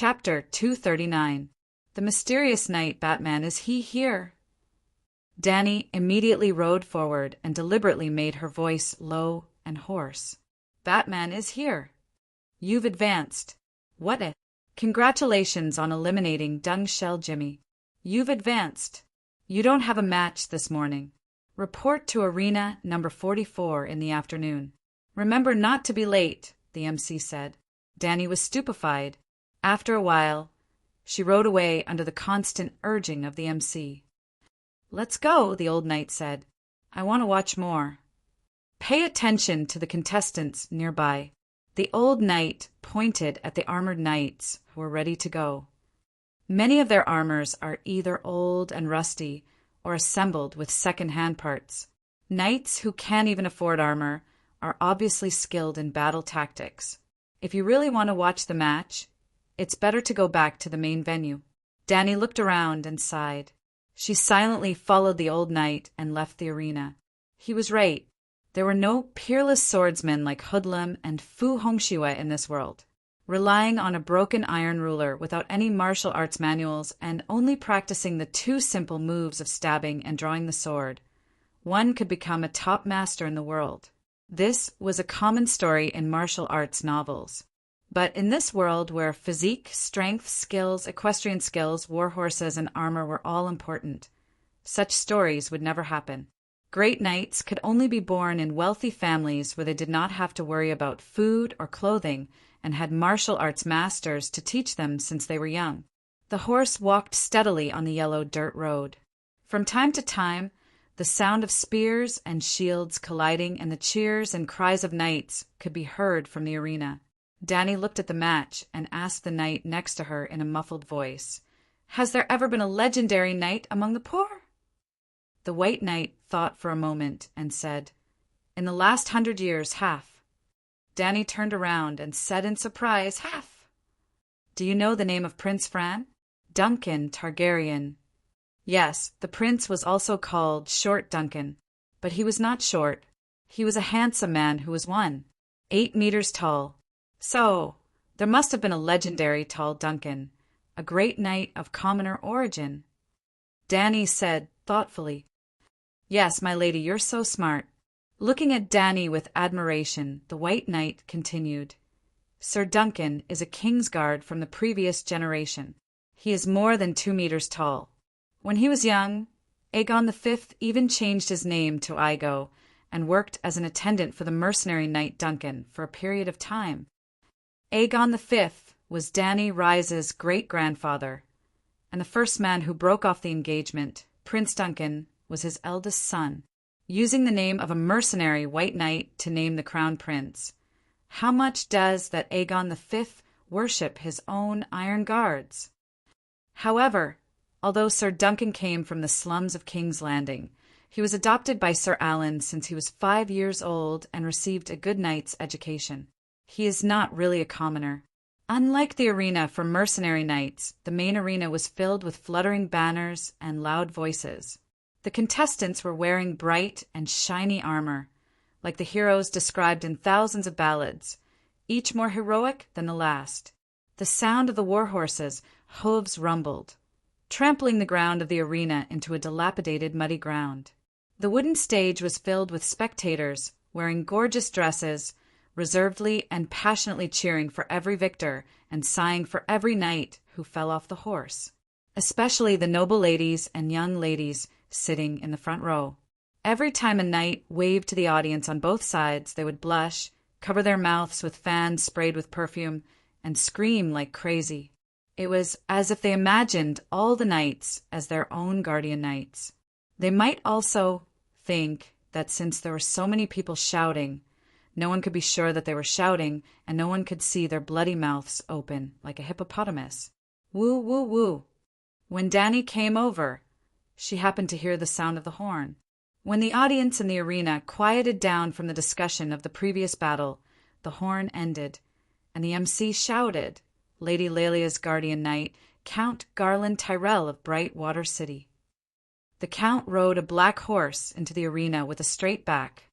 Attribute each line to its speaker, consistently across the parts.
Speaker 1: Chapter 239. The Mysterious Knight Batman, is he here? Danny immediately rode forward and deliberately made her voice low and hoarse. Batman is here. You've advanced. What a... Congratulations on eliminating Dung Shell Jimmy. You've advanced. You don't have a match this morning. Report to Arena number 44 in the afternoon. Remember not to be late, the MC said. Danny was stupefied. After a while, she rode away under the constant urging of the MC. Let's go, the old knight said. I want to watch more. Pay attention to the contestants nearby. The old knight pointed at the armored knights who were ready to go. Many of their armors are either old and rusty or assembled with second-hand parts. Knights who can't even afford armor are obviously skilled in battle tactics. If you really want to watch the match, it's better to go back to the main venue. Danny looked around and sighed. She silently followed the old knight and left the arena. He was right. There were no peerless swordsmen like Hoodlum and Fu Hongxue in this world. Relying on a broken iron ruler without any martial arts manuals and only practicing the two simple moves of stabbing and drawing the sword, one could become a top master in the world. This was a common story in martial arts novels. But in this world where physique, strength, skills, equestrian skills, war horses, and armor were all important, such stories would never happen. Great knights could only be born in wealthy families where they did not have to worry about food or clothing and had martial arts masters to teach them since they were young. The horse walked steadily on the yellow dirt road. From time to time, the sound of spears and shields colliding and the cheers and cries of knights could be heard from the arena. Danny looked at the match and asked the knight next to her in a muffled voice, "Has there ever been a legendary knight among the poor?" The white knight thought for a moment and said, "In the last 100 years, half." Danny turned around and said in surprise, "Half? Do you know the name of Prince Fran? Duncan Targaryen." Yes, the prince was also called Short Duncan, but he was not short. He was a handsome man who was 8 meters tall. So, there must have been a legendary tall Duncan, a great knight of commoner origin. Danny said thoughtfully, "Yes, my lady, you're so smart." Looking at Danny with admiration, the white knight continued, "Sir Duncan is a Kingsguard from the previous generation. He is more than 2 meters tall. When he was young, Aegon V even changed his name to Igo and worked as an attendant for the mercenary knight Duncan for a period of time. Aegon V was Danny Rise's great-grandfather, and the first man who broke off the engagement, Prince Duncan, was his eldest son, using the name of a mercenary white knight to name the crown prince. How much does that Aegon V worship his own iron guards?" However, although Sir Duncan came from the slums of King's Landing, he was adopted by Sir Alan since he was 5 years old and received a good knight's education. He is not really a commoner. Unlike the arena for mercenary knights, the main arena was filled with fluttering banners and loud voices. The contestants were wearing bright and shiny armor, like the heroes described in thousands of ballads, each more heroic than the last. The sound of the war horses' hooves rumbled, trampling the ground of the arena into a dilapidated muddy ground. The wooden stage was filled with spectators wearing gorgeous dresses, reservedly and passionately cheering for every victor and sighing for every knight who fell off the horse, especially the noble ladies and young ladies sitting in the front row. Every time a knight waved to the audience on both sides, they would blush, cover their mouths with fans sprayed with perfume, and scream like crazy. It was as if they imagined all the knights as their own guardian knights. They might also think that since there were so many people shouting, no one could be sure that they were shouting, and no one could see their bloody mouths open like a hippopotamus. Woo, woo, woo. When Danny came over, she happened to hear the sound of the horn. When the audience in the arena quieted down from the discussion of the previous battle, the horn ended, and the MC shouted, "Lady Lelia's guardian knight, Count Garland Tyrell of Brightwater City." The Count rode a black horse into the arena with a straight back.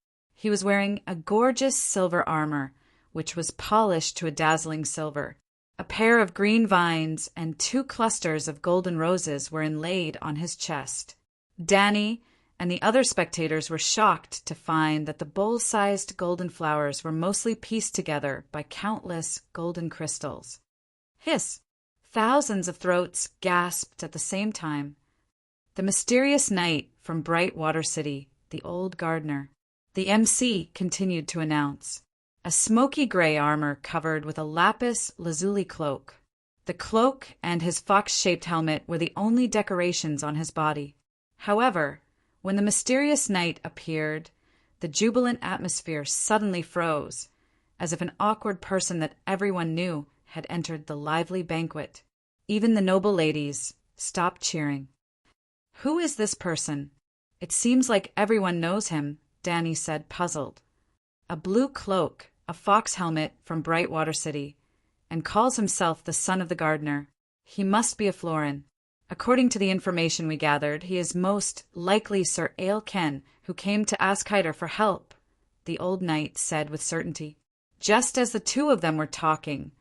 Speaker 1: He was wearing a gorgeous silver armor, which was polished to a dazzling silver. A pair of green vines and 2 clusters of golden roses were inlaid on his chest. Danny and the other spectators were shocked to find that the bowl-sized golden flowers were mostly pieced together by countless golden crystals. Hiss! Thousands of throats gasped at the same time. The mysterious knight from Bright Water City, the old gardener. The MC continued to announce. A smoky gray armor covered with a lapis lazuli cloak. The cloak and his fox-shaped helmet were the only decorations on his body. However, when the mysterious knight appeared, the jubilant atmosphere suddenly froze, as if an awkward person that everyone knew had entered the lively banquet. Even the noble ladies stopped cheering. "Who is this person? It seems like everyone knows him," Danny said, puzzled. "A blue cloak, a fox helmet from Bright Water City, and calls himself the son of the gardener. He must be a Florin. According to the information we gathered, he is most likely Sir Ailken, who came to ask Hyder for help," the old knight said with certainty. Just as the two of them were talking,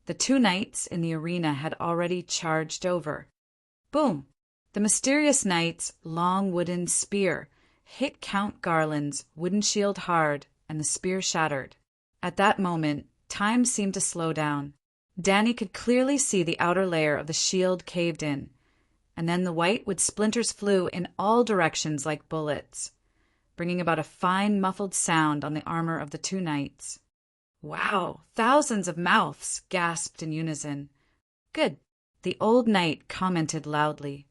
Speaker 1: the 2 knights in the arena had already charged over. Boom! The mysterious knight's long wooden spear hit Count Garland's wooden shield hard, and the spear shattered. At that moment, time seemed to slow down. Danny could clearly see the outer layer of the shield caved in, and then the white-wood splinters flew in all directions like bullets, bringing about a fine muffled sound on the armor of the 2 knights. "Wow! Thousands of mouths!" gasped in unison. "Good," the old knight commented loudly.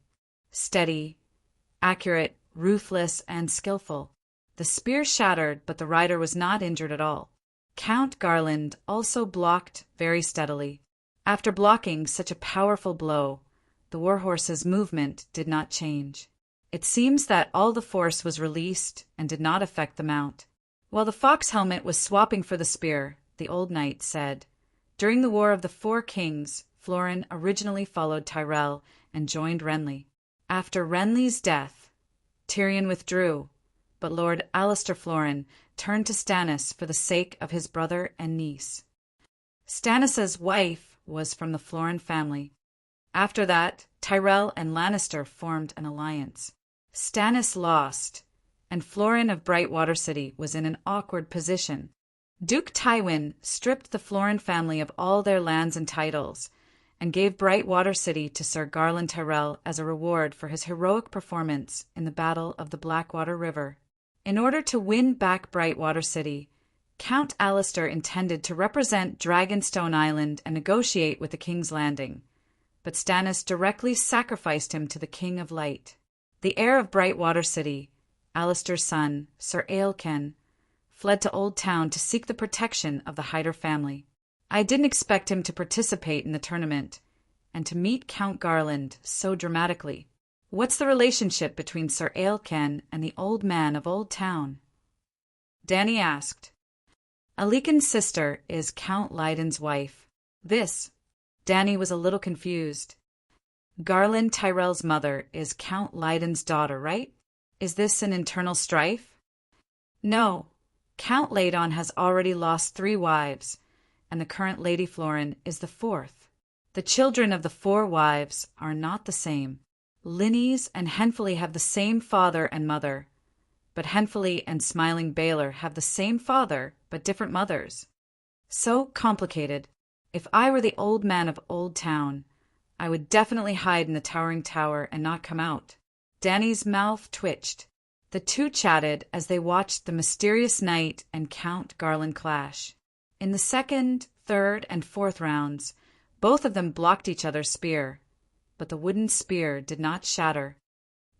Speaker 1: "Steady, accurate, ruthless, and skillful." The spear shattered, but the rider was not injured at all. Count Garland also blocked very steadily. After blocking such a powerful blow, the warhorse's movement did not change. It seems that all the force was released and did not affect the mount. While the fox helmet was swapping for the spear, the old knight said, "During the War of the 4 Kings, Florin originally followed Tyrell and joined Renly. After Renly's death, Tyrion withdrew, but Lord Alistair Florin turned to Stannis for the sake of his brother and niece. Stannis's wife was from the Florin family. After that, Tyrell and Lannister formed an alliance. Stannis lost, and Florin of Bright Water City was in an awkward position. Duke Tywin stripped the Florin family of all their lands and titles, and gave Bright Water City to Sir Garland Tyrell as a reward for his heroic performance in the Battle of the Blackwater River. In order to win back Bright Water City, Count Alistair intended to represent Dragonstone Island and negotiate with the King's Landing, but Stannis directly sacrificed him to the King of Light. The heir of Bright Water City, Alistair's son, Sir Ailken, fled to Old Town to seek the protection of the Hyder family. I didn't expect him to participate in the tournament, and to meet Count Garland so dramatically. What's the relationship between Sir Ailken and the old man of Old Town?" Danny asked. "Aliken's sister is Count Leiden's wife. Danny was a little confused. Garland Tyrell's mother is Count Leiden's daughter, right? Is this an internal strife?" "No. Count Laedon has already lost 3 wives, and the current Lady Florin is the 4th. The children of the 4 wives are not the same. Linnies and Henfley have the same father and mother, but Henfley and Smiling Baylor have the same father but different mothers. So complicated. If I were the old man of Old Town, I would definitely hide in the towering tower and not come out." Danny's mouth twitched. The 2 chatted as they watched the mysterious knight and Count Garland clash. In the 2nd, 3rd, and 4th rounds, both of them blocked each other's spear, but the wooden spear did not shatter.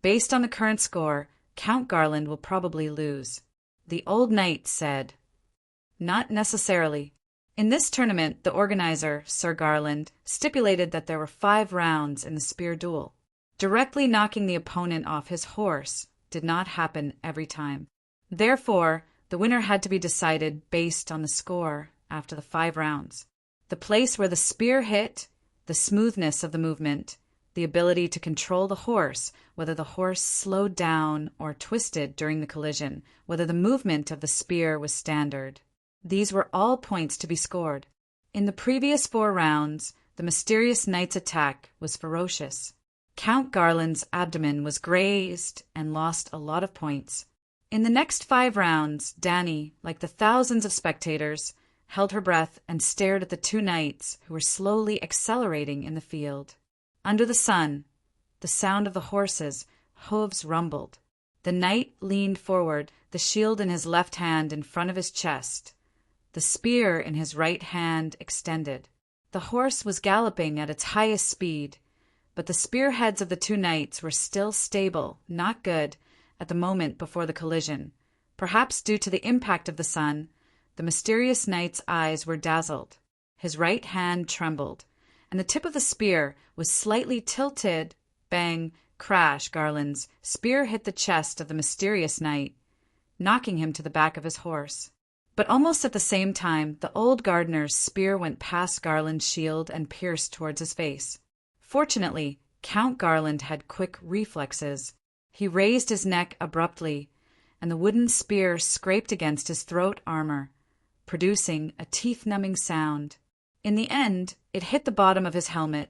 Speaker 1: Based on the current score, Count Garland will probably lose. The old knight said, "Not necessarily. In this tournament, the organizer, Sir Garland, stipulated that there were 5 rounds in the spear duel. Directly knocking the opponent off his horse did not happen every time. Therefore, the winner had to be decided based on the score after the 5 rounds. The place where the spear hit, the smoothness of the movement, the ability to control the horse, whether the horse slowed down or twisted during the collision, whether the movement of the spear was standard. These were all points to be scored. In the previous 4 rounds, the mysterious knight's attack was ferocious. Count Garland's abdomen was grazed and lost a lot of points. In the next 5 rounds, Dany, like the thousands of spectators, held her breath and stared at the 2 knights who were slowly accelerating in the field. Under the sun, the sound of the horses' hooves rumbled. The knight leaned forward, the shield in his left hand in front of his chest, the spear in his right hand extended. The horse was galloping at its highest speed, but the spearheads of the 2 knights were still stable, not good, at the moment before the collision. Perhaps due to the impact of the sun, the mysterious knight's eyes were dazzled. His right hand trembled, and the tip of the spear was slightly tilted. Bang, crash, Garland's spear hit the chest of the mysterious knight, knocking him to the back of his horse. But almost at the same time, the old gardener's spear went past Garland's shield and pierced towards his face. Fortunately, Count Garland had quick reflexes. He raised his neck abruptly, and the wooden spear scraped against his throat armor, producing a teeth-numbing sound. In the end, it hit the bottom of his helmet,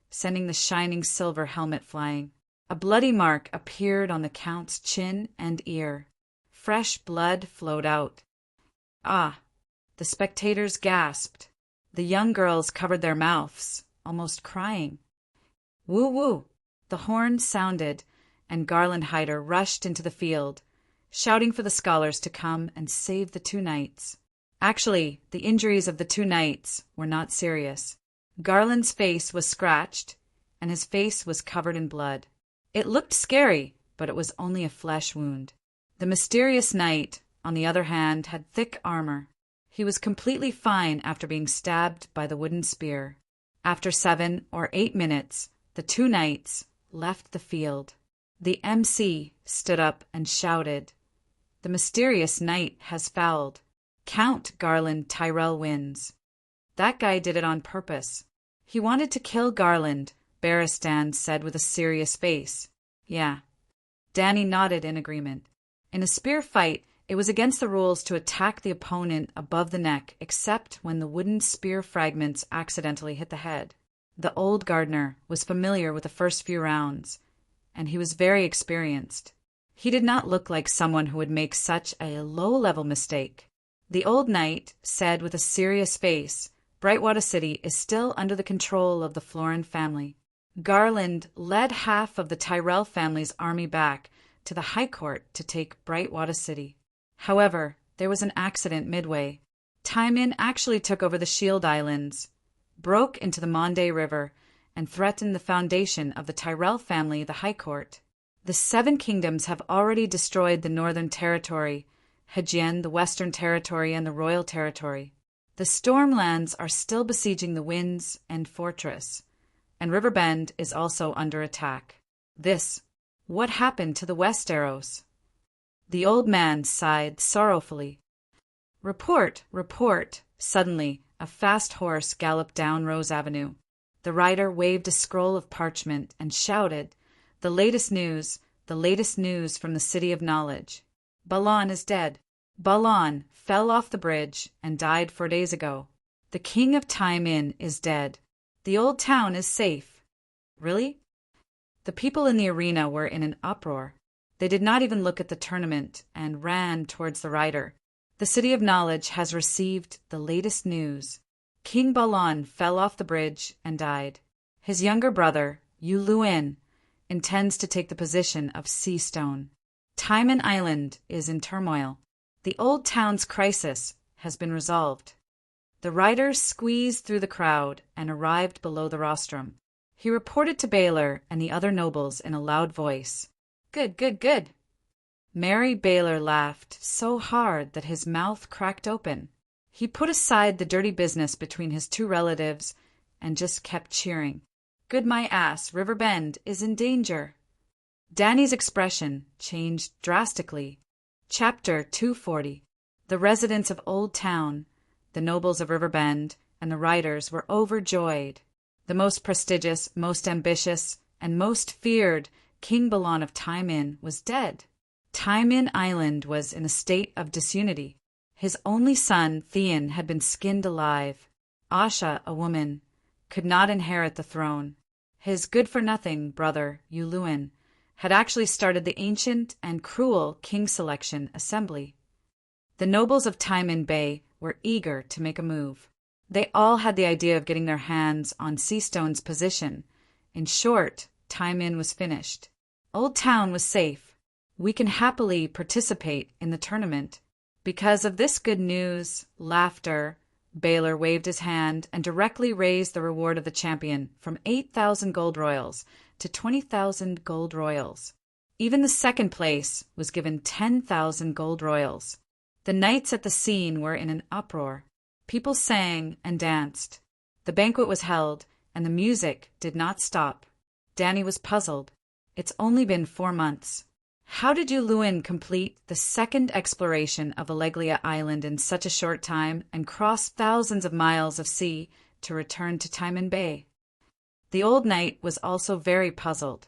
Speaker 1: sending the shining silver helmet flying. A bloody mark appeared on the Count's chin and ear. Fresh blood flowed out. Ah! The spectators gasped. The young girls covered their mouths, almost crying. Woo-woo! The horn sounded, and Garland Hyder rushed into the field, shouting for the scholars to come and save the 2 knights. Actually, the injuries of the 2 knights were not serious. Garland's face was scratched, and his face was covered in blood. It looked scary, but it was only a flesh wound. The mysterious knight, on the other hand, had thick armor. He was completely fine after being stabbed by the wooden spear. After 7 or 8 minutes, the 2 knights left the field. The MC stood up and shouted, "The mysterious knight has fouled. Count Garland Tyrell wins. That guy did it on purpose. He wanted to kill Garland," Barristan said with a serious face. "Yeah." Dany nodded in agreement. In a spear fight, it was against the rules to attack the opponent above the neck except when the wooden spear fragments accidentally hit the head. The old gardener was familiar with the first few rounds, and he was very experienced. He did not look like someone who would make such a low-level mistake. The old knight said with a serious face, "Brightwater City is still under the control of the Florin family. Garland led half of the Tyrell family's army back to the High Court to take Brightwater City. However, there was an accident midway. Tywin actually took over the Shield Islands, broke into the Monday River, and threatened the foundation of the Tyrell family, the High Court. The 7 kingdoms have already destroyed the Northern Territory, Hedjen, the Western Territory, and the Royal Territory. The Stormlands are still besieging the Winds and Fortress, and Riverbend is also under attack. What happened to the Westeros?" The old man sighed sorrowfully. "Report, report." Suddenly, a fast horse galloped down Rose Avenue. The rider waved a scroll of parchment and shouted, the latest news from the City of Knowledge. Balon is dead. Balon fell off the bridge and died 4 days ago. The King of Time-In is dead. The old town is safe." "Really?" The people in the arena were in an uproar. They did not even look at the tournament and ran towards the rider. "The City of Knowledge has received the latest news. King Balon fell off the bridge and died. His younger brother, Yu Luin, intends to take the position of Seastone. Timon Island is in turmoil. The old town's crisis has been resolved." The rider squeezed through the crowd and arrived below the rostrum. He reported to Baylor and the other nobles in a loud voice. "Good, good, good." Merry Baylor laughed so hard that his mouth cracked open. He put aside the dirty business between his 2 relatives and just kept cheering. "Good my ass, Riverbend is in danger." Dany's expression changed drastically. Chapter 240. The residents of Old Town, the nobles of Riverbend, and the riders were overjoyed. The most prestigious, most ambitious, and most feared King Balon of Time-In was dead. Time-In Island was in a state of disunity. His only son, Theon, had been skinned alive. Asha, a woman, could not inherit the throne. His good-for-nothing brother, Yuluen, had actually started the ancient and cruel King Selection Assembly. The nobles of Taimin Bay were eager to make a move. They all had the idea of getting their hands on Seastone's position. In short, Taimin was finished. Old Town was safe. We can happily participate in the tournament. Because of this good news, laughter, Baylor waved his hand and directly raised the reward of the champion from 8,000 gold royals to 20,000 gold royals. Even the second place was given 10,000 gold royals. The knights at the scene were in an uproar. People sang and danced. The banquet was held, and the music did not stop. Danny was puzzled. It's only been 4 months. How did Yuluen complete the second exploration of Alleglia Island in such a short time and cross thousands of miles of sea to return to Taimin Bay? The old knight was also very puzzled.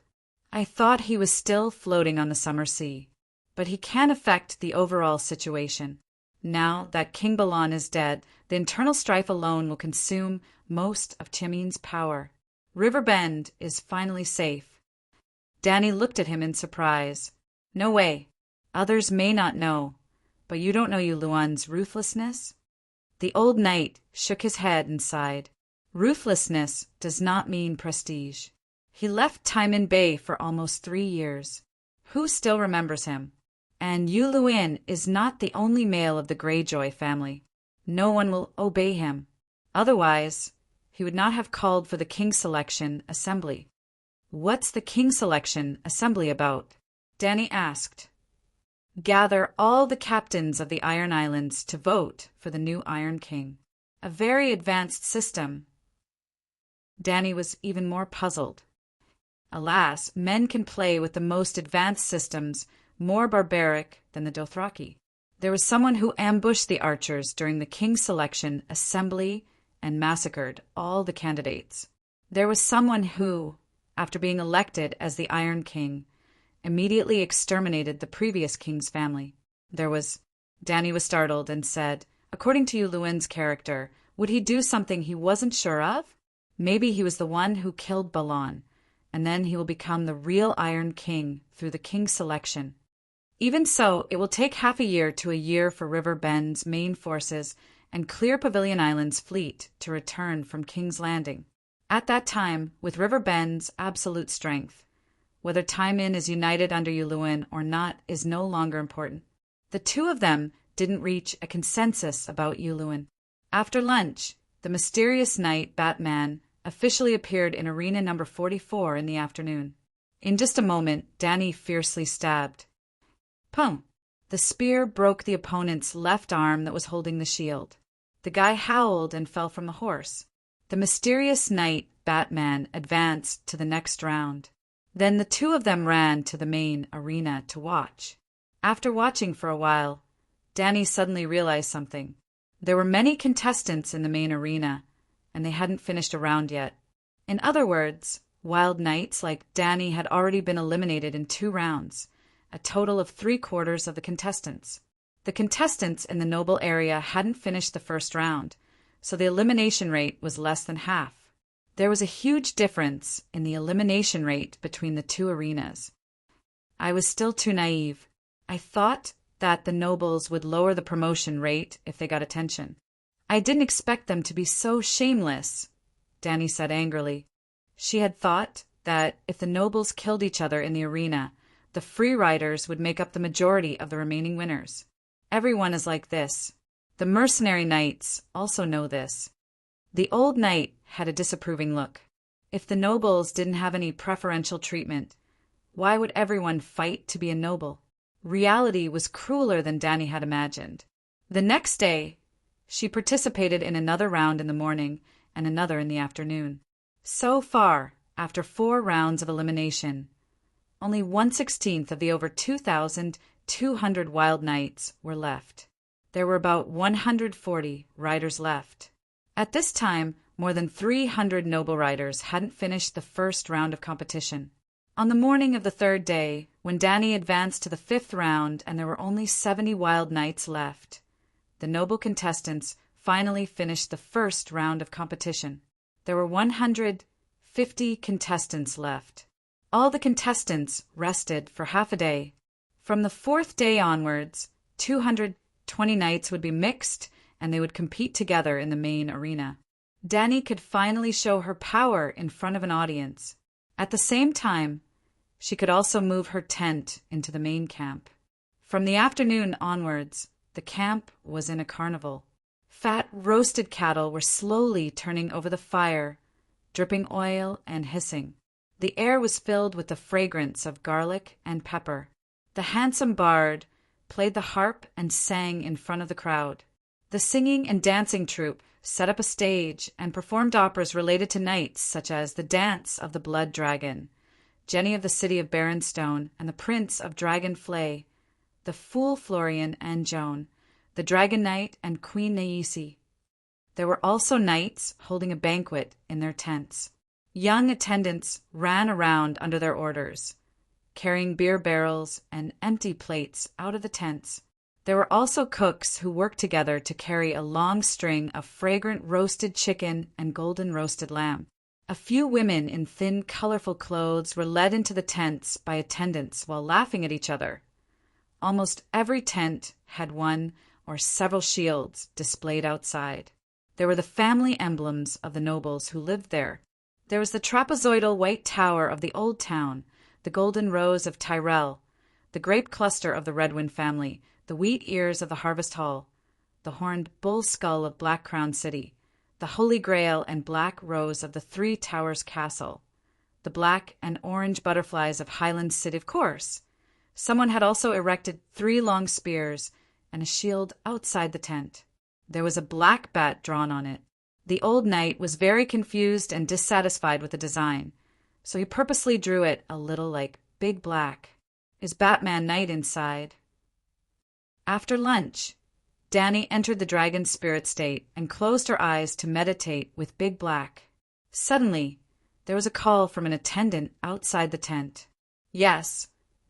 Speaker 1: I thought he was still floating on the summer sea, but he can affect the overall situation. Now that King Balan is dead, the internal strife alone will consume most of Timin's power. River Bend is finally safe. Danny looked at him in surprise. No way. Others may not know, but you don't know Yuluen's ruthlessness? The old knight shook his head and sighed. Ruthlessness does not mean prestige. He left Taimin Bay for almost 3 years. Who still remembers him? And Yuluen is not the only male of the Greyjoy family. No one will obey him. Otherwise, he would not have called for the King Selection Assembly. What's the King Selection Assembly about? Danny asked. Gather all the captains of the Iron Islands to vote for the new Iron King. A very advanced system. Danny was even more puzzled. Alas, men can play with the most advanced systems, more barbaric than the Dothraki. There was someone who ambushed the archers during the King Selection Assembly and massacred all the candidates. There was someone who, after being elected as the Iron King, immediately exterminated the previous king's family. Danny was startled and said, according to Yuluen's character, would he do something he wasn't sure of? Maybe he was the one who killed Balan, and then he will become the real Iron King through the King Selection. Even so, it will take half a year to a year for River Bend's main forces and Clear Pavilion Island's fleet to return from King's Landing. At that time, with River Bend's absolute strength, whether Taimin is united under Yuluen or not is no longer important. The two of them didn't reach a consensus about Yuluen. After lunch, the mysterious knight Batman officially appeared in arena number 44 in the afternoon. In just a moment, Danny fiercely stabbed. Pum! The spear broke the opponent's left arm that was holding the shield. The guy howled and fell from the horse. The mysterious knight Batman advanced to the next round. Then the two of them ran to the main arena to watch. After watching for a while, Danny suddenly realized something. There were many contestants in the main arena, and they hadn't finished a round yet. In other words, wild knights like Danny had already been eliminated in 2 rounds, a total of 3/4 of the contestants. The contestants in the noble area hadn't finished the first round, so the elimination rate was less than half. There was a huge difference in the elimination rate between the 2 arenas. I was still too naive. I thought that the nobles would lower the promotion rate if they got attention. I didn't expect them to be so shameless, Danny said angrily. She had thought that if the nobles killed each other in the arena, the free riders would make up the majority of the remaining winners. Everyone is like this. The mercenary knights also know this. The old knight had a disapproving look. If the nobles didn't have any preferential treatment, why would everyone fight to be a noble? Reality was crueler than Danny had imagined. The next day, she participated in another round in the morning and another in the afternoon. So far, after 4 rounds of elimination, only 1/16 of the over 2,200 wild knights were left. There were about 140 riders left. At this time, more than 300 noble riders hadn't finished the first round of competition. On the morning of the 3rd day, when Danny advanced to the 5th round and there were only 70 wild knights left, the noble contestants finally finished the first round of competition. There were 150 contestants left. All the contestants rested for half a day. From the fourth day onwards, 220 knights would be mixed and they would compete together in the main arena. Dany could finally show her power in front of an audience. At the same time, she could also move her tent into the main camp. From the afternoon onwards, the camp was in a carnival. Fat, roasted cattle were slowly turning over the fire, dripping oil and hissing. The air was filled with the fragrance of garlic and pepper. The handsome bard played the harp and sang in front of the crowd. The singing and dancing troupe set up a stage and performed operas related to knights such as The Dance of the Blood Dragon, Jenny of the City of Barrenstone, and the Prince of Dragon Flay, The Fool Florian and Joan, the Dragon Knight and Queen Naisi. There were also knights holding a banquet in their tents. Young attendants ran around under their orders, carrying beer barrels and empty plates out of the tents. There were also cooks who worked together to carry a long string of fragrant roasted chicken and golden roasted lamb. A few women in thin, colorful clothes were led into the tents by attendants while laughing at each other. Almost every tent had one or several shields displayed outside. There were the family emblems of the nobles who lived there. There was the trapezoidal white tower of the old town, the golden rose of Tyrell, the grape cluster of the Redwyn family, the wheat ears of the Harvest Hall, the horned bull skull of Blackcrown City, the Holy Grail and black rose of the Three Towers Castle, the black and orange butterflies of Highland City, of course. Someone had also erected 3 long spears and a shield outside the tent. There was a black bat drawn on it. The old knight was very confused and dissatisfied with the design, so he purposely drew it a little like Big Black. Is Batman Knight inside? After lunch, Dany entered the dragon's spirit state and closed her eyes to meditate with Big Black. Suddenly, there was a call from an attendant outside the tent. Yes,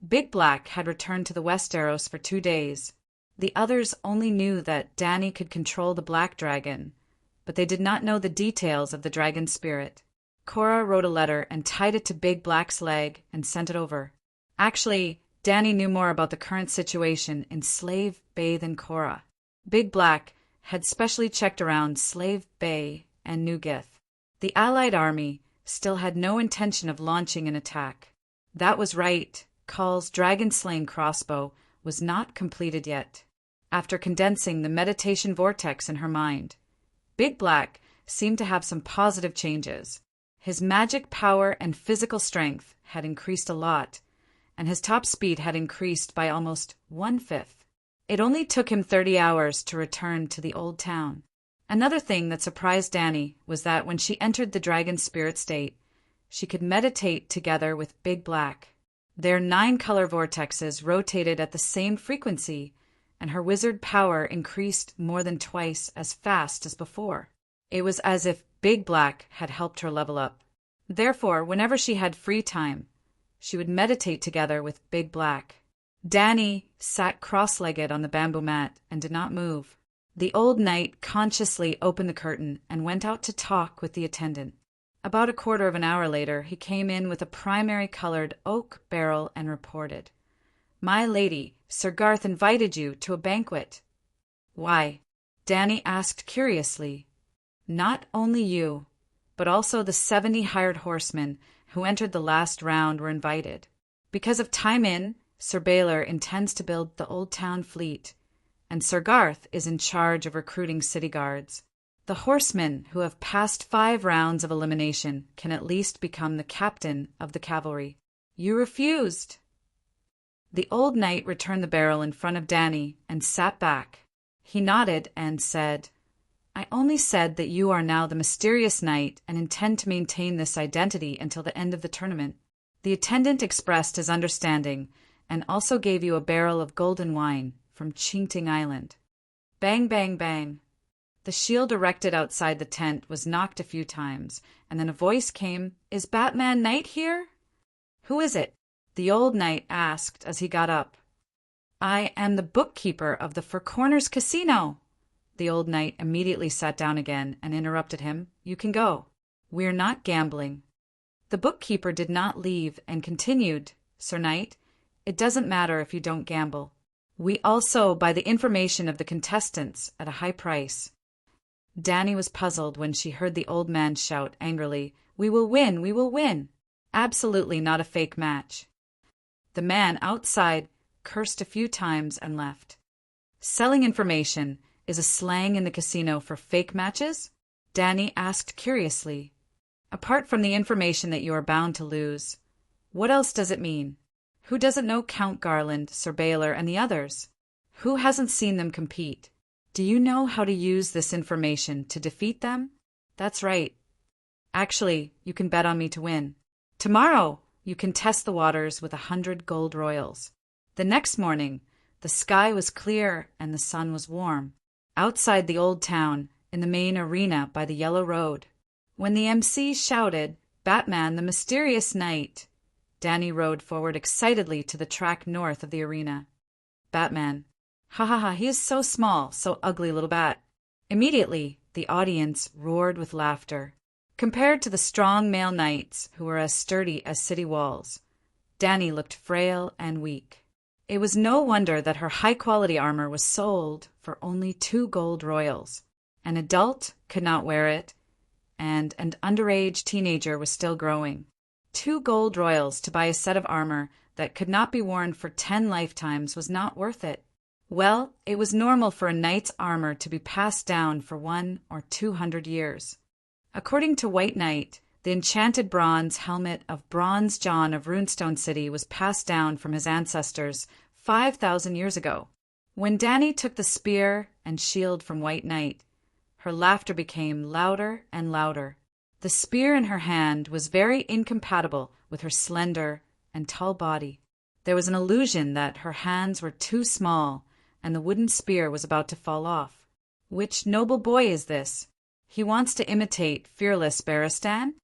Speaker 1: Big Black had returned to the Westeros for 2 days. The others only knew that Dany could control the black dragon, but they did not know the details of the dragon's spirit. Cora wrote a letter and tied it to Big Black's leg and sent it over. Actually, Dany knew more about the current situation in Slave Bay than Cora. Big Black had specially checked around Slave Bay and Newgith. The Allied army still had no intention of launching an attack. That was right. Call's dragon-slaying crossbow was not completed yet. After condensing the meditation vortex in her mind, Big Black seemed to have some positive changes. His magic power and physical strength had increased a lot, and his top speed had increased by almost 1/5. It only took him 30 hours to return to the old town. Another thing that surprised Dany was that when she entered the dragon spirit state, she could meditate together with Big Black. Their 9-color vortexes rotated at the same frequency, and her wizard power increased more than twice as fast as before. It was as if Big Black had helped her level up. Therefore, whenever she had free time, she would meditate together with Big Black. Dany sat cross-legged on the bamboo mat and did not move. The old knight consciously opened the curtain and went out to talk with the attendant. About a quarter of an hour later, he came in with a primary-colored oak barrel and reported, "My lady, Sir Garth invited you to a banquet." "Why?" Dany asked curiously. "Not only you, but also the 70 hired horsemen who entered the last round were invited. Because of Tywin, Sir Baelor intends to build the Old Town Fleet, and Sir Garth is in charge of recruiting city guards. The horsemen who have passed 5 rounds of elimination can at least become the captain of the cavalry. You refused." The old knight returned the barrel in front of Dany and sat back. He nodded and said, "I only said that you are now the mysterious knight and intend to maintain this identity until the end of the tournament." The attendant expressed his understanding and also gave you a barrel of golden wine from Chinting Island. Bang, bang, bang. The shield erected outside the tent was knocked a few times, and then a voice came, "Is Batman Knight here?" "Who is it?" the old knight asked as he got up. "I am the bookkeeper of the Four Corners Casino." The old knight immediately sat down again and interrupted him. "You can go." "We're not gambling." The bookkeeper did not leave and continued, "Sir Knight, it doesn't matter if you don't gamble. We also buy the information of the contestants at a high price." Danny was puzzled when she heard the old man shout angrily, "We will win! We will win!" Absolutely not a fake match. The man outside cursed a few times and left. "Selling information is a slang in the casino for fake matches?" Danny asked curiously. "Apart from the information that you are bound to lose, what else does it mean? Who doesn't know Count Garland, Sir Baylor, and the others? Who hasn't seen them compete? Do you know how to use this information to defeat them?" "That's right. Actually, you can bet on me to win. Tomorrow, you can test the waters with 100 gold royals." The next morning, the sky was clear and the sun was warm. Outside the old town, in the main arena by the yellow road, when the MC shouted, "Batman, the mysterious knight," Danny rode forward excitedly to the track north of the arena. "Batman. Ha ha ha, he is so small, so ugly little bat." Immediately, the audience roared with laughter. Compared to the strong male knights who were as sturdy as city walls, Danny looked frail and weak. It was no wonder that her high-quality armor was sold for only 2 gold royals. An adult could not wear it, and an underage teenager was still growing. 2 gold royals to buy a set of armor that could not be worn for 10 lifetimes was not worth it. Well, it was normal for a knight's armor to be passed down for 100 or 200 years. According to White Knight, the enchanted bronze helmet of Bronze John of Runestone City was passed down from his ancestors 5,000 years ago. When Danny took the spear and shield from White Knight, her laughter became louder and louder. The spear in her hand was very incompatible with her slender and tall body. There was an illusion that her hands were too small and the wooden spear was about to fall off. Which noble boy is this? He wants to imitate fearless Barristan?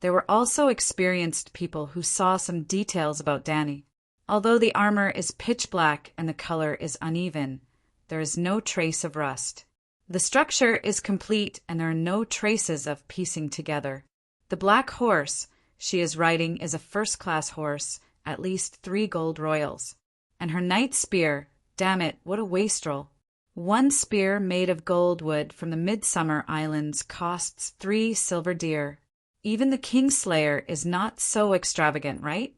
Speaker 1: There were also experienced people who saw some details about Danny. Although the armor is pitch black and the color is uneven, there is no trace of rust. The structure is complete and there are no traces of piecing together. The black horse she is riding is a first-class horse, at least 3 gold royals. And her knight's spear, damn it, what a wastrel. 1 spear made of gold wood from the Midsummer Islands costs 3 silver deer. Even the Kingslayer is not so extravagant, right?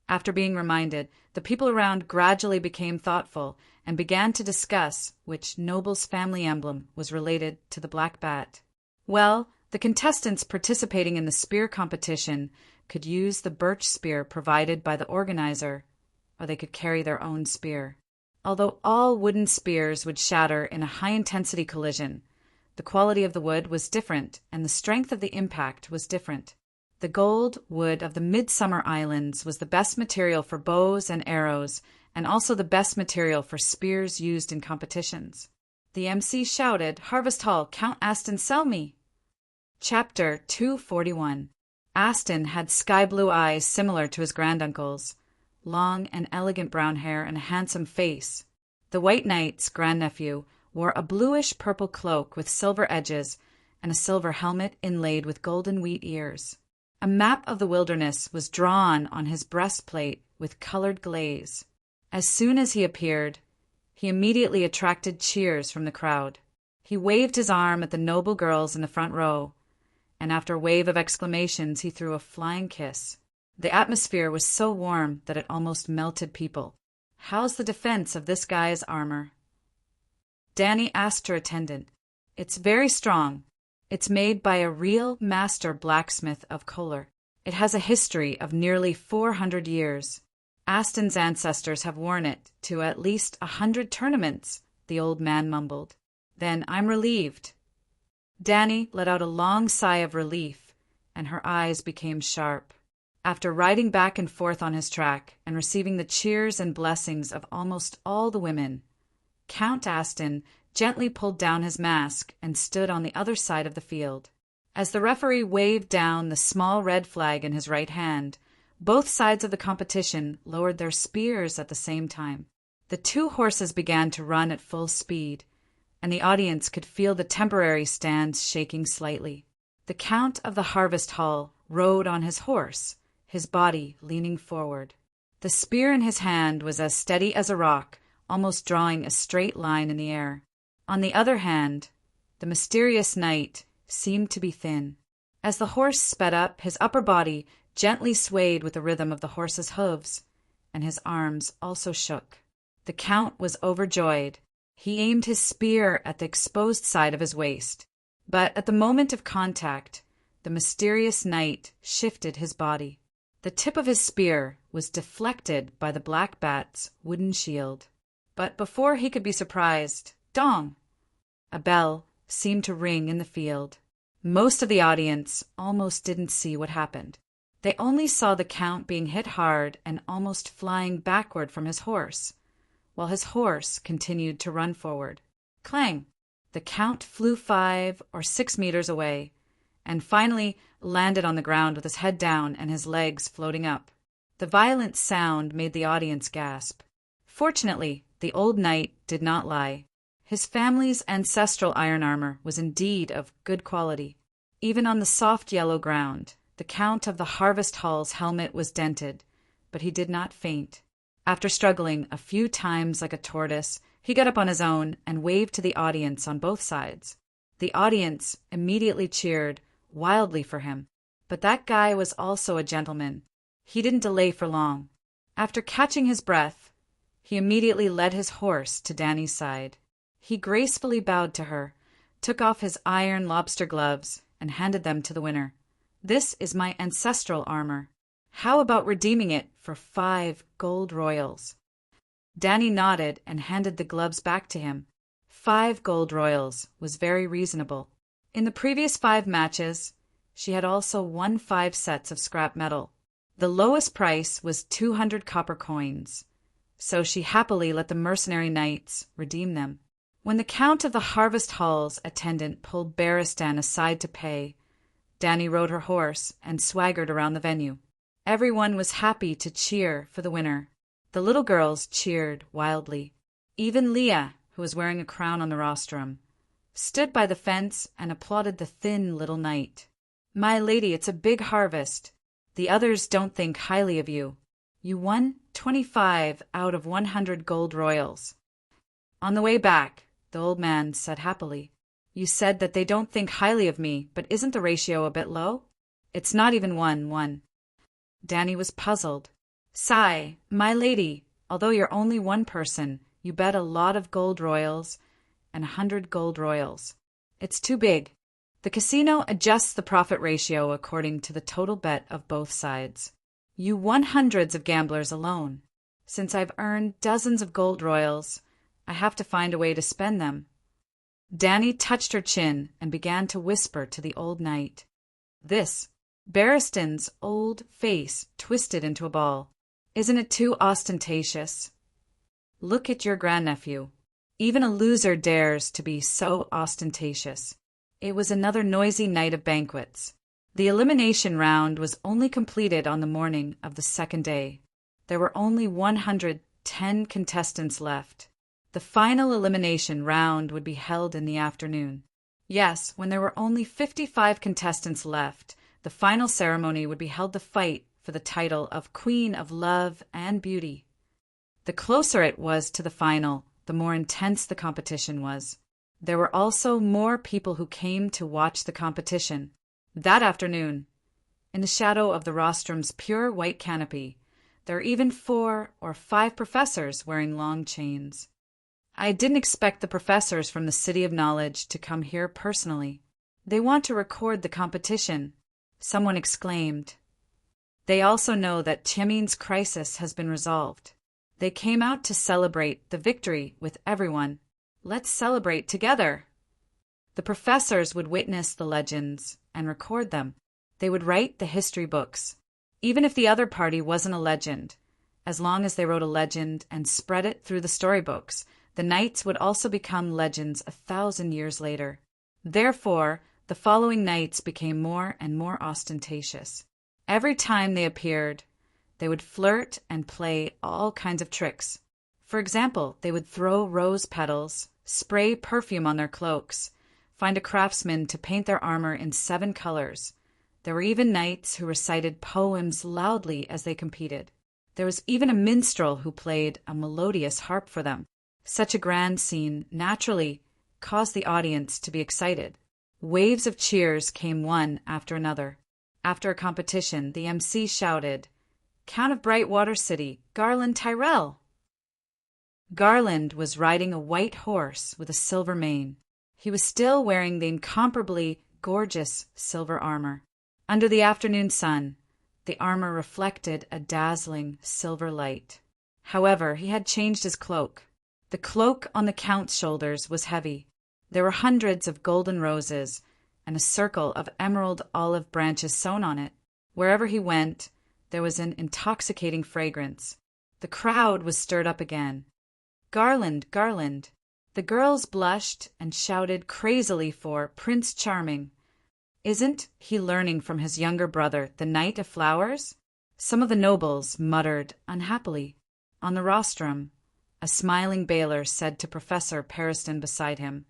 Speaker 1: After being reminded, the people around gradually became thoughtful and began to discuss which noble's family emblem was related to the black bat. Well, the contestants participating in the spear competition could use the birch spear provided by the organizer, or they could carry their own spear. Although all wooden spears would shatter in a high-intensity collision, the quality of the wood was different and the strength of the impact was different. The gold wood of the Midsummer Islands was the best material for bows and arrows, and also the best material for spears used in competitions. The MC shouted, "Harvest Hall, Count Aston, sell me!" Chapter 241. Aston had sky-blue eyes similar to his granduncle's, long and elegant brown hair, and a handsome face. The White Knight's grandnephew wore a bluish-purple cloak with silver edges and a silver helmet inlaid with golden wheat ears. A map of the wilderness was drawn on his breastplate with colored glaze. As soon as he appeared, he immediately attracted cheers from the crowd. He waved his arm at the noble girls in the front row, and after a wave of exclamations, he threw a flying kiss. The atmosphere was so warm that it almost melted people. "How's the defense of this guy's armor?" Danny asked her attendant. "It's very strong. It's made by a real master blacksmith of Kohler. It has a history of nearly 400 years. Aston's ancestors have worn it to at least 100 tournaments," the old man mumbled. "Then I'm relieved." Danny let out a long sigh of relief, and her eyes became sharp. After riding back and forth on his track and receiving the cheers and blessings of almost all the women, Count Aston gently pulled down his mask and stood on the other side of the field. As the referee waved down the small red flag in his right hand, both sides of the competition lowered their spears at the same time. The 2 horses began to run at full speed, and the audience could feel the temporary stands shaking slightly. The Count of the Harvest Hall rode on his horse, his body leaning forward. The spear in his hand was as steady as a rock, almost drawing a straight line in the air. On the other hand, the mysterious knight seemed to be thin. As the horse sped up, his upper body gently swayed with the rhythm of the horse's hooves, and his arms also shook. The Count was overjoyed. He aimed his spear at the exposed side of his waist, but at the moment of contact, the mysterious knight shifted his body. The tip of his spear was deflected by the black bat's wooden shield. But before he could be surprised, dong! A bell seemed to ring in the field. Most of the audience almost didn't see what happened. They only saw the Count being hit hard and almost flying backward from his horse, while his horse continued to run forward. Clang! The Count flew 5 or 6 meters away, and finally landed on the ground with his head down and his legs floating up. The violent sound made the audience gasp. Fortunately, the old knight did not lie. His family's ancestral iron armor was indeed of good quality. Even on the soft yellow ground, the Count of the Harvest Hall's helmet was dented, but he did not faint. After struggling a few times like a tortoise, he got up on his own and waved to the audience on both sides. The audience immediately cheered wildly for him. But that guy was also a gentleman. He didn't delay for long. After catching his breath, he immediately led his horse to Danny's side. He gracefully bowed to her, took off his iron lobster gloves, and handed them to the winner. "This is my ancestral armor. How about redeeming it for 5 gold royals?" Danny nodded and handed the gloves back to him. 5 gold royals was very reasonable. In the previous 5 matches, she had also won 5 sets of scrap metal. The lowest price was 200 copper coins, so she happily let the mercenary knights redeem them. When the Count of the Harvest Hall's attendant pulled Beristan aside to pay, Danny rode her horse and swaggered around the venue. Everyone was happy to cheer for the winner. The little girls cheered wildly. Even Leah, who was wearing a crown on the rostrum, stood by the fence and applauded the thin little knight. "My lady, it's a big harvest. The others don't think highly of you. You won 25 out of 100 gold royals." On the way back, the old man said happily, "You said that they don't think highly of me, but isn't the ratio a bit low? It's not even 1-1. Danny was puzzled. "Sigh, my lady, although you're only one person, you bet a lot of gold royals and 100 gold royals. It's too big. The casino adjusts the profit ratio according to the total bet of both sides. You won hundreds of gamblers alone. Since I've earned dozens of gold royals, I have to find a way to spend them." Danny touched her chin and began to whisper to the old knight. Beristan's old face twisted into a ball. "Isn't it too ostentatious? Look at your grandnephew. Even a loser dares to be so ostentatious." It was another noisy night of banquets. The elimination round was only completed on the morning of the second day. There were only 110 contestants left. The final elimination round would be held in the afternoon. Yes, when there were only 55 contestants left, the final ceremony would be held to fight for the title of Queen of Love and Beauty. The closer it was to the final, the more intense the competition was. There were also more people who came to watch the competition. That afternoon, in the shadow of the rostrum's pure white canopy, there were even 4 or 5 professors wearing long chains. I didn't expect the professors from the City of Knowledge to come here personally. They want to record the competition, someone exclaimed. They also know that Chemin's crisis has been resolved. They came out to celebrate the victory with everyone. Let's celebrate together. The professors would witness the legends and record them. They would write the history books, even if the other party wasn't a legend. As long as they wrote a legend and spread it through the storybooks, the knights would also become legends 1,000 years later. Therefore, the following knights became more and more ostentatious. Every time they appeared, they would flirt and play all kinds of tricks. For example, they would throw rose petals, spray perfume on their cloaks, find a craftsman to paint their armor in 7 colors. There were even knights who recited poems loudly as they competed. There was even a minstrel who played a melodious harp for them. Such a grand scene naturally caused the audience to be excited. Waves of cheers came one after another. After a competition, the MC shouted, "Count of Brightwater City, Garland Tyrrell!" Garland was riding a white horse with a silver mane. He was still wearing the incomparably gorgeous silver armor. Under the afternoon sun, the armor reflected a dazzling silver light. However, he had changed his cloak. The cloak on the Count's shoulders was heavy. There were hundreds of golden roses and a circle of emerald olive branches sewn on it. Wherever he went, there was an intoxicating fragrance. The crowd was stirred up again. "Garland, Garland!" The girls blushed and shouted crazily for Prince Charming. "Isn't he learning from his younger brother, the Knight of Flowers?" Some of the nobles muttered unhappily. On the rostrum, a smiling Baylor said to Professor Periston beside him,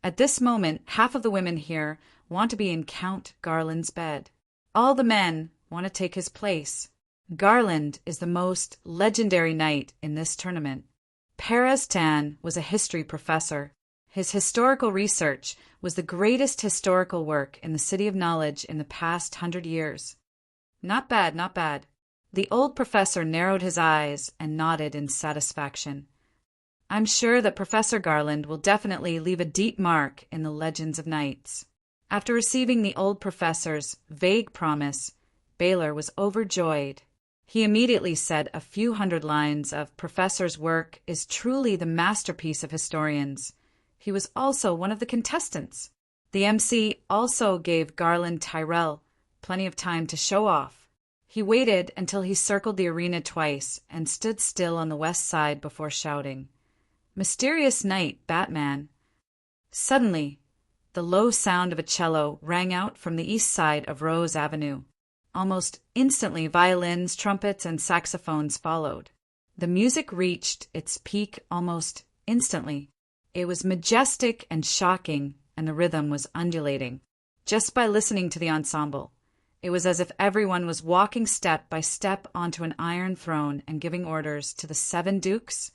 Speaker 1: "At this moment, half of the women here want to be in Count Garland's bed. All the men want to take his place. Garland is the most legendary knight in this tournament." Periston was a history professor. His historical research was the greatest historical work in the City of Knowledge in the past 100 years. "Not bad, not bad." The old professor narrowed his eyes and nodded in satisfaction. "I'm sure that Professor Garland will definitely leave a deep mark in the legends of knights." After receiving the old professor's vague promise, Baylor was overjoyed. He immediately said a few hundred lines of Professor's work is truly the masterpiece of historians. He was also one of the contestants. The MC also gave Garland Tyrrell plenty of time to show off. He waited until he circled the arena twice and stood still on the west side before shouting, "Mysterious Knight, Batman!" Suddenly, the low sound of a cello rang out from the east side of Rose Avenue. Almost instantly, violins, trumpets, and saxophones followed. The music reached its peak almost instantly. It was majestic and shocking, and the rhythm was undulating. Just by listening to the ensemble, it was as if everyone was walking step by step onto an iron throne and giving orders to the 7 dukes,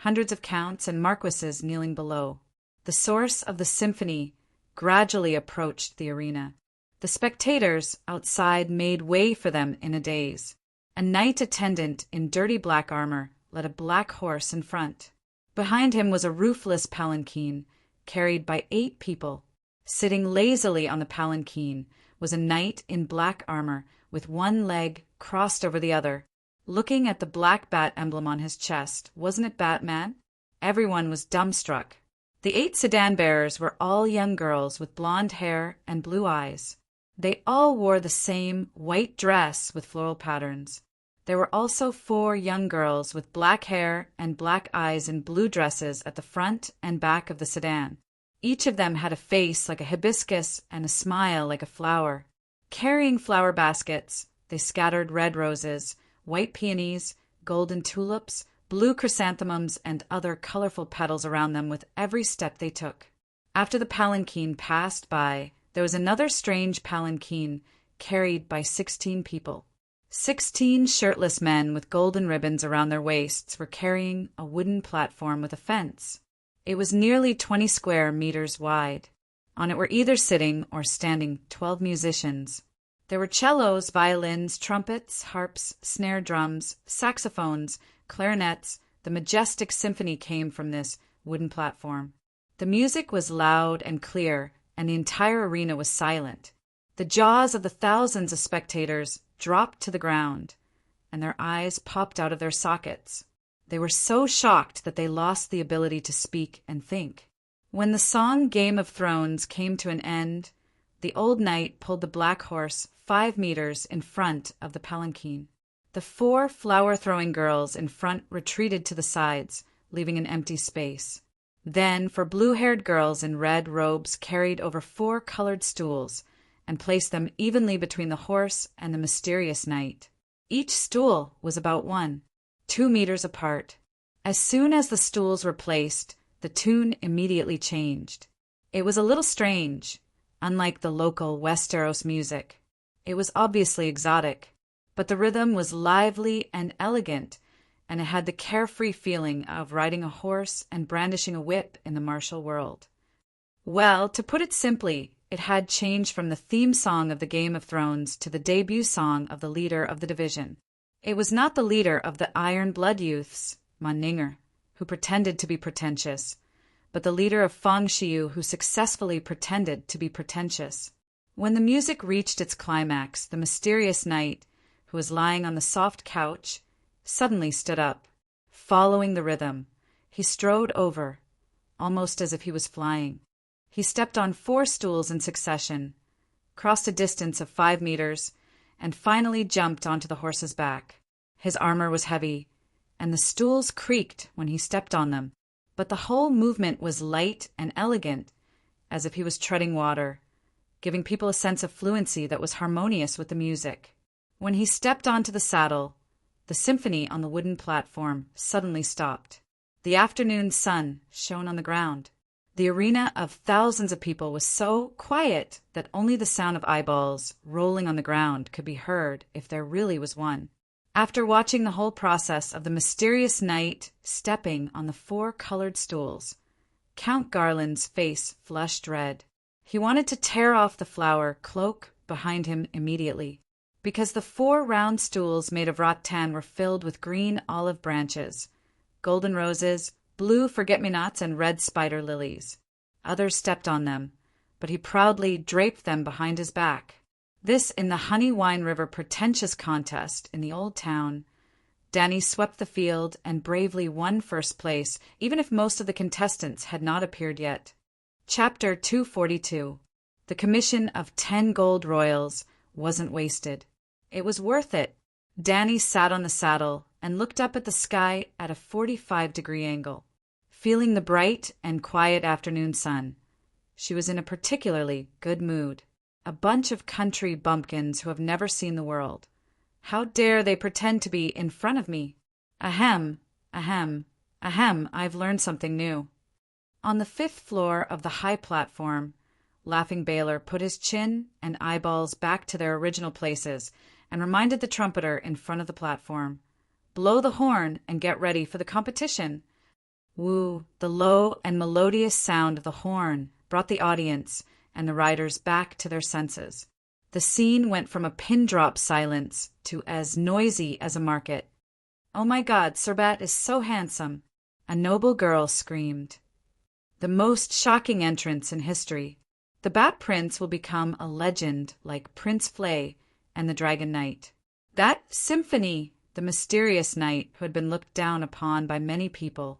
Speaker 1: hundreds of counts, and marquises kneeling below. The source of the symphony gradually approached the arena. The spectators outside made way for them in a daze. A knight attendant in dirty black armor led a black horse in front. Behind him was a roofless palanquin, carried by 8 people. Sitting lazily on the palanquin was a knight in black armor with one leg crossed over the other. Looking at the black bat emblem on his chest, wasn't it Batman? Everyone was dumbstruck. The 8 sedan bearers were all young girls with blonde hair and blue eyes. They all wore the same white dress with floral patterns. There were also 4 young girls with black hair and black eyes in blue dresses at the front and back of the sedan. Each of them had a face like a hibiscus and a smile like a flower. Carrying flower baskets, they scattered red roses, white peonies, golden tulips, blue chrysanthemums, and other colorful petals around them with every step they took. After the palanquin passed by, there was another strange palanquin carried by 16 people. 16 shirtless men with golden ribbons around their waists were carrying a wooden platform with a fence. It was nearly 20 square meters wide. On it were either sitting or standing 12 musicians. There were cellos, violins, trumpets, harps, snare drums, saxophones, clarinets. The majestic symphony came from this wooden platform. The music was loud and clear, and the entire arena was silent. The jaws of the thousands of spectators dropped to the ground, and their eyes popped out of their sockets. They were so shocked that they lost the ability to speak and think. When the song Game of Thrones came to an end, the old knight pulled the black horse 5 meters in front of the palanquin. The 4 flower-throwing girls in front retreated to the sides, leaving an empty space. Then 4 blue-haired girls in red robes carried over 4 colored stools and placed them evenly between the horse and the mysterious knight. Each stool was about 2 meters apart. As soon as the stools were placed, the tune immediately changed. It was a little strange, unlike the local Westeros music. It was obviously exotic, but the rhythm was lively and elegant, and it had the carefree feeling of riding a horse and brandishing a whip in the martial world. Well, to put it simply, it had changed from the theme song of the Game of Thrones to the debut song of the leader of the division. It was not the leader of the Iron Blood Youths, Manninger, who pretended to be pretentious, but the leader of Fang Xiu who successfully pretended to be pretentious. When the music reached its climax, the mysterious knight, who was lying on the soft couch, suddenly stood up. Following the rhythm, he strode over, almost as if he was flying. He stepped on 4 stools in succession, crossed a distance of 5 meters, and finally jumped onto the horse's back. His armor was heavy, and the stools creaked when he stepped on them, but the whole movement was light and elegant, as if he was treading water, giving people a sense of fluency that was harmonious with the music. When he stepped onto the saddle, the symphony on the wooden platform suddenly stopped. The afternoon sun shone on the ground. The arena of thousands of people was so quiet that only the sound of eyeballs rolling on the ground could be heard if there really was one. After watching the whole process of the mysterious knight stepping on the 4 colored stools, Count Garland's face flushed red. He wanted to tear off the flower cloak behind him immediately, because the 4 round stools made of rattan were filled with green olive branches, golden roses, blue forget-me-nots, and red spider lilies. Others stepped on them, but he proudly draped them behind his back. This in the Honey Wine River pretentious contest in the old town. Dany swept the field and bravely won first place, even if most of the contestants had not appeared yet. Chapter 242. The commission of 10 gold royals wasn't wasted. It was worth it. Dany sat on the saddle and looked up at the sky at a 45-degree angle. Feeling the bright and quiet afternoon sun, she was in a particularly good mood. A bunch of country bumpkins who have never seen the world. How dare they pretend to be in front of me? Ahem, ahem, ahem, I've learned something new. On the 5th floor of the high platform, Laughing Baylor put his chin and eyeballs back to their original places and reminded the trumpeter in front of the platform, "Blow the horn and get ready for the competition." Woo, the low and melodious sound of the horn brought the audience and the riders back to their senses. The scene went from a pin-drop silence to as noisy as a market. "Oh my God, Sir Bat is so handsome!" a noble girl screamed. The most shocking entrance in history. The Bat Prince will become a legend like Prince Flay and the Dragon Knight. That symphony, the mysterious knight who had been looked down upon by many people,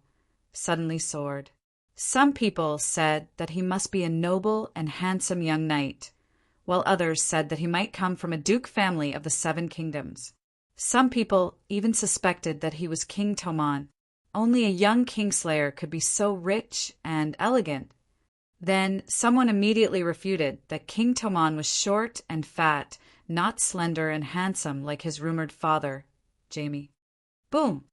Speaker 1: suddenly soared. Some people said that he must be a noble and handsome young knight, while others said that he might come from a duke family of the 7 kingdoms. Some people even suspected that he was King Tommen. Only a young Kingslayer could be so rich and elegant. Then someone immediately refuted that King Tommen was short and fat, not slender and handsome like his rumored father, Jaime. Boom!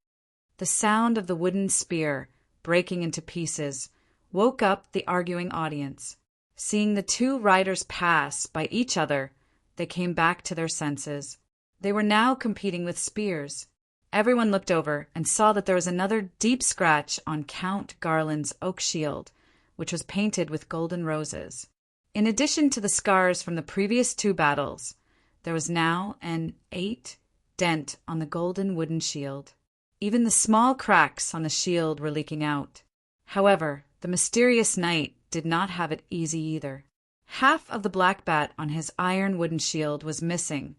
Speaker 1: The sound of the wooden spear breaking into pieces woke up the arguing audience. Seeing the 2 riders pass by each other, they came back to their senses. They were now competing with spears. Everyone looked over and saw that there was another deep scratch on Count Garland's oak shield, which was painted with golden roses. In addition to the scars from the previous 2 battles, there was now an 8 dent on the golden wooden shield. Even the small cracks on the shield were leaking out. However, the mysterious knight did not have it easy either. Half of the black bat on his iron wooden shield was missing,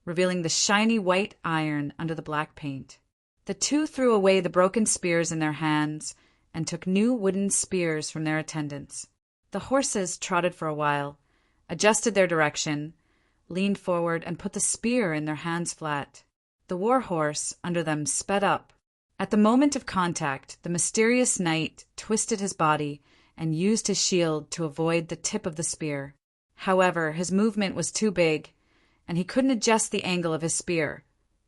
Speaker 1: revealing the shiny white iron under the black paint. The 2 threw away the broken spears in their hands and took new wooden spears from their attendants. The horses trotted for a while, adjusted their direction, leaned forward, and put the spear in their hands flat. The war horse under them sped up. At the moment of contact, the mysterious knight twisted his body and used his shield to avoid the tip of the spear. However, his movement was too big, and he couldn't adjust the angle of his spear,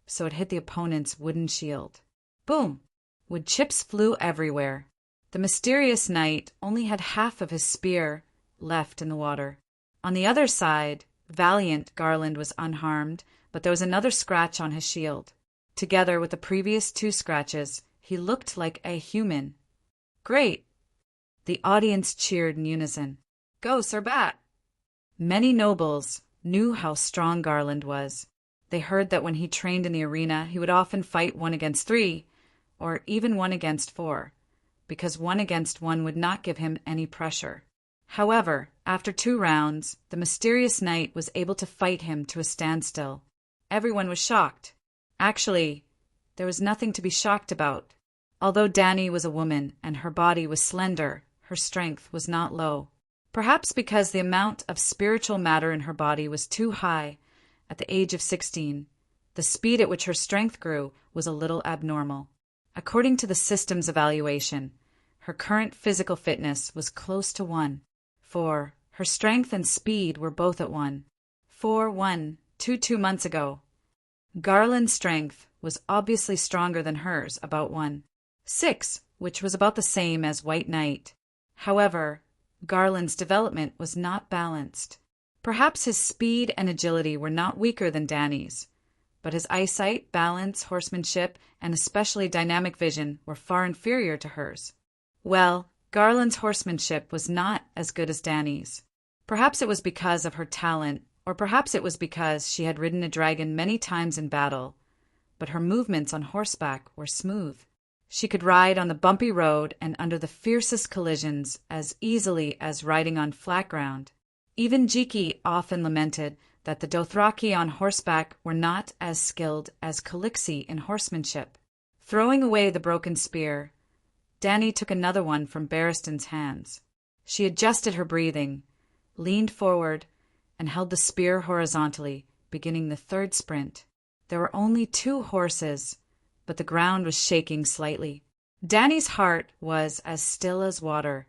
Speaker 1: so it hit the opponent's wooden shield. Boom! Wood chips flew everywhere. The mysterious knight only had half of his spear left in the water. On the other side, valiant Garland was unharmed, but there was another scratch on his shield. Together with the previous 2 scratches, he looked like a human. Great! The audience cheered in unison. Go, Sir Bat! Many nobles knew how strong Garland was. They heard that when he trained in the arena, he would often fight 1 against 3, or even 1 against 4, because 1 against 1 would not give him any pressure. However, after 2 rounds, the mysterious knight was able to fight him to a standstill. Everyone was shocked. Actually, there was nothing to be shocked about. Although Dany was a woman and her body was slender, her strength was not low. Perhaps because the amount of spiritual matter in her body was too high at the age of 16, the speed at which her strength grew was a little abnormal. According to the system's evaluation, her current physical fitness was close to 1. For her strength and speed were both at 1. 4-1, 2 months ago. Garland's strength was obviously stronger than hers, about 1-6, which was about the same as White Knight. However, Garland's development was not balanced. Perhaps his speed and agility were not weaker than Dany's, but his eyesight, balance, horsemanship, and especially dynamic vision were far inferior to hers. Well, Garland's horsemanship was not as good as Dany's. Perhaps it was because of her talent, or perhaps it was because she had ridden a dragon many times in battle, but her movements on horseback were smooth. She could ride on the bumpy road and under the fiercest collisions as easily as riding on flat ground. Even Jiki often lamented that the Dothraki on horseback were not as skilled as Calixi in horsemanship. Throwing away the broken spear, Dany took another one from Barristan's hands. She adjusted her breathing, leaned forward, and held the spear horizontally, beginning the 3rd sprint. There were only 2 horses, but the ground was shaking slightly. Dany's heart was as still as water,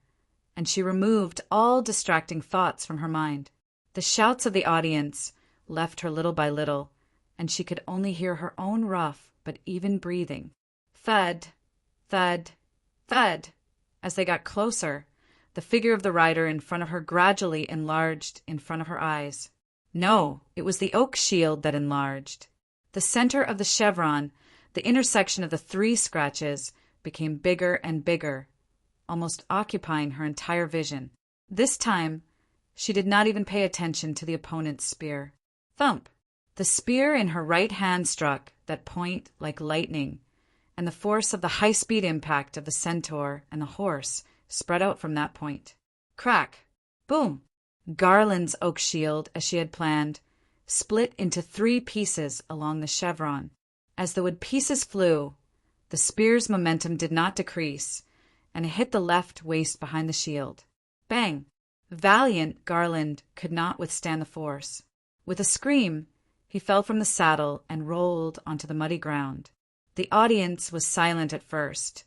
Speaker 1: and she removed all distracting thoughts from her mind. The shouts of the audience left her little by little, and she could only hear her own rough but even breathing. Thud, thud, thud. As they got closer, the figure of the rider in front of her gradually enlarged in front of her eyes. No, it was the oak shield that enlarged. The center of the chevron, the intersection of the 3 scratches, became bigger and bigger, almost occupying her entire vision. This time, she did not even pay attention to the opponent's spear. Thump! The spear in her right hand struck that point like lightning, and the force of the high-speed impact of the centaur and the horse spread out from that point. Crack! Boom! Garland's oak shield, as she had planned, split into 3 pieces along the chevron. As the wood pieces flew, the spear's momentum did not decrease, and it hit the left waist behind the shield. Bang! Valiant Garland could not withstand the force. With a scream, he fell from the saddle and rolled onto the muddy ground. The audience was silent at first,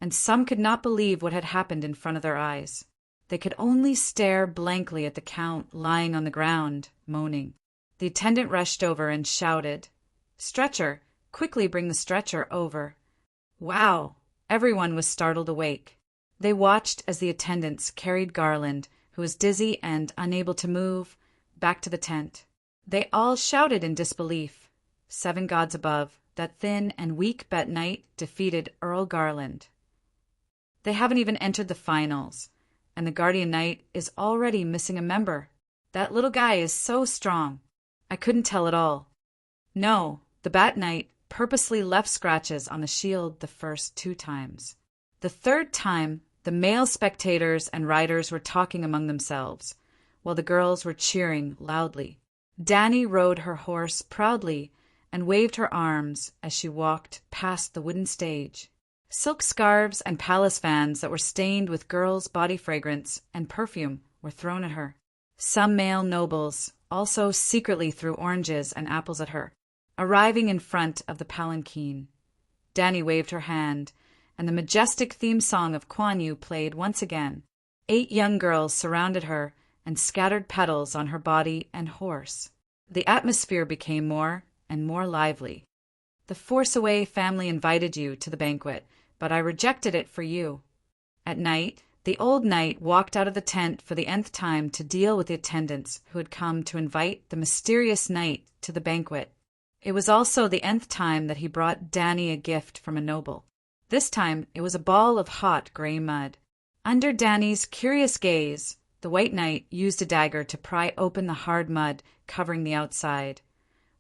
Speaker 1: and some could not believe what had happened in front of their eyes. They could only stare blankly at the Count lying on the ground, moaning. The attendant rushed over and shouted, "Stretcher! Quickly bring the stretcher over." Wow! Everyone was startled awake. They watched as the attendants carried Garland, who was dizzy and unable to move, back to the tent. They all shouted in disbelief. 7 gods above, that thin and weak Bet Knight defeated Earl Garland. They haven't even entered the finals, and the Guardian Knight is already missing a member. That little guy is so strong. I couldn't tell at all. No, the Bat Knight purposely left scratches on the shield the first 2 times. The 3rd time, the male spectators and riders were talking among themselves, while the girls were cheering loudly. Dany rode her horse proudly and waved her arms as she walked past the wooden stage. Silk scarves and palace fans that were stained with girls' body fragrance and perfume were thrown at her. Some male nobles also secretly threw oranges and apples at her. Arriving in front of the palanquin, Dany waved her hand, and the majestic theme song of Kuan Yu played once again. 8 young girls surrounded her and scattered petals on her body and horse. The atmosphere became more and more lively. "The Force Away family invited you to the banquet, but I rejected it for you. At night, the old knight walked out of the tent for the nth time to deal with the attendants who had come to invite the mysterious knight to the banquet. It was also the nth time that he brought Danny a gift from a noble. This time it was a ball of hot gray mud. Under Danny's curious gaze, the white knight used a dagger to pry open the hard mud covering the outside,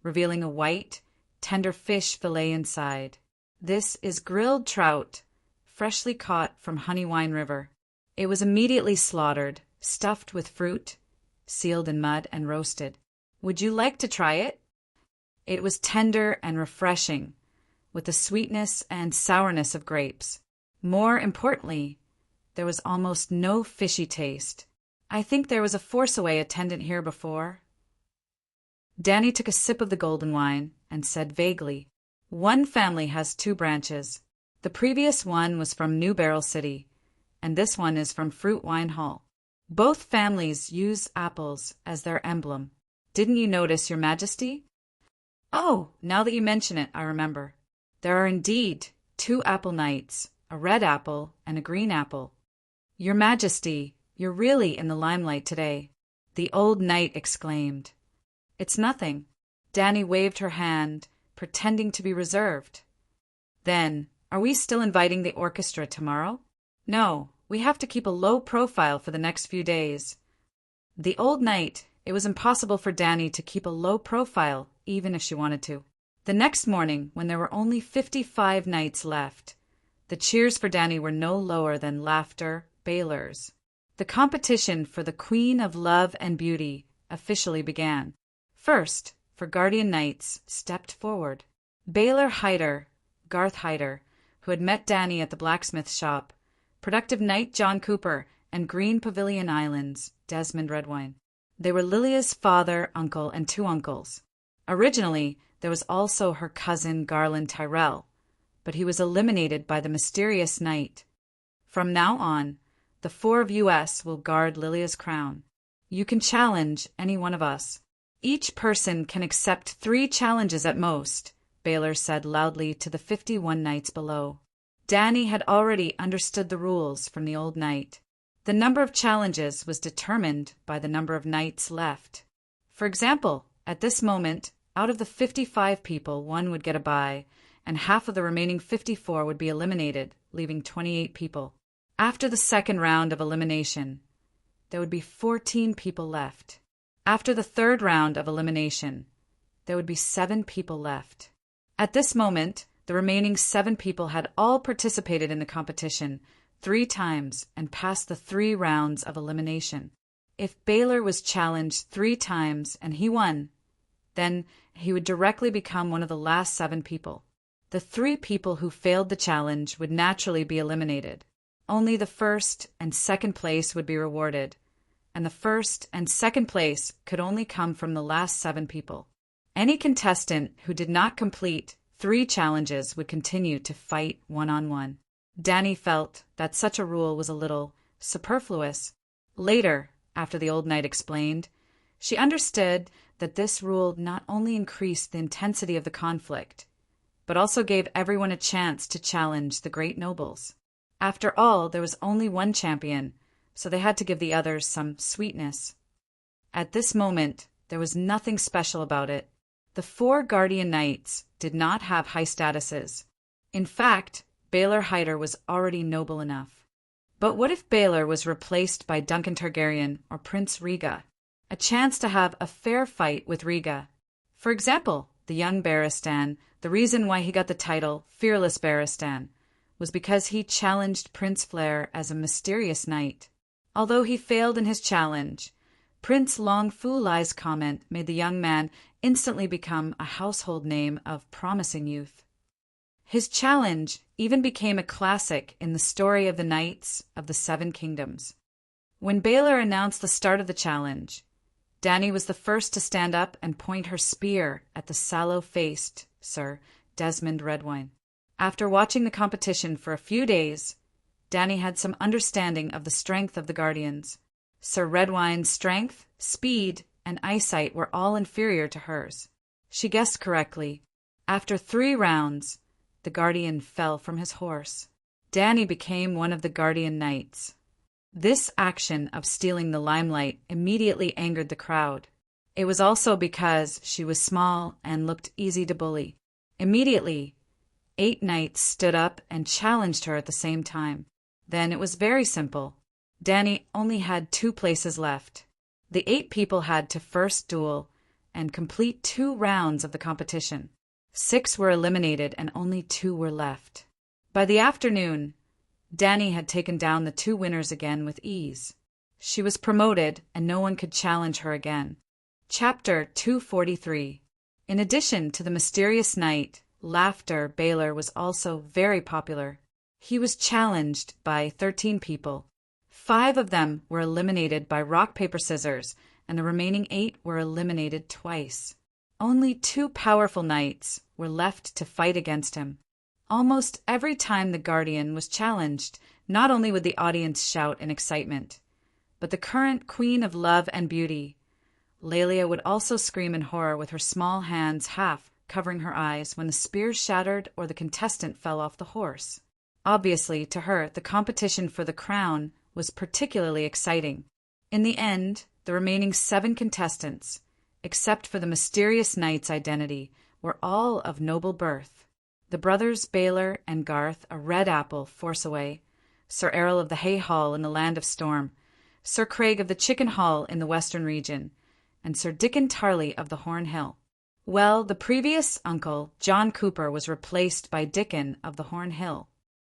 Speaker 1: revealing a white, tender fish fillet inside. "This is grilled trout, freshly caught from Honeywine River. It was immediately slaughtered, stuffed with fruit, sealed in mud, and roasted. Would you like to try it?" It was tender and refreshing, with the sweetness and sourness of grapes. More importantly, there was almost no fishy taste. "I think there was a force-away attendant here before." Danny took a sip of the golden wine and said vaguely, "One family has 2 branches. The previous one was from New Barrel City, and this one is from Fruit Wine Hall. Both families use apples as their emblem. Didn't you notice, Your Majesty?" "Oh, now that you mention it, I remember. There are indeed 2 apple knights, a red apple and a green apple. Your Majesty, you're really in the limelight today," the old knight exclaimed. "It's nothing." Danny waved her hand, pretending to be reserved. "Then, are we still inviting the orchestra tomorrow?" "No, we have to keep a low profile for the next few days." The old knight, it was impossible for Danny to keep a low profile, even if she wanted to. The next morning, when there were only 55 knights left, the cheers for Danny were no lower than laughter, Baylor's. The competition for the Queen of Love and Beauty officially began. First, for Guardian Knights, stepped forward Baylor Hyder, Garth Hyder, who had met Danny at the blacksmith shop, Productive Knight John Cooper, and Green Pavilion Islands, Desmond Redwine. They were Lilia's father, uncle, and 2 uncles. Originally, there was also her cousin Garland Tyrell, but he was eliminated by the mysterious knight. From now on, the 4 of US will guard Lilia's crown. You can challenge any one of us. Each person can accept 3 challenges at most, Baylor said loudly to the 51 knights below. Danny had already understood the rules from the old knight. The number of challenges was determined by the number of knights left. For example, at this moment, out of the 55 people, 1 would get a bye, and half of the remaining 54 would be eliminated, leaving 28 people. After the second round of elimination, there would be 14 people left. After the third round of elimination, there would be 7 people left. At this moment, the remaining 7 people had all participated in the competition 3 times and passed the 3 rounds of elimination. If Baylor was challenged 3 times and he won, then he would directly become one of the last 7 people. The 3 people who failed the challenge would naturally be eliminated. Only the first and second place would be rewarded, and the first and second place could only come from the last 7 people. Any contestant who did not complete 3 challenges would continue to fight one-on-one. Danny felt that such a rule was a little superfluous. Later, after the old knight explained, she understood that this rule not only increased the intensity of the conflict, but also gave everyone a chance to challenge the great nobles. After all, there was only one champion, so they had to give the others some sweetness. At this moment, there was nothing special about it. The 4 guardian knights did not have high statuses. In fact, Baylor Hyder was already noble enough. But what if Baylor was replaced by Duncan Targaryen or Prince Rhaegar? A chance to have a fair fight with Rhaegar. For example, the young Barristan, the reason why he got the title Fearless Barristan was because he challenged Prince Flair as a mysterious knight. Although he failed in his challenge, Prince Long Fu Lai's comment made the young man instantly become a household name of promising youth. His challenge even became a classic in the story of the Knights of the 7 Kingdoms. When Baylor announced the start of the challenge, Danny was the first to stand up and point her spear at the sallow-faced Sir Desmond Redwine. After watching the competition for a few days, Danny had some understanding of the strength of the Guardians. Sir Redwine's strength, speed, and eyesight were all inferior to hers. She guessed correctly. After 3 rounds, the Guardian fell from his horse. Dany became one of the Guardian Knights. This action of stealing the limelight immediately angered the crowd. It was also because she was small and looked easy to bully. Immediately, 8 knights stood up and challenged her at the same time. Then it was very simple. Dany only had 2 places left. The 8 people had to first duel and complete 2 rounds of the competition. 6 were eliminated and only 2 were left. By the afternoon, Dany had taken down the 2 winners again with ease. She was promoted and no one could challenge her again. Chapter 243. In addition to the mysterious knight, Laughter Baylor was also very popular. He was challenged by 13 people. 5 of them were eliminated by rock, paper, scissors, and the remaining 8 were eliminated twice. Only 2 powerful knights were left to fight against him. Almost every time the Guardian was challenged, not only would the audience shout in excitement, but the current Queen of Love and Beauty, Laelia, would also scream in horror with her small hands half covering her eyes when the spear shattered or the contestant fell off the horse. Obviously, to her, the competition for the crown was particularly exciting. In the end, the remaining 7 contestants, except for the mysterious knight's identity, were all of noble birth. The brothers Baylor and Garth, a red apple force away, Sir Errol of the Hay Hall in the Land of Storm, Sir Craig of the Chicken Hall in the Western region, and Sir Dickon Tarley of the Horn Hill. Well, the previous uncle, John Cooper, was replaced by Dickon of the Horn Hill.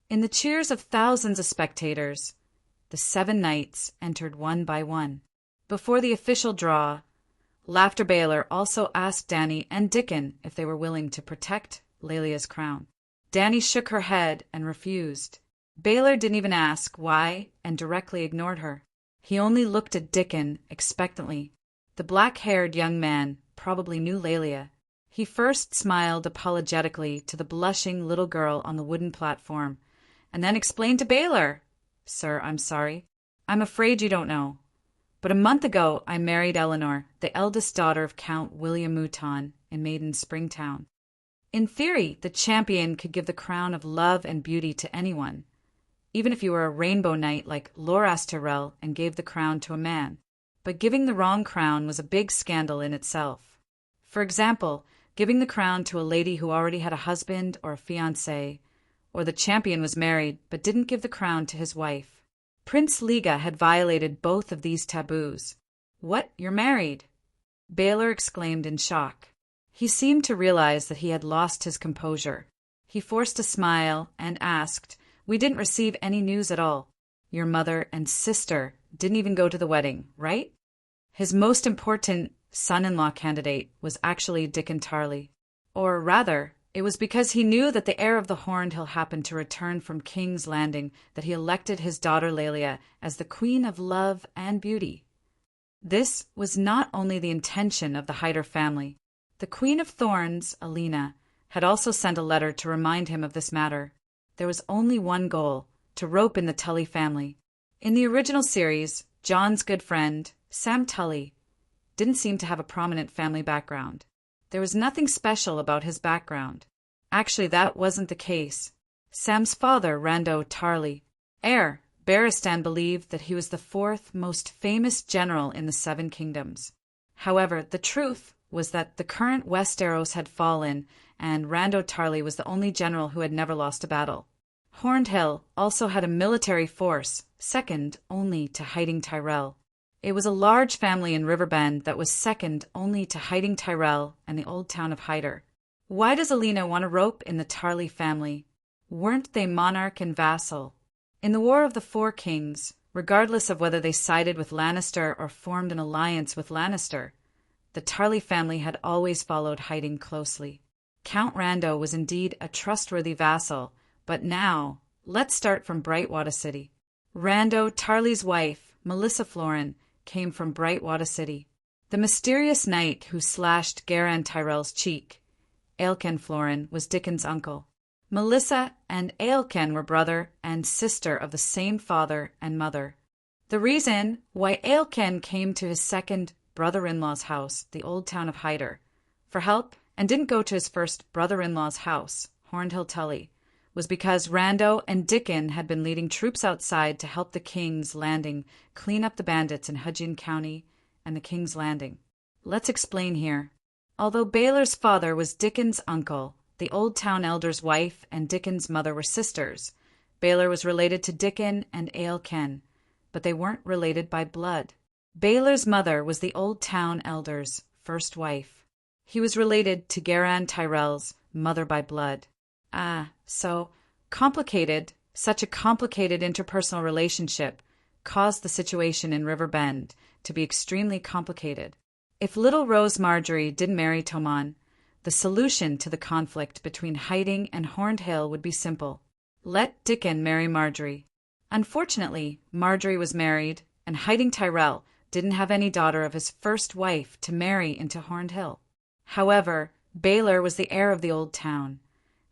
Speaker 1: In the cheers of thousands of spectators, the 7 knights entered one by one. Before the official draw, Laughter Baylor also asked Dany and Dickon if they were willing to protect Laelia's crown. Dany shook her head and refused. Baylor didn't even ask why and directly ignored her. He only looked at Dickon expectantly. The black-haired young man probably knew Laelia. He first smiled apologetically to the blushing little girl on the wooden platform, and then explained to Baylor, "Sir, I'm sorry. I'm afraid you don't know. But a month ago I married Eleanor, the eldest daughter of Count William Mouton in Maiden Springtown. In theory, the champion could give the crown of love and beauty to anyone, even if you were a rainbow knight like Loras Tyrell and gave the crown to a man. But giving the wrong crown was a big scandal in itself. For example, giving the crown to a lady who already had a husband or a fiancé, or the champion was married but didn't give the crown to his wife. Prince Liga had violated both of these taboos. What, you're married? Baylor exclaimed in shock. He seemed to realize that he had lost his composure. He forced a smile and asked, "We didn't receive any news at all. Your mother and sister didn't even go to the wedding, right?" His most important son-in-law candidate was actually Dickon Tarley. Or rather, it was because he knew that the heir of the Horned Hill happened to return from King's Landing that he elected his daughter Laelia as the Queen of Love and Beauty. This was not only the intention of the Hyder family. The Queen of Thorns, Alina, had also sent a letter to remind him of this matter. There was only one goal, to rope in the Tully family. In the original series, Jon's good friend, Sam Tully, didn't seem to have a prominent family background. There was nothing special about his background. Actually, that wasn't the case. Sam's father, Rando Tarley, heir, Barristan, believed that he was the 4th most famous general in the 7 kingdoms. However, the truth was that the current Westeros had fallen, and Rando Tarley was the only general who had never lost a battle. Horned Hill also had a military force, second only to Hiding Tyrell. It was a large family in Riverbend that was second only to Hiding Tyrell and the old town of Hyder. Why does Alina want a rope in the Tarley family? Weren't they monarch and vassal? In the War of the Four Kings, regardless of whether they sided with Lannister or formed an alliance with Lannister, the Tarley family had always followed Hiding closely. Count Rando was indeed a trustworthy vassal, but now, let's start from Brightwater City. Rando Tarley's wife, Melissa Florin, came from Brightwater City. The mysterious knight who slashed Garan Tyrell's cheek, Aelken Florin, was Dickon's uncle. Melissa and Aelken were brother and sister of the same father and mother. The reason why Aelken came to his second brother-in-law's house, the old town of Hyder, for help, and didn't go to his first brother-in-law's house, Horned Hill Tully, was because Rando and Dickon had been leading troops outside to help the King's Landing clean up the bandits in Hudson County and the King's Landing. Let's explain here. Although Baylor's father was Dickon's uncle, the Old Town Elder's wife and Dickon's mother were sisters. Baylor was related to Dickon and Ail Ken, but they weren't related by blood. Baylor's mother was the Old Town Elder's first wife. He was related to Garan Tyrell's mother by blood. Such a complicated interpersonal relationship caused the situation in River Bend to be extremely complicated. If little Rose Marjorie didn't marry Tomon, the solution to the conflict between Hiding and Horned Hill would be simple. Let Dickon marry Marjorie. Unfortunately, Marjorie was married, and Hiding Tyrell didn't have any daughter of his first wife to marry into Horned Hill. However, Baylor was the heir of the Old Town,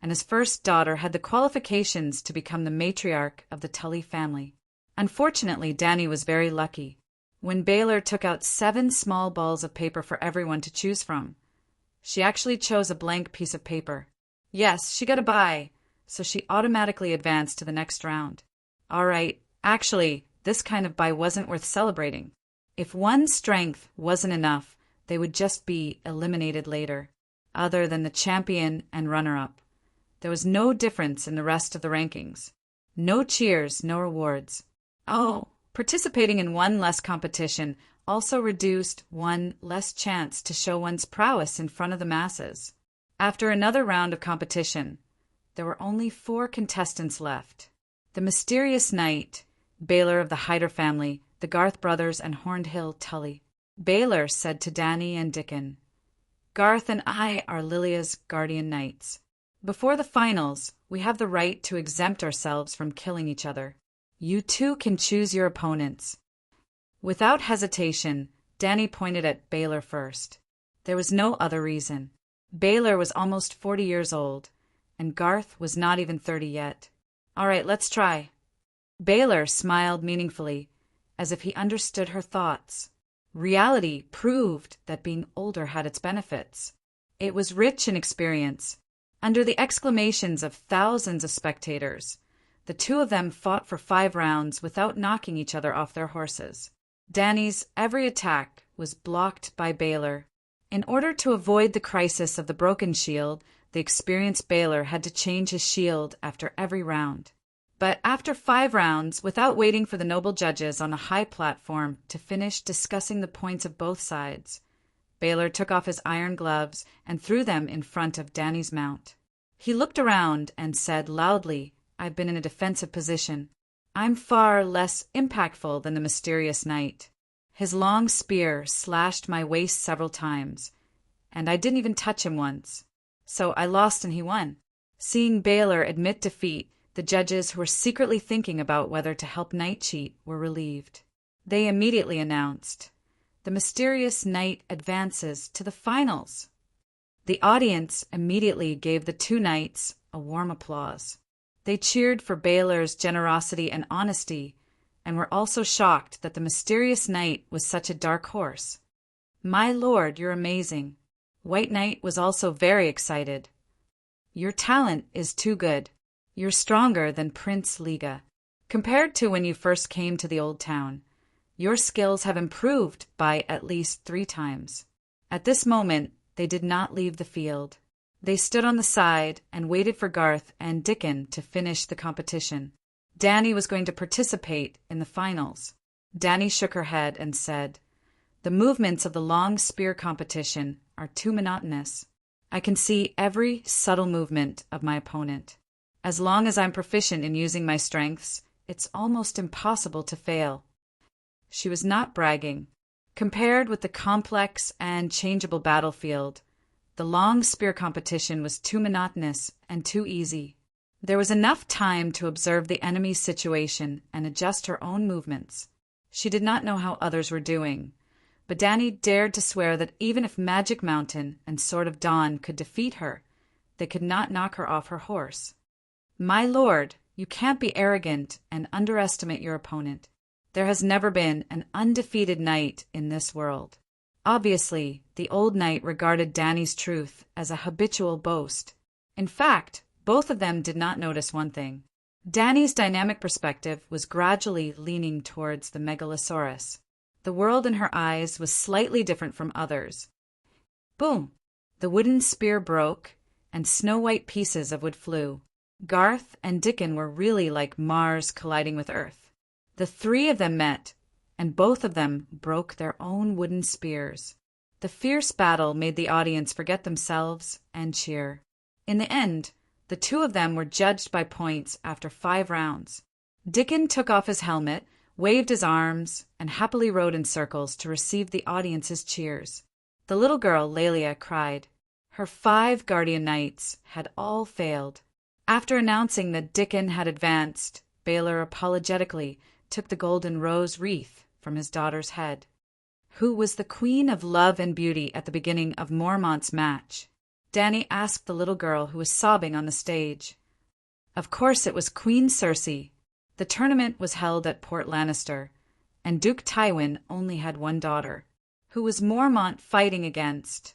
Speaker 1: and his first daughter had the qualifications to become the matriarch of the Tully family. Unfortunately, Dany was very lucky. When Baylor took out 7 small balls of paper for everyone to choose from, she actually chose a blank piece of paper. Yes, she got a bye, so she automatically advanced to the next round. All right, actually, this kind of bye wasn't worth celebrating. If one strength wasn't enough, they would just be eliminated later. Other than the champion and runner-up, there was no difference in the rest of the rankings. No cheers, no rewards. Participating in one less competition also reduced one less chance to show one's prowess in front of the masses. After another round of competition, there were only 4 contestants left. The mysterious knight, Baylor of the Hyder family, the Garth brothers, and Horned Hill Tully. Baylor said to Dany and Dickon, "Garth and I are Lilia's guardian knights. Before the finals, we have the right to exempt ourselves from killing each other. You two can choose your opponents." Without hesitation, Dany pointed at Baylor first. There was no other reason. Baylor was almost 40 years old, and Garth was not even 30 yet. "All right, let's try." Baylor smiled meaningfully, as if he understood her thoughts. Reality proved that being older had its benefits. It was rich in experience. Under the exclamations of thousands of spectators, the two of them fought for 5 rounds without knocking each other off their horses. Dany's every attack was blocked by Baylor. In order to avoid the crisis of the broken shield, the experienced Baylor had to change his shield after every round. But after 5 rounds, without waiting for the noble judges on a high platform to finish discussing the points of both sides, Baylor took off his iron gloves and threw them in front of Dany's mount. He looked around and said loudly, "I've been in a defensive position. I'm far less impactful than the mysterious knight. His long spear slashed my waist several times, and I didn't even touch him once. So I lost and he won." Seeing Baylor admit defeat, the judges who were secretly thinking about whether to help Knight cheat were relieved. They immediately announced, "The mysterious knight advances to the finals." The audience immediately gave the 2 knights a warm applause. They cheered for Baylor's generosity and honesty, and were also shocked that the mysterious knight was such a dark horse. "My lord, you're amazing." White Knight was also very excited. "Your talent is too good. You're stronger than Prince Liga. Compared to when you first came to the Old Town, your skills have improved by at least 3 times. At this moment, they did not leave the field. They stood on the side and waited for Garth and Dickon to finish the competition. Dany was going to participate in the finals. Dany shook her head and said, "The movements of the long spear competition are too monotonous. I can see every subtle movement of my opponent. As long as I'm proficient in using my strengths, it's almost impossible to fail." She was not bragging. Compared with the complex and changeable battlefield, the long spear competition was too monotonous and too easy. There was enough time to observe the enemy's situation and adjust her own movements. She did not know how others were doing, but Dany dared to swear that even if Magic Mountain and Sword of Dawn could defeat her, they could not knock her off her horse. "My lord, you can't be arrogant and underestimate your opponent. There has never been an undefeated knight in this world." Obviously, the old knight regarded Dany's truth as a habitual boast. In fact, Both of them did not notice one thing. Danny's dynamic perspective was gradually leaning towards the megalosaurus. The world in her eyes was slightly different from others. Boom! The wooden spear broke, and snow-white pieces of wood flew. Garth and Dickon were really like Mars colliding with Earth. The three of them met, and both of them broke their own wooden spears. The fierce battle made the audience forget themselves and cheer. In the end, the two of them were judged by points after 5 rounds. Dickon took off his helmet, waved his arms, and happily rode in circles to receive the audience's cheers. The little girl, Lelia, cried. Her 5 guardian knights had all failed. After announcing that Dickon had advanced, Baylor apologetically took the golden rose wreath from his daughter's head. Who was the queen of love and beauty at the beginning of Mormont's match? Danny asked the little girl who was sobbing on the stage. Of course it was Queen Cersei. The tournament was held at Port Lannister, and Duke Tywin only had one daughter. Who was Mormont fighting against?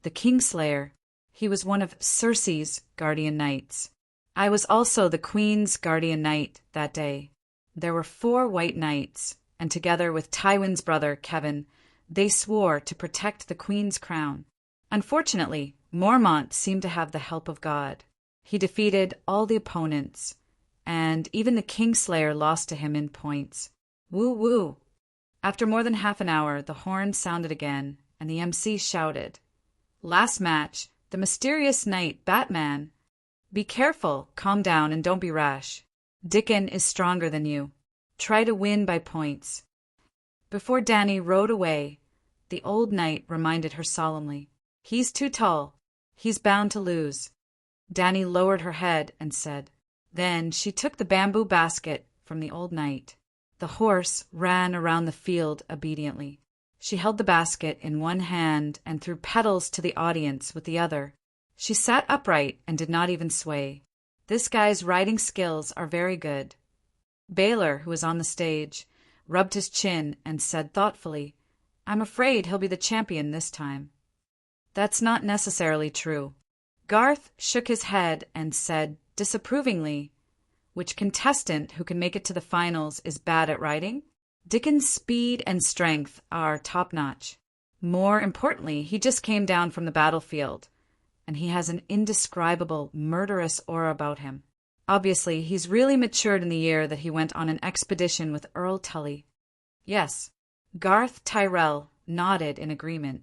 Speaker 1: The Kingslayer. He was one of Cersei's guardian knights. I was also the Queen's guardian knight that day. There were 4 white knights, and together with Tywin's brother, Kevin, they swore to protect the Queen's crown. Unfortunately, Mormont seemed to have the help of God. He defeated all the opponents, and even the Kingslayer lost to him in points. Woo-woo! After more than half an hour, the horn sounded again, and the MC shouted, "Last match, the mysterious knight, Batman. Be careful, calm down, and don't be rash. Dickon is stronger than you. Try to win by points." Before Danny rode away, the old knight reminded her solemnly, "He's too tall. He's bound to lose." Danny lowered her head and said. Then she took the bamboo basket from the old knight. The horse ran around the field obediently. She held the basket in one hand and threw petals to the audience with the other. She sat upright and did not even sway. This guy's riding skills are very good. Baylor, who was on the stage, rubbed his chin and said thoughtfully, "I'm afraid he'll be the champion this time." That's not necessarily true. Garth shook his head and said disapprovingly, "Which contestant who can make it to the finals is bad at riding? Dickon's speed and strength are top-notch. More importantly, he just came down from the battlefield, and he has an indescribable, murderous aura about him. Obviously, he's really matured in the year that he went on an expedition with Earl Tully." Yes, Garth Tyrell nodded in agreement.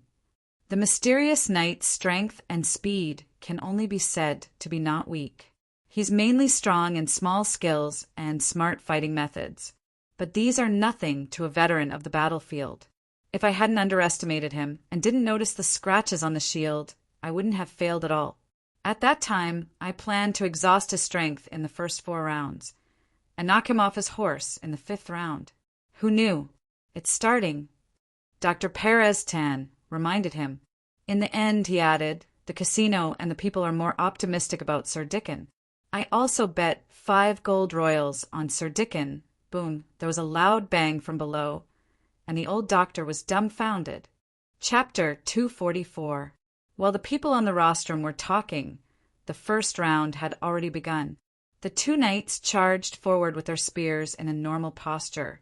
Speaker 1: The mysterious knight's strength and speed can only be said to be not weak. He's mainly strong in small skills and smart fighting methods, but these are nothing to a veteran of the battlefield. If I hadn't underestimated him and didn't notice the scratches on the shield, I wouldn't have failed at all. At that time, I planned to exhaust his strength in the first 4 rounds and knock him off his horse in the 5th round. Who knew? It's starting. Dr. Perez Tan reminded him. In the end, he added, the casino and the people are more optimistic about Sir Dickon. I also bet 5 gold royals on Sir Dickon. Boom, there was a loud bang from below, and the old doctor was dumbfounded. Chapter 244. While the people on the rostrum were talking, the first round had already begun. The 2 knights charged forward with their spears in a normal posture.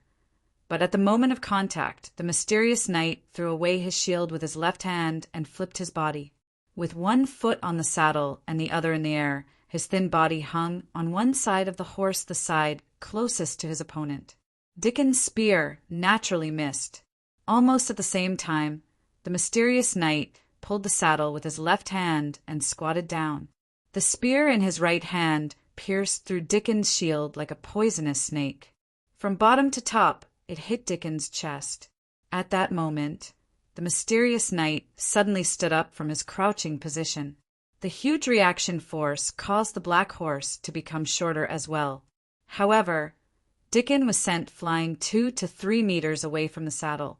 Speaker 1: But at the moment of contact, the mysterious knight threw away his shield with his left hand and flipped his body. With one foot on the saddle and the other in the air, his thin body hung on one side of the horse, the side closest to his opponent. Dickon's spear naturally missed. Almost at the same time, the mysterious knight pulled the saddle with his left hand and squatted down. The spear in his right hand pierced through Dickon's shield like a poisonous snake. From bottom to top, it hit Dickon's chest. At that moment, the mysterious knight suddenly stood up from his crouching position. The huge reaction force caused the black horse to become shorter as well. However, Dickon was sent flying 2 to 3 meters away from the saddle.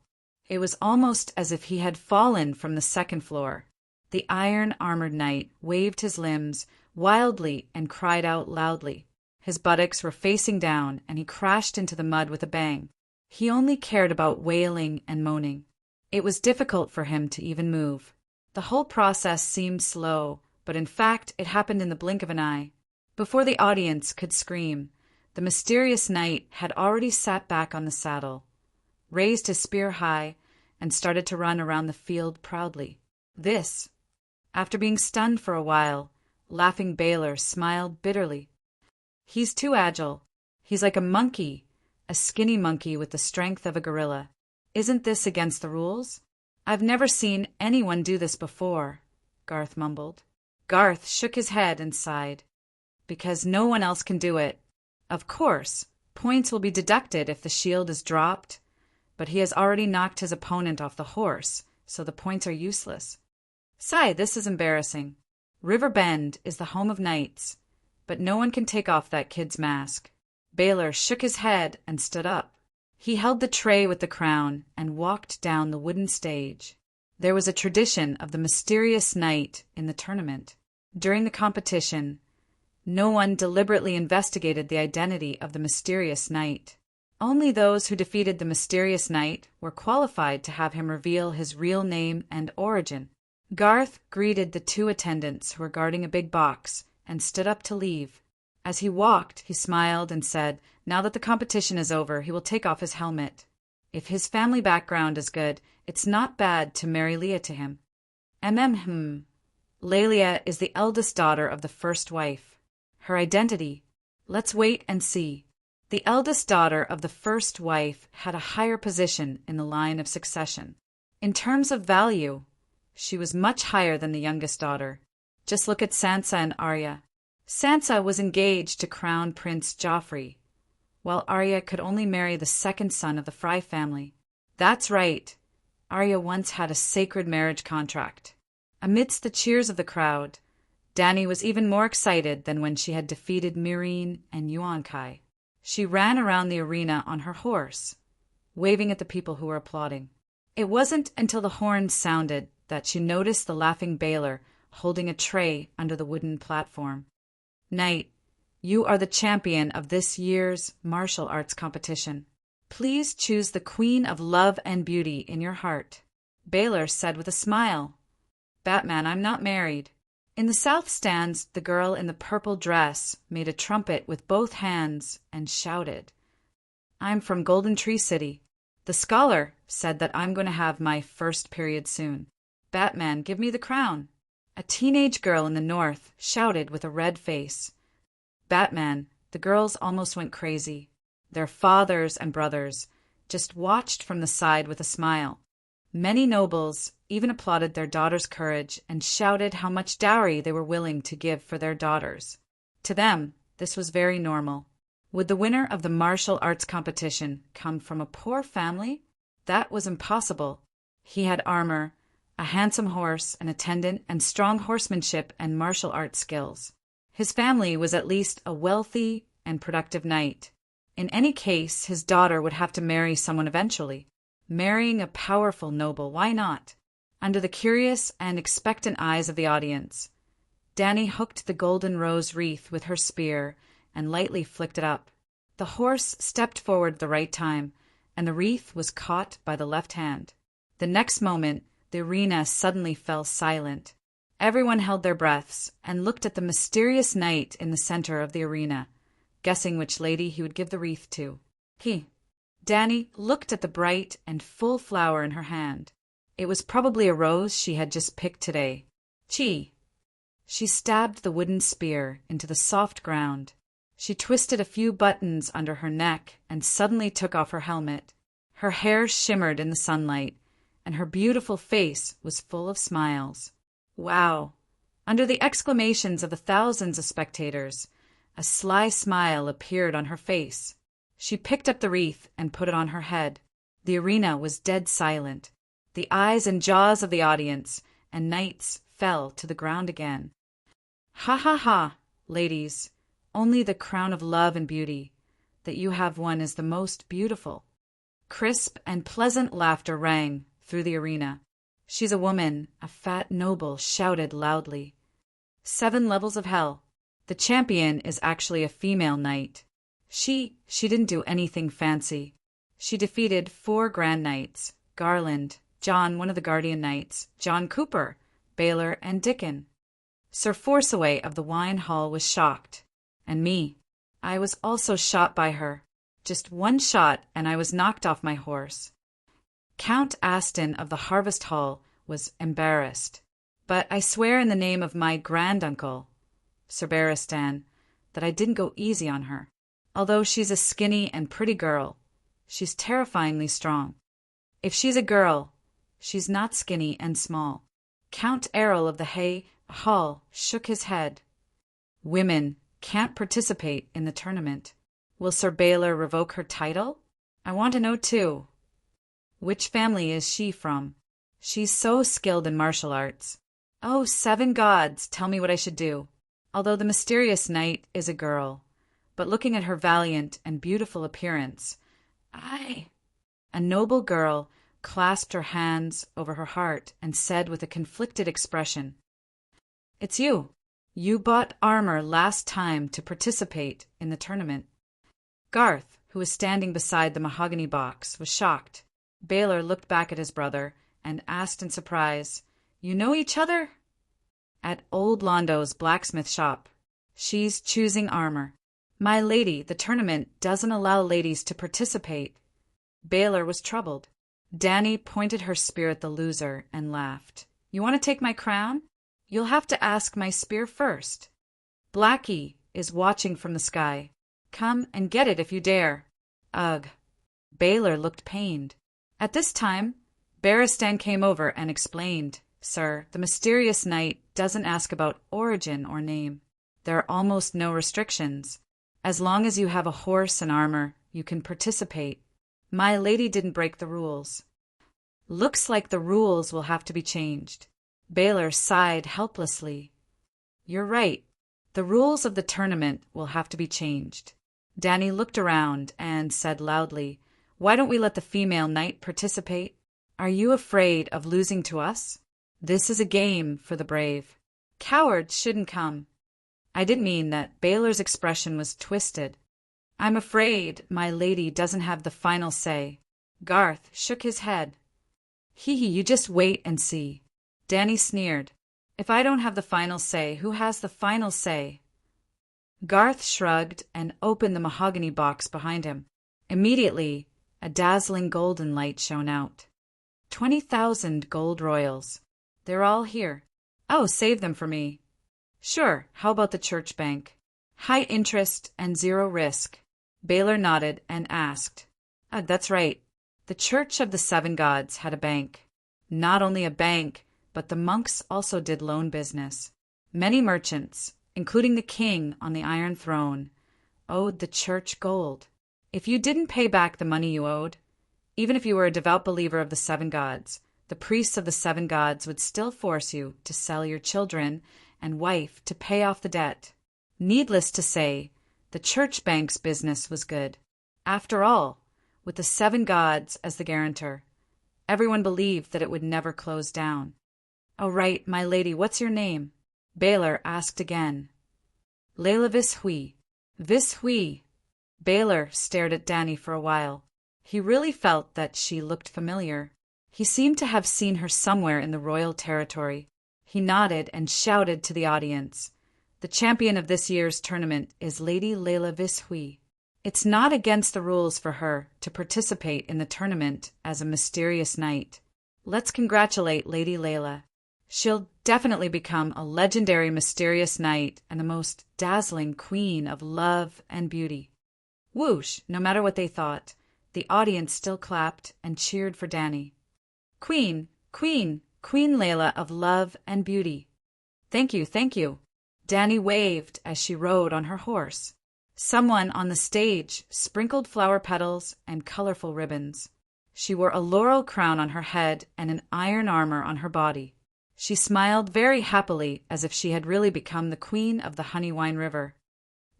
Speaker 1: It was almost as if he had fallen from the 2nd floor. The iron-armored knight waved his limbs wildly and cried out loudly. His buttocks were facing down, and he crashed into the mud with a bang. He only cared about wailing and moaning. It was difficult for him to even move. The whole process seemed slow, but in fact it happened in the blink of an eye. Before the audience could scream, the mysterious knight had already sat back on the saddle, raised his spear high, and started to run around the field proudly. This, after being stunned for a while, laughing Baylor smiled bitterly. He's too agile. He's like a monkey, a skinny monkey with the strength of a gorilla. Isn't this against the rules? I've never seen anyone do this before, Garth mumbled. Garth shook his head and sighed. Because no one else can do it. Of course, points will be deducted if the shield is dropped, but he has already knocked his opponent off the horse, so the points are useless. Sigh, this is embarrassing. River Bend is the home of knights, but no one can take off that kid's mask. Baylor shook his head and stood up. He held the tray with the crown and walked down the wooden stage. There was a tradition of the mysterious knight in the tournament. During the competition, no one deliberately investigated the identity of the mysterious knight. Only those who defeated the mysterious knight were qualified to have him reveal his real name and origin. Garth greeted the two attendants who were guarding a big box and stood up to leave. As he walked, he smiled and said, now that the competition is over, he will take off his helmet. If his family background is good, it's not bad to marry Leah to him. Lelia is the eldest daughter of the first wife. Her identity? Let's wait and see. The eldest daughter of the first wife had a higher position in the line of succession. In terms of value, she was much higher than the youngest daughter. Just look at Sansa and Arya. Sansa was engaged to Crown Prince Joffrey, while Arya could only marry the second son of the Frey family. That's right. Arya once had a sacred marriage contract. Amidst the cheers of the crowd, Dany was even more excited than when she had defeated Meereen and Yunkai. She ran around the arena on her horse, waving at the people who were applauding. It wasn't until the horns sounded that she noticed the laughing Baylor holding a tray under the wooden platform. Knight, you are the champion of this year's martial arts competition. Please choose the Queen of Love and Beauty in your heart. Baylor said with a smile. Batman, I'm not married. In the south stands, the girl in the purple dress made a trumpet with both hands and shouted, I'm from Golden Tree City. The scholar said that I'm going to have my first period soon. Batman, give me the crown. A teenage girl in the north shouted with a red face. Batman, the girls almost went crazy. Their fathers and brothers just watched from the side with a smile. Many nobles even applauded their daughter's courage and shouted how much dowry they were willing to give for their daughters. To them, this was very normal. Would the winner of the martial arts competition come from a poor family? That was impossible. He had armor, a handsome horse, an attendant, and strong horsemanship and martial arts skills. His family was at least a wealthy and productive knight. In any case, his daughter would have to marry someone eventually. Marrying a powerful noble, why not? Under the curious and expectant eyes of the audience, Dany hooked the golden rose wreath with her spear and lightly flicked it up. The horse stepped forward at the right time, and the wreath was caught by the left hand. The next moment, the arena suddenly fell silent. Everyone held their breaths and looked at the mysterious knight in the center of the arena, guessing which lady he would give the wreath to. Dany looked at the bright and full flower in her hand. It was probably a rose she had just picked today. She stabbed the wooden spear into the soft ground. She twisted a few buttons under her neck and suddenly took off her helmet. Her hair shimmered in the sunlight, and her beautiful face was full of smiles. Wow! Under the exclamations of the thousands of spectators, a sly smile appeared on her face. She picked up the wreath and put it on her head. The arena was dead silent. The eyes and jaws of the audience and knights fell to the ground again. Ha ha ha, ladies, only the crown of love and beauty that you have won is the most beautiful. Crisp and pleasant laughter rang through the arena. She's a woman, a fat noble shouted loudly. 7 levels of hell. The champion is actually a female knight. She didn't do anything fancy. She defeated 4 Grand Knights, Garland, John, one of the Guardian Knights, John Cooper, Baylor, and Dickon. Sir Forceaway of the wine hall was shocked. And me. I was also shot by her. Just one shot, and I was knocked off my horse. Count Aston of the harvest hall was embarrassed. But I swear in the name of my granduncle, Sir Barristan, that I didn't go easy on her. Although she's a skinny and pretty girl, she's terrifyingly strong. If she's a girl, she's not skinny and small. Count Errol of the Hay Hall shook his head. Women can't participate in the tournament. Will Sir Baylor revoke her title? I want to know too. Which family is she from? She's so skilled in martial arts. Oh, 7 gods, tell me what I should do. Although the mysterious knight is a girl, but looking at her valiant and beautiful appearance, A noble girl clasped her hands over her heart and said with a conflicted expression, It's you. You bought armor last time to participate in the tournament. Garth, who was standing beside the mahogany box, was shocked. Baylor looked back at his brother and asked in surprise, You know each other? At old Londo's blacksmith shop. She's choosing armor. My lady, the tournament doesn't allow ladies to participate. Baylor was troubled. Danny pointed her spear at the loser and laughed. You want to take my crown? You'll have to ask my spear first. Blackie is watching from the sky. Come and get it if you dare. Ugh. Baylor looked pained. At this time, Barristan came over and explained, Sir, the mysterious knight doesn't ask about origin or name. There are almost no restrictions. As long as you have a horse and armor, you can participate. My lady didn't break the rules. Looks like the rules will have to be changed. Baylor sighed helplessly. You're right. The rules of the tournament will have to be changed. Danny looked around and said loudly, Why don't we let the female knight participate? Are you afraid of losing to us? This is a game for the brave. Cowards shouldn't come. I didn't mean that. Baylor's expression was twisted. I'm afraid my lady doesn't have the final say. Garth shook his head. You just wait and see. Danny sneered. If I don't have the final say, who has the final say? Garth shrugged and opened the mahogany box behind him. Immediately, a dazzling golden light shone out. 20,000 gold royals. They're all here. Oh, save them for me. Sure, how about the church bank? High interest and 0 risk. Baylor nodded and asked. That's right. The Church of the 7 Gods had a bank. Not only a bank, but the monks also did loan business. Many merchants, including the king on the Iron Throne, owed the church gold. If you didn't pay back the money you owed, even if you were a devout believer of the 7 gods, the priests of the 7 gods would still force you to sell your children and wife to pay off the debt. Needless to say, the church bank's business was good. After all, with the 7 gods as the guarantor, everyone believed that it would never close down. Oh, right, my lady, what's your name? Baylor asked again. Leila Vishui. Vishui. Baylor stared at Danny for a while. He really felt that she looked familiar. He seemed to have seen her somewhere in the royal territory. He nodded and shouted to the audience. The champion of this year's tournament is Lady Leila Vishui. It's not against the rules for her to participate in the tournament as a mysterious knight. Let's congratulate Lady Leila. She'll definitely become a legendary mysterious knight and the most dazzling queen of love and beauty. Whoosh, no matter what they thought, the audience still clapped and cheered for Danny. Queen, Queen, Queen Leila of love and beauty. Thank you, thank you. Danny waved as she rode on her horse. Someone on the stage sprinkled flower petals and colorful ribbons. She wore a laurel crown on her head and an iron armor on her body. She smiled very happily as if she had really become the queen of the Honeywine River.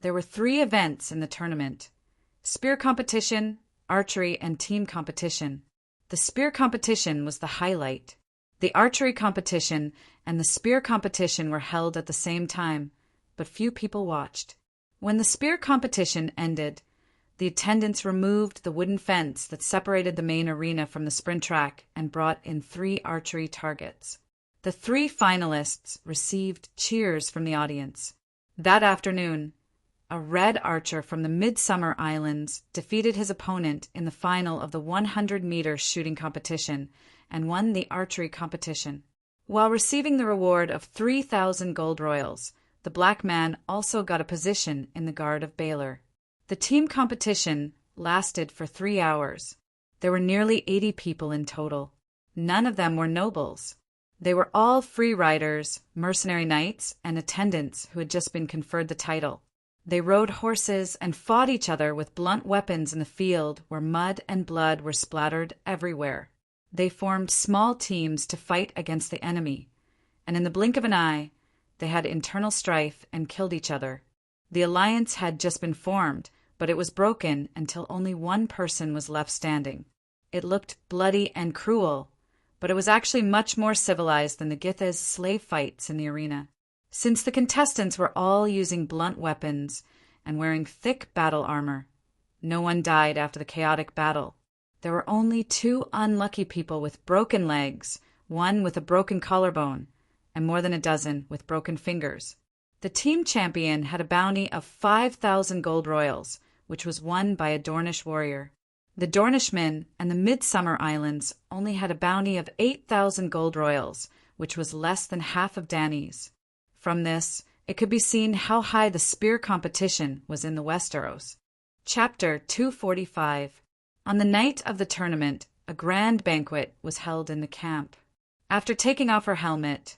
Speaker 1: There were 3 events in the tournament: spear competition, archery, and team competition. The spear competition was the highlight. The archery competition and the spear competition were held at the same time, but few people watched. When the spear competition ended, the attendants removed the wooden fence that separated the main arena from the sprint track and brought in 3 archery targets. The three finalists received cheers from the audience. That afternoon, a red archer from the Midsummer Islands defeated his opponent in the final of the 100-meter shooting competition and won the archery competition. While receiving the reward of 3,000 gold royals, the black man also got a position in the Guard of Baylor. The team competition lasted for 3 hours. There were nearly 80 people in total. None of them were nobles. They were all free riders, mercenary knights, and attendants who had just been conferred the title. They rode horses and fought each other with blunt weapons in the field where mud and blood were splattered everywhere. They formed small teams to fight against the enemy, and in the blink of an eye, they had internal strife and killed each other. The alliance had just been formed, but it was broken until only one person was left standing. It looked bloody and cruel, but it was actually much more civilized than the Githas' slave fights in the arena. Since the contestants were all using blunt weapons and wearing thick battle armor, no one died after the chaotic battle. There were only 2 unlucky people with broken legs, one with a broken collarbone, and more than a dozen with broken fingers. The team champion had a bounty of 5,000 gold royals, which was won by a Dornish warrior. The Dornishmen and the Midsummer Islands only had a bounty of 8,000 gold royals, which was less than half of Dany's. From this, it could be seen how high the spear competition was in the Westeros. Chapter 245. On the night of the tournament, a grand banquet was held in the camp. After taking off her helmet,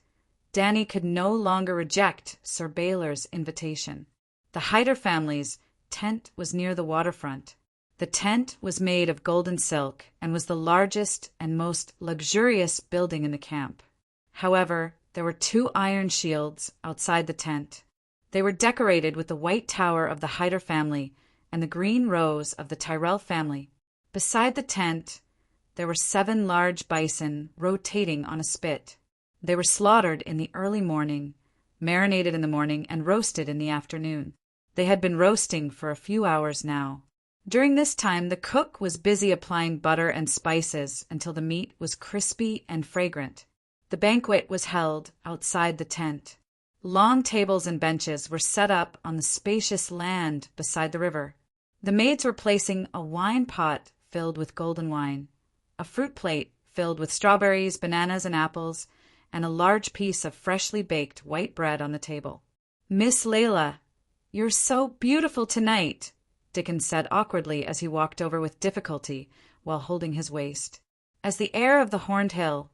Speaker 1: Dany could no longer reject Sir Baelor's invitation. The Hyder family's tent was near the waterfront. The tent was made of golden silk and was the largest and most luxurious building in the camp. However, there were 2 iron shields outside the tent. They were decorated with the white tower of the Hyder family and the green rose of the Tyrell family. Beside the tent, there were 7 large bison rotating on a spit. They were slaughtered in the early morning, marinated in the morning, and roasted in the afternoon. They had been roasting for a few hours now. During this time, the cook was busy applying butter and spices until the meat was crispy and fragrant. The banquet was held outside the tent. Long tables and benches were set up on the spacious land beside the river. The maids were placing a wine pot filled with golden wine, a fruit plate filled with strawberries, bananas, and apples, and a large piece of freshly baked white bread on the table. "Miss Layla, you're so beautiful tonight," Dickon said awkwardly as he walked over with difficulty while holding his waist. As the heir of the Horned Hill,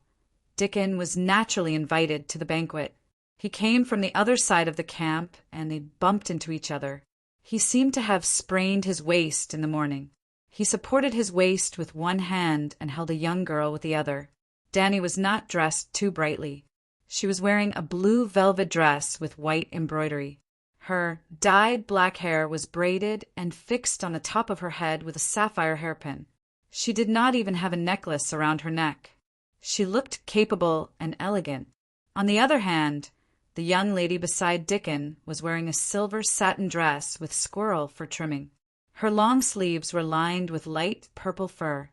Speaker 1: Dickon was naturally invited to the banquet. He came from the other side of the camp, and they bumped into each other. He seemed to have sprained his waist in the morning. He supported his waist with one hand and held a young girl with the other. Dany was not dressed too brightly. She was wearing a blue velvet dress with white embroidery. Her dyed black hair was braided and fixed on the top of her head with a sapphire hairpin. She did not even have a necklace around her neck. She looked capable and elegant. On the other hand, the young lady beside Dickon was wearing a silver satin dress with squirrel for trimming. Her long sleeves were lined with light purple fur,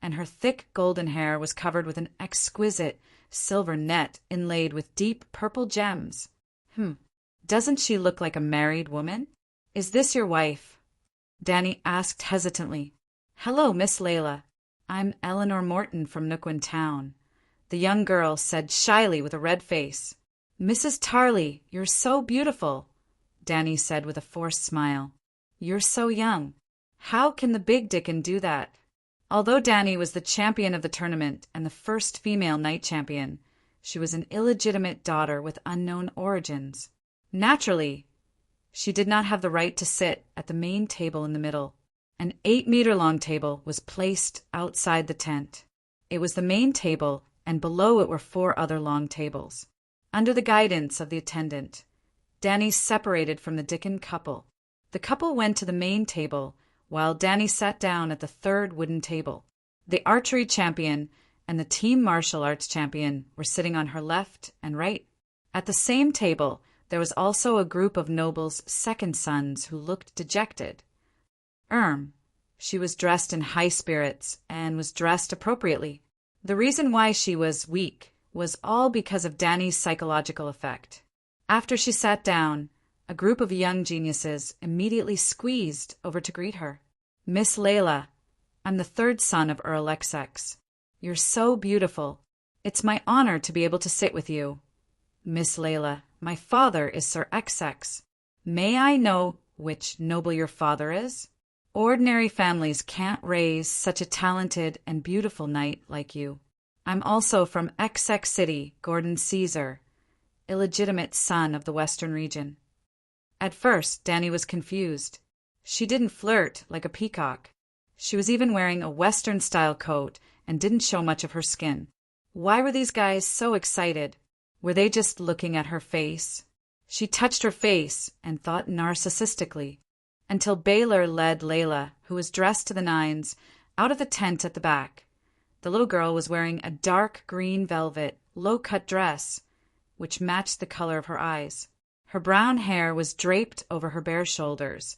Speaker 1: and her thick golden hair was covered with an exquisite silver net inlaid with deep purple gems. Doesn't she look like a married woman? Is this your wife? Dany asked hesitantly. Hello, Miss Layla. I'm Eleanor Morton from Nookwin Town, the young girl said shyly with a red face. Mrs. Tarley, you're so beautiful, Dany said with a forced smile. You're so young. How can the big Dickon do that? Although Dany was the champion of the tournament and the first female knight champion, she was an illegitimate daughter with unknown origins. Naturally, she did not have the right to sit at the main table in the middle. An 8-meter-long table was placed outside the tent. It was the main table, and below it were 4 other long tables. Under the guidance of the attendant, Dany separated from the Dickon couple. The couple went to the main table, while Dany sat down at the 3rd wooden table. The archery champion and the team martial arts champion were sitting on her left and right. At the same table, there was also a group of nobles' second sons who looked dejected. She was dressed in high spirits and was dressed appropriately. The reason why she was weak was all because of Danny's psychological effect. After she sat down, a group of young geniuses immediately squeezed over to greet her. "Miss Layla, I'm the third son of Earl XX. You're so beautiful. It's my honor to be able to sit with you. Miss Layla, my father is Sir XX. May I know which noble your father is? Ordinary families can't raise such a talented and beautiful knight like you. I'm also from XX City, Gordon Caesar, illegitimate son of the Western region." At first, Danny was confused. She didn't flirt like a peacock. She was even wearing a Western-style coat and didn't show much of her skin. Why were these guys so excited? Were they just looking at her face? She touched her face and thought narcissistically, until Baylor led Layla, who was dressed to the nines, out of the tent at the back. The little girl was wearing a dark green velvet, low-cut dress, which matched the color of her eyes. Her brown hair was draped over her bare shoulders,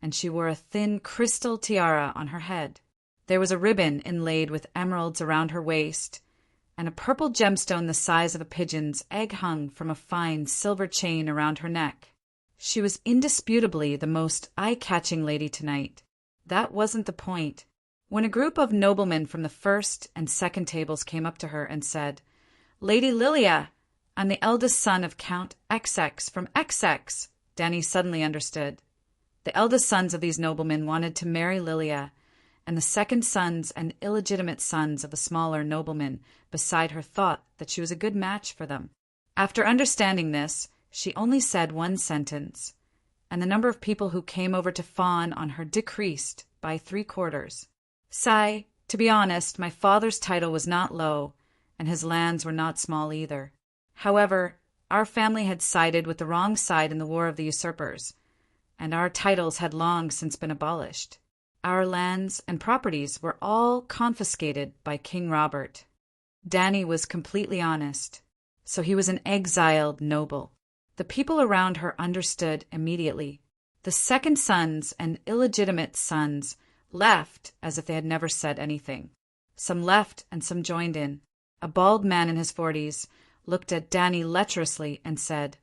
Speaker 1: and she wore a thin crystal tiara on her head. There was a ribbon inlaid with emeralds around her waist, and a purple gemstone the size of a pigeon's egg hung from a fine silver chain around her neck. She was indisputably the most eye-catching lady tonight. That wasn't the point. When a group of noblemen from the first and second tables came up to her and said, "Lady Lilia, I'm the eldest son of Count XX from XX," Danny suddenly understood. The eldest sons of these noblemen wanted to marry Lilia, and the second sons and illegitimate sons of the smaller noblemen beside her thought that she was a good match for them. After understanding this, she only said one sentence, and the number of people who came over to fawn on her decreased by 3/4. "Sigh, to be honest, my father's title was not low, and his lands were not small either. However, our family had sided with the wrong side in the War of the Usurpers, and our titles had long since been abolished. Our lands and properties were all confiscated by King Robert." Danny was completely honest. So he was an exiled noble. The people around her understood immediately. The second sons and illegitimate sons left as if they had never said anything. Some left and some joined in. A bald man in his 40s looked at Danny lecherously and said,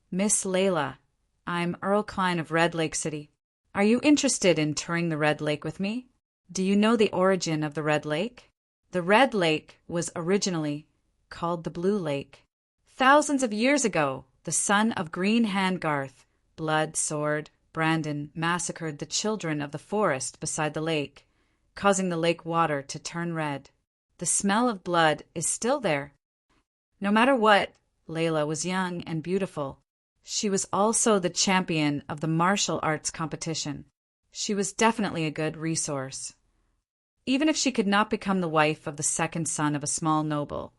Speaker 1: "Miss Layla, I'm Earl Klein of Red Lake City. Are you interested in touring the Red Lake with me? Do you know the origin of the Red Lake? The Red Lake was originally called the Blue Lake. Thousands of years ago, the son of Green Handgarth, Blood, Sword, Brandon massacred the children of the forest beside the lake, causing the lake water to turn red. The smell of blood is still there." No matter what, Layla was young and beautiful. She was also the champion of the martial arts competition. She was definitely a good resource. Even if she could not become the wife of the second son of a small noble,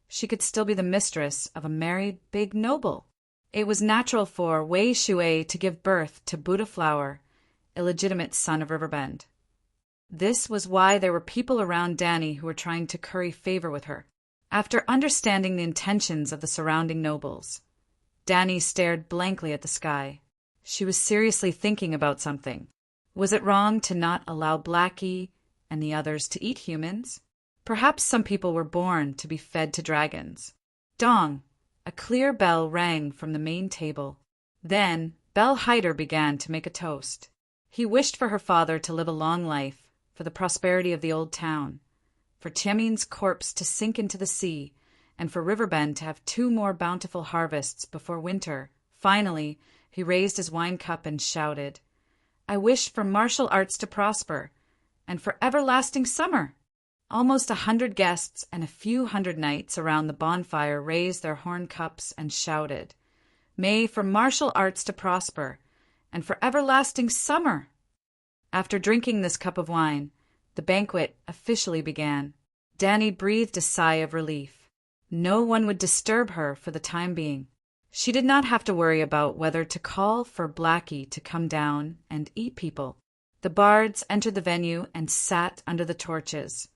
Speaker 1: she could still be the mistress of a married big noble. It was natural for Wei Shui to give birth to Buddha Flower, illegitimate son of Riverbend. This was why there were people around Danny who were trying to curry favor with her. After understanding the intentions of the surrounding nobles, Danny stared blankly at the sky. She was seriously thinking about something. Was it wrong to not allow Blackie and the others to eat humans? Perhaps some people were born to be fed to dragons. Dong! A clear bell rang from the main table. Then Bell Hyder began to make a toast. He wished for her father to live a long life, for the prosperity of the old town, for Chemin's corpse to sink into the sea, and for Riverbend to have 2 more bountiful harvests before winter. Finally, he raised his wine cup and shouted, "I wish for martial arts to prosper, and for everlasting summer." Almost 100 guests and a few hundred knights around the bonfire raised their horn cups and shouted, "May for martial arts to prosper, and for everlasting summer." After drinking this cup of wine, the banquet officially began. Danny breathed a sigh of relief. No one would disturb her for the time being. She did not have to worry about whether to call for Blackie to come down and eat people. The bards entered the venue and sat under the torches,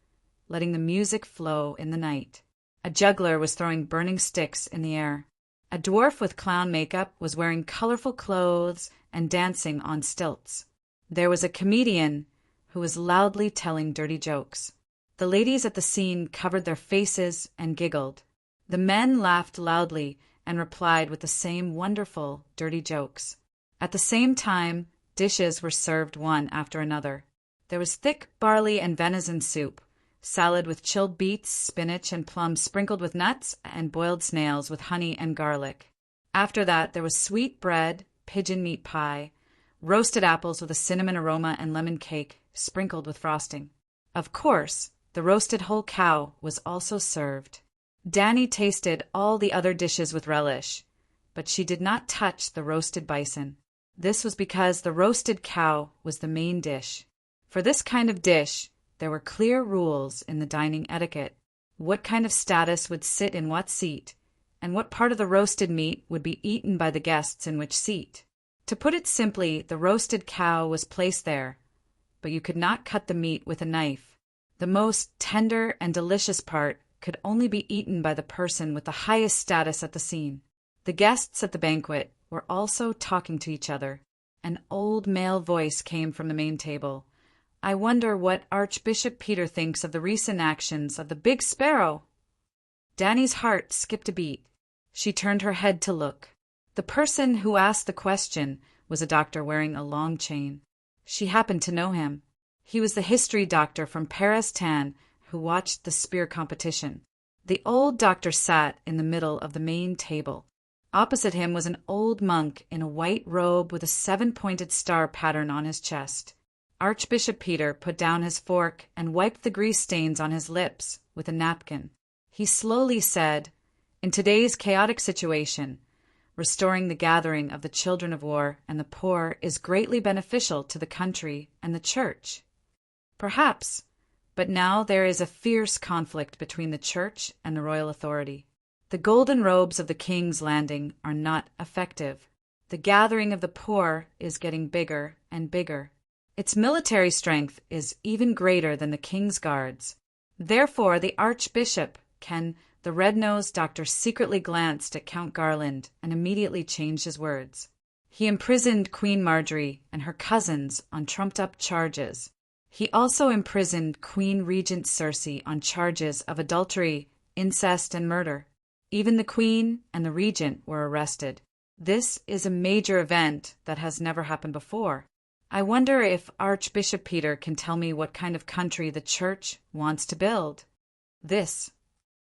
Speaker 1: letting the music flow in the night. A juggler was throwing burning sticks in the air. A dwarf with clown makeup was wearing colorful clothes and dancing on stilts. There was a comedian who was loudly telling dirty jokes. The ladies at the scene covered their faces and giggled. The men laughed loudly and replied with the same wonderful, dirty jokes. At the same time, dishes were served one after another. There was thick barley and venison soup, salad with chilled beets, spinach, and plums sprinkled with nuts, and boiled snails with honey and garlic. After that, there was sweet bread, pigeon meat pie, roasted apples with a cinnamon aroma, and lemon cake sprinkled with frosting. Of course, the roasted whole cow was also served. Danny tasted all the other dishes with relish, but she did not touch the roasted bison. This was because the roasted cow was the main dish. For this kind of dish, there were clear rules in the dining etiquette. What kind of status would sit in what seat, and what part of the roasted meat would be eaten by the guests in which seat. To put it simply, the roasted cow was placed there, but you could not cut the meat with a knife. The most tender and delicious part could only be eaten by the person with the highest status at the scene. The guests at the banquet were also talking to each other. An old male voice came from the main table. "I wonder what Archbishop Peter thinks of the recent actions of the Big Sparrow." Danny's heart skipped a beat. She turned her head to look. The person who asked the question was a doctor wearing a long chain. She happened to know him. He was the history doctor from Paris who watched the spear competition. The old doctor sat in the middle of the main table. Opposite him was an old monk in a white robe with a 7-pointed star pattern on his chest. Archbishop Peter put down his fork and wiped the grease stains on his lips with a napkin. He slowly said, "In today's chaotic situation, restoring the gathering of the children of war and the poor is greatly beneficial to the country and the church." Perhaps, but now there is a fierce conflict between the church and the royal authority. The golden robes of the King's Landing are not effective. The gathering of the poor is getting bigger and bigger. Its military strength is even greater than the King's Guards. Therefore, the Archbishop the red-nosed doctor secretly glanced at Count Garland and immediately changed his words. He imprisoned Queen Marjorie and her cousins on trumped-up charges. He also imprisoned Queen Regent Circe on charges of adultery, incest, and murder. Even the Queen and the Regent were arrested. This is a major event that has never happened before. I wonder if Archbishop Peter can tell me what kind of country the Church wants to build.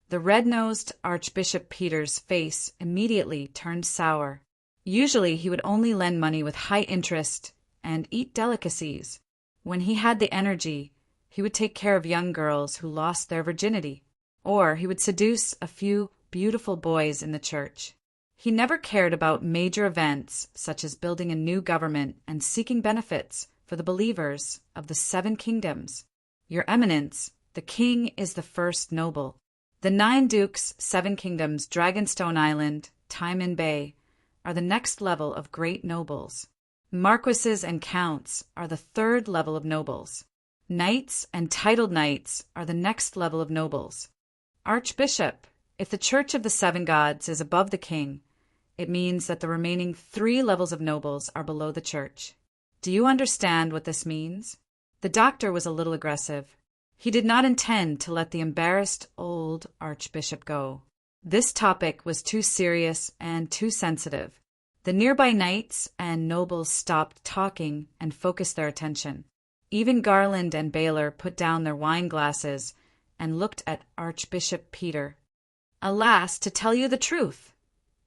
Speaker 1: The red-nosed Archbishop Peter's face immediately turned sour. Usually he would only lend money with high interest and eat delicacies. When he had the energy, he would take care of young girls who lost their virginity, or he would seduce a few beautiful boys in the church. He never cared about major events such as building a new government and seeking benefits for the believers of the 7 kingdoms. Your Eminence, the king is the first noble. The 9 dukes, 7 kingdoms, Dragonstone Island, Timon Bay, are the next level of great nobles. Marquises and counts are the 3rd level of nobles. Knights and titled knights are the next level of nobles. Archbishop, if the Church of the 7 Gods is above the king, it means that the remaining 3 levels of nobles are below the Church. Do you understand what this means? The doctor was a little aggressive. He did not intend to let the embarrassed old archbishop go. This topic was too serious and too sensitive. The nearby knights and nobles stopped talking and focused their attention. Even Garland and Baylor put down their wine glasses and looked at Archbishop Peter. "Alas, to tell you the truth,"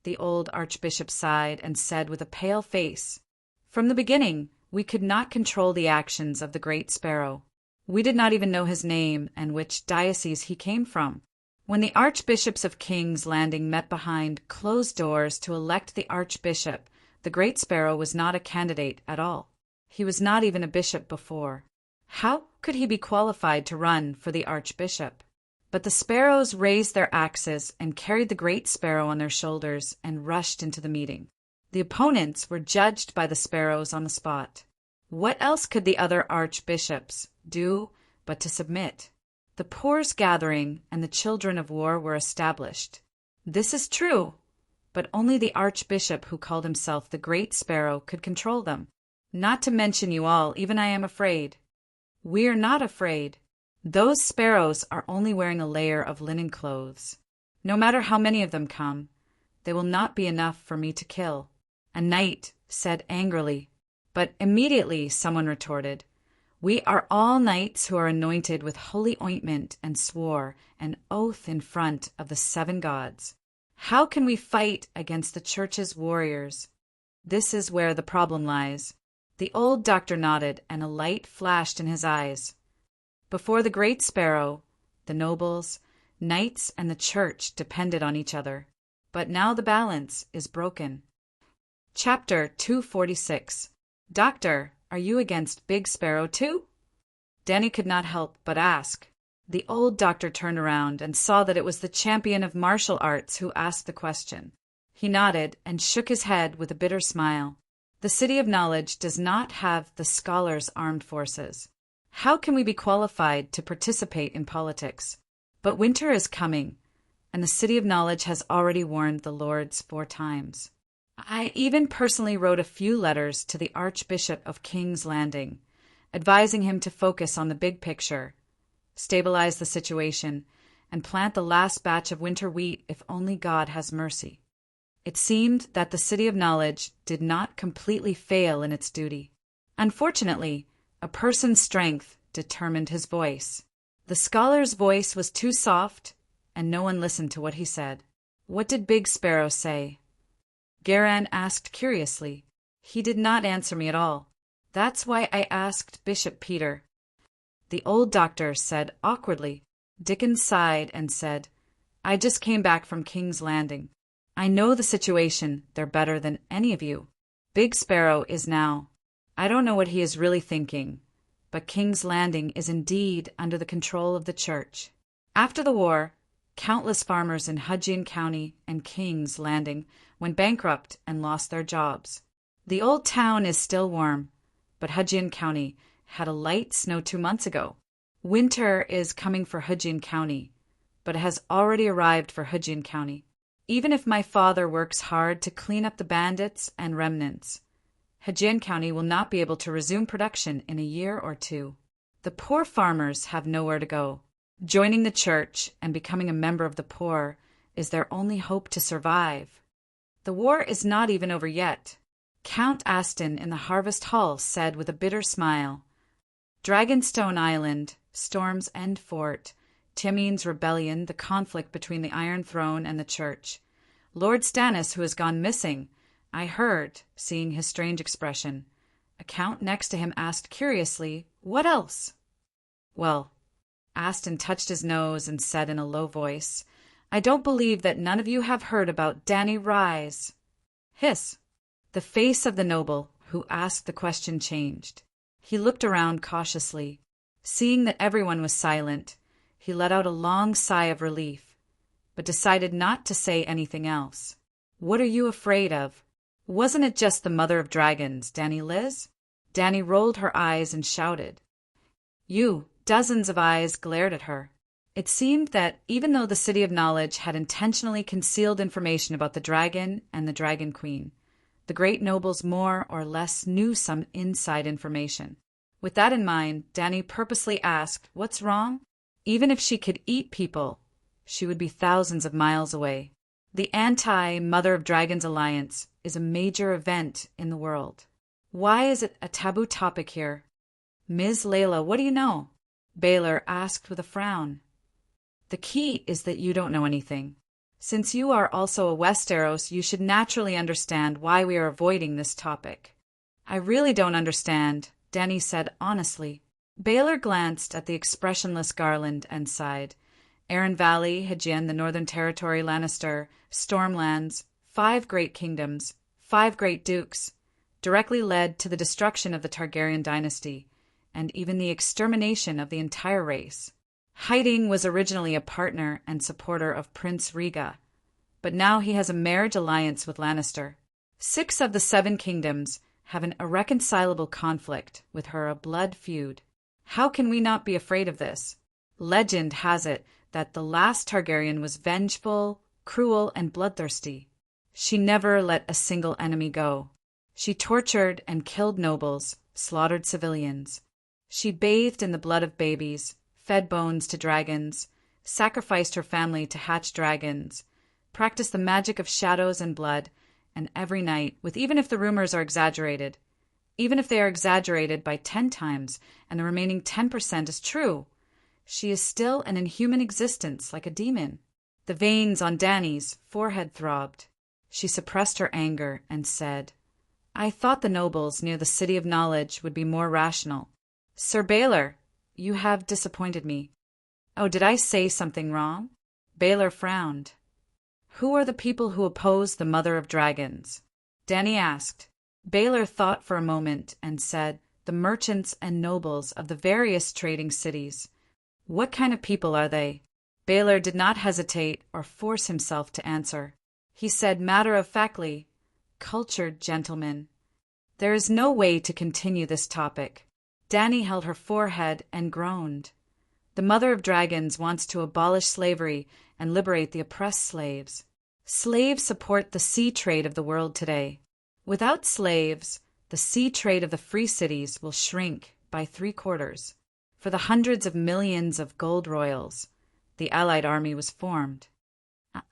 Speaker 1: the old archbishop sighed and said with a pale face, "from the beginning we could not control the actions of the Great Sparrow. We did not even know his name and which diocese he came from. When the archbishops of King's Landing met behind closed doors to elect the archbishop, the Great Sparrow was not a candidate at all. He was not even a bishop before. How could he be qualified to run for the archbishop? But the sparrows raised their axes and carried the Great Sparrow on their shoulders and rushed into the meeting. The opponents were judged by the sparrows on the spot. What else could the other archbishops do but to submit? The poor's gathering and the children of war were established. This is true, but only the archbishop who called himself the Great Sparrow could control them. Not to mention you all, even I am afraid. We are not afraid. Those sparrows are only wearing a layer of linen clothes. No matter how many of them come, they will not be enough for me to kill. A knight said angrily. But immediately someone retorted, "We are all knights who are anointed with holy ointment," and swore an oath in front of the 7 gods. How can we fight against the church's warriors? This is where the problem lies. The old doctor nodded, and a light flashed in his eyes. Before the Great Sparrow, the nobles, knights, and the church depended on each other. But now the balance is broken. Chapter 246. Doctor, are you against Big Sparrow too? Danny could not help but ask. The old doctor turned around and saw that it was the champion of martial arts who asked the question. He nodded and shook his head with a bitter smile. The City of Knowledge does not have the scholars' armed forces. How can we be qualified to participate in politics? But winter is coming, and the City of Knowledge has already warned the lords 4 times. I even personally wrote a few letters to the Archbishop of King's Landing, advising him to focus on the big picture, stabilize the situation, and plant the last batch of winter wheat if only God has mercy. It seemed that the City of Knowledge did not completely fail in its duty. Unfortunately, a person's strength determined his voice. The scholar's voice was too soft, and no one listened to what he said. What did Big Sparrow say? Garan asked curiously. He did not answer me at all. That's why I asked Bishop Peter. The old doctor said awkwardly. Dickon sighed and said, I just came back from King's Landing. I know the situation there better than any of you. Big Sparrow is now. I don't know what he is really thinking, but King's Landing is indeed under the control of the church. After the war, countless farmers in Hudson County and King's Landing went bankrupt and lost their jobs. The old town is still warm, but Hudson County had a light snow 2 months ago. Winter is coming for Hudson County, but it has already arrived for Hudson County. Even if my father works hard to clean up the bandits and remnants, Hudson County will not be able to resume production in a year or 2. The poor farmers have nowhere to go. Joining the church and becoming a member of the poor is their only hope to survive. The war is not even over yet. Count Aston in the Harvest Hall said with a bitter smile, Dragonstone Island, Storm's End Fort, Timmeen's rebellion, the conflict between the Iron Throne and the church. Lord Stannis, who has gone missing, I heard, seeing his strange expression. A count next to him asked curiously, What else? Well, Aston touched his nose and said in a low voice, I don't believe that none of you have heard about Danny Rise. Hiss. The face of the noble who asked the question changed. He looked around cautiously. Seeing that everyone was silent, he let out a long sigh of relief, but decided not to say anything else. What are you afraid of? Wasn't it just the mother of dragons, Danny Liz? Danny rolled her eyes and shouted. Dozens of eyes glared at her. It seemed that even though the City of Knowledge had intentionally concealed information about the dragon and the Dragon Queen, the great nobles more or less knew some inside information. With that in mind, Danny purposely asked, What's wrong? Even if she could eat people, she would be thousands of miles away. The anti-Mother of Dragons Alliance is a major event in the world. Why is it a taboo topic here? Ms. Layla, what do you know? Baylor asked with a frown. The key is that you don't know anything. Since you are also a Westeros, you should naturally understand why we are avoiding this topic. I really don't understand, Danny said honestly. Baylor glanced at the expressionless Garland and sighed. Arryn Valley, Hajin, the Northern Territory, Lannister, Stormlands, 5 great kingdoms, 5 great dukes, directly led to the destruction of the Targaryen dynasty, and even the extermination of the entire race. Hiding was originally a partner and supporter of Prince Rhaega, but now he has a marriage alliance with Lannister. 6 of the 7 kingdoms have an irreconcilable conflict with her, a blood feud. How can we not be afraid of this? Legend has it that the last Targaryen was vengeful, cruel, and bloodthirsty. She never let a single enemy go. She tortured and killed nobles, slaughtered civilians. She bathed in the blood of babies, fed bones to dragons, sacrificed her family to hatch dragons, practiced the magic of shadows and blood, and every night, even if the rumors are exaggerated, even if they are exaggerated by 10 times and the remaining 10% is true, she is still an inhuman existence like a demon. The veins on Dany's forehead throbbed. She suppressed her anger and said, I thought the nobles near the City of Knowledge would be more rational. Sir Baylor, you have disappointed me. Oh, did I say something wrong? Baylor frowned. Who are the people who oppose the Mother of Dragons? Dany asked. Baylor thought for a moment and said, the merchants and nobles of the various trading cities. What kind of people are they? Baylor did not hesitate or force himself to answer. He said matter-of-factly, cultured gentlemen. There is no way to continue this topic. Dany held her forehead and groaned. The Mother of Dragons wants to abolish slavery and liberate the oppressed slaves. Slaves support the sea trade of the world today. Without slaves, the sea trade of the free cities will shrink by 3/4. For the hundreds of millions of gold royals, the Allied army was formed.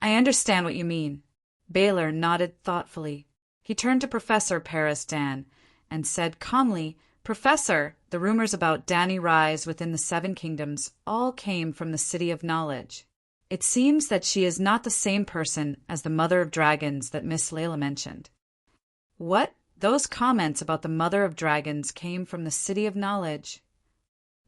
Speaker 1: I understand what you mean. Baylor nodded thoughtfully. He turned to Professor Paris-Dan and said calmly, Professor, the rumors about Dany rise within the 7 kingdoms all came from the City of Knowledge. It seems that she is not the same person as the Mother of Dragons that Miss Layla mentioned. What? Those comments about the Mother of Dragons came from the City of Knowledge.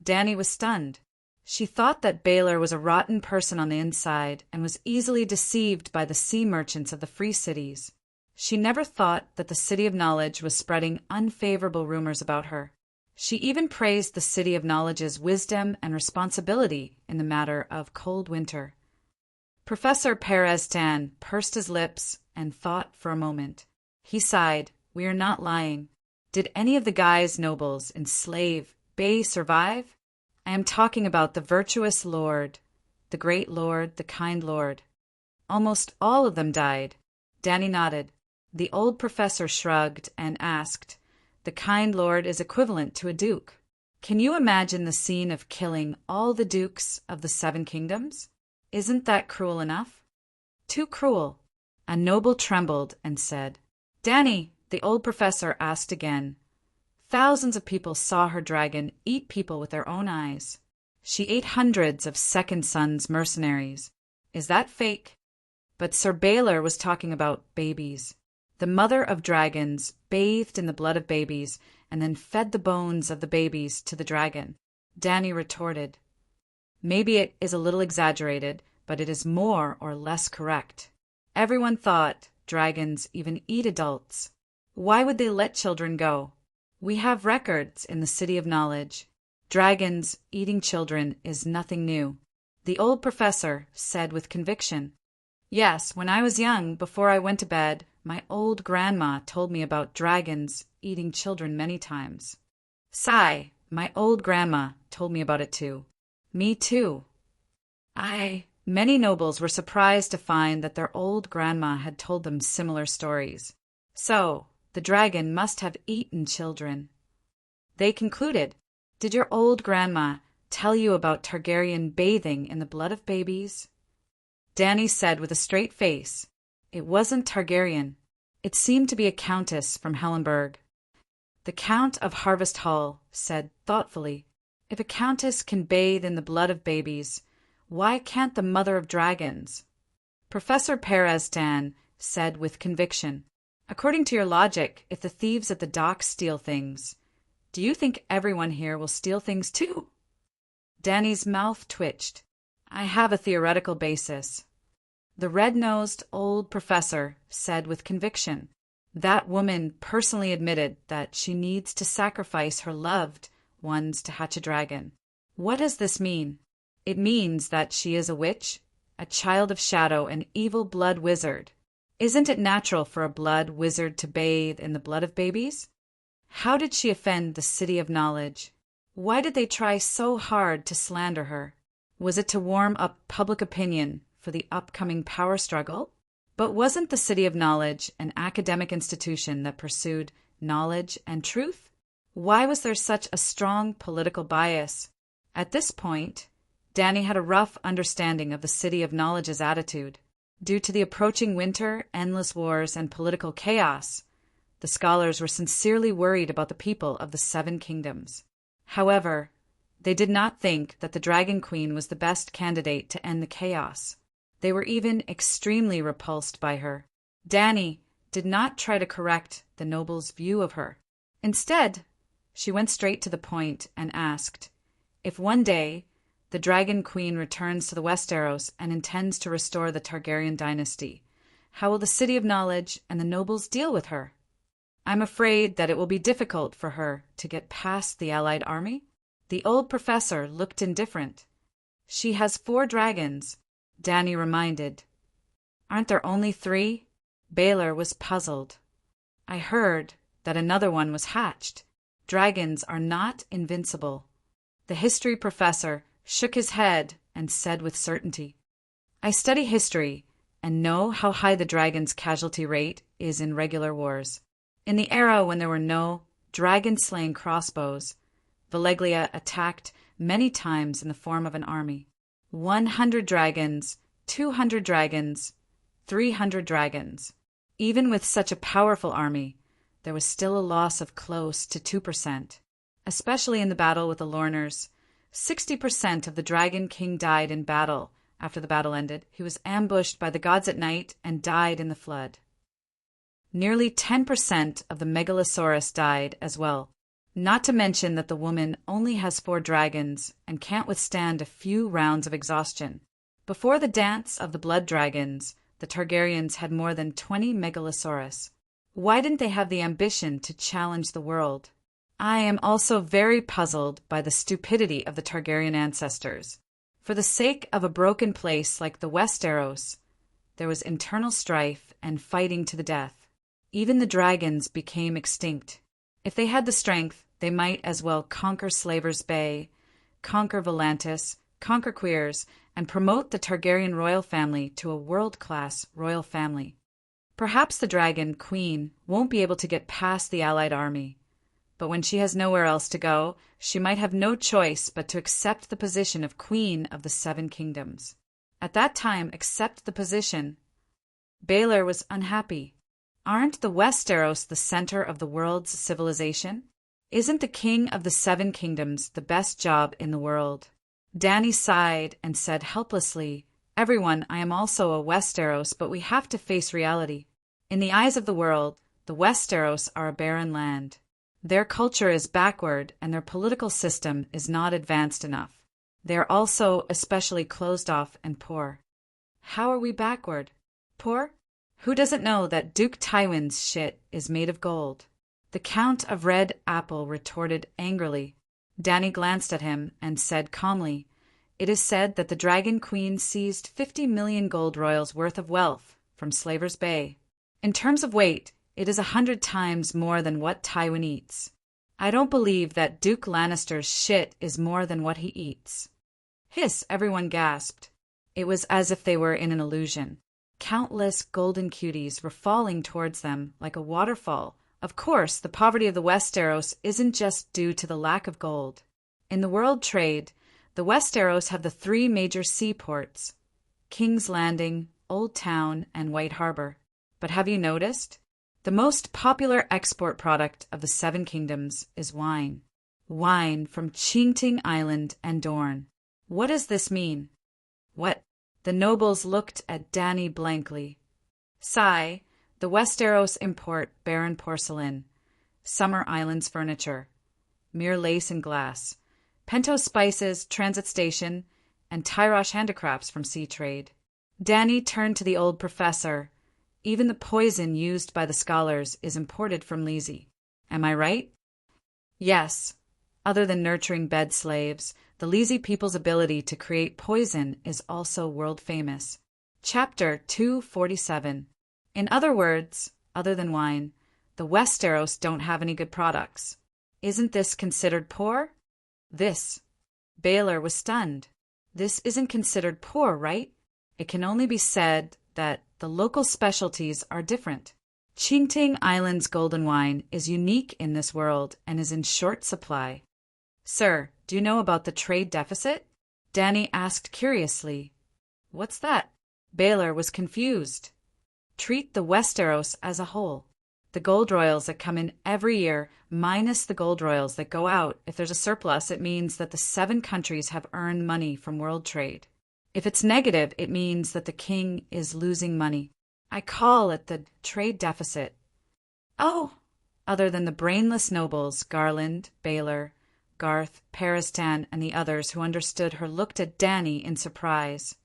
Speaker 1: Dany was stunned. She thought that Baylor was a rotten person on the inside and was easily deceived by the sea merchants of the free cities. She never thought that the City of Knowledge was spreading unfavorable rumors about her. She even praised the City of Knowledge's wisdom and responsibility in the matter of cold winter. Professor Paris-Dan pursed his lips and thought for a moment. He sighed. We are not lying. Did any of the Guy's nobles enslave Bay survive? I am talking about the virtuous lord, the great lord, the kind lord. Almost all of them died. Dany nodded. The old professor shrugged and asked, the kind lord is equivalent to a duke. Can you imagine the scene of killing all the dukes of the 7 kingdoms? Isn't that cruel enough? Too cruel. A noble trembled and said, Dany, the old professor asked again. Thousands of people saw her dragon eat people with their own eyes. She ate hundreds of Second Son's mercenaries. Is that fake? But Sir Baylor was talking about babies. The Mother of Dragons bathed in the blood of babies and then fed the bones of the babies to the dragon. Dany retorted, Maybe it is a little exaggerated, but it is more or less correct. Everyone thought dragons even eat adults. Why would they let children go? We have records in the City of Knowledge. Dragons eating children is nothing new. The old professor said with conviction. Yes, when I was young, before I went to bed, my old grandma told me about dragons eating children many times. Sigh, my old grandma told me about it too. Me too. Many nobles were surprised to find that their old grandma had told them similar stories. So, the dragon must have eaten children. They concluded, Did your old grandma tell you about Targaryen bathing in the blood of babies? Dany said with a straight face, It wasn't Targaryen. It seemed to be a countess from Hellenberg. The Count of Harvest Hall said thoughtfully, If a countess can bathe in the blood of babies, why can't the Mother of Dragons? Professor Paris-Dan said with conviction, According to your logic, if the thieves at the docks steal things, do you think everyone here will steal things too? Dany's mouth twitched. I have a theoretical basis. The red-nosed old professor said with conviction, That woman personally admitted that she needs to sacrifice her loved ones to hatch a dragon. What does this mean? It means that she is a witch, a child of shadow, an evil blood wizard. Isn't it natural for a blood wizard to bathe in the blood of babies? How did she offend the City of Knowledge? Why did they try so hard to slander her? Was it to warm up public opinion for the upcoming power struggle? But wasn't the City of Knowledge an academic institution that pursued knowledge and truth? Why was there such a strong political bias? At this point, Danny had a rough understanding of the City of Knowledge's attitude. Due to the approaching winter, endless wars, and political chaos, the scholars were sincerely worried about the people of the Seven Kingdoms. However, they did not think that the Dragon Queen was the best candidate to end the chaos. They were even extremely repulsed by her. Danny did not try to correct the nobles' view of her. Instead, she went straight to the point and asked, if one day the Dragon Queen returns to the Westeros and intends to restore the Targaryen dynasty, how will the City of Knowledge and the nobles deal with her? I'm afraid that it will be difficult for her to get past the allied army. The old professor looked indifferent. She has 4 dragons, Danny reminded. Aren't there only 3? Baylor was puzzled. I heard that another one was hatched. Dragons are not invincible. The history professor shook his head and said with certainty, I study history and know how high the dragon's casualty rate is in regular wars. In the era when there were no dragon-slaying crossbows, Valeglia attacked many times in the form of an army. 100 dragons, 200 dragons, 300 dragons. Even with such a powerful army, there was still a loss of close to 2%. Especially in the battle with the Lorners, 60% of the Dragon King died in battle. After the battle ended, he was ambushed by the gods at night and died in the flood. Nearly 10% of the Megalosaurus died as well. Not to mention that the woman only has 4 dragons and can't withstand a few rounds of exhaustion. Before the dance of the blood dragons, the Targaryens had more than 20 Megalosaurus. Why didn't they have the ambition to challenge the world? I am also very puzzled by the stupidity of the Targaryen ancestors. For the sake of a broken place like the Westeros, there was internal strife and fighting to the death. Even the dragons became extinct. If they had the strength, they might as well conquer Slaver's Bay, conquer Volantis, conquer Queers, and promote the Targaryen royal family to a world-class royal family. Perhaps the Dragon Queen won't be able to get past the allied army, but when she has nowhere else to go, she might have no choice but to accept the position of Queen of the Seven Kingdoms. At that time, accept the position. Baylor was unhappy. Aren't the Westeros the center of the world's civilization? Isn't the King of the Seven Kingdoms the best job in the world? Danny sighed and said helplessly, Everyone, I am also a Westeros, but we have to face reality. In the eyes of the world, the Westeros are a barren land. Their culture is backward and their political system is not advanced enough. They are also especially closed off and poor. How are we backward? Poor? Who doesn't know that Duke Tywin's shit is made of gold? The Count of Red Apple retorted angrily. Danny glanced at him and said calmly, It is said that the Dragon Queen seized 50 million gold royals worth of wealth from Slaver's Bay. In terms of weight, it is 100 times more than what Tywin eats. I don't believe that Duke Lannister's shit is more than what he eats. Hiss, everyone gasped. It was as if they were in an illusion. Countless golden cuties were falling towards them like a waterfall. Of course, the poverty of the Westeros isn't just due to the lack of gold. In the world trade, the Westeros have the 3 major seaports, King's Landing, Old Town, and White Harbor. But have you noticed? The most popular export product of the Seven Kingdoms is wine. Wine from Qingting Island and Dorne. What does this mean? What? The nobles looked at Danny blankly. Sigh, the Westeros import barren porcelain, Summer Islands furniture, mere lace and glass, Pinto spices, transit station, and Tyrosh handicrafts from sea trade. Danny turned to the old professor. Even the poison used by the scholars is imported from Lizzie. Am I right? Yes. Other than nurturing bed slaves, the Lizzie people's ability to create poison is also world famous. Chapter 247. In other words, other than wine, the Westeros don't have any good products. Isn't this considered poor? This. Baylor was stunned. This isn't considered poor, right? It can only be said that the local specialties are different. Qingting Island's golden wine is unique in this world and is in short supply. Sir, do you know about the trade deficit? Danny asked curiously. What's that? Baylor was confused. Treat the Westeros as a whole. The gold royals that come in every year, minus the gold royals that go out. If there's a surplus, it means that the 7 countries have earned money from world trade. If it's negative, it means that the king is losing money. I call it the trade deficit. Oh! Other than the brainless nobles, Garland, Baylor, Garth, Peristan, and the others who understood her looked at Danny in surprise.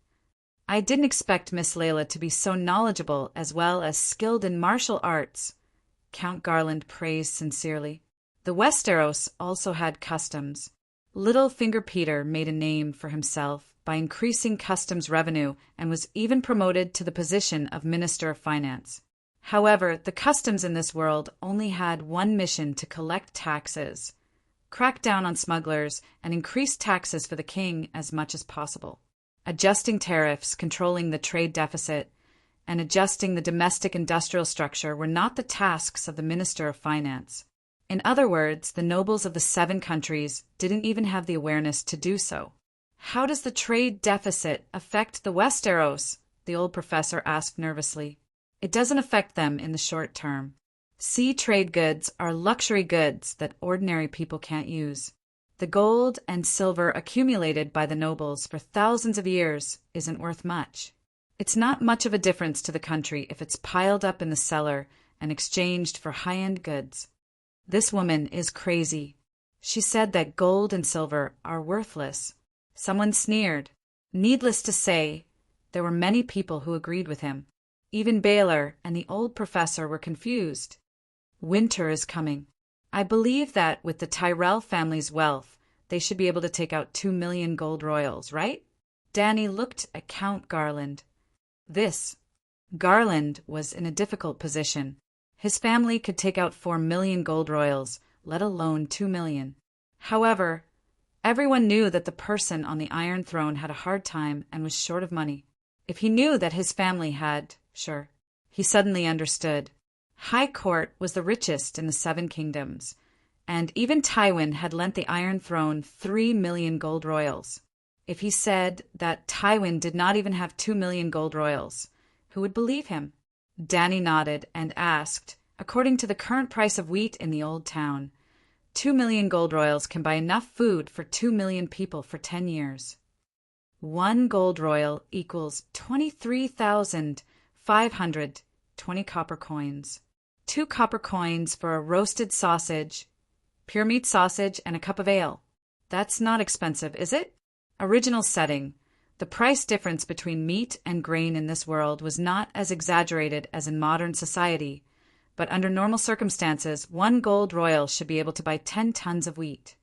Speaker 1: I didn't expect Miss Layla to be so knowledgeable as well as skilled in martial arts, Count Garland praised sincerely. The Westeros also had customs. Littlefinger Peter made a name for himself by increasing customs revenue and was even promoted to the position of Minister of Finance. However, the customs in this world only had one mission: to collect taxes, crack down on smugglers, and increase taxes for the king as much as possible. Adjusting tariffs, controlling the trade deficit, and adjusting the domestic industrial structure were not the tasks of the Minister of Finance. In other words, the nobles of the 7 countries didn't even have the awareness to do so. How does the trade deficit affect the Westeros? The old professor asked nervously. It doesn't affect them in the short term. Sea trade goods are luxury goods that ordinary people can't use. The gold and silver accumulated by the nobles for thousands of years isn't worth much. It's not much of a difference to the country if it's piled up in the cellar and exchanged for high-end goods. This woman is crazy. She said that gold and silver are worthless. Someone sneered. Needless to say, there were many people who agreed with him. Even Baylor and the old professor were confused. Winter is coming. I believe that with the Tyrell family's wealth, they should be able to take out 2 million gold royals, right? Danny looked at Count Garland. Garland was in a difficult position. His family could take out 4 million gold royals, let alone 2 million. However, everyone knew that the person on the Iron Throne had a hard time and was short of money. If he knew that his family had, he suddenly understood. High Court was the richest in the 7 kingdoms, and even Tywin had lent the Iron Throne 3 million gold royals. If he said that Tywin did not even have 2 million gold royals, who would believe him? Danny nodded and asked, according to the current price of wheat in the old town, 2 million gold royals can buy enough food for 2 million people for 10 years. 1 gold royal equals 23,520 copper coins. 2 copper coins for a roasted sausage, pure meat sausage, and a cup of ale. That's not expensive, is it? Original setting. The price difference between meat and grain in this world was not as exaggerated as in modern society, but under normal circumstances, 1 gold royal should be able to buy 10 tons of wheat.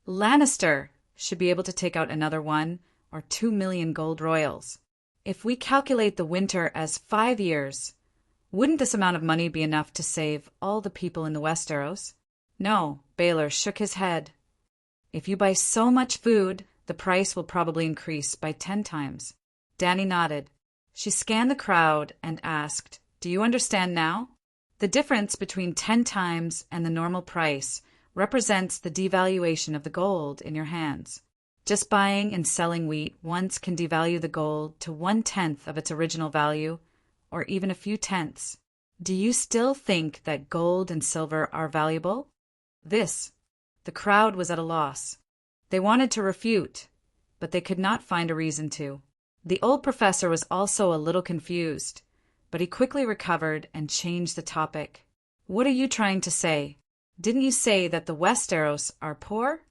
Speaker 1: Lannister should be able to take out another 1 or 2 million gold royals. If we calculate the winter as 5 years, wouldn't this amount of money be enough to save all the people in the Westeros? No, Baylor shook his head. If you buy so much food, the price will probably increase by 10 times. Danny nodded. She scanned the crowd and asked, Do you understand now? The difference between 10 times and the normal price represents the devaluation of the gold in your hands. Just buying and selling wheat once can devalue the gold to 1/10 of its original value, or even a few tenths. Do you still think that gold and silver are valuable? The crowd was at a loss. They wanted to refute, but they could not find a reason to. The old professor was also a little confused, but he quickly recovered and changed the topic. What are you trying to say? Didn't you say that the Westeros are poor?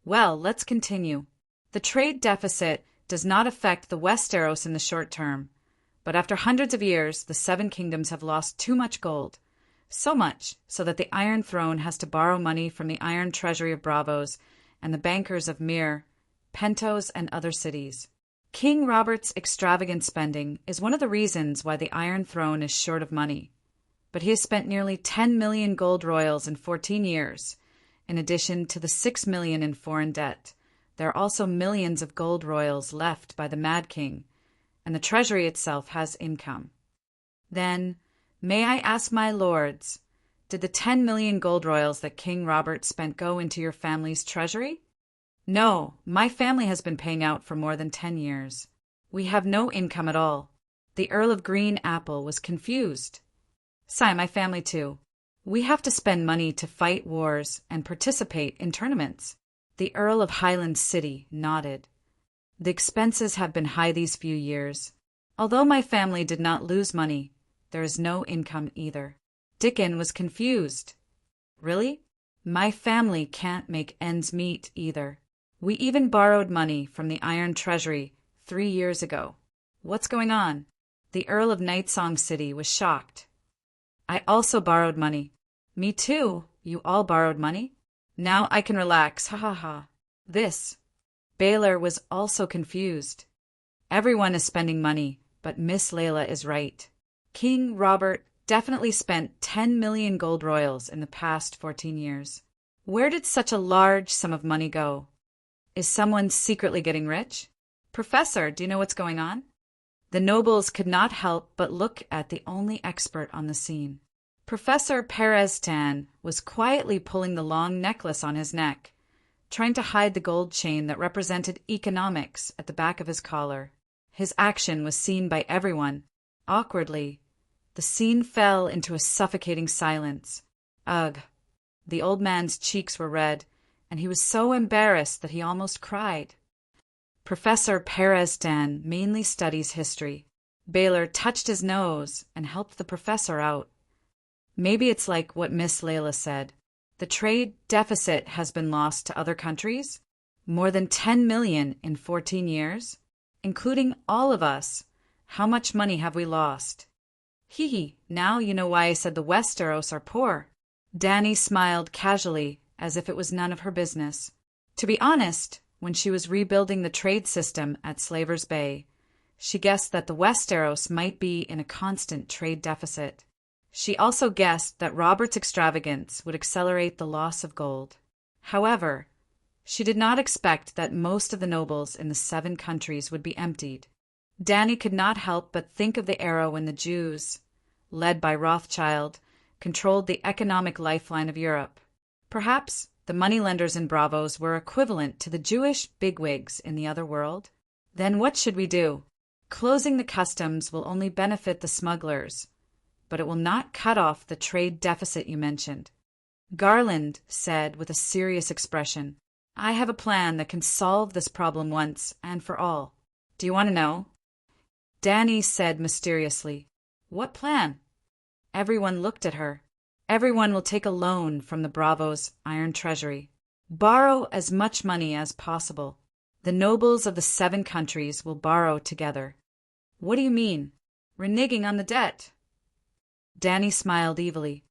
Speaker 1: Well, let's continue. The trade deficit does not affect the Westeros in the short term, but after hundreds of years, the 7 kingdoms have lost too much gold. So much so that the Iron Throne has to borrow money from the Iron Treasury of Bravos and the bankers of Myr, Pentos, and other cities. King Robert's extravagant spending is one of the reasons why the Iron Throne is short of money. But he has spent nearly 10 million gold royals in 14 years, in addition to the 6 million in foreign debt. There are also millions of gold royals left by the Mad King, and the treasury itself has income. Then, may I ask my lords, did the 10 million gold royals that King Robert spent go into your family's treasury? No, my family has been paying out for more than 10 years. We have no income at all. The Earl of Green Apple was confused. Sigh, my family too. We have to spend money to fight wars and participate in tournaments. The Earl of Highland City nodded. The expenses have been high these few years. Although my family did not lose money, there is no income either. Dickon was confused. Really? My family can't make ends meet either. We even borrowed money from the Iron Treasury 3 years ago. What's going on? The Earl of Nightsong City was shocked. I also borrowed money. Me too. You all borrowed money? Now I can relax, ha ha ha. This. Baylor was also confused. Everyone is spending money, but Miss Layla is right. King Robert definitely spent 10 million gold royals in the past 14 years. Where did such a large sum of money go? Is someone secretly getting rich? Professor, do you know what's going on? The nobles could not help but look at the only expert on the scene. Professor Perez-Tan was quietly pulling the long necklace on his neck, trying to hide the gold chain that represented economics at the back of his collar. His action was seen by everyone. Awkwardly, the scene fell into a suffocating silence. Ugh. The old man's cheeks were red, and he was so embarrassed that he almost cried. Professor Perez-Tan mainly studies history. Baylor touched his nose and helped the professor out. Maybe it's like what Miss Layla said. The trade deficit has been lost to other countries. More than 10 million in 14 years. Including all of us. How much money have we lost? Hee hee, now you know why I said the Westeros are poor. Dany smiled casually, as if it was none of her business. To be honest, when she was rebuilding the trade system at Slaver's Bay, she guessed that the Westeros might be in a constant trade deficit. She also guessed that Robert's extravagance would accelerate the loss of gold. However, she did not expect that most of the nobles in the 7 countries would be emptied. Dany could not help but think of the era when the Jews, led by Rothschild, controlled the economic lifeline of Europe. Perhaps the moneylenders in Bravos were equivalent to the Jewish bigwigs in the other world. Then what should we do? Closing the customs will only benefit the smugglers, but it will not cut off the trade deficit you mentioned. Garland said with a serious expression, I have a plan that can solve this problem once and for all. Do you want to know? Dany said mysteriously, What plan? Everyone looked at her. Everyone will take a loan from the Bravos' Iron Treasury. Borrow as much money as possible. The nobles of the 7 countries will borrow together. What do you mean? Reneging on the debt? Dany smiled evilly.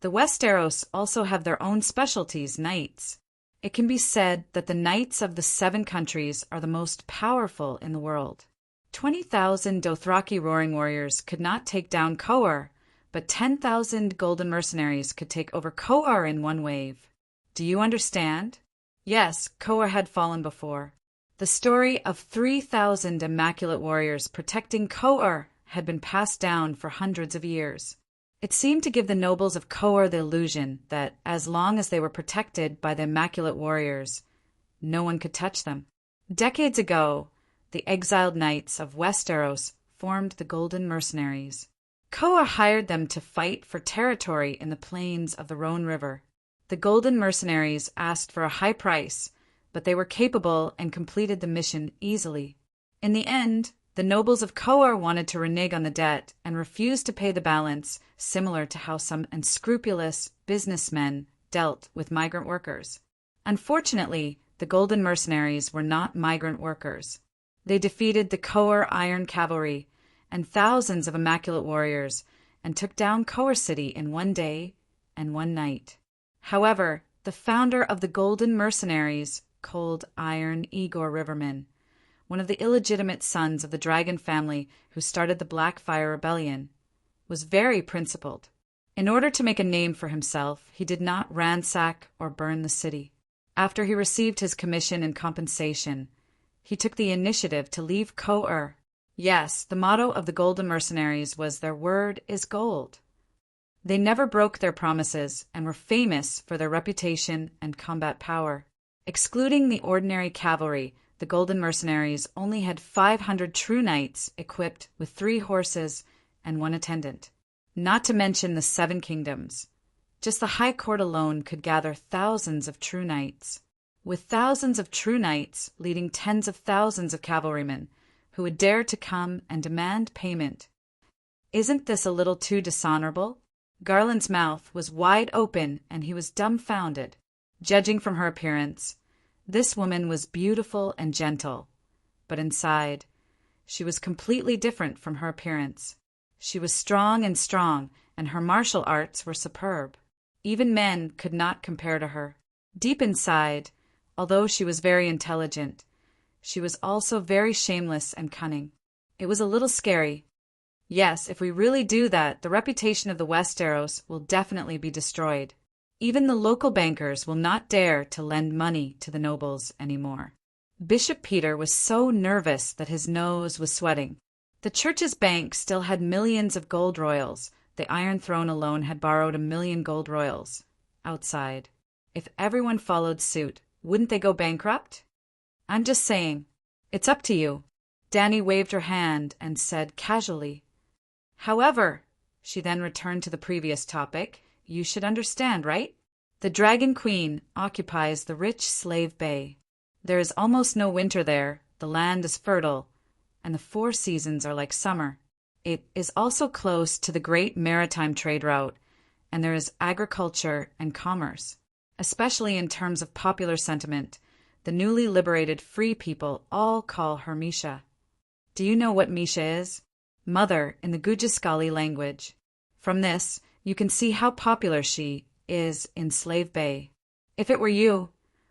Speaker 1: The Westeros also have their own specialties, knights. It can be said that the knights of the 7 countries are the most powerful in the world. 20,000 Dothraki roaring warriors could not take down Qohor, but 10,000 golden mercenaries could take over Qohor in one wave. Do you understand? Yes, Qohor had fallen before. The story of 3,000 immaculate warriors protecting Qohor had been passed down for hundreds of years. It seemed to give the nobles of Qohor the illusion that, as long as they were protected by the immaculate warriors, no one could touch them. Decades ago, the exiled knights of Westeros formed the Golden Mercenaries. Qohor hired them to fight for territory in the plains of the Rhone River. The Golden Mercenaries asked for a high price, but they were capable and completed the mission easily. In the end, the nobles of Qohor wanted to renege on the debt and refused to pay the balance, similar to how some unscrupulous businessmen dealt with migrant workers. Unfortunately, the Golden Mercenaries were not migrant workers. They defeated the Qohor Iron Cavalry and thousands of immaculate warriors and took down Qohor City in one day and one night. However, the founder of the Golden Mercenaries, Cold Iron Igor Riverman, one of the illegitimate sons of the dragon family who started the Blackfire Rebellion, was very principled. In order to make a name for himself, he did not ransack or burn the city. After he received his commission and compensation, he took the initiative to leave Qohor. Yes, the motto of the Golden Mercenaries was their word is gold. They never broke their promises and were famous for their reputation and combat power. Excluding the ordinary cavalry, the Golden Mercenaries only had 500 true knights equipped with 3 horses and 1 attendant. Not to mention the 7 kingdoms. Just the High Court alone could gather thousands of true knights. With thousands of true knights leading tens of thousands of cavalrymen who would dare to come and demand payment. Isn't this a little too dishonorable? Garland's mouth was wide open and he was dumbfounded. Judging from her appearance, this woman was beautiful and gentle, but inside, she was completely different from her appearance. She was strong, and her martial arts were superb. Even men could not compare to her. Deep inside, although she was very intelligent, she was also very shameless and cunning. It was a little scary. Yes, if we really do that, the reputation of the Westeros will definitely be destroyed. Even the local bankers will not dare to lend money to the nobles anymore. Bishop Peter was so nervous that his nose was sweating. The church's bank still had millions of gold royals. The Iron Throne alone had borrowed 1,000,000 gold royals. Outside. If everyone followed suit, wouldn't they go bankrupt? I'm just saying. It's up to you. Dany waved her hand and said casually. However, she then returned to the previous topic, you should understand, right? The Dragon Queen occupies the rich Slave Bay. There is almost no winter there, the land is fertile, and the 4 seasons are like summer. It is also close to the great maritime trade route, and there is agriculture and commerce. Especially in terms of popular sentiment, the newly liberated free people all call her Misha. Do you know what Misha is? Mother in the Gujaskali language. From this, you can see how popular she is in Slave Bay. If it were you,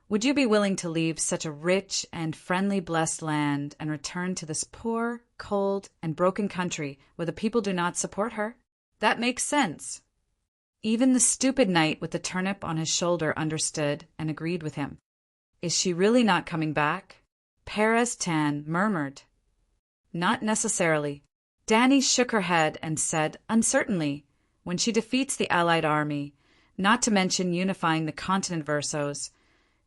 Speaker 1: would you be willing to leave such a rich and friendly blessed land and return to this poor, cold, and broken country where the people do not support her? That makes sense. Even the stupid knight with the turnip on his shoulder understood and agreed with him. Is she really not coming back? Perez Tan murmured. Not necessarily. Dany shook her head and said uncertainly, when she defeats the allied army, not to mention unifying the continent Versos,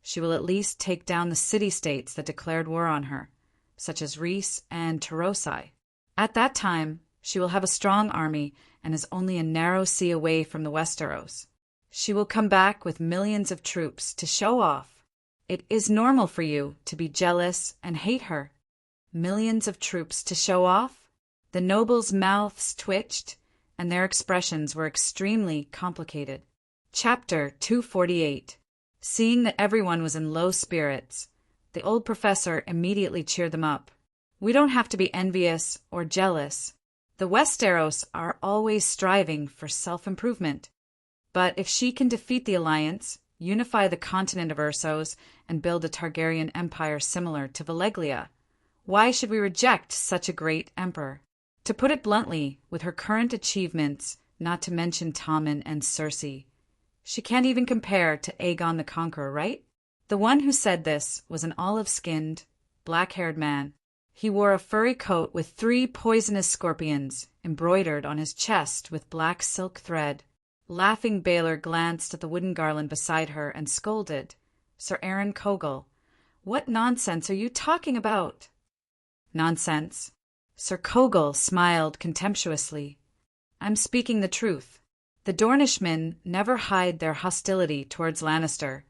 Speaker 1: she will at least take down the city-states that declared war on her, such as Rhys and Tarosi. At that time, she will have a strong army and is only a narrow sea away from the Westeros. She will come back with millions of troops to show off. It is normal for you to be jealous and hate her. Millions of troops to show off? The nobles' mouths twitched, and their expressions were extremely complicated. Chapter 248. Seeing that everyone was in low spirits, the old professor immediately cheered them up. We don't have to be envious or jealous. The Westeros are always striving for self-improvement. But if she can defeat the Alliance, unify the continent of Ursos, and build a Targaryen empire similar to Valeglia, why should we reject such a great emperor? To put it bluntly, with her current achievements, not to mention Tommen and Cersei, she can't even compare to Aegon the Conqueror, right? The one who said this was an olive-skinned, black-haired man. He wore a furry coat with 3 poisonous scorpions embroidered on his chest with black silk thread. Laughing Baelor glanced at the wooden garland beside her and scolded, Sir Aaron Kogel, what nonsense are you talking about? Nonsense. Sir Kogel smiled contemptuously. I'm speaking the truth. The Dornishmen never hide their hostility towards Lannister,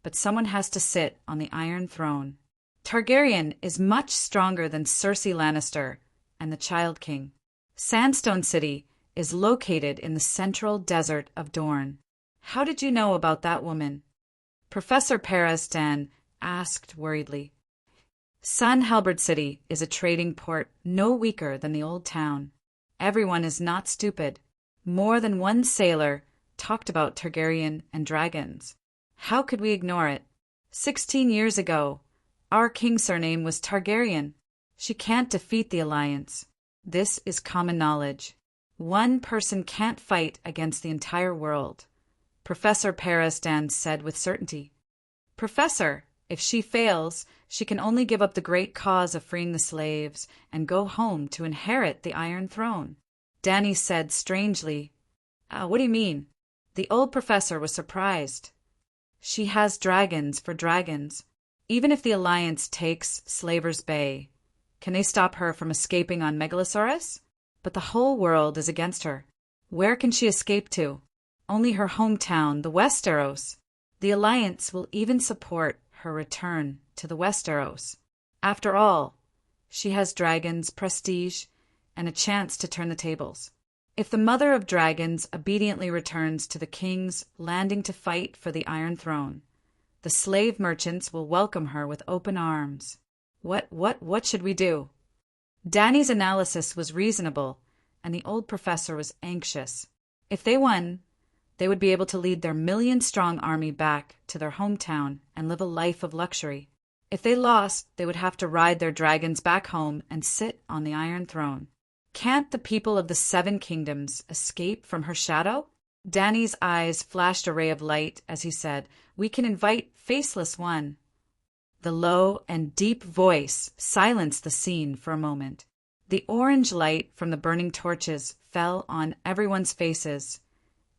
Speaker 1: but someone has to sit on the Iron Throne. Targaryen is much stronger than Cersei Lannister and the Child King. Sandstone City is located in the central desert of Dorne. How did you know about that woman? Professor Perez-Dan asked worriedly. San Halberd City is a trading port no weaker than the old town. Everyone is not stupid. More than one sailor talked about Targaryen and dragons. How could we ignore it? 16 years ago, our king's surname was Targaryen. She can't defeat the Alliance. This is common knowledge. One person can't fight against the entire world, Professor Perez-Dan said with certainty. Professor, if she fails, she can only give up the great cause of freeing the slaves and go home to inherit the Iron Throne. Dany said strangely, What do you mean? The old professor was surprised. She has dragons for dragons. Even if the Alliance takes Slaver's Bay, can they stop her from escaping on Megalosaurus? But the whole world is against her. Where can she escape to? Only her hometown, the Westeros. The Alliance will even support her return to the Westeros. After all, she has dragons, prestige, and a chance to turn the tables. If the Mother of Dragons obediently returns to the kings landing to fight for the Iron Throne, the slave merchants will welcome her with open arms. What should we do? Dany's analysis was reasonable, and the old professor was anxious. If they won, they would be able to lead their million-strong army back to their hometown and live a life of luxury. If they lost, they would have to ride their dragons back home and sit on the Iron Throne. Can't the people of the Seven Kingdoms escape from her shadow? Dany's eyes flashed a ray of light as he said, "We can invite Faceless One." The low and deep voice silenced the scene for a moment. The orange light from the burning torches fell on everyone's faces,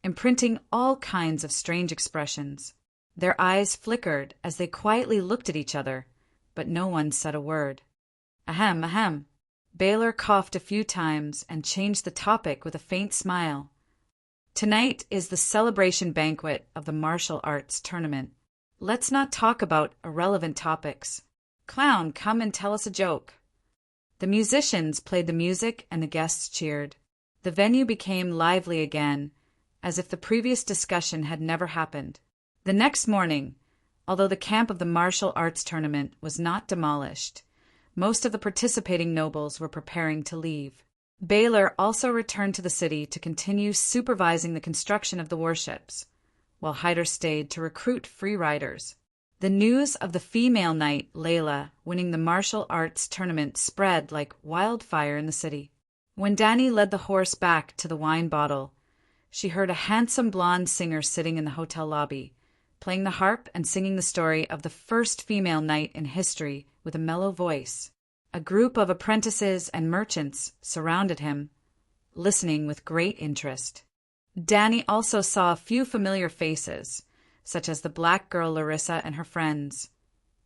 Speaker 1: imprinting all kinds of strange expressions. Their eyes flickered as they quietly looked at each other, but no one said a word. Ahem, ahem. Baylor coughed a few times and changed the topic with a faint smile. Tonight is the celebration banquet of the martial arts tournament. Let's not talk about irrelevant topics. Clown, come and tell us a joke. The musicians played the music and the guests cheered. The venue became lively again, as if the previous discussion had never happened. The next morning, although the camp of the martial arts tournament was not demolished, most of the participating nobles were preparing to leave. Baylor also returned to the city to continue supervising the construction of the warships, while Hyder stayed to recruit free riders. The news of the female knight, Layla, winning the martial arts tournament spread like wildfire in the city. When Dany led the horse back to the wine bottle, she heard a handsome blonde singer sitting in the hotel lobby, playing the harp and singing the story of the first female knight in history with a mellow voice. A group of apprentices and merchants surrounded him, listening with great interest. Dany also saw a few familiar faces, such as the black girl Larissa and her friends,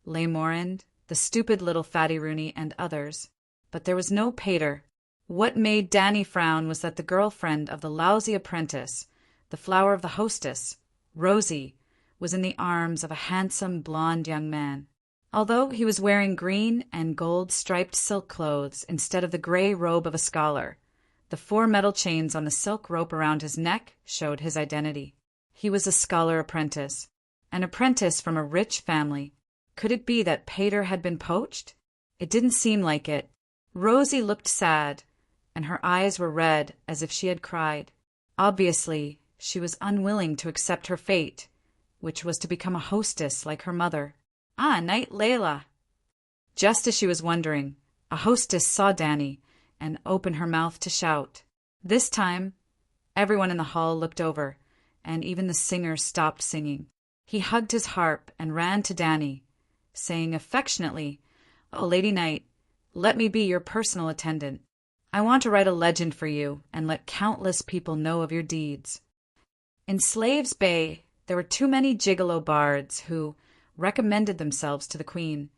Speaker 1: Laymorand, the stupid little fatty Rooney, and others. But there was no Pater. What made Dany frown was that the girlfriend of the lousy apprentice, the flower of the hostess, Rosie, was in the arms of a handsome blonde young man. Although he was wearing green and gold-striped silk clothes instead of the gray robe of a scholar, the 4 metal chains on the silk rope around his neck showed his identity. He was a scholar apprentice, an apprentice from a rich family. Could it be that Pater had been poached? It didn't seem like it. Rosie looked sad, and her eyes were red as if she had cried. Obviously, she was unwilling to accept her fate, which was to become a hostess like her mother. Ah, Knight Layla! Just as she was wondering, a hostess saw Dany and opened her mouth to shout. This time, everyone in the hall looked over, and even the singer stopped singing. He hugged his harp and ran to Dany, saying affectionately, "Oh, Lady Knight, let me be your personal attendant. I want to write a legend for you and let countless people know of your deeds." In Slaves Bay, there were too many gigolo bards who recommended themselves to the queen,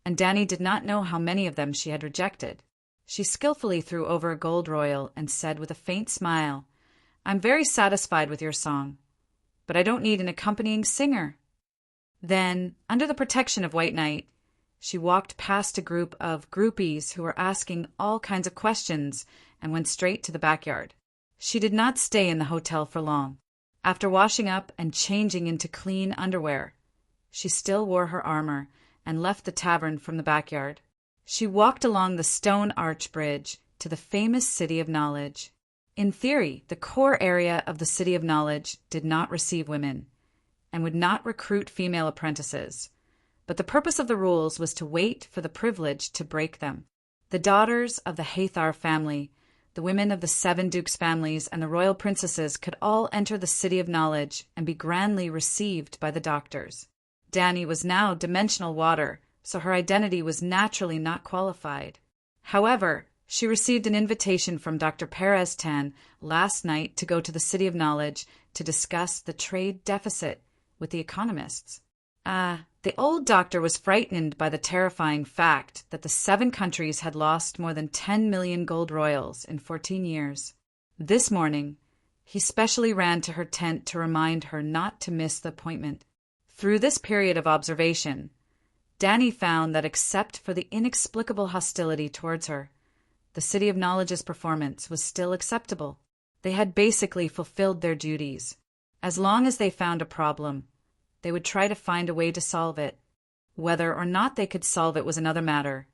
Speaker 1: and Dany did not know how many of them she had rejected. She skillfully threw over a gold royal and said with a faint smile, "I'm very satisfied with your song, but I don't need an accompanying singer." Then, under the protection of White Knight, she walked past a group of groupies who were asking all kinds of questions and went straight to the backyard. She did not stay in the hotel for long. After washing up and changing into clean underwear, she still wore her armor and left the tavern from the backyard. She walked along the stone arch bridge to the famous City of Knowledge. In theory, the core area of the City of Knowledge did not receive women and would not recruit female apprentices, but the purpose of the rules was to wait for the privilege to break them. The daughters of the Hathar family, the women of the 7 dukes' families, and the royal princesses could all enter the City of Knowledge and be grandly received by the doctors. Dany was now dimensional water, so her identity was naturally not qualified. However, she received an invitation from Dr. Perez Tan last night to go to the City of Knowledge to discuss the trade deficit with the economists. The old doctor was frightened by the terrifying fact that the 7 countries had lost more than 10 million gold royals in 14 years. This morning, he specially ran to her tent to remind her not to miss the appointment. Through this period of observation, Danny found that except for the inexplicable hostility towards her, the City of Knowledge's performance was still acceptable. They had basically fulfilled their duties. As long as they found a problem, they would try to find a way to solve it. Whether or not they could solve it was another matter,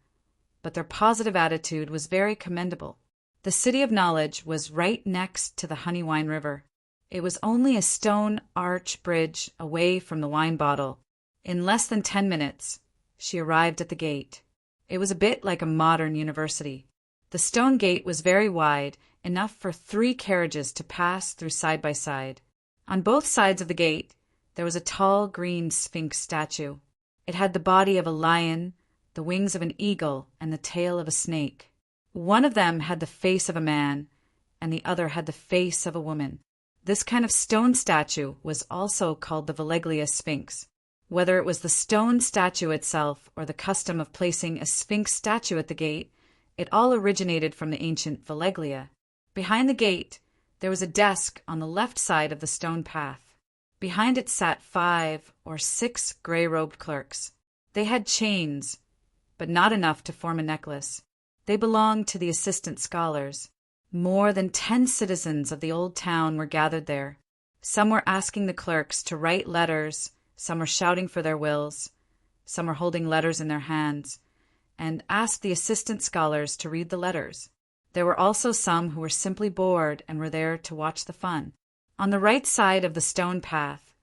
Speaker 1: but their positive attitude was very commendable. The City of Knowledge was right next to the Honeywine River. It was only a stone arch bridge away from the wine bottle. In less than 10 minutes, she arrived at the gate. It was a bit like a modern university. The stone gate was very wide, enough for 3 carriages to pass through side by side. On both sides of the gate, there was a tall green sphinx statue. It had the body of a lion, the wings of an eagle, and the tail of a snake. One of them had the face of a man, and the other had the face of a woman. This kind of stone statue was also called the Veleglia Sphinx. Whether it was the stone statue itself or the custom of placing a sphinx statue at the gate, it all originated from the ancient Veleglia. Behind the gate, there was a desk on the left side of the stone path. Behind it sat 5 or 6 gray-robed clerks. They had chains, but not enough to form a necklace. They belonged to the assistant scholars. More than 10 citizens of the old town were gathered there. Some were asking the clerks to write letters, some were shouting for their wills, some were holding letters in their hands, and asked the assistant scholars to read the letters. There were also some who were simply bored and were there to watch the fun. On the right side of the stone path,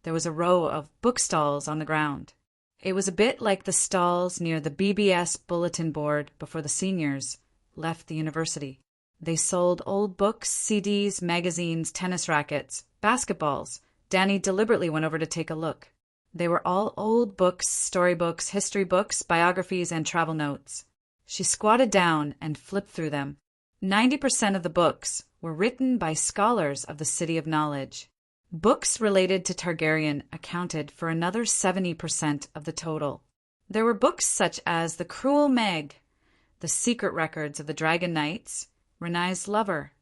Speaker 1: there was a row of bookstalls on the ground. It was a bit like the stalls near the BBS bulletin board before the seniors left the university. They sold old books, CDs, magazines, tennis rackets, basketballs. Danny deliberately went over to take a look. They were all old books, storybooks, history books, biographies, and travel notes. She squatted down and flipped through them. 90% of the books were written by scholars of the City of Knowledge. Books related to Targaryen accounted for another 70% of the total. There were books such as The Cruel Meg, The Secret Records of the Dragon Knights, Renai's Lover.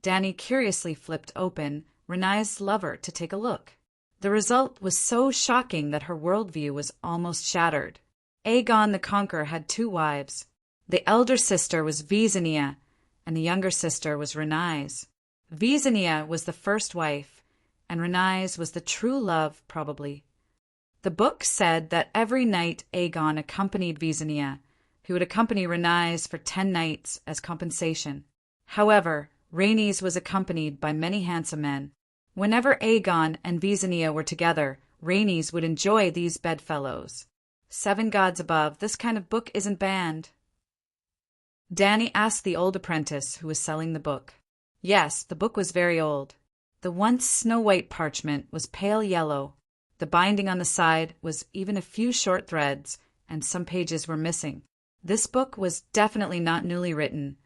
Speaker 1: Danny curiously flipped open Renai's Lover to take a look. The result was so shocking that her worldview was almost shattered. Aegon the Conqueror had 2 wives. The elder sister was Visenya, and the younger sister was Renai's. Visenya was the first wife, and Renai's was the true love, probably. The book said that every night Aegon accompanied Visenya, who would accompany Renai's for 10 nights as compensation. However, Rhaenys was accompanied by many handsome men. Whenever Aegon and Visenya were together, Rhaenys would enjoy these bedfellows. 7 gods above, this kind of book isn't banned. Danny asked the old apprentice who was selling the book. Yes, the book was very old. The once snow-white parchment was pale yellow. The binding on the side was even a few short threads, and some pages were missing. This book was definitely not newly written,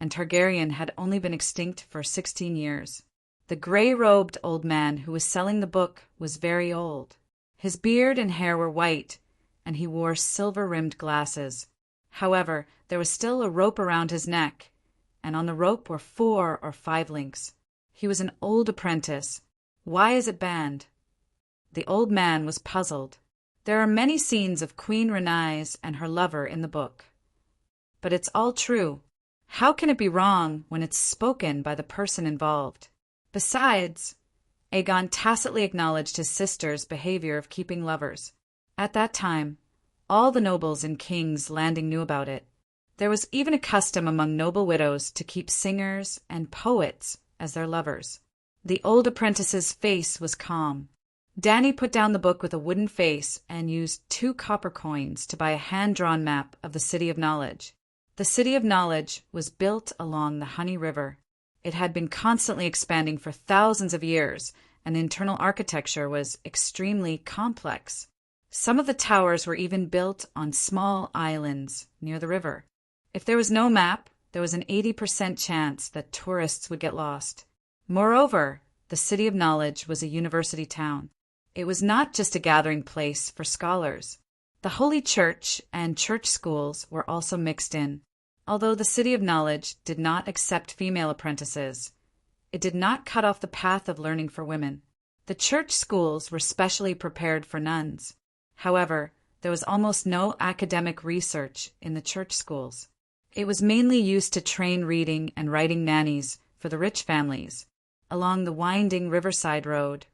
Speaker 1: and Targaryen had only been extinct for 16 years. The gray-robed old man who was selling the book was very old. His beard and hair were white, and he wore silver-rimmed glasses. However, there was still a rope around his neck, and on the rope were 4 or 5 links. He was an old apprentice. Why is it banned? The old man was puzzled. There are many scenes of Queen Rhaenys and her lover in the book. But it's all true. How can it be wrong when it's spoken by the person involved? Besides, Aegon tacitly acknowledged his sister's behavior of keeping lovers. At that time, all the nobles in King's Landing knew about it. There was even a custom among noble widows to keep singers and poets as their lovers. The old apprentice's face was calm. Danny put down the book with a wooden face and used 2 copper coins to buy a hand-drawn map of the City of Knowledge. The City of Knowledge was built along the Honey River. It had been constantly expanding for thousands of years, and the internal architecture was extremely complex. Some of the towers were even built on small islands near the river. If there was no map, there was an 80% chance that tourists would get lost. Moreover, the City of Knowledge was a university town. It was not just a gathering place for scholars. The Holy Church and church schools were also mixed in. Although the City of Knowledge did not accept female apprentices, it did not cut off the path of learning for women. The church schools were specially prepared for nuns. However, there was almost no academic research in the church schools. It was mainly used to train reading and writing nannies for the rich families. Along the winding riverside road,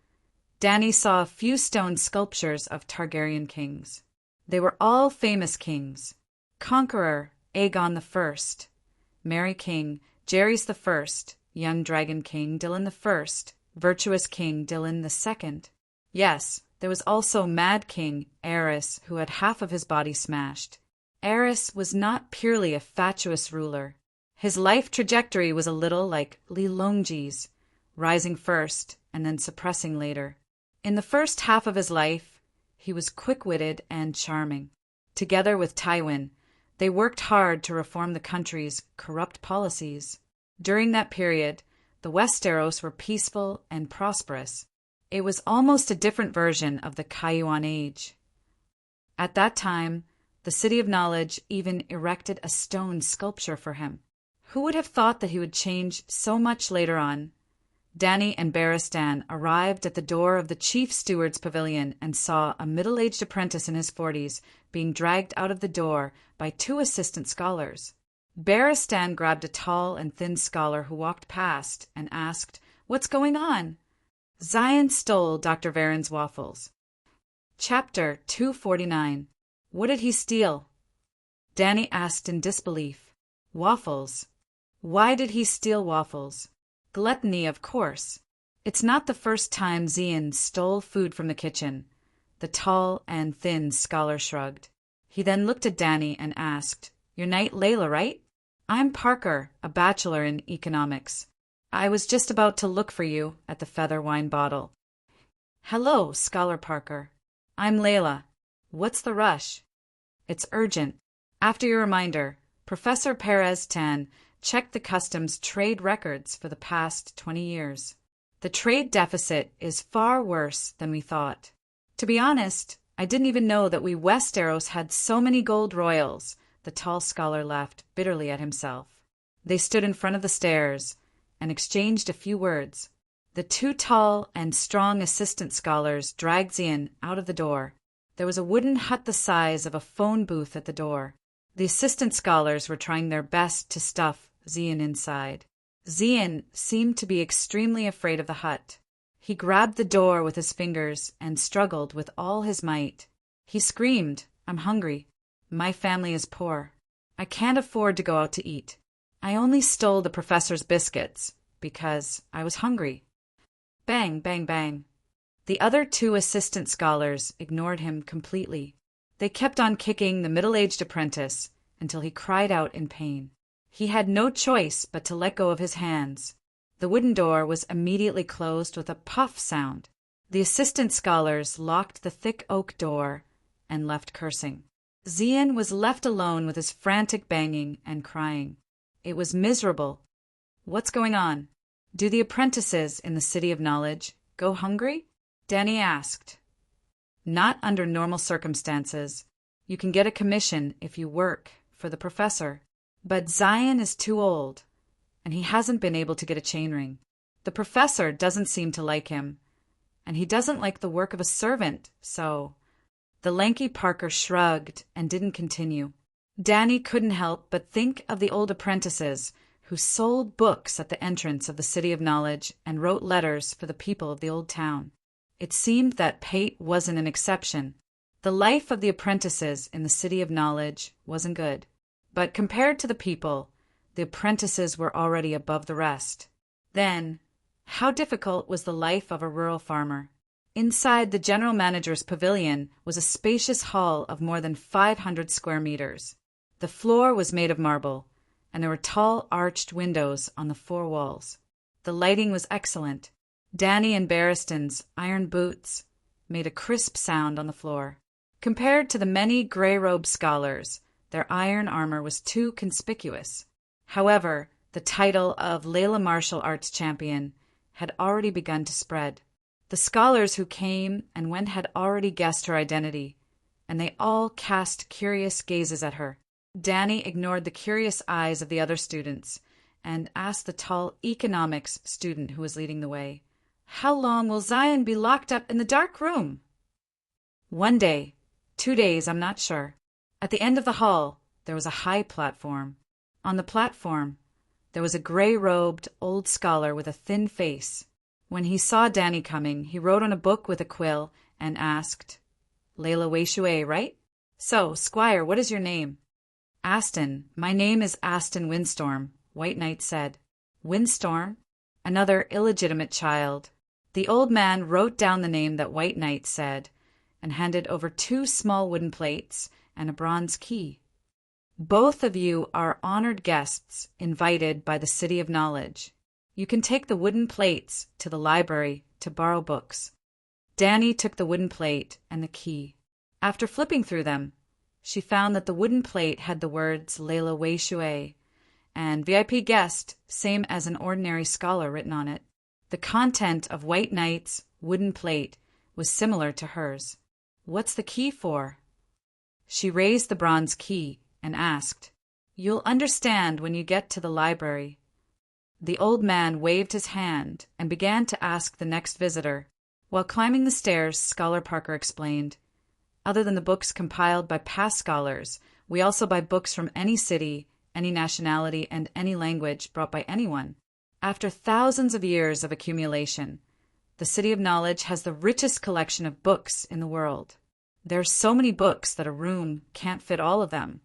Speaker 1: Danny saw a few stone sculptures of Targaryen kings. They were all famous kings: Conqueror Aegon I, Merry King Jaehaerys I, Young Dragon King Dylan I, Virtuous King Dylan II. Yes, there was also Mad King Aerys, who had half of his body smashed. Aerys was not purely a fatuous ruler. His life trajectory was a little like Li Longji's, rising first and then suppressing later. In the first half of his life, he was quick-witted and charming. Together with Tywin, they worked hard to reform the country's corrupt policies. During that period, the Westeros were peaceful and prosperous. It was almost a different version of the Kayuan Age. At that time, the City of Knowledge even erected a stone sculpture for him. Who would have thought that he would change so much later on? Dany and Barristan arrived at the door of the chief steward's pavilion and saw a middle-aged apprentice in his 40s being dragged out of the door by 2 assistant scholars. Barristan grabbed a tall and thin scholar who walked past and asked, "What's going on?" Zion stole Dr. Varen's waffles. Chapter 249. What did he steal? Dany asked in disbelief. Waffles. Why did he steal waffles? Gluttony, of course. It's not the first time Zion stole food from the kitchen. The tall and thin scholar shrugged. He then looked at Dany and asked, "You're Knight Layla, right?" "I'm Parker, a bachelor in economics. I was just about to look for you at the feather wine bottle." "Hello, Scholar Parker. I'm Layla. What's the rush?" "It's urgent. After your reminder, Professor Perez Tan checked the customs trade records for the past 20 years. The trade deficit is far worse than we thought. To be honest, I didn't even know that we Westeros had so many gold royals." The tall scholar laughed bitterly at himself. They stood in front of the stairs and exchanged a few words. The 2 tall and strong assistant scholars dragged Zian out of the door. There was a wooden hut the size of a phone booth at the door. The assistant scholars were trying their best to stuff Zian inside. Zian seemed to be extremely afraid of the hut. He grabbed the door with his fingers and struggled with all his might. He screamed, "I'm hungry. My family is poor. I can't afford to go out to eat. I only stole the professor's biscuits because I was hungry." Bang, bang, bang. The other 2 assistant scholars ignored him completely. They kept on kicking the middle-aged apprentice until he cried out in pain. He had no choice but to let go of his hands. The wooden door was immediately closed with a puff sound. The assistant scholars locked the thick oak door and left cursing. Zian was left alone with his frantic banging and crying. It was miserable. What's going on? Do the apprentices in the City of Knowledge go hungry? Dany asked. Not under normal circumstances. You can get a commission if you work for the professor. But Zion is too old, and he hasn't been able to get a chainring. The professor doesn't seem to like him, and he doesn't like the work of a servant, so... The lanky Parker shrugged and didn't continue. Dany couldn't help but think of the old apprentices who sold books at the entrance of the City of Knowledge and wrote letters for the people of the old town. It seemed that Pate wasn't an exception. The life of the apprentices in the City of Knowledge wasn't good. But compared to the people, the apprentices were already above the rest. Then, how difficult was the life of a rural farmer? Inside the general manager's pavilion was a spacious hall of more than 500 square meters. The floor was made of marble, and there were tall arched windows on the 4 walls. The lighting was excellent. Dany and Barristan's iron boots made a crisp sound on the floor. Compared to the many gray-robed scholars, their iron armor was too conspicuous. However, the title of Layla Martial Arts Champion had already begun to spread. The scholars who came and went had already guessed her identity, and they all cast curious gazes at her. Danny ignored the curious eyes of the other students and asked the tall economics student who was leading the way, "How long will Zion be locked up in the dark room?" "1 day, 2 days, I'm not sure." At the end of the hall, there was a high platform. On the platform, there was a gray-robed old scholar with a thin face. When he saw Danny coming, he wrote on a book with a quill and asked, "Layla Weishue, right? So, Squire, what is your name?" "Aston. My name is Aston Windstorm," White Knight said. "Windstorm? Another illegitimate child." The old man wrote down the name that White Knight said and handed over 2 small wooden plates and a bronze key. "Both of you are honored guests invited by the City of Knowledge. You can take the wooden plates to the library to borrow books." Danny took the wooden plate and the key. After flipping through them, she found that the wooden plate had the words Layla Weishue and VIP guest, same as an ordinary scholar, written on it. The content of White Knight's wooden plate was similar to hers. "What's the key for?" She raised the bronze key and asked, "You'll understand when you get to the library." The old man waved his hand and began to ask the next visitor. While climbing the stairs, Scholar Parker explained, "Other than the books compiled by past scholars, we also buy books from any city, any nationality, and any language brought by anyone. After thousands of years of accumulation, the City of Knowledge has the richest collection of books in the world. There are so many books that a room can't fit all of them,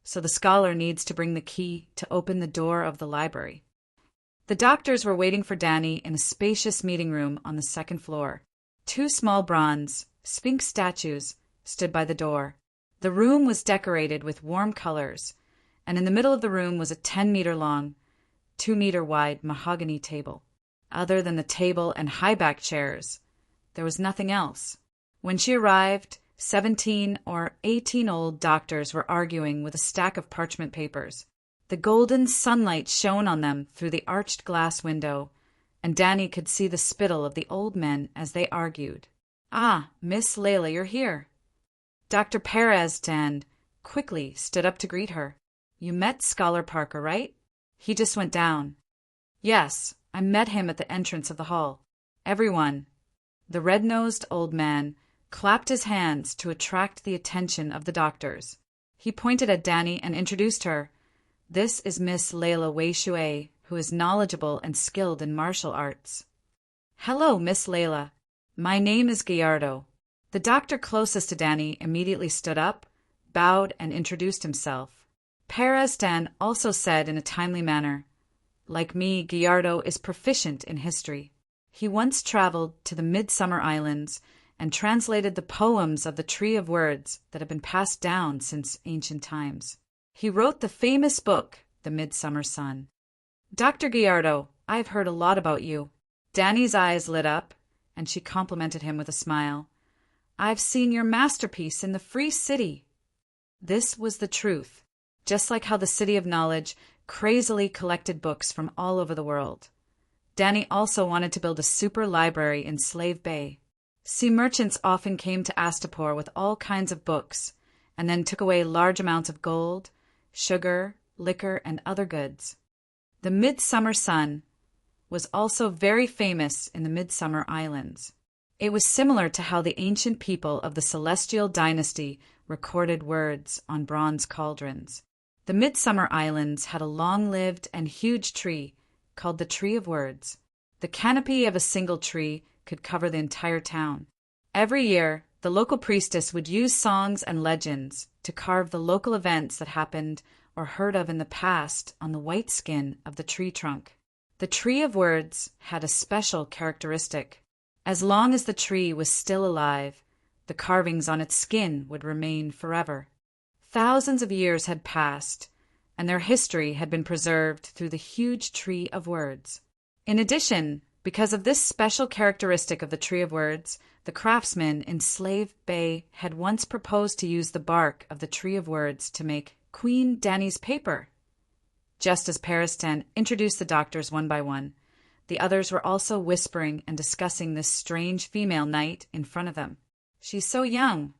Speaker 1: so the scholar needs to bring the key to open the door of the library." The doctors were waiting for Danny in a spacious meeting room on the 2nd floor. 2 small bronze Sphinx statues stood by the door. The room was decorated with warm colors, and in the middle of the room was a 10-meter-long, 2-meter-wide mahogany table. Other than the table and high-back chairs, there was nothing else. When she arrived, 17 or 18 old doctors were arguing with a stack of parchment papers. The golden sunlight shone on them through the arched glass window, and Danny could see the spittle of the old men as they argued. "Ah, Miss Layla, you're here." Dr. Perez quickly stood up to greet her. "You met Scholar Parker, right? He just went down." "Yes, I met him at the entrance of the hall." Everyone, the red-nosed old man, clapped his hands to attract the attention of the doctors. He pointed at Danny and introduced her. "This is Miss Layla Weishue, who is knowledgeable and skilled in martial arts." "Hello, Miss Layla. My name is Gallardo." The doctor closest to Danny immediately stood up, bowed, and introduced himself. Perez also said in a timely manner, "Like me, Gallardo is proficient in history. He once traveled to the Midsummer Islands and translated the poems of the Tree of Words that have been passed down since ancient times. He wrote the famous book, The Midsummer Sun." "Dr. Gallardo, I've heard a lot about you." Danny's eyes lit up, and she complimented him with a smile. "I've seen your masterpiece in the Free City." This was the truth, just like how the City of Knowledge crazily collected books from all over the world. Danny also wanted to build a super library in Slave Bay. Sea merchants often came to Astapor with all kinds of books, and then took away large amounts of gold, sugar, liquor, and other goods. The Midsummer Sun was also very famous in the Midsummer Islands. It was similar to how the ancient people of the Celestial Dynasty recorded words on bronze cauldrons. The Midsummer Islands had a long-lived and huge tree called the Tree of Words. The canopy of a single tree could cover the entire town. Every year, the local priestess would use songs and legends to carve the local events that happened or heard of in the past on the white skin of the tree trunk. The Tree of Words had a special characteristic. As long as the tree was still alive, the carvings on its skin would remain forever. Thousands of years had passed, and their history had been preserved through the huge Tree of Words. In addition, because of this special characteristic of the Tree of Words, the craftsmen in Slave Bay had once proposed to use the bark of the Tree of Words to make Queen Danny's paper. Just as Paristan introduced the doctors one by one, The others were also whispering and discussing this strange female knight in front of them. She's so young.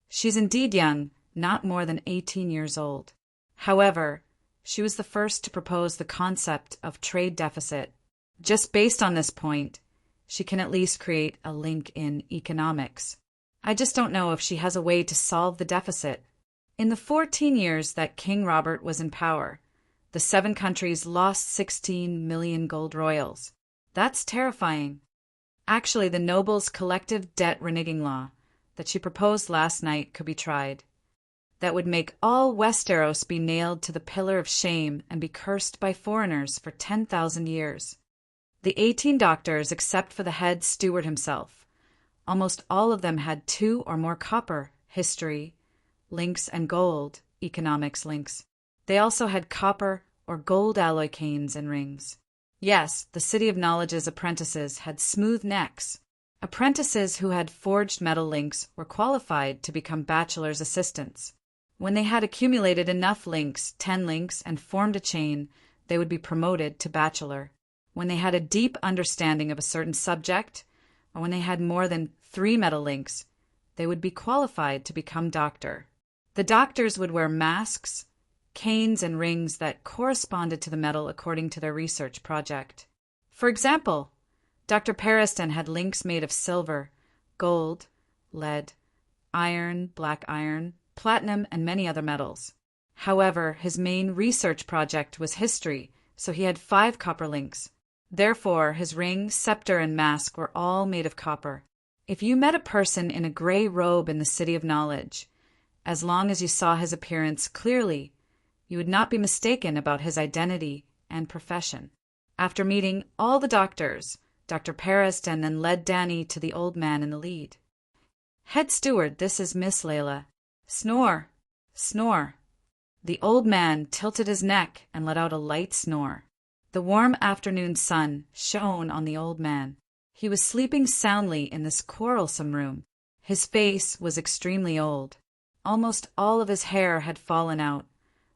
Speaker 1: She's indeed young, not more than 18 years old. However, she was the first to propose the concept of trade deficit. Just based on this point, she can at least create a link in economics. I just don't know if she has a way to solve the deficit. In the 14 years that King Robert was in power, the 7 countries lost 16 million gold royals. That's terrifying. Actually, the nobles' collective debt reneging law that she proposed last night could be tried. That would make all Westeros be nailed to the pillar of shame and be cursed by foreigners for 10,000 years. The 18 doctors, except for the head steward himself, almost all of them had 2 or more copper, history, links, and gold, economics links. They also had copper or gold alloy canes and rings. Yes, the City of Knowledge's apprentices had smooth necks. Apprentices who had forged metal links were qualified to become bachelor's assistants. When they had accumulated enough links, 10 links, and formed a chain, they would be promoted to bachelor. When they had a deep understanding of a certain subject, or when they had more than 3 metal links, they would be qualified to become doctor. The doctors would wear masks, canes, and rings that corresponded to the metal according to their research project. For example, Dr. Periston had links made of silver, gold, lead, iron, black iron, platinum, and many other metals. However, his main research project was history, so he had 5 copper links. Therefore, his ring, scepter, and mask were all made of copper. If you met a person in a gray robe in the City of Knowledge, as long as you saw his appearance clearly, you would not be mistaken about his identity and profession. After meeting all the doctors, Dr. Periston then led Dany to the old man in the lead. Head steward, this is Miss Layla. Snore, snore. The old man tilted his neck and let out a light snore. The warm afternoon sun shone on the old man. He was sleeping soundly in this quarrelsome room. His face was extremely old. Almost all of his hair had fallen out,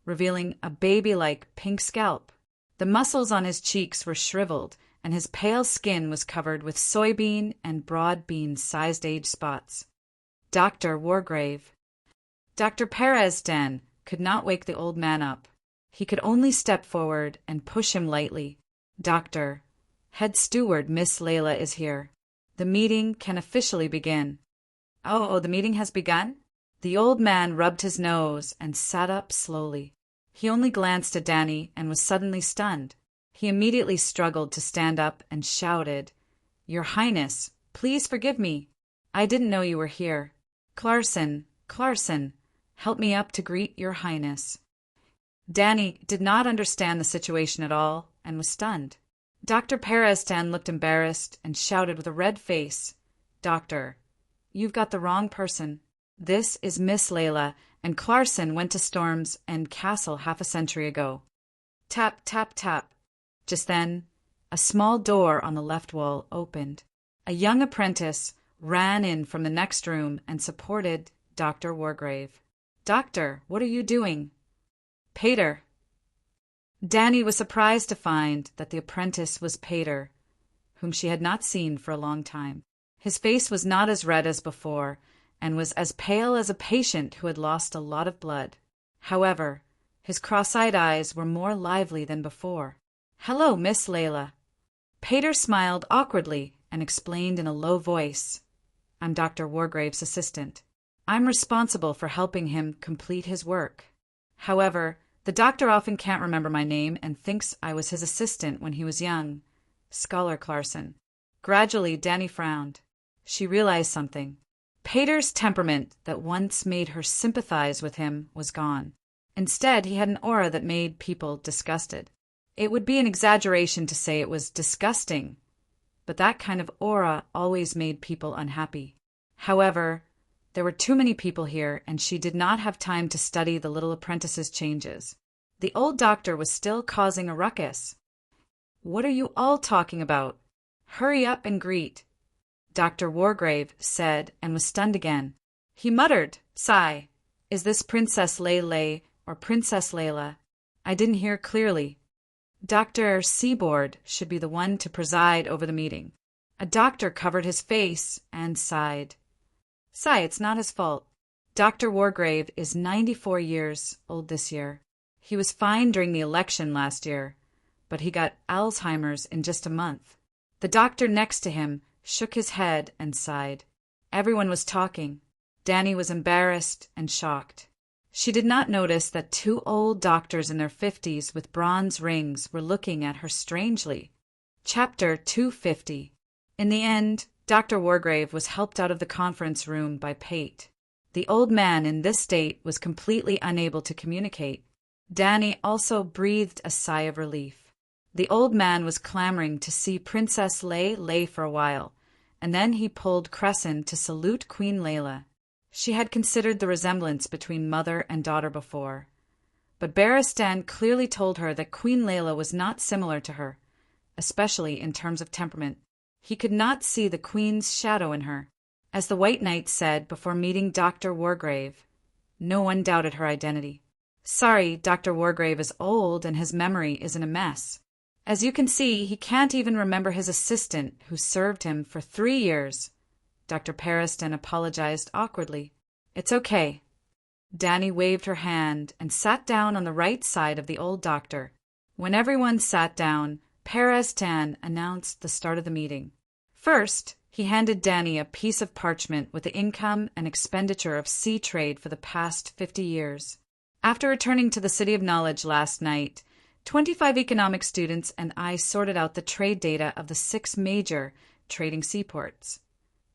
Speaker 1: revealing a baby-like pink scalp. The muscles on his cheeks were shriveled, and his pale skin was covered with soybean and broad bean-sized age spots. Dr. Wargrave. Dr. Periston could not wake the old man up. He could only step forward and push him lightly. Doctor, head steward Miss Layla is here. The meeting can officially begin. Oh, the meeting has begun? The old man rubbed his nose and sat up slowly. He only glanced at Dany and was suddenly stunned. He immediately struggled to stand up and shouted, "Your Highness, please forgive me. I didn't know you were here. Clarson, Clarson, help me up to greet your Highness." Dany did not understand the situation at all and was stunned. Dr. Periston looked embarrassed and shouted with a red face, "Doctor, you've got the wrong person. This is Miss Layla, and Clarson went to Storm's End Castle half a century ago." Tap, tap, tap. Just then, a small door on the left wall opened. A young apprentice ran in from the next room and supported Dr. Wargrave. "Doctor, what are you doing?" "Pater." Dany was surprised to find that the apprentice was Pater, whom she had not seen for a long time. His face was not as red as before, and was as pale as a patient who had lost a lot of blood. However, his cross-eyed eyes were more lively than before. "Hello, Miss Layla." Pater smiled awkwardly and explained in a low voice, "I'm Dr. Wargrave's assistant. I'm responsible for helping him complete his work. However, the doctor often can't remember my name and thinks I was his assistant when he was young. Scholar Clarson." Gradually, Dany frowned. She realized something. Pater's temperament that once made her sympathize with him was gone. Instead, he had an aura that made people disgusted. It would be an exaggeration to say it was disgusting, but that kind of aura always made people unhappy. However, there were too many people here, and she did not have time to study the little apprentice's changes. The old doctor was still causing a ruckus. "What are you all talking about? Hurry up and greet," Dr. Wargrave said, and was stunned again. He muttered, "Sigh, is this Princess Leylay or Princess Layla? I didn't hear clearly." Dr. Seaboard should be the one to preside over the meeting. A doctor covered his face and sighed. Sigh, it's not his fault. Dr. Wargrave is 94 years old this year. He was fine during the election last year, but he got Alzheimer's in just a month. The doctor next to him shook his head and sighed. Everyone was talking. Danny was embarrassed and shocked. She did not notice that two old doctors in their 50s with bronze rings were looking at her strangely. Chapter 250. In the end, Dr. Wargrave was helped out of the conference room by Pate. The old man in this state was completely unable to communicate. Danny also breathed a sigh of relief. The old man was clamoring to see Princess Lay for a while, and then he pulled Crescent to salute Queen Layla. She had considered the resemblance between mother and daughter before, but Barristan clearly told her that Queen Layla was not similar to her, especially in terms of temperament. He could not see the Queen's shadow in her. As the White Knight said before meeting Dr. Wargrave, no one doubted her identity. Sorry, Dr. Wargrave is old and his memory is in a mess. As you can see, he can't even remember his assistant who served him for 3 years. Dr. Barristan apologized awkwardly. It's okay. Danny waved her hand and sat down on the right side of the old doctor. When everyone sat down, Barristan announced the start of the meeting. First, he handed Danny a piece of parchment with the income and expenditure of sea trade for the past 50 years. After returning to the City of Knowledge last night, 25 economic students and I sorted out the trade data of the 6 major trading seaports.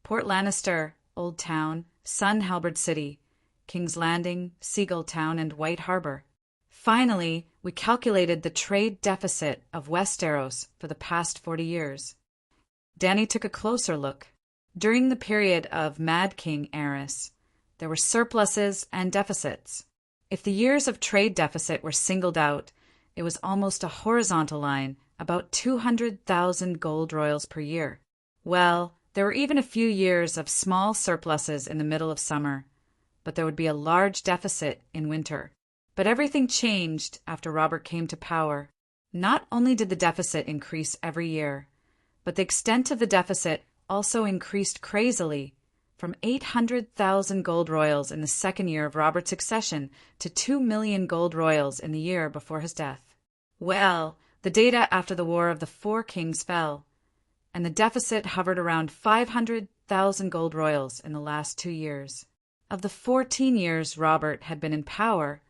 Speaker 1: Port Lannister, Old Town, Sun Halberd City, King's Landing, Seagull Town, and White Harbor. Finally, we calculated the trade deficit of Westeros for the past 40 years. Danny took a closer look. During the period of Mad King Aerys, there were surpluses and deficits. If the years of trade deficit were singled out, it was almost a horizontal line, about 200,000 gold royals per year. Well, there were even a few years of small surpluses in the middle of summer, but there would be a large deficit in winter. But everything changed after Robert came to power. Not only did the deficit increase every year, but the extent of the deficit also increased crazily, from 800,000 gold royals in the second year of Robert's accession to 2 million gold royals in the year before his death. Well, the data after the War of the Four Kings fell, and the deficit hovered around 500,000 gold royals in the last 2 years. Of the 14 years Robert had been in power,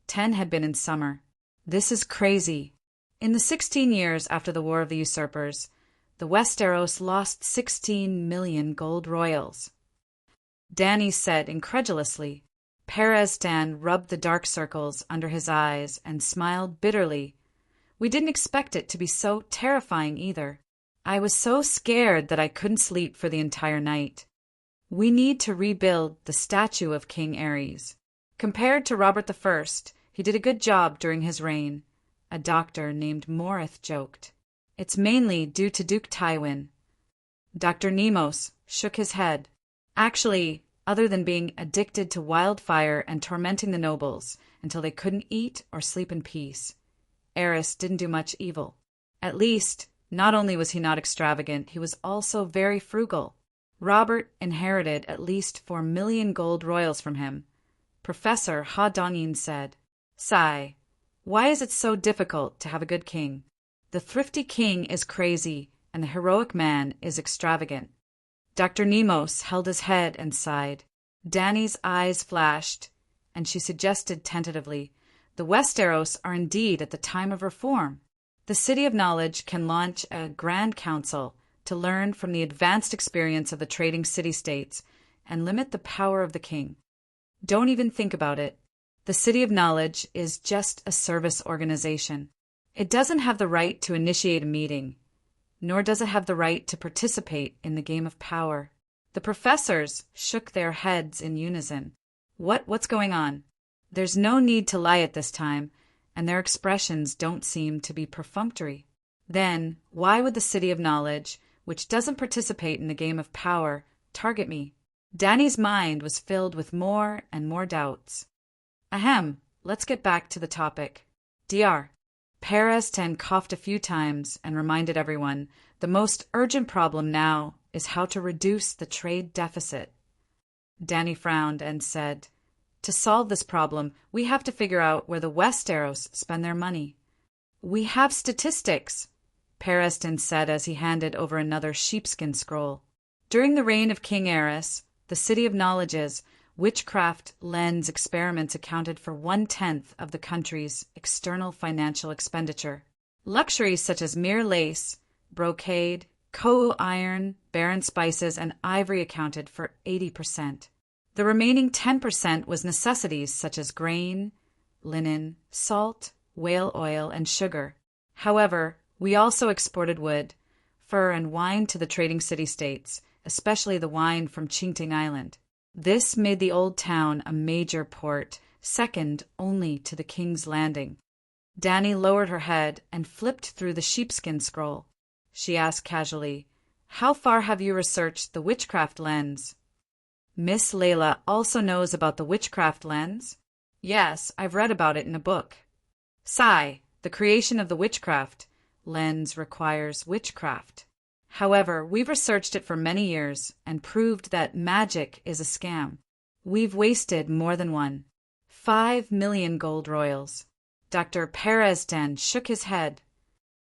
Speaker 1: 10 had been in summer. This is crazy. In the 16 years after the War of the Usurpers, the Westeros lost 16 million gold royals. Danny said incredulously. Barristan rubbed the dark circles under his eyes and smiled bitterly. We didn't expect it to be so terrifying either. I was so scared that I couldn't sleep for the entire night. We need to rebuild the statue of King Aerys. Compared to Robert I, he did a good job during his reign, a doctor named Morith joked. It's mainly due to Duke Tywin. Dr. Nemos shook his head. Actually, other than being addicted to wildfire and tormenting the nobles until they couldn't eat or sleep in peace, Aerys didn't do much evil. At least, not only was he not extravagant, he was also very frugal. Robert inherited at least 4 million gold royals from him. Professor Ha Dongyin said, Sigh, why is it so difficult to have a good king? The thrifty king is crazy, and the heroic man is extravagant. Dr. Nemos held his head and sighed. Danny's eyes flashed, and she suggested tentatively, the Westeros are indeed at the time of reform. The City of Knowledge can launch a Grand Council to learn from the advanced experience of the trading city-states and limit the power of the king. Don't even think about it. The City of Knowledge is just a service organization. It doesn't have the right to initiate a meeting, nor does it have the right to participate in the game of power. The professors shook their heads in unison. What's going on? There's no need to lie at this time, and their expressions don't seem to be perfunctory. Then, why would the City of Knowledge, which doesn't participate in the game of power, target me? Danny's mind was filled with more and more doubts. Ahem, let's get back to the topic. Dr. Perestan coughed a few times and reminded everyone the most urgent problem now is how to reduce the trade deficit. Danny frowned and said, "To solve this problem, we have to figure out where the Westeros spend their money." "We have statistics," Perestan said as he handed over another sheepskin scroll. During the reign of King Aerys, the City of Knowledge's witchcraft lens experiments accounted for 1/10 of the country's external financial expenditure. Luxuries such as mere lace, brocade, Koh iron, barren spices, and ivory accounted for 80%. The remaining 10% was necessities such as grain, linen, salt, whale oil, and sugar. However, we also exported wood, fur, and wine to the trading city-states, especially the wine from Qingting Island. This made the old town a major port, second only to the King's Landing. Danny lowered her head and flipped through the sheepskin scroll. She asked casually, "How far have you researched the witchcraft lens?" "Miss Layla also knows about the witchcraft lens?" "Yes, I've read about it in a book." "Sigh, the creation of the witchcraft lens requires witchcraft. However, we've researched it for many years and proved that magic is a scam. We've wasted more than one. 5 million gold royals." Dr. Perestan shook his head.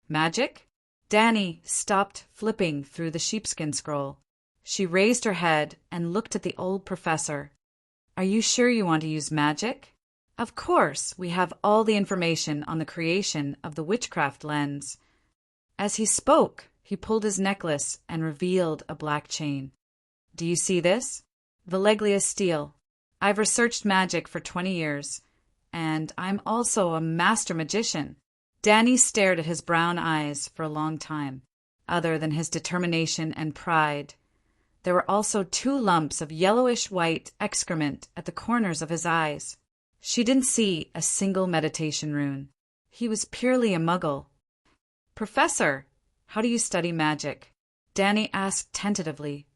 Speaker 1: "Magic?" Danny stopped flipping through the sheepskin scroll. She raised her head and looked at the old professor. "Are you sure you want to use magic?" "Of course, we have all the information on the creation of the witchcraft lens." As he spoke, he pulled his necklace and revealed a black chain. "Do you see this? The Leglia steel. I've researched magic for 20 years, and I'm also a master magician." Danny stared at his brown eyes for a long time. Other than his determination and pride, there were also 2 lumps of yellowish-white excrement at the corners of his eyes. She didn't see a single meditation rune. He was purely a muggle. "Professor, how do you study magic?" Danny asked tentatively.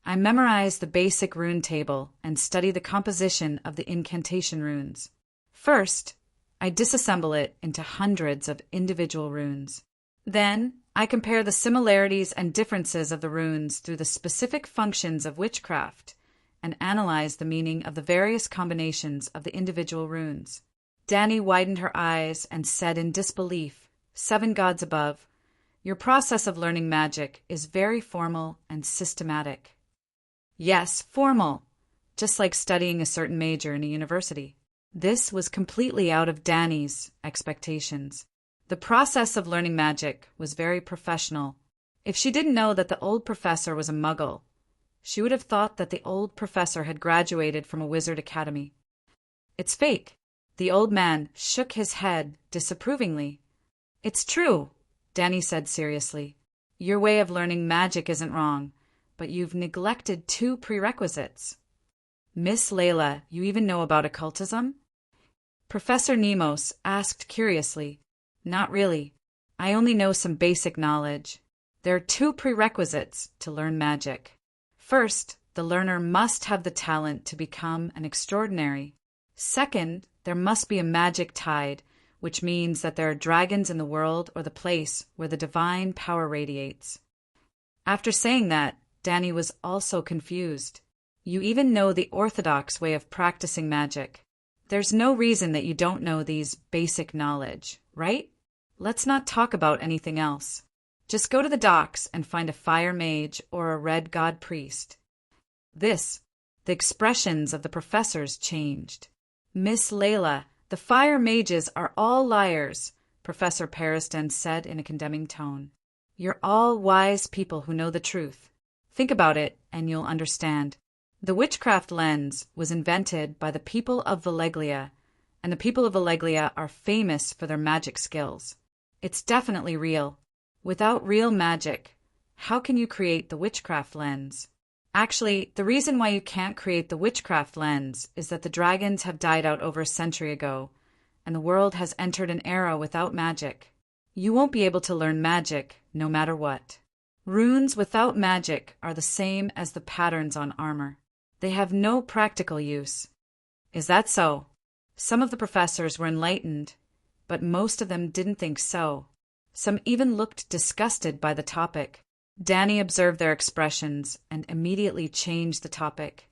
Speaker 1: "I memorize the basic rune table and study the composition of the incantation runes. First, I disassemble it into hundreds of individual runes. Then, I compare the similarities and differences of the runes through the specific functions of witchcraft and analyze the meaning of the various combinations of the individual runes." Danny widened her eyes and said in disbelief, "Seven gods above, your process of learning magic is very formal and systematic." "Yes, formal, just like studying a certain major in a university." This was completely out of Danny's expectations. The process of learning magic was very professional. If she didn't know that the old professor was a muggle, she would have thought that the old professor had graduated from a wizard academy. "It's fake." The old man shook his head disapprovingly. "It's true," Danny said seriously. "Your way of learning magic isn't wrong, but you've neglected 2 prerequisites." "Miss Layla, you even know about occultism?" Professor Nemos asked curiously. "Not really. I only know some basic knowledge. There are 2 prerequisites to learn magic. First, the learner must have the talent to become an extraordinary. Second, there must be a magic tide, which means that there are dragons in the world or the place where the divine power radiates." After saying that, Danny was also confused. "You even know the orthodox way of practicing magic. There's no reason that you don't know these basic knowledge, right? Let's not talk about anything else. Just go to the docks and find a fire mage or a red god priest." The expressions of the professors changed. "Miss Layla, the fire mages are all liars," Professor Perestan said in a condemning tone. "You're all wise people who know the truth. Think about it and you'll understand. The witchcraft lens was invented by the people of Valeglia, and the people of Valeglia are famous for their magic skills. It's definitely real. Without real magic, how can you create the witchcraft lens? Actually, the reason why you can't create the witchcraft lens is that the dragons have died out over a century ago, and the world has entered an era without magic. You won't be able to learn magic no matter what. Runes without magic are the same as the patterns on armor. They have no practical use." "Is that so?" Some of the professors were enlightened, but most of them didn't think so. Some even looked disgusted by the topic. Danny observed their expressions and immediately changed the topic.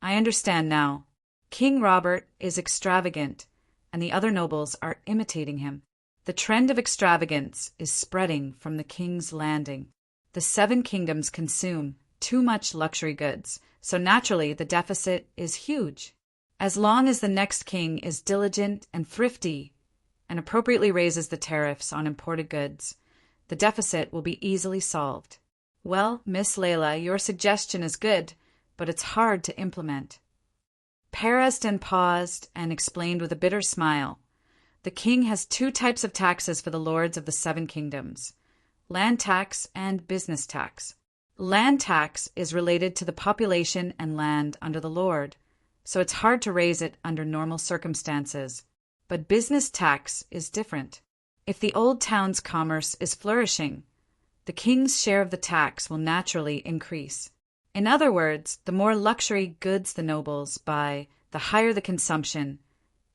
Speaker 1: I understand now. King Robert is extravagant, and the other nobles are imitating him. The trend of extravagance is spreading from the King's Landing. The 7 kingdoms consume too much luxury goods, so naturally the deficit is huge. As long as the next king is diligent and thrifty and appropriately raises the tariffs on imported goods, the deficit will be easily solved. Well, Miss Layla, your suggestion is good, but it's hard to implement. Peresden paused and explained with a bitter smile. The king has 2 types of taxes for the lords of the 7 kingdoms: land tax and business tax. Land tax is related to the population and land under the lord, so it's hard to raise it under normal circumstances. But business tax is different. If the old town's commerce is flourishing, the king's share of the tax will naturally increase. In other words, the more luxury goods the nobles buy, the higher the consumption,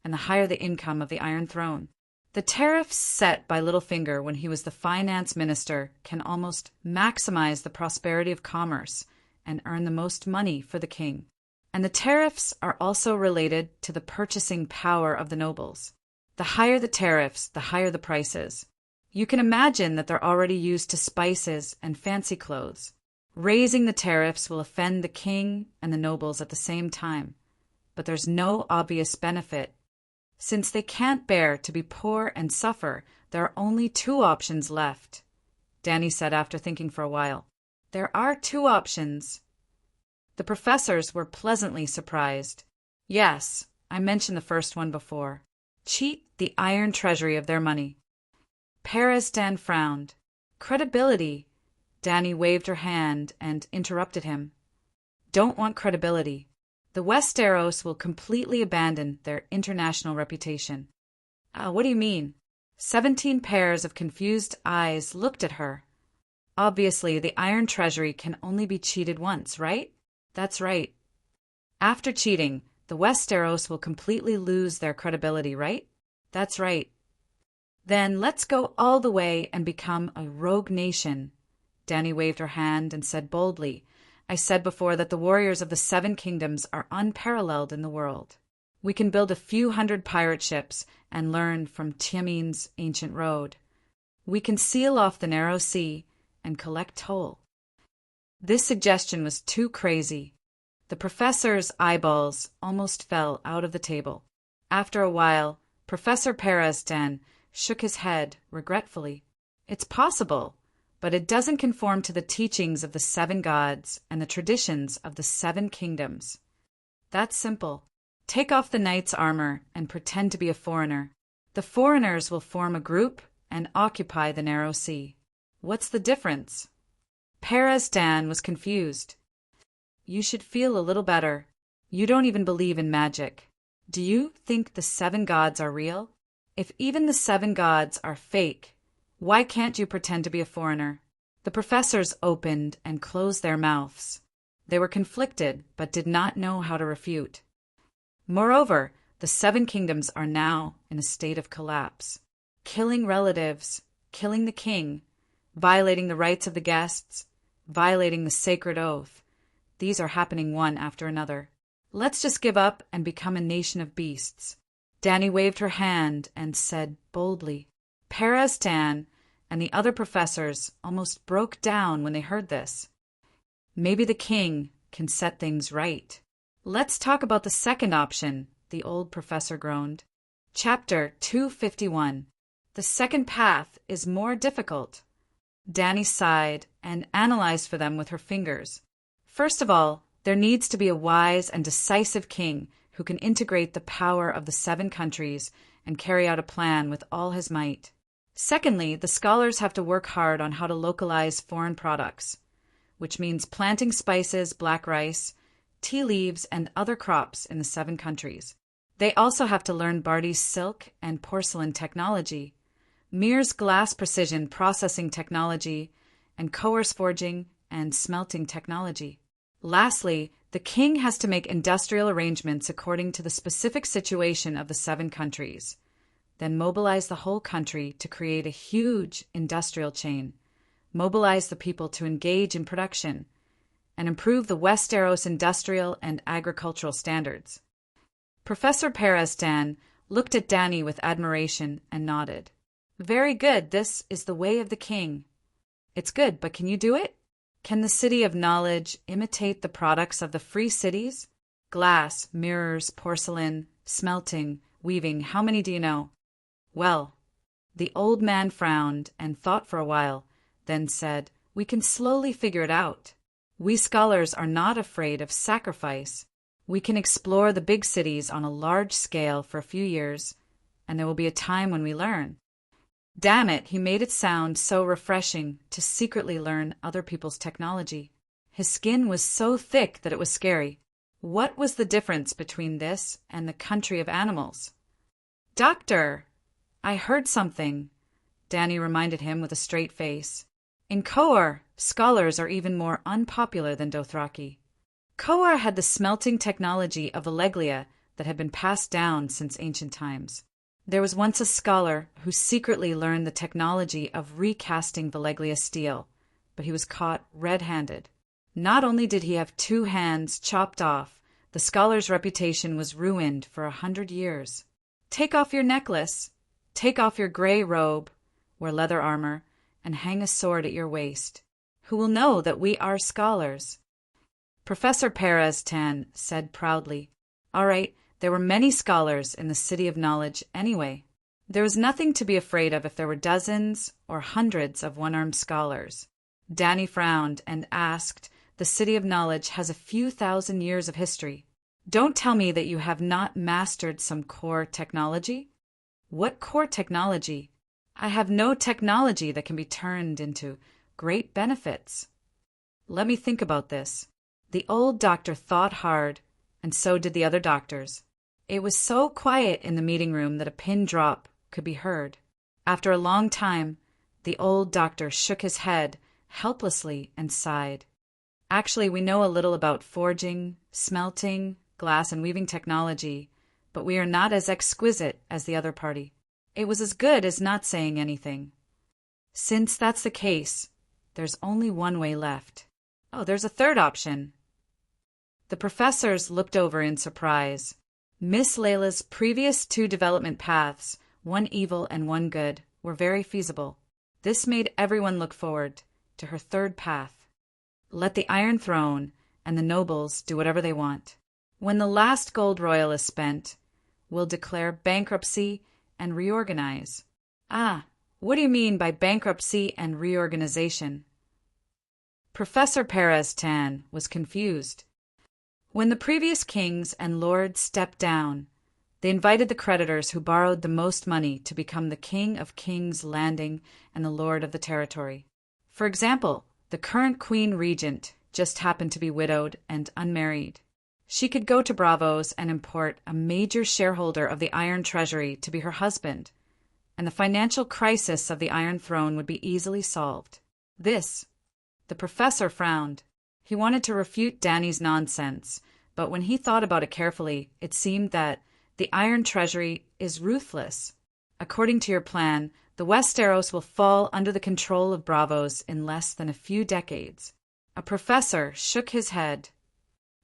Speaker 1: and the higher the income of the Iron Throne. The tariffs set by Littlefinger when he was the finance minister can almost maximize the prosperity of commerce and earn the most money for the king. And the tariffs are also related to the purchasing power of the nobles. The higher the tariffs, the higher the prices. You can imagine that they're already used to spices and fancy clothes. Raising the tariffs will offend the king and the nobles at the same time, but there's no obvious benefit. Since they can't bear to be poor and suffer, there are only 2 options left, Danny said after thinking for a while. There are 2 options. The professors were pleasantly surprised. Yes, I mentioned the first one before. Cheat the iron treasury of their money. Peresden frowned. Credibility. Danny waved her hand and interrupted him. Don't want credibility. The Westeros will completely abandon their international reputation. What do you mean? 17 pairs of confused eyes looked at her. Obviously, the Iron Treasury can only be cheated once, right? That's right. After cheating, the Westeros will completely lose their credibility, right? That's right. Then let's go all the way and become a rogue nation. Danny waved her hand and said boldly, I said before that the warriors of the 7 kingdoms are unparalleled in the world. We can build a few hundred pirate ships and learn from Tiamin's ancient road. We can seal off the narrow sea and collect toll. This suggestion was too crazy. The professor's eyeballs almost fell out of the table. After a while, Professor Peresden shook his head regretfully. It's possible, but it doesn't conform to the teachings of the 7 gods and the traditions of the 7 kingdoms. That's simple. Take off the knight's armor and pretend to be a foreigner. The foreigners will form a group and occupy the narrow sea. What's the difference? Peresden was confused. You should feel a little better. You don't even believe in magic. Do you think the 7 gods are real? If even the 7 gods are fake, why can't you pretend to be a foreigner? The professors opened and closed their mouths. They were conflicted, but did not know how to refute. Moreover, the 7 kingdoms are now in a state of collapse. Killing relatives, killing the king, violating the rights of the guests, violating the sacred oath. These are happening one after another. Let's just give up and become a nation of beasts. Danny waved her hand and said boldly. Peresden and the other professors almost broke down when they heard this. Maybe the king can set things right. Let's talk about the second option, the old professor groaned. Chapter 251. The second path is more difficult. Danny sighed and analyzed for them with her fingers. First of all, there needs to be a wise and decisive king who can integrate the power of the 7 countries and carry out a plan with all his might. Secondly, the scholars have to work hard on how to localize foreign products, which means planting spices, black rice, tea leaves, and other crops in the 7 countries. They also have to learn Barty's silk and porcelain technology, Mear's glass precision processing technology, and Coer's forging and smelting technology. Lastly, the king has to make industrial arrangements according to the specific situation of the 7 countries. then mobilize the whole country to create a huge industrial chain, mobilize the people to engage in production, and improve the Westeros industrial and agricultural standards. Professor Perez-Dan looked at Danny with admiration and nodded. Very good, this is the way of the king. It's good, but can you do it? Can the city of knowledge imitate the products of the free cities? Glass, mirrors, porcelain, smelting, weaving, how many do you know? Well, the old man frowned and thought for a while, then said, we can slowly figure it out. We scholars are not afraid of sacrifice. We can explore the big cities on a large scale for a few years, and there will be a time when we learn. Damn it, he made it sound so refreshing to secretly learn other people's technology. His skin was so thick that it was scary. What was the difference between this and the country of animals? Doctor, I heard something, Danny reminded him with a straight face. In Kohar, scholars are even more unpopular than Dothraki. Kohar had the smelting technology of Alleglia that had been passed down since ancient times. There was once a scholar who secretly learned the technology of recasting Valeglia steel, but he was caught red-handed. Not only did he have 2 hands chopped off, the scholar's reputation was ruined for 100 years. Take off your necklace, take off your gray robe, wear leather armor, and hang a sword at your waist. Who will know that we are scholars? Professor Perez-Dan said proudly, all right, there were many scholars in the City of Knowledge anyway. There was nothing to be afraid of if there were dozens or hundreds of one-armed scholars. Danny frowned and asked, the City of Knowledge has a few thousand years of history. Don't tell me that you have not mastered some core technology? What core technology? I have no technology that can be turned into great benefits. Let me think about this. The old doctor thought hard, and so did the other doctors. It was so quiet in the meeting room that a pin drop could be heard. After a long time, the old doctor shook his head helplessly and sighed. Actually, we know a little about forging, smelting, glass and weaving technology, but we are not as exquisite as the other party. It was as good as not saying anything. Since that's the case, there's only one way left. Oh, there's a third option. The professors looked over in surprise. Miss Layla's previous 2 development paths, one evil and one good, were very feasible. This made everyone look forward to her third path. Let the Iron Throne and the nobles do whatever they want. When the last gold royal is spent, we'll declare bankruptcy and reorganize. Ah, what do you mean by bankruptcy and reorganization? Professor Perez-Dan was confused. When the previous kings and lords stepped down, they invited the creditors who borrowed the most money to become the king of King's Landing and the lord of the territory. For example, the current queen regent just happened to be widowed and unmarried. She could go to Braavos and import a major shareholder of the Iron Treasury to be her husband, and the financial crisis of the Iron Throne would be easily solved. The professor frowned. He wanted to refute Danny's nonsense, but when he thought about it carefully, it seemed that the Iron Treasury is ruthless. According to your plan, the Westeros will fall under the control of Braavos in less than a few decades. A professor shook his head.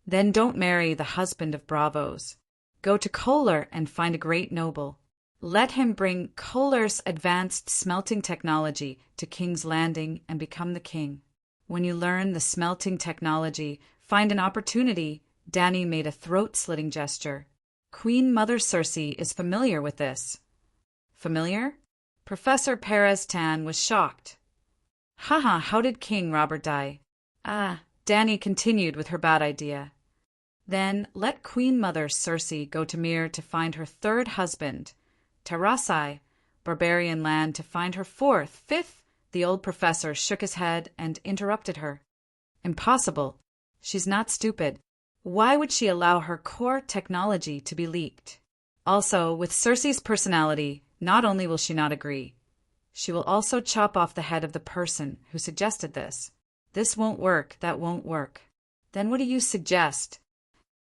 Speaker 1: Then don't marry the husband of Braavos. Go to Kohar and find a great noble. Let him bring Kohar's advanced smelting technology to King's Landing and become the king. When you learn the smelting technology, find an opportunity. Danny made a throat-slitting gesture. Queen Mother Cersei is familiar with this. Familiar? Professor Perez-Dan was shocked. Haha, how did King Robert die? Ah, Danny continued with her bad idea. Then let Queen Mother Cersei go to Myr to find her third husband, Terasai, barbarian land, to find her fourth, fifth. The old professor shook his head and interrupted her. Impossible. She's not stupid. Why would she allow her core technology to be leaked? Also, with Cersei's personality, not only will she not agree, she will also chop off the head of the person who suggested this. This won't work, that won't work. Then what do you suggest?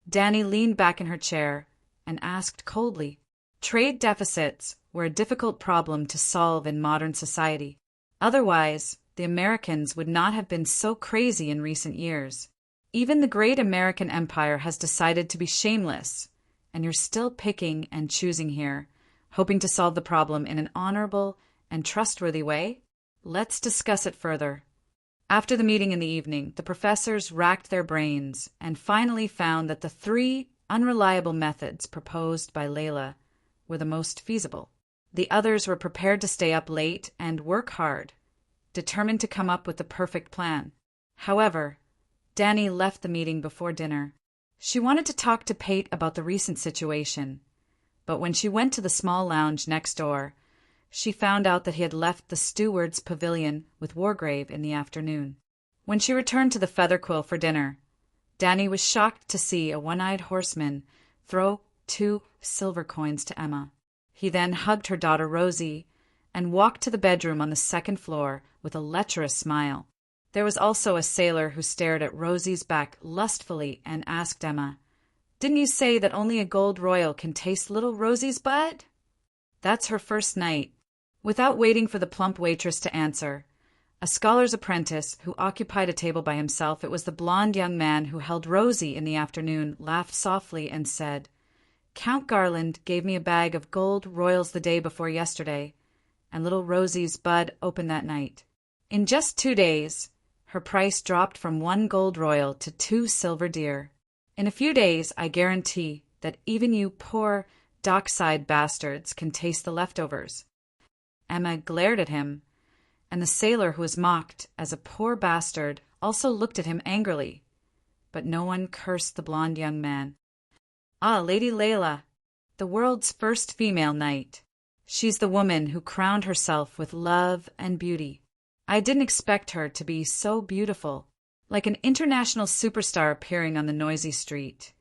Speaker 1: Danny leaned back in her chair and asked coldly, Trade deficits were a difficult problem to solve in modern society. Otherwise, the Americans would not have been so crazy in recent years. Even the great American empire has decided to be shameless, and you're still picking and choosing here, hoping to solve the problem in an honorable and trustworthy way? Let's discuss it further. After the meeting in the evening, the professors racked their brains and finally found that the 3 unreliable methods proposed by Layla were the most feasible. The others were prepared to stay up late and work hard, determined to come up with the perfect plan. However, Danny left the meeting before dinner. She wanted to talk to Pate about the recent situation, but when she went to the small lounge next door, she found out that he had left the steward's pavilion with Wargrave in the afternoon. When she returned to the Featherquill for dinner, Danny was shocked to see a one-eyed horseman throw 2 silver coins to Emma. He then hugged her daughter Rosie and walked to the bedroom on the 2nd floor with a lecherous smile. There was also a sailor who stared at Rosie's back lustfully and asked Emma, "Didn't you say that only a gold royal can taste little Rosie's butt?" That's her first night. Without waiting for the plump waitress to answer, a scholar's apprentice who occupied a table by himself, it was the blond young man who held Rosie in the afternoon, laughed softly and said, "Count Garland gave me a bag of gold royals the day before yesterday, and little Rosie's bud opened that night. In just 2 days, her price dropped from 1 gold royal to 2 silver dear. In a few days, I guarantee that even you poor dockside bastards can taste the leftovers." Emma glared at him, and the sailor who was mocked as a poor bastard also looked at him angrily, but no one cursed the blond young man. "Ah, Lady Layla, the world's first female knight. She's the woman who crowned herself with love and beauty. I didn't expect her to be so beautiful, like an international superstar appearing on the noisy street."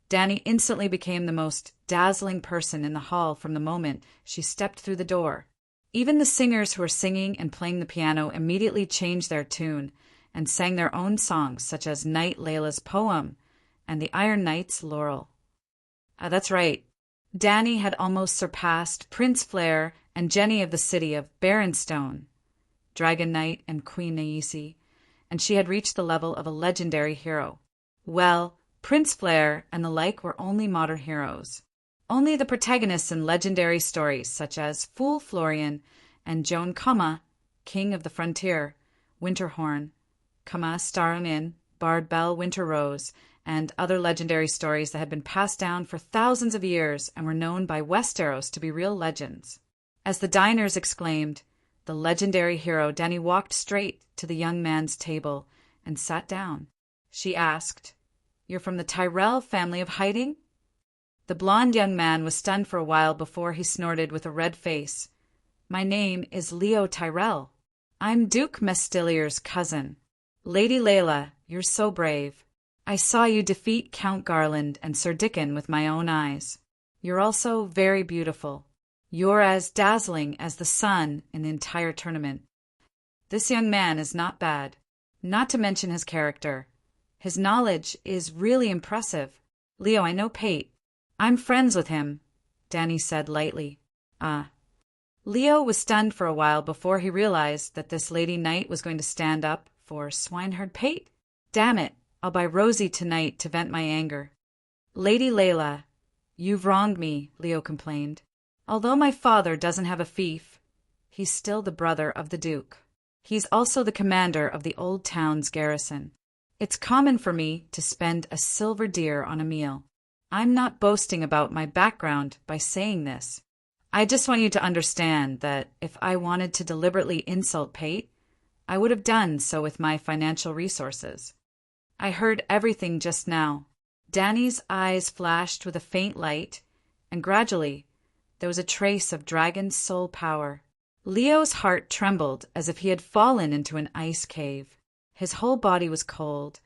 Speaker 1: Danny instantly became the most dazzling person in the hall from the moment she stepped through the door. Even the singers who were singing and playing the piano immediately changed their tune and sang their own songs, such as Knight Layla's Poem and the Iron Knight's Laurel. That's right. Danny had almost surpassed Prince Flair and Jenny of the city of Berenstain, Dragon Knight and Queen Naisi, and she had reached the level of a legendary hero. Well, Prince Flair and the like were only modern heroes. Only the protagonists in legendary stories such as Fool Florian and Joan Cumma, King of the Frontier, Winterhorn, Cumma Starlin, Bard Bell Winterrose, and other legendary stories that had been passed down for thousands of years and were known by Westeros to be real legends. As the diners exclaimed, "The legendary hero," Danny walked straight to the young man's table and sat down. She asked, "You're from the Tyrell family of hiding?" The blond young man was stunned for a while before he snorted with a red face, "My name is Leo Tyrell. I'm Duke Mestillier's cousin. Lady Layla, you're so brave. I saw you defeat Count Garland and Sir Dickon with my own eyes. You're also very beautiful. You're as dazzling as the sun in the entire tournament. This young man is not bad, not to mention his character. His knowledge is really impressive. Leo, I know Pate. I'm friends with him," Danny said lightly. "Ah." Leo was stunned for a while before he realized that this lady knight was going to stand up for Swineherd Pate. "Damn it, I'll buy Rosie tonight to vent my anger." "Lady Layla, you've wronged me," Leo complained. "Although my father doesn't have a fief, he's still the brother of the Duke. He's also the commander of the old town's garrison. It's common for me to spend a silver dear on a meal. I'm not boasting about my background by saying this. I just want you to understand that if I wanted to deliberately insult Pate, I would have done so with my financial resources." "I heard everything just now." Danny's eyes flashed with a faint light, and gradually there was a trace of dragon's soul power. Leo's heart trembled as if he had fallen into an ice cave. His whole body was cold,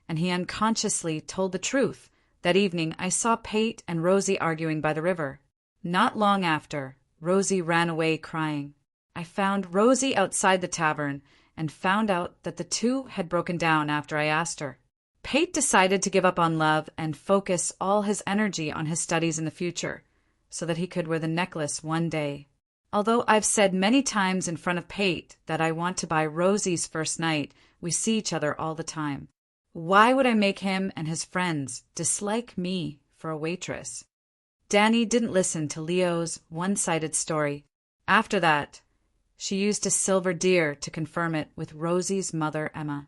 Speaker 1: and he unconsciously told the truth. "That evening I saw Pate and Rosie arguing by the river. Not long after, Rosie ran away crying. I found Rosie outside the tavern and found out that the two had broken down after I asked her. Pate decided to give up on love and focus all his energy on his studies in the future, so that he could wear the necklace one day. Although I've said many times in front of Pate that I want to buy Rosie's first night, we see each other all the time. Why would I make him and his friends dislike me for a waitress? Danny didn't listen to Leo's one-sided story. After that, she used a silver deer to confirm it with Rosie's mother, Emma.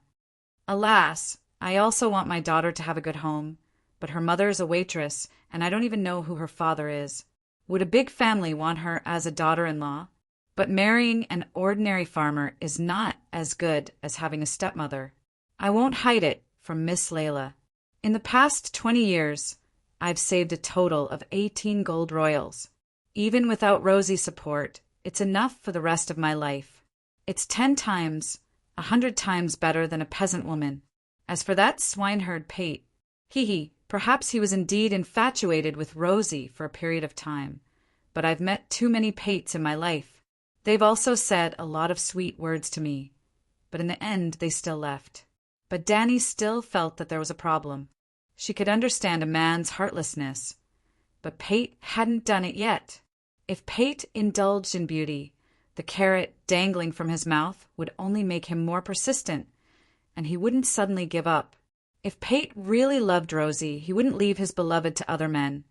Speaker 1: Alas, I also want my daughter to have a good home, but her mother is a waitress, and I don't even know who her father is. Would a big family want her as a daughter-in-law? But marrying an ordinary farmer is not as good as having a stepmother. I won't hide it from Miss Layla. In the past 20 years, I've saved a total of 18 gold royals. Even without Rosie's support, it's enough for the rest of my life. It's 10 times, 100 times better than a peasant woman. As for that swineherd Pate, perhaps he was indeed infatuated with Rosie for a period of time, but I've met too many Pates in my life. They've also said a lot of sweet words to me, but in the end they still left. But Danny still felt that there was a problem. She could understand a man's heartlessness, but Pate hadn't done it yet. If Pate indulged in beauty, the carrot dangling from his mouth would only make him more persistent, and he wouldn't suddenly give up. If Pate really loved Rosie, he wouldn't leave his beloved to other men,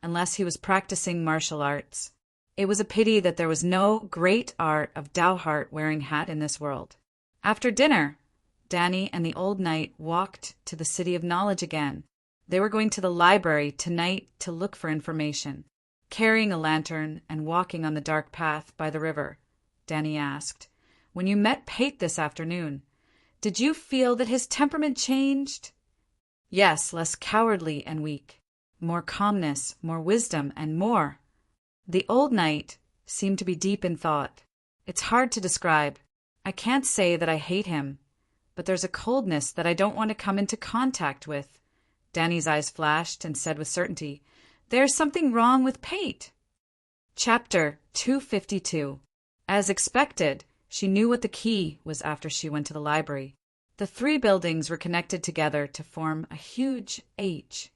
Speaker 1: unless he was practicing martial arts. It was a pity that there was no great art of Dowhart-wearing hat in this world. After dinner, Danny and the old knight walked to the City of Knowledge again. They were going to the library tonight to look for information. Carrying a lantern and walking on the dark path by the river, Danny asked, "When you met Pate this afternoon, did you feel that his temperament changed?" "Yes, less cowardly and weak. More calmness, more wisdom, and more." The old knight seemed to be deep in thought. "It's hard to describe. I can't say that I hate him, but there's a coldness that I don't want to come into contact with." Danny's eyes flashed and said with certainty, "There's something wrong with Pate." Chapter 252. As expected, she knew what the key was after she went to the library. The 3 buildings were connected together to form a huge H.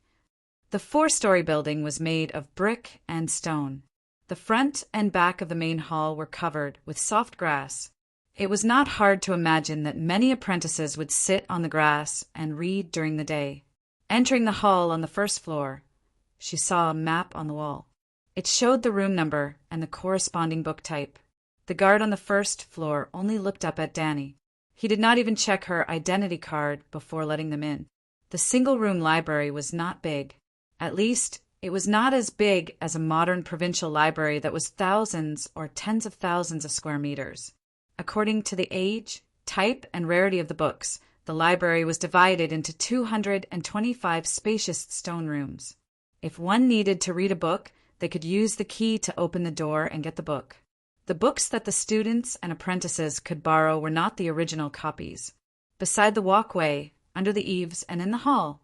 Speaker 1: The 4-story building was made of brick and stone. The front and back of the main hall were covered with soft grass. It was not hard to imagine that many apprentices would sit on the grass and read during the day. Entering the hall on the 1st floor, she saw a map on the wall. It showed the room number and the corresponding book type. The guard on the 1st floor only looked up at Danny. He did not even check her identity card before letting them in. The single-room library was not big. At least, it was not as big as a modern provincial library that was thousands or tens of thousands of square meters. According to the age, type, and rarity of the books, the library was divided into 225 spacious stone rooms. If one needed to read a book, they could use the key to open the door and get the book. The books that the students and apprentices could borrow were not the original copies. Beside the walkway, under the eaves, and in the hall,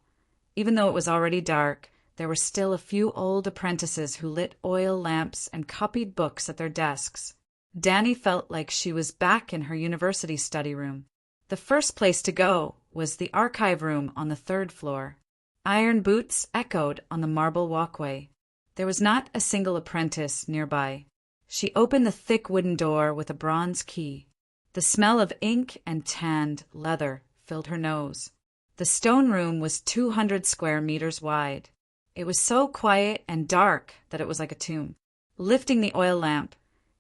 Speaker 1: even though it was already dark, there were still a few old apprentices who lit oil lamps and copied books at their desks. Danny felt like she was back in her university study room. The first place to go was the archive room on the 3rd floor. Iron boots echoed on the marble walkway. There was not a single apprentice nearby. She opened the thick wooden door with a bronze key. The smell of ink and tanned leather filled her nose. The stone room was 200 square meters wide. It was so quiet and dark that it was like a tomb. Lifting the oil lamp,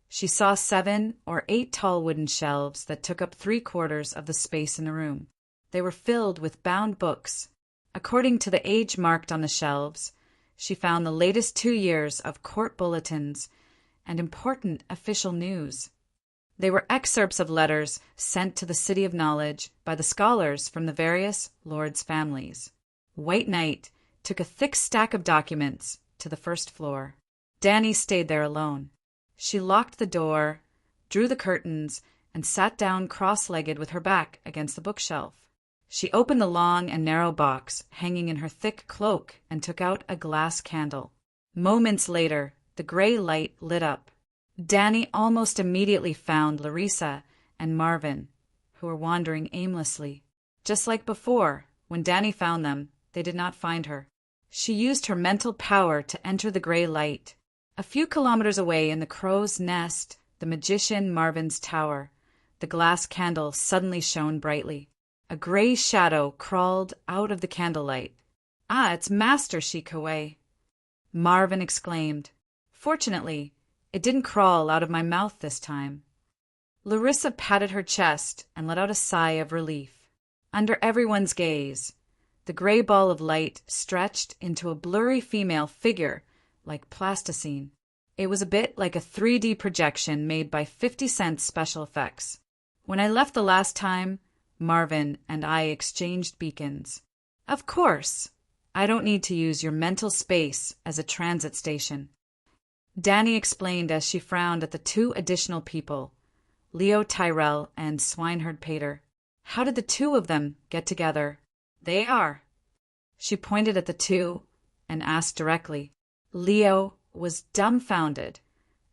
Speaker 1: she saw 7 or 8 tall wooden shelves that took up 3/4 of the space in the room. They were filled with bound books. According to the age marked on the shelves, she found the latest 2 years of court bulletins and important official news. They were excerpts of letters sent to the City of Knowledge by the scholars from the various lords' families. White Knight took a thick stack of documents to the 1st floor. Danny stayed there alone. She locked the door, drew the curtains, and sat down cross-legged with her back against the bookshelf. She opened the long and narrow box hanging in her thick cloak and took out a glass candle. Moments later, the gray light lit up. Danny almost immediately found Larissa and Marvin, who were wandering aimlessly. Just like before, when Danny found them, they did not find her. She used her mental power to enter the gray light. A few kilometers away in the crow's nest, the magician Marvin's tower, the glass candle suddenly shone brightly. A gray shadow crawled out of the candlelight. "Ah, it's Master Shikaway!" Marvin exclaimed. Fortunately, it didn't crawl out of my mouth this time. Larissa patted her chest and let out a sigh of relief. Under everyone's gaze, the gray ball of light stretched into a blurry female figure like plasticine. It was a bit like a 3D projection made by 50 Cent Special Effects. When I left the last time, Marvin and I exchanged beacons. Of course, I don't need to use your mental space as a transit station. Danny explained as she frowned at the two additional people, Leo Tyrell and Swineherd Pater. How did the two of them get together? They are. She pointed at the two and asked directly. Leo was dumbfounded,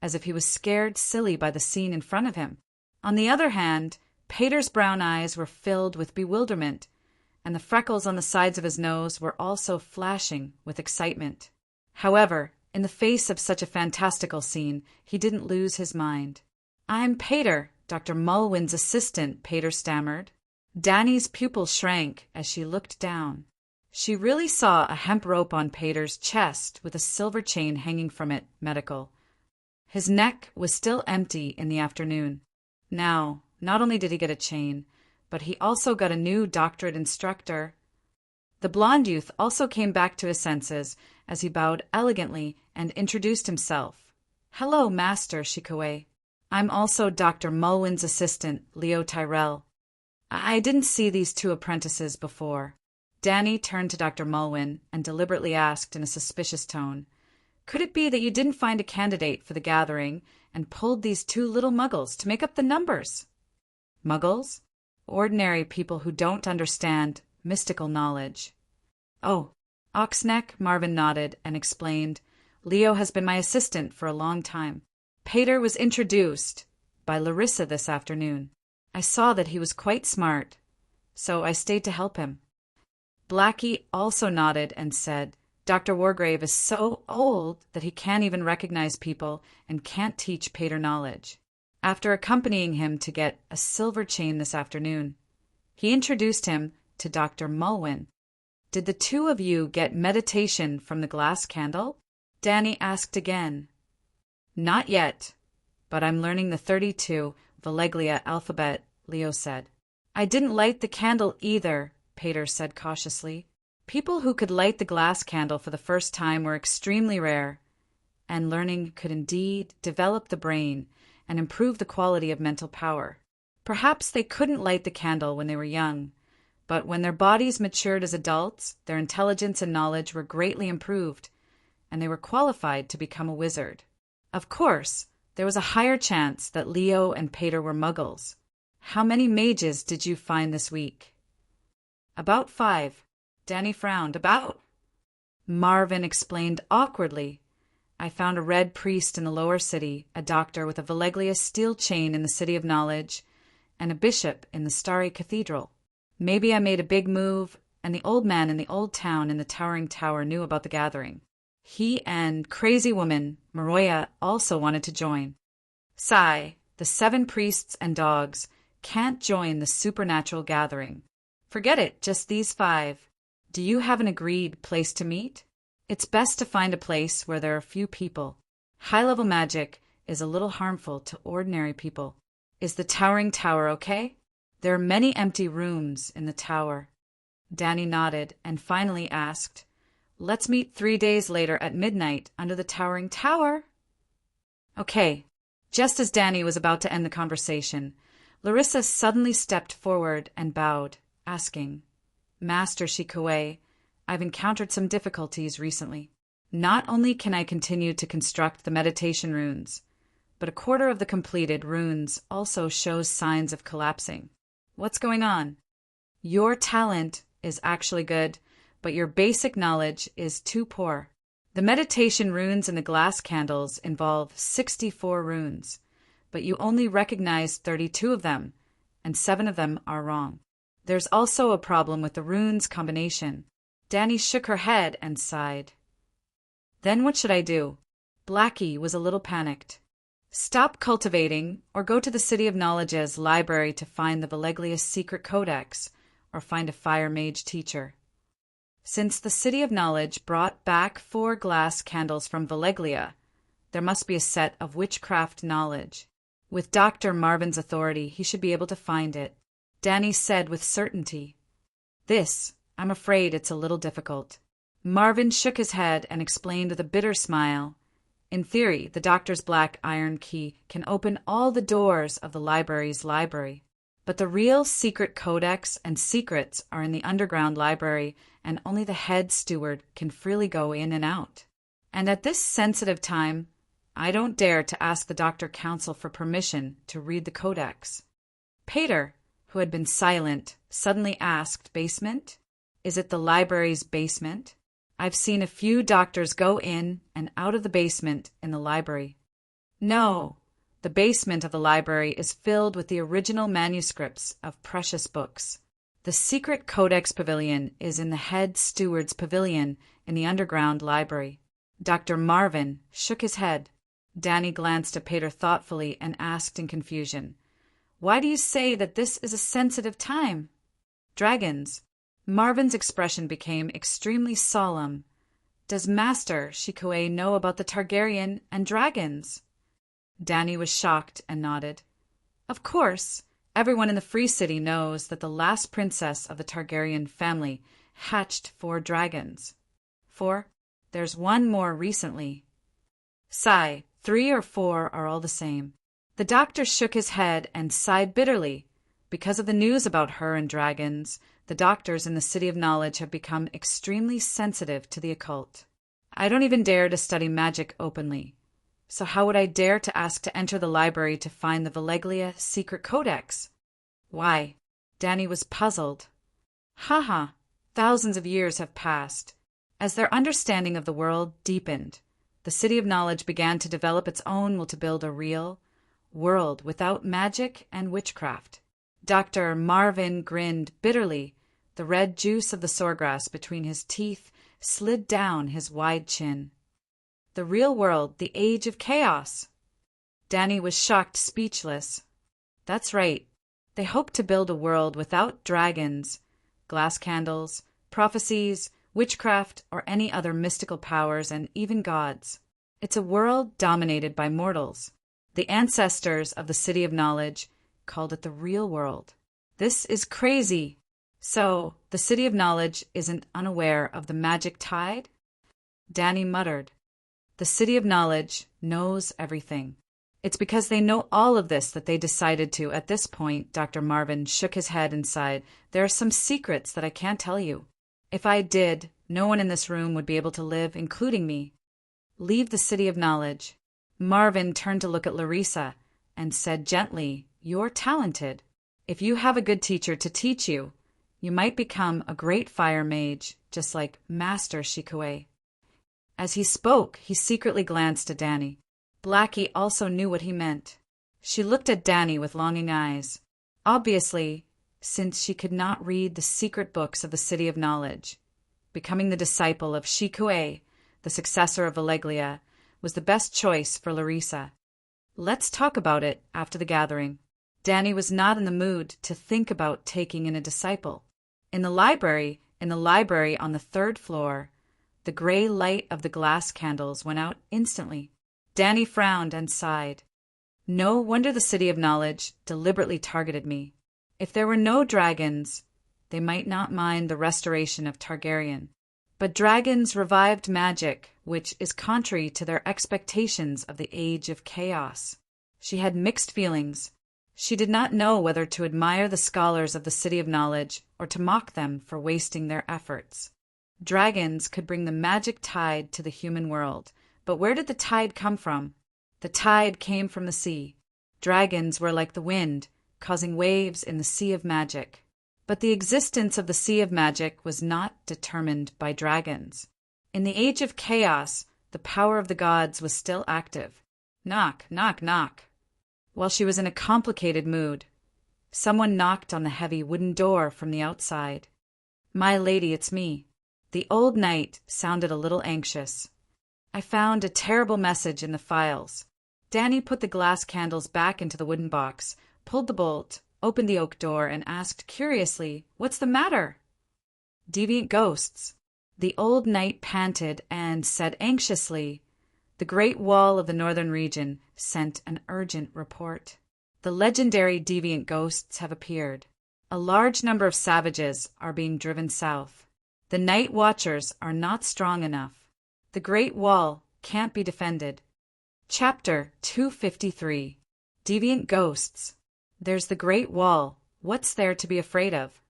Speaker 1: as if he was scared silly by the scene in front of him. On the other hand, Pater's brown eyes were filled with bewilderment, and the freckles on the sides of his nose were also flashing with excitement. However, in the face of such a fantastical scene, he didn't lose his mind. "I'm Pater, Dr. Mulwyn's assistant," Pater stammered. Danny's pupil shrank as she looked down. She really saw a hemp rope on Pater's chest with a silver chain hanging from it, medical. His neck was still empty in the afternoon. Now, not only did he get a chain, but he also got a new doctorate instructor. The blonde youth also came back to his senses as he bowed elegantly and introduced himself. "Hello, Master Shikaway. I'm also Dr. Mulwyn's assistant, Leo Tyrell. I didn't see these two apprentices before." Danny turned to Dr. Mulwyn and deliberately asked in a suspicious tone, "Could it be that you didn't find a candidate for the gathering and pulled these two little muggles to make up the numbers?" Muggles? Ordinary people who don't understand mystical knowledge. "Oh, Oxneck," Marvin nodded and explained, "Leo has been my assistant for a long time. Pater was introduced by Larissa this afternoon. I saw that he was quite smart, so I stayed to help him." Blackie also nodded and said, "Dr. Wargrave is so old that he can't even recognize people and can't teach Pater knowledge." After accompanying him to get a silver chain this afternoon, he introduced him to Dr. Mulwyn. "Did the two of you get meditation from the glass candle?" Danny asked again. "Not yet, but I'm learning the 32 Valeglia alphabet," Leo said. "I didn't light the candle either," Pater said cautiously. People who could light the glass candle for the first time were extremely rare, and learning could indeed develop the brain and improve the quality of mental power. Perhaps they couldn't light the candle when they were young, but when their bodies matured as adults, their intelligence and knowledge were greatly improved, and they were qualified to become a wizard. Of course, there was a higher chance that Leo and Pater were muggles. "How many mages did you find this week?" "About 5. Danny frowned. "About?" Marvin explained awkwardly. "I found a red priest in the lower city, a doctor with a Valeglia steel chain in the City of Knowledge, and a bishop in the Starry Cathedral. Maybe I made a big move, and the old man in the old town in the towering tower knew about the gathering. He and crazy woman, Maroya, also wanted to join. Sigh, the 7 priests and dogs can't join the supernatural gathering. Forget it, just these 5. Do you have an agreed place to meet? It's best to find a place where there are few people. High-level magic is a little harmful to ordinary people. Is the towering tower okay? There are many empty rooms in the tower." Danny nodded and finally asked, "Let's meet 3 days later at midnight under the towering tower." "Okay." Just as Danny was about to end the conversation, Larissa suddenly stepped forward and bowed, asking, "Master Shikaway, I've encountered some difficulties recently. Not only can I continue to construct the meditation runes, but a quarter of the completed runes also shows signs of collapsing. What's going on? Your talent is actually good, but your basic knowledge is too poor. The meditation runes in the glass candles involve 64 runes, but you only recognize 32 of them, and 7 of them are wrong. There's also a problem with the runes combination." Danny shook her head and sighed. "Then what should I do?" Blackie was a little panicked. Stop cultivating, or go to the City of Knowledge's library to find the Veleglia's secret codex, or find a fire mage teacher. Since the City of Knowledge brought back 4 glass candles from Veleglia, there must be a set of witchcraft knowledge. With Dr. Marvin's authority, he should be able to find it. Danny said with certainty. I'm afraid it's a little difficult. Marvin shook his head and explained with a bitter smile. In theory, the doctor's black iron key can open all the doors of the library's library. But the real secret codex and secrets are in the underground library, and only the head steward can freely go in and out. And at this sensitive time, I don't dare to ask the Doctor Council for permission to read the codex. Pater, who had been silent, suddenly asked, Basement? Is it the library's basement? I've seen a few doctors go in and out of the basement in the library. No, the basement of the library is filled with the original manuscripts of precious books. The secret codex pavilion is in the head steward's pavilion in the underground library. Dr. Marvin shook his head. Danny glanced at Pater thoughtfully and asked in confusion, Why do you say that this is a sensitive time? Dragons. Marvin's expression became extremely solemn. Does Master Shikue know about the Targaryen and dragons? Danny was shocked and nodded. Of course, everyone in the Free City knows that the last princess of the Targaryen family hatched 4 dragons. 4? There's one more recently. Sigh, 3 or 4 are all the same. The doctor shook his head and sighed bitterly. Because of the news about her and dragons, the doctors in the City of Knowledge have become extremely sensitive to the occult. I don't even dare to study magic openly. So how would I dare to ask to enter the library to find the Veleglia secret codex? Why? Danny was puzzled. Thousands of years have passed. As their understanding of the world deepened, the City of Knowledge began to develop its own will to build a real world without magic and witchcraft. Dr. Marvin grinned bitterly. The red juice of the soregrass between his teeth slid down his wide chin. The real world, the age of chaos. Danny was shocked, speechless. That's right. They hope to build a world without dragons, glass candles, prophecies, witchcraft, or any other mystical powers, and even gods. It's a world dominated by mortals. The ancestors of the City of Knowledge called it the real world. This is crazy. So, the City of Knowledge isn't unaware of the magic tide? Danny muttered. The City of Knowledge knows everything. It's because they know all of this that they decided to. At this point, Dr. Marvin shook his head and sighed. There are some secrets that I can't tell you. If I did, no one in this room would be able to live, including me. Leave the City of Knowledge. Marvin turned to look at Larissa and said gently, You're talented. If you have a good teacher to teach you, you might become a great fire mage, just like Master Shikue. As he spoke, he secretly glanced at Danny. Blackie also knew what he meant. She looked at Danny with longing eyes. Obviously, since she could not read the secret books of the City of Knowledge, becoming the disciple of Shikue, the successor of Veleglia, was the best choice for Larissa. Let's talk about it after the gathering. Danny was not in the mood to think about taking in a disciple. In the library on the 3rd floor, the gray light of the glass candles went out instantly. Danny frowned and sighed. No wonder the City of Knowledge deliberately targeted me. If there were no dragons, they might not mind the restoration of Targaryen. But dragons revived magic, which is contrary to their expectations of the age of chaos. She had mixed feelings. She did not know whether to admire the scholars of the City of Knowledge or to mock them for wasting their efforts. Dragons could bring the magic tide to the human world, but where did the tide come from? The tide came from the sea. Dragons were like the wind, causing waves in the sea of magic. But the existence of the sea of magic was not determined by dragons. In the age of chaos, the power of the gods was still active. Knock, knock, knock. While she was in a complicated mood, someone knocked on the heavy wooden door from the outside. My lady, it's me. The old knight sounded a little anxious. I found a terrible message in the files. Danny put the glass candles back into the wooden box, pulled the bolt, opened the oak door, and asked curiously, "What's the matter?" "Deviant ghosts." The old knight panted and said anxiously, "The Great Wall of the northern region sent an urgent report. The legendary deviant ghosts have appeared. A large number of savages are being driven south. The night watchers are not strong enough. The Great Wall can't be defended." Chapter 253. Deviant Ghosts. There's the Great Wall. What's there to be afraid of?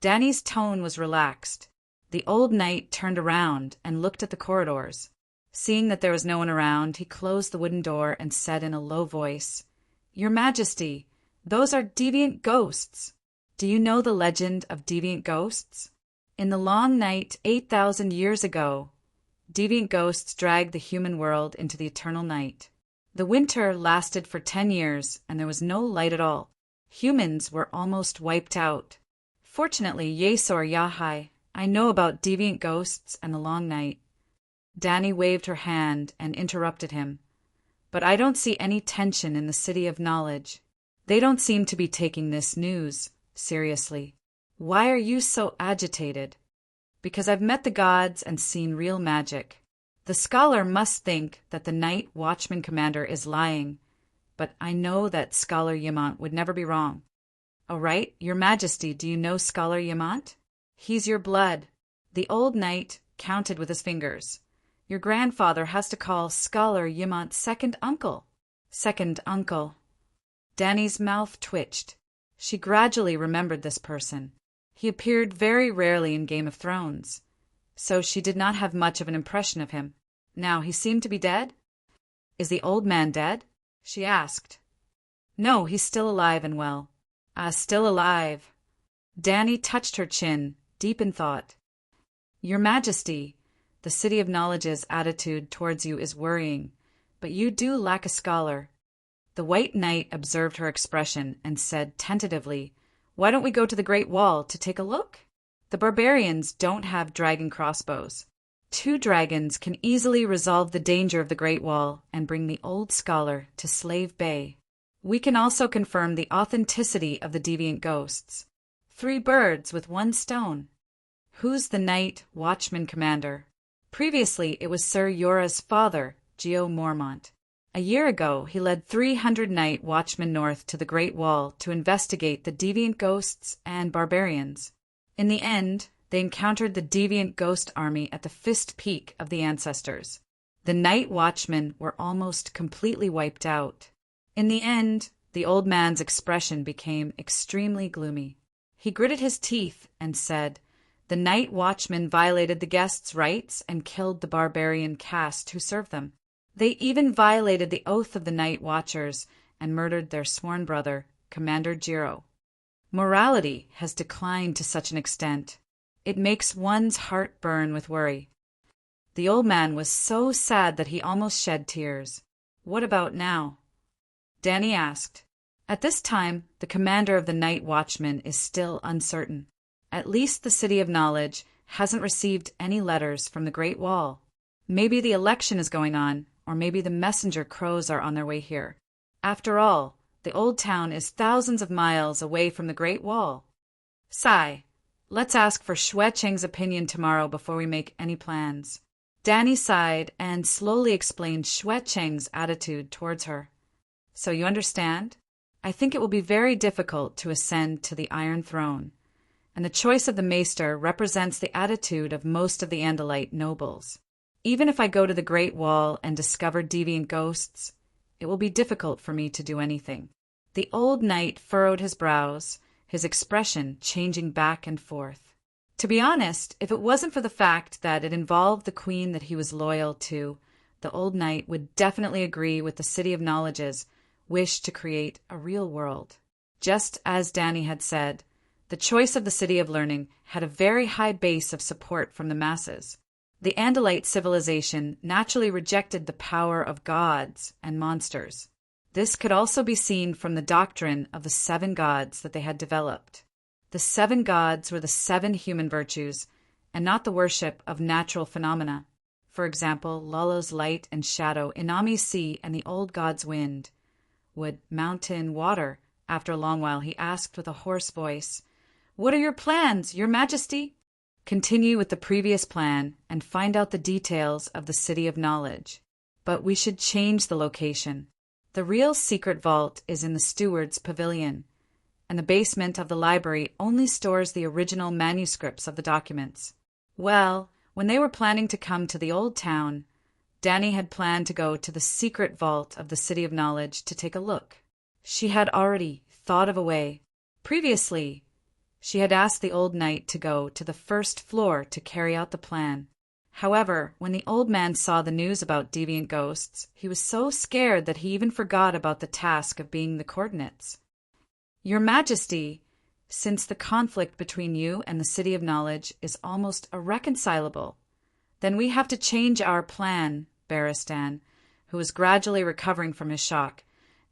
Speaker 1: Danny's tone was relaxed. The old knight turned around and looked at the corridors. Seeing that there was no one around, he closed the wooden door and said in a low voice, "Your Majesty, those are deviant ghosts. Do you know the legend of deviant ghosts? In the long night 8,000 years ago, deviant ghosts dragged the human world into the eternal night. The winter lasted for 10 years, and there was no light at all. Humans were almost wiped out. Fortunately, Yesor Yahai, I know about deviant ghosts and the long night." Danny waved her hand and interrupted him. "But I don't see any tension in the City of Knowledge. They don't seem to be taking this news seriously. Why are you so agitated?" "Because I've met the gods and seen real magic. The scholar must think that the Night Watchman Commander is lying, but I know that Scholar Yamant would never be wrong." "All right, Your Majesty, do you know Scholar Yamant?" "He's your blood." The old knight counted with his fingers. "Your grandfather has to call Scholar Yamant second uncle." "Second uncle." Danny's mouth twitched. She gradually remembered this person. He appeared very rarely in Game of Thrones, so she did not have much of an impression of him. Now he seemed to be dead? "Is the old man dead?" she asked. "No, he's still alive and well." "Ah, still alive." Danny touched her chin, deep in thought. "Your Majesty, the City of Knowledge's attitude towards you is worrying, but you do lack a scholar." The White Knight observed her expression and said tentatively, "Why don't we go to the Great Wall to take a look? The barbarians don't have dragon crossbows. 2 dragons can easily resolve the danger of the Great Wall and bring the old scholar to Slave Bay. We can also confirm the authenticity of the deviant ghosts. 3 birds with 1 stone." "Who's the Night Watchman Commander?" "Previously it was Sir Yora's father, Geo Mormont. A year ago he led 300 night watchmen north to the Great Wall to investigate the deviant ghosts and barbarians. In the end, they encountered the deviant ghost army at the Fist Peak of the Ancestors. The night watchmen were almost completely wiped out. In the end, the old man's expression became extremely gloomy. He gritted his teeth and said, "The night watchmen violated the guests' rights and killed the barbarian caste who served them. They even violated the oath of the Night Watchers and murdered their sworn brother, Commander Jiro. Morality has declined to such an extent. It makes one's heart burn with worry." The old man was so sad that he almost shed tears. "What about now?" Danny asked. "At this time, the commander of the Night Watchmen is still uncertain. At least the City of Knowledge hasn't received any letters from the Great Wall. Maybe the election is going on, or maybe the messenger crows are on their way here. After all, the old town is thousands of miles away from the Great Wall. Sai, let's ask for Xue Cheng's opinion tomorrow before we make any plans." Danny sighed and slowly explained Xue Cheng's attitude towards her. "So you understand? I think it will be very difficult to ascend to the Iron Throne, and the choice of the Maester represents the attitude of most of the Andalite nobles. Even if I go to the Great Wall and discover deviant ghosts, it will be difficult for me to do anything." The old knight furrowed his brows, his expression changing back and forth. To be honest, if it wasn't for the fact that it involved the queen that he was loyal to, the old knight would definitely agree with the City of Knowledge's wish to create a real world. Just as Danny had said, the choice of the City of Learning had a very high base of support from the masses. The Andalite civilization naturally rejected the power of gods and monsters. This could also be seen from the doctrine of the 7 gods that they had developed. The 7 gods were the 7 human virtues, and not the worship of natural phenomena. for example, Lolo's light and shadow, Inami's sea, and the old god's wind, would mountain water. After a long while, he asked with a hoarse voice, "What are your plans, your majesty?" "Continue with the previous plan and find out the details of the City of Knowledge. But we should change the location. The real secret vault is in the steward's pavilion, and the basement of the library only stores the original manuscripts of the documents." Well, when they were planning to come to the old town, Danny had planned to go to the secret vault of the City of Knowledge to take a look. She had already thought of a way. Previously, she had asked the old knight to go to the first floor to carry out the plan. However, when the old man saw the news about deviant ghosts, he was so scared that he even forgot about the task of being the coordinates. "Your Majesty, since the conflict between you and the City of Knowledge is almost irreconcilable, then we have to change our plan." Barristan, who was gradually recovering from his shock,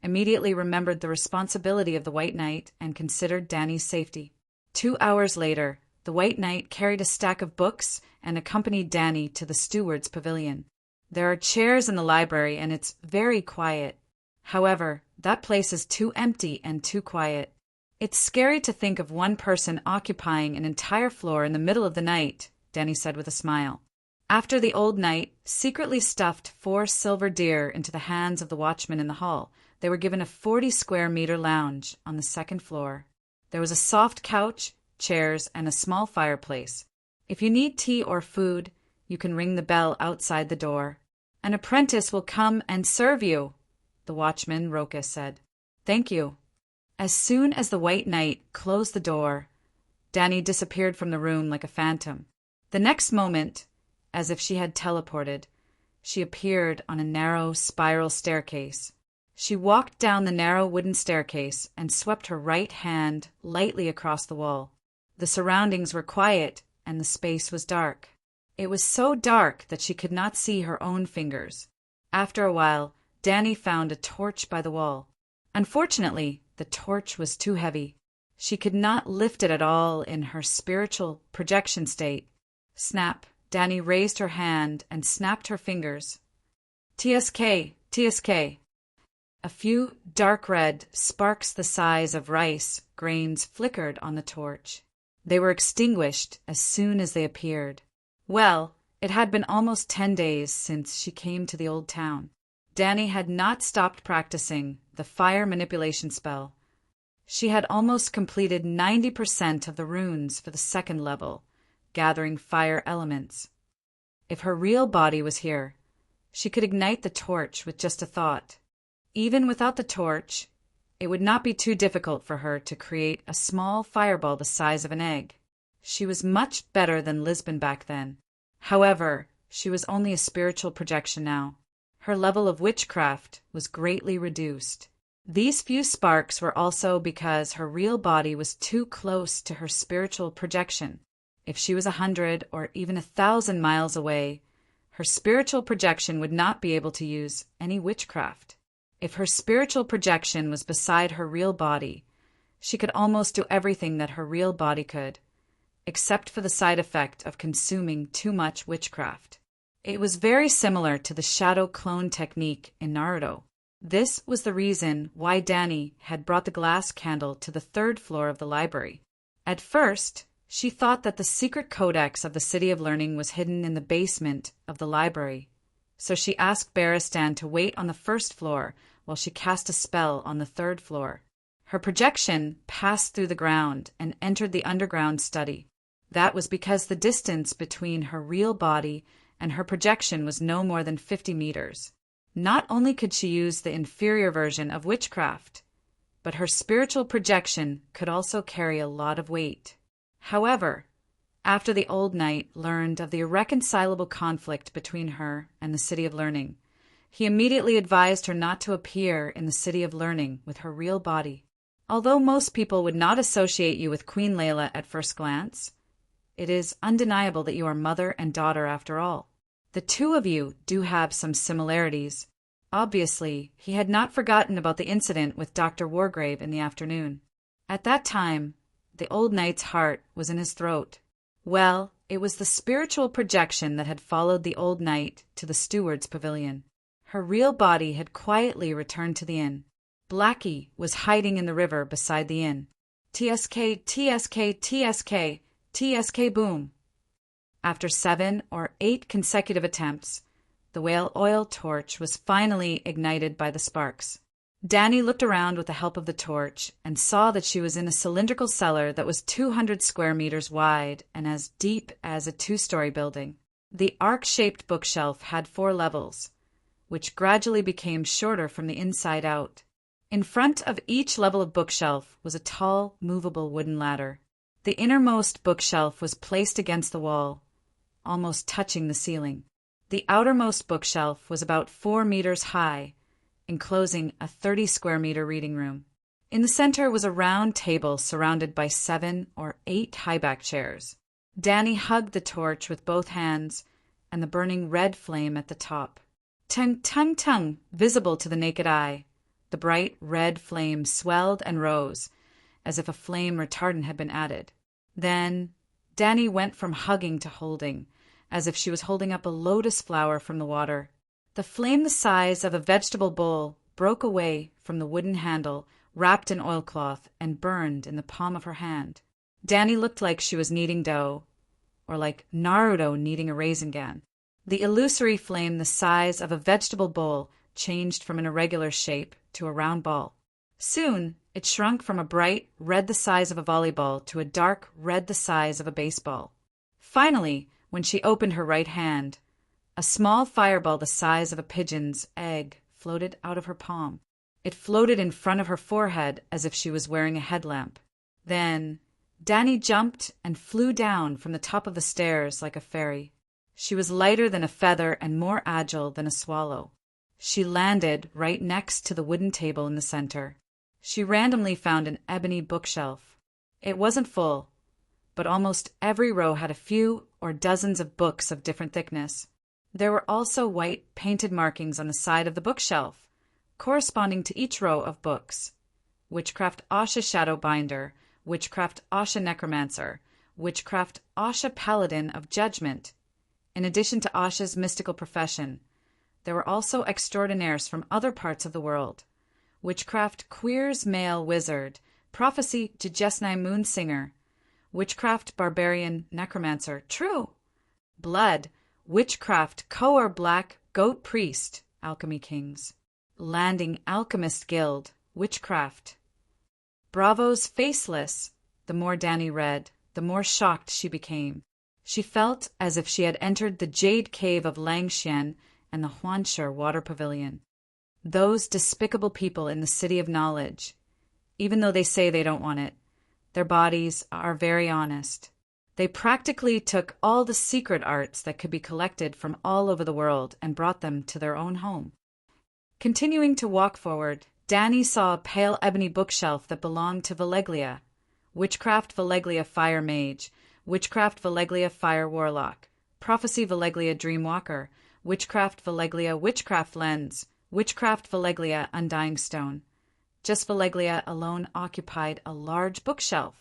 Speaker 1: immediately remembered the responsibility of the White Knight and considered Danny's safety. 2 hours later, the White Knight carried a stack of books and accompanied Danny to the steward's pavilion. There are chairs in the library and it's very quiet. However, that place is too empty and too quiet. "It's scary to think of one person occupying an entire floor in the middle of the night," Danny said with a smile. After the old knight secretly stuffed 4 silver deer into the hands of the watchman in the hall, they were given a 40-square-meter lounge on the second floor. There was a soft couch, chairs, and a small fireplace. If you need tea or food, you can ring the bell outside the door. "An apprentice will come and serve you," the watchman, Rokas, said. "Thank you." As soon as the White Knight closed the door, Danny disappeared from the room like a phantom. The next moment, as if she had teleported, she appeared on a narrow spiral staircase. She walked down the narrow wooden staircase and swept her right hand lightly across the wall. The surroundings were quiet and the space was dark. It was so dark that she could not see her own fingers. After a while, Danny found a torch by the wall. Unfortunately, the torch was too heavy. She could not lift it at all in her spiritual projection state. Snap! Danny raised her hand and snapped her fingers. "TSK, TSK." A few dark red sparks the size of rice grains flickered on the torch. They were extinguished as soon as they appeared. Well, it had been almost 10 days since she came to the old town. Danny had not stopped practicing the fire manipulation spell. She had almost completed 90% of the runes for the second level, gathering fire elements. If her real body was here, she could ignite the torch with just a thought. Even without the torch, it would not be too difficult for her to create a small fireball the size of an egg. She was much better than Lisbon back then. However, she was only a spiritual projection now. Her level of witchcraft was greatly reduced. These few sparks were also because her real body was too close to her spiritual projection. If she was 100 or even 1,000 miles away, her spiritual projection would not be able to use any witchcraft. If her spiritual projection was beside her real body, she could almost do everything that her real body could, except for the side effect of consuming too much witchcraft. It was very similar to the shadow clone technique in Naruto. This was the reason why Danny had brought the glass candle to the 3rd floor of the library. At first, she thought that the secret codex of the City of Learning was hidden in the basement of the library, so she asked Barristan to wait on the 1st floor while she cast a spell on the 3rd floor. Her projection passed through the ground and entered the underground study. That was because the distance between her real body and her projection was no more than 50 meters. Not only could she use the inferior version of witchcraft, but her spiritual projection could also carry a lot of weight. However, after the old knight learned of the irreconcilable conflict between her and the City of Learning, he immediately advised her not to appear in the City of Learning with her real body. Although most people would not associate you with Queen Layla at first glance, it is undeniable that you are mother and daughter after all. The two of you do have some similarities. Obviously, he had not forgotten about the incident with Dr. Wargrave in the afternoon. At that time, the old knight's heart was in his throat. Well, It was the spiritual projection that had followed the old knight to the steward's pavilion. Her real body had quietly returned to the inn. Blackie was hiding in the river beside the inn. TSK, TSK, TSK, TSK boom. After 7 or 8 consecutive attempts, the whale oil torch was finally ignited by the sparks. Danny looked around with the help of the torch and saw that she was in a cylindrical cellar that was 200 square meters wide and as deep as a 2-story building. The arc-shaped bookshelf had 4 levels, which gradually became shorter from the inside out. In front of each level of bookshelf was a tall, movable wooden ladder. The innermost bookshelf was placed against the wall, almost touching the ceiling. The outermost bookshelf was about 4 meters high, enclosing a 30-square-meter reading room. In the center was a round table surrounded by 7 or 8 high-back chairs. Danny hugged the torch with both hands and the burning red flame at the top. Tung, visible to the naked eye. The bright red flame swelled and rose, as if a flame retardant had been added. Then Danny went from hugging to holding, as if she was holding up a lotus flower from the water. The flame the size of a vegetable bowl broke away from the wooden handle, wrapped in oilcloth, and burned in the palm of her hand. Danny looked like she was kneading dough, or like Naruto kneading a raisin gan. The illusory flame the size of a vegetable bowl changed from an irregular shape to a round ball. Soon, it shrunk from a bright red the size of a volleyball to a dark red the size of a baseball. Finally, when she opened her right hand, a small fireball the size of a pigeon's egg floated out of her palm. It floated in front of her forehead as if she was wearing a headlamp. Then Danny jumped and flew down from the top of the stairs like a fairy. She was lighter than a feather and more agile than a swallow. She landed right next to the wooden table in the center. She randomly found an ebony bookshelf. It wasn't full, but almost every row had a few or dozens of books of different thickness. There were also white painted markings on the side of the bookshelf, corresponding to each row of books. Witchcraft Asha Shadowbinder, Witchcraft Asha Necromancer, Witchcraft Asha Paladin of Judgment. In addition to Asha's mystical profession, there were also extraordinaires from other parts of the world. Witchcraft Queer's Male Wizard, Prophecy Jujesnai Moonsinger, Witchcraft Barbarian Necromancer, True, Blood, Witchcraft Koar Black Goat Priest, Alchemy Kings, Landing Alchemist Guild, Witchcraft. Bravo's Faceless. The more Danny read, the more shocked she became. She felt as if she had entered the Jade Cave of Langxian and the Huanshe Water Pavilion. Those despicable people in the City of Knowledge, even though they say they don't want it, their bodies are very honest. They practically took all the secret arts that could be collected from all over the world and brought them to their own home. Continuing to walk forward, Danny saw a pale ebony bookshelf that belonged to Valeglia. Witchcraft Valeglia Fire Mage, Witchcraft Valeglia Fire Warlock, Prophecy Valeglia Dreamwalker, Witchcraft Valeglia Witchcraft Lens, Witchcraft Valeglia Undying Stone. Just Valeglia alone occupied a large bookshelf.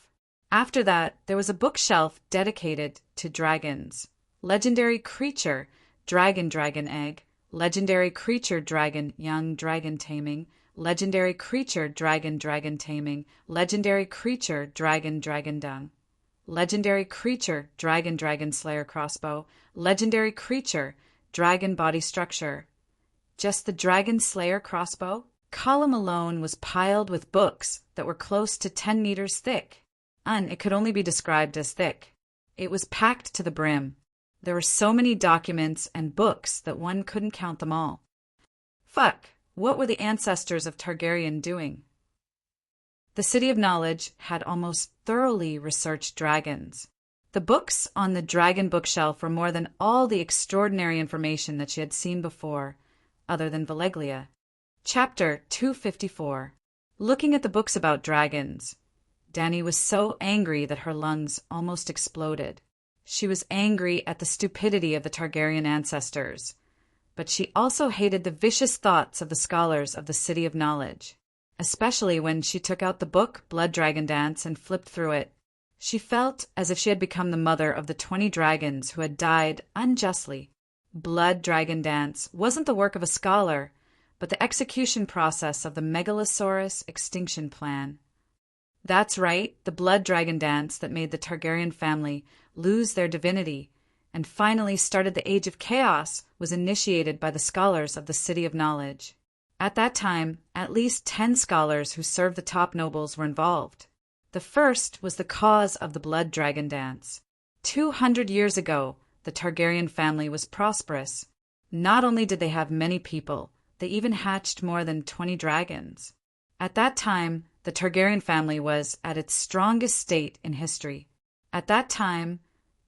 Speaker 1: After that, there was a bookshelf dedicated to dragons. Legendary Creature, Dragon Egg, Legendary Creature Dragon Young Dragon Taming, Legendary Creature Dragon Taming, Legendary Creature Dragon Dung, Legendary Creature Dragon Slayer Crossbow, Legendary Creature Dragon Body Structure. Just the Dragon Slayer Crossbow? Column alone was piled with books that were close to 10 meters thick. It could only be described as thick. It was packed to the brim. There were so many documents and books that one couldn't count them all. Fuck, what were the ancestors of Targaryen doing? The City of Knowledge had almost thoroughly researched dragons. The books on the dragon bookshelf were more than all the extraordinary information that she had seen before, other than Valeglia. Chapter 254. Looking at the books about dragons, Danny was so angry that her lungs almost exploded. She was angry at the stupidity of the Targaryen ancestors, but she also hated the vicious thoughts of the scholars of the City of Knowledge, especially when she took out the book Blood Dragon Dance and flipped through it. She felt as if she had become the mother of the 20 dragons who had died unjustly. Blood Dragon Dance wasn't the work of a scholar, but the execution process of the Megalosaurus extinction plan. That's right, the Blood Dragon Dance that made the Targaryen family lose their divinity and finally started the Age of Chaos was initiated by the scholars of the City of Knowledge. At that time, at least 10 scholars who served the top nobles were involved. The first was the cause of the Blood Dragon Dance. 200 years ago, the Targaryen family was prosperous. Not only did they have many people, they even hatched more than 20 dragons. At that time, the Targaryen family was at its strongest state in history. At that time,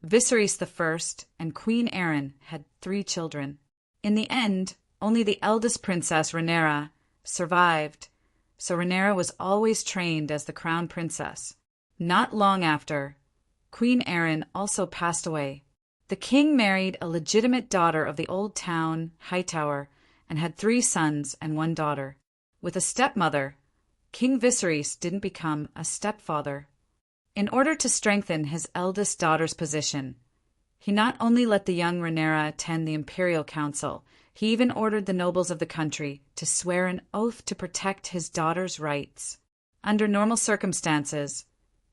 Speaker 1: Viserys I and Queen Aeryn had 3 children. In the end, only the eldest princess, Rhaenyra, survived, so Rhaenyra was always trained as the crown princess. Not long after, Queen Aeryn also passed away. The king married a legitimate daughter of the old town, Hightower, and had 3 sons and 1 daughter. With a stepmother, King Viserys didn't become a stepfather. In order to strengthen his eldest daughter's position, he not only let the young Rhaenyra attend the Imperial Council, he even ordered the nobles of the country to swear an oath to protect his daughter's rights. Under normal circumstances,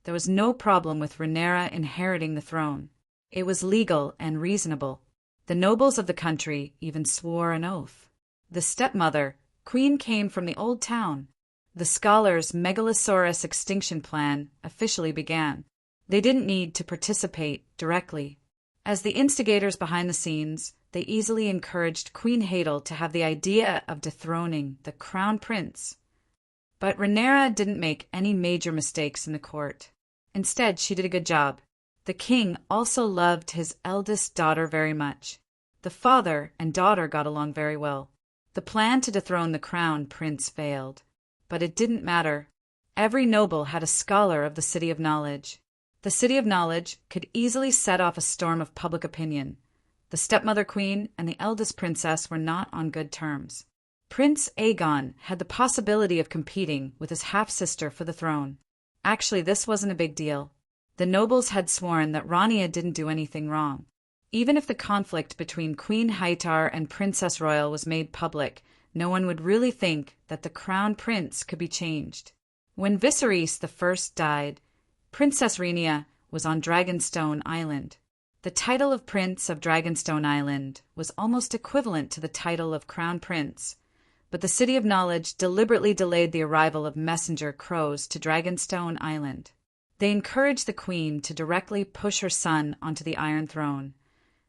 Speaker 1: there was no problem with Rhaenyra inheriting the throne. It was legal and reasonable. The nobles of the country even swore an oath. The stepmother, Queen, came from the old town. The scholars' Megalosaurus extinction plan officially began. They didn't need to participate directly. As the instigators behind the scenes, they easily encouraged Queen Hadel to have the idea of dethroning the crown prince. But Rhaenyra didn't make any major mistakes in the court. Instead, she did a good job. The king also loved his eldest daughter very much. The father and daughter got along very well. The plan to dethrone the crown prince failed. But it didn't matter. Every noble had a scholar of the City of Knowledge. The City of Knowledge could easily set off a storm of public opinion. The stepmother queen and the eldest princess were not on good terms. Prince Aegon had the possibility of competing with his half-sister for the throne. Actually, this wasn't a big deal. The nobles had sworn that Rhaenyra didn't do anything wrong. Even if the conflict between Queen Hightower and Princess Royal was made public, no one would really think that the crown prince could be changed. When Viserys I died, Princess Rhaenyra was on Dragonstone Island. The title of Prince of Dragonstone Island was almost equivalent to the title of Crown Prince, but the City of Knowledge deliberately delayed the arrival of messenger crows to Dragonstone Island. They encouraged the queen to directly push her son onto the Iron Throne,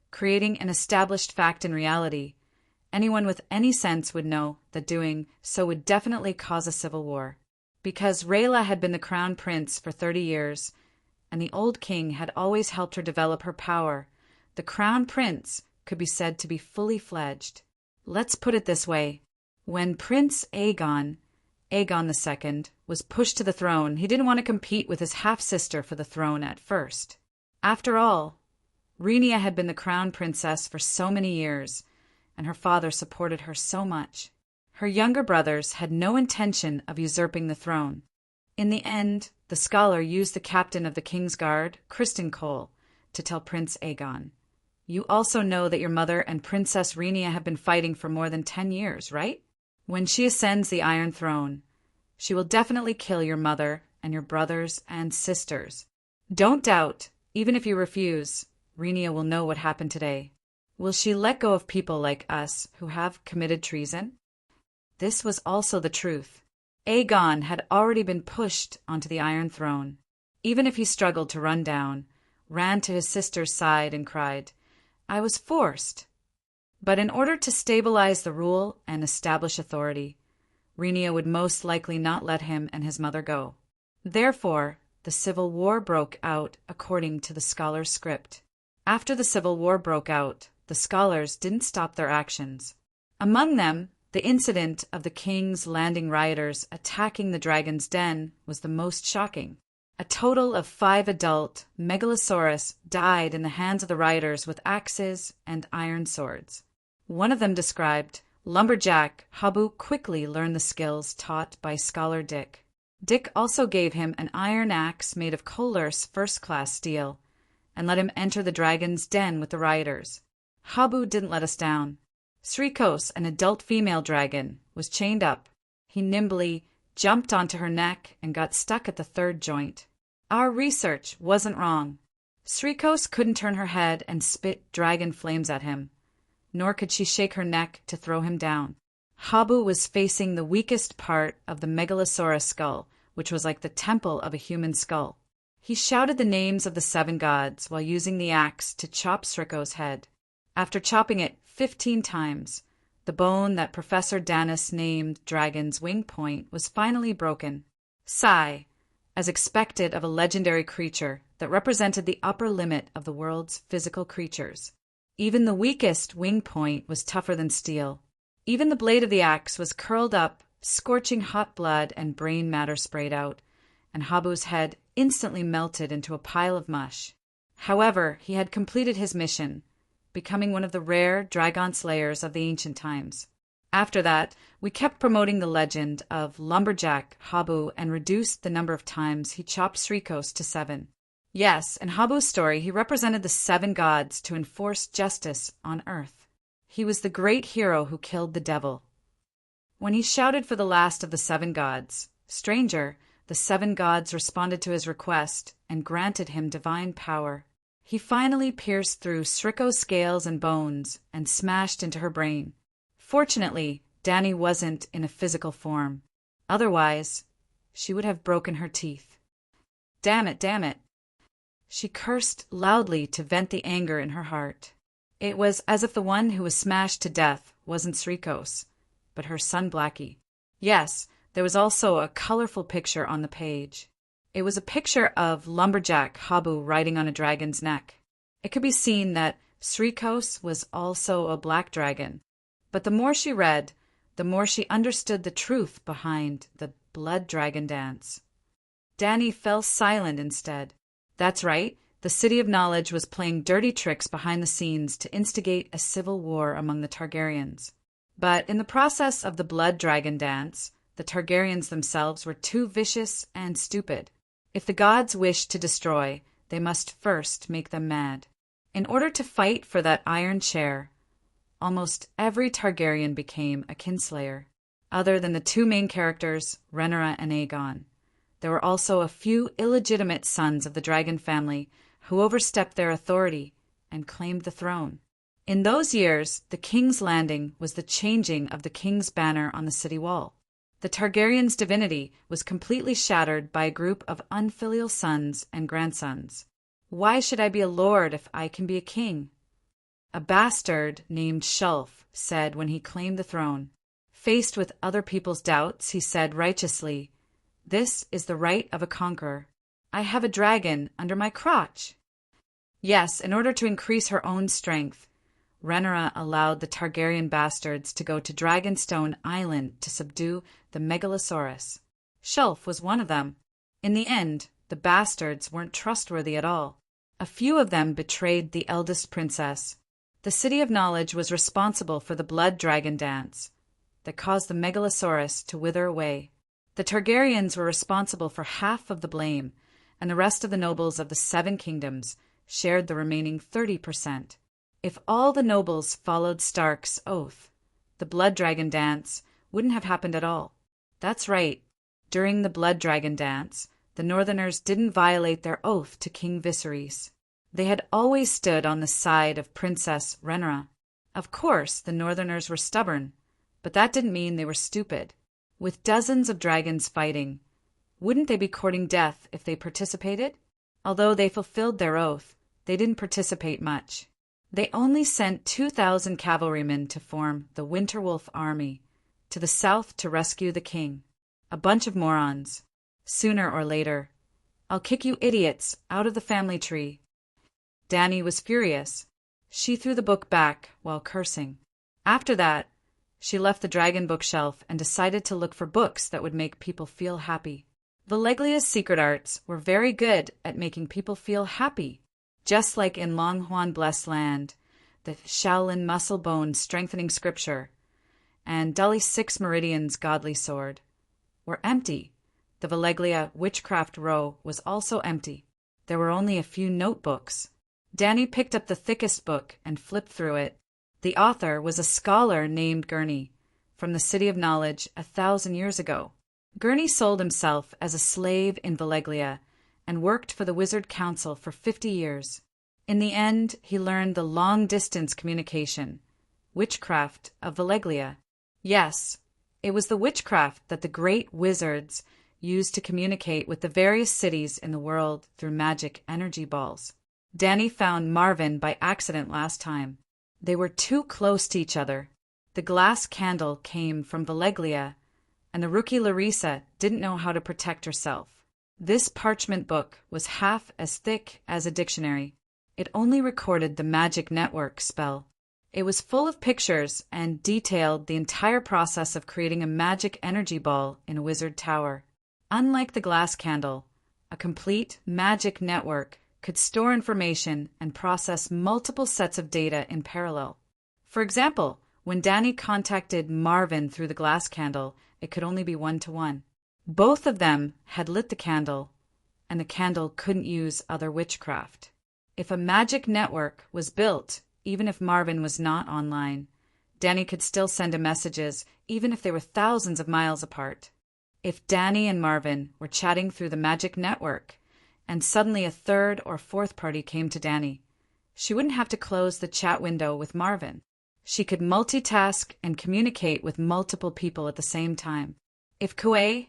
Speaker 1: creating an established fact in reality. Anyone with any sense would know that doing so would definitely cause a civil war. Because Rhaela had been the crown prince for 30 years, and the old king had always helped her develop her power, the crown prince could be said to be fully fledged. Let's put it this way. When Prince Aegon II, was pushed to the throne, he didn't want to compete with his half-sister for the throne at first. After all, Rhaenyra had been the crown princess for so many years, and her father supported her so much. Her younger brothers had no intention of usurping the throne. In the end, the scholar used the captain of the King's Guard, Criston Cole, to tell Prince Aegon, "You also know that your mother and Princess Rhaenyra have been fighting for more than 10 years, right? When she ascends the Iron Throne, she will definitely kill your mother and your brothers and sisters. Don't doubt, even if you refuse, Rhaenyra will know what happened today. Will she let go of people like us who have committed treason?" This was also the truth. Aegon had already been pushed onto the Iron Throne. Even if he struggled to run down, ran to his sister's side and cried, "I was forced." But in order to stabilize the rule and establish authority, Rhaenyra would most likely not let him and his mother go. Therefore, the Civil War broke out according to the scholars' script. After the Civil War broke out, the scholars didn't stop their actions. Among them, the incident of the King's Landing rioters attacking the Dragon's Den was the most shocking. A total of 5 adult Megalosaurus died in the hands of the rioters with axes and iron swords. One of them described, "Lumberjack Habu quickly learned the skills taught by Scholar Dick. Dick also gave him an iron axe made of Kohler's first-class steel, and let him enter the dragon's den with the rioters. Habu didn't let us down. Srikos, an adult female dragon, was chained up. He nimbly jumped onto her neck and got stuck at the third joint. Our research wasn't wrong. Srikos couldn't turn her head and spit dragon flames at him, nor could she shake her neck to throw him down. Habu was facing the weakest part of the Megalosaurus skull, which was like the temple of a human skull. He shouted the names of the 7 gods while using the axe to chop Srikos' head. After chopping it 15 times, the bone that Professor Danis named Dragon's Wing Point was finally broken. Sigh, as expected of a legendary creature that represented the upper limit of the world's physical creatures. Even the weakest wing point was tougher than steel. Even the blade of the axe was curled up, scorching hot blood and brain matter sprayed out, and Habu's head instantly melted into a pile of mush. However, he had completed his mission, becoming one of the rare dragon slayers of the ancient times. After that, we kept promoting the legend of Lumberjack Habu and reduced the number of times he chopped Srikos to 7. Yes, in Habu's story, he represented the 7 gods to enforce justice on Earth. He was the great hero who killed the devil. When he shouted for the last of the 7 gods, stranger, the 7 gods responded to his request and granted him divine power. He finally pierced through Srikos' scales and bones and smashed into her brain. Fortunately, Dani wasn't in a physical form. Otherwise, she would have broken her teeth. Damn it, damn it. She cursed loudly to vent the anger in her heart. It was as if the one who was smashed to death wasn't Srikos, but her son Blackie. Yes, there was also a colorful picture on the page. It was a picture of Lumberjack Habu riding on a dragon's neck. It could be seen that Srikos was also a black dragon, but the more she read, the more she understood the truth behind the blood dragon dance. Dani fell silent instead. That's right, the City of Knowledge was playing dirty tricks behind the scenes to instigate a civil war among the Targaryens. But in the process of the blood dragon dance, the Targaryens themselves were too vicious and stupid. If the gods wished to destroy, they must first make them mad. In order to fight for that iron chair, almost every Targaryen became a kinslayer. Other than the 2 main characters, Rhaenyra and Aegon, there were also a few illegitimate sons of the dragon family who overstepped their authority and claimed the throne. In those years, the King's Landing was the changing of the king's banner on the city wall. The Targaryen's divinity was completely shattered by a group of unfilial sons and grandsons. Why should I be a lord if I can be a king? A bastard named Shulf said when he claimed the throne. Faced with other people's doubts, he said righteously, "This is the right of a conqueror. I have a dragon under my crotch." Yes, in order to increase her own strength, Rhaenyra allowed the Targaryen bastards to go to Dragonstone Island to subdue the Megalosaurus. Shulf was one of them. In the end, the bastards weren't trustworthy at all. A few of them betrayed the eldest princess. The City of Knowledge was responsible for the blood dragon dance that caused the Megalosaurus to wither away. The Targaryens were responsible for half of the blame, and the rest of the nobles of the 7 kingdoms shared the remaining 30%. If all the nobles followed Stark's oath, the blood dragon dance wouldn't have happened at all. That's right. During the blood dragon dance, the Northerners didn't violate their oath to King Viserys. They had always stood on the side of Princess Rhaenyra. Of course, the Northerners were stubborn, but that didn't mean they were stupid. With dozens of dragons fighting, wouldn't they be courting death if they participated? Although they fulfilled their oath, they didn't participate much. They only sent 2,000 cavalrymen to form the Winterwolf Army to the south to rescue the king. A bunch of morons. Sooner or later, I'll kick you idiots out of the family tree. Dani was furious. She threw the book back while cursing. After that, she left the dragon bookshelf and decided to look for books that would make people feel happy. Valeglia's secret arts were very good at making people feel happy. Just like in Long Huan Blessed Land, the Shaolin Muscle Bone Strengthening Scripture, and Dully Six Meridian's Godly Sword were empty, The Valeglia Witchcraft Row was also empty. There were only a few notebooks. Danny picked up the thickest book and flipped through it. The author was a scholar named Gurney, from the City of Knowledge 1,000 years ago. Gurney sold himself as a slave in Valeglia and worked for the Wizard Council for 50 years. In the end, he learned the long-distance communication, witchcraft of Valeglia. Yes, it was the witchcraft that the great wizards used to communicate with the various cities in the world through magic energy balls. Danny found Marvin by accident last time. They were too close to each other. The glass candle came from Valeglia, and the rookie Larissa didn't know how to protect herself. This parchment book was half as thick as a dictionary. It only recorded the magic network spell. It was full of pictures and detailed the entire process of creating a magic energy ball in a wizard tower. Unlike the glass candle, a complete magic network could store information and process multiple sets of data in parallel. For example, when Danny contacted Marvin through the glass candle, it could only be one-to-one. Both of them had lit the candle, and the candle couldn't use other witchcraft. If a magic network was built, even if Marvin was not online, Danny could still send him messages, even if they were thousands of miles apart. If Danny and Marvin were chatting through the magic network, and suddenly a third or fourth party came to Danny, she wouldn't have to close the chat window with Marvin. She could multitask and communicate with multiple people at the same time. If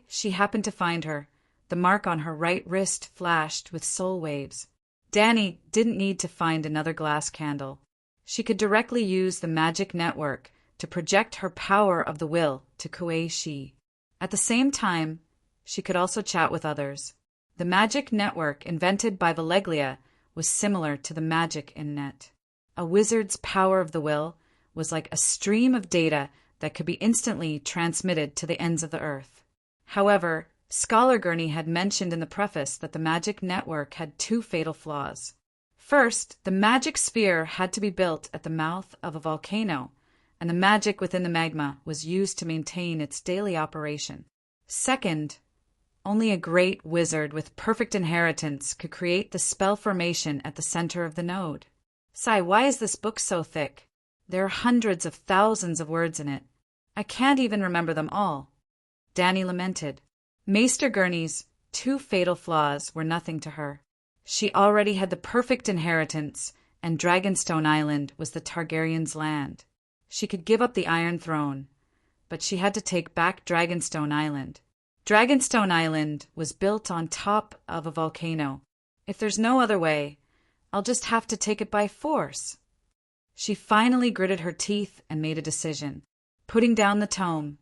Speaker 1: she happened to find her, the mark on her right wrist flashed with soul waves. Danny didn't need to find another glass candle. She could directly use the magic network to project her power of the will to Kuei-shi. At the same time, she could also chat with others. The magic network invented by Valeglia was similar to the magic internet. A wizard's power of the will was like a stream of data that could be instantly transmitted to the ends of the earth. However, Scholar Gurney had mentioned in the preface that the magic network had two fatal flaws. First, the magic sphere had to be built at the mouth of a volcano, and the magic within the magma was used to maintain its daily operation. Second, only a great wizard with perfect inheritance could create the spell formation at the center of the node. Why is this book so thick? There are hundreds of thousands of words in it. I can't even remember them all. Danny lamented. Maester Gurney's two fatal flaws were nothing to her. She already had the perfect inheritance, and Dragonstone Island was the Targaryen's land. She could give up the Iron Throne, but she had to take back Dragonstone Island. Dragonstone Island was built on top of a volcano. If there's no other way, I'll just have to take it by force. She finally gritted her teeth and made a decision. Putting down the tome,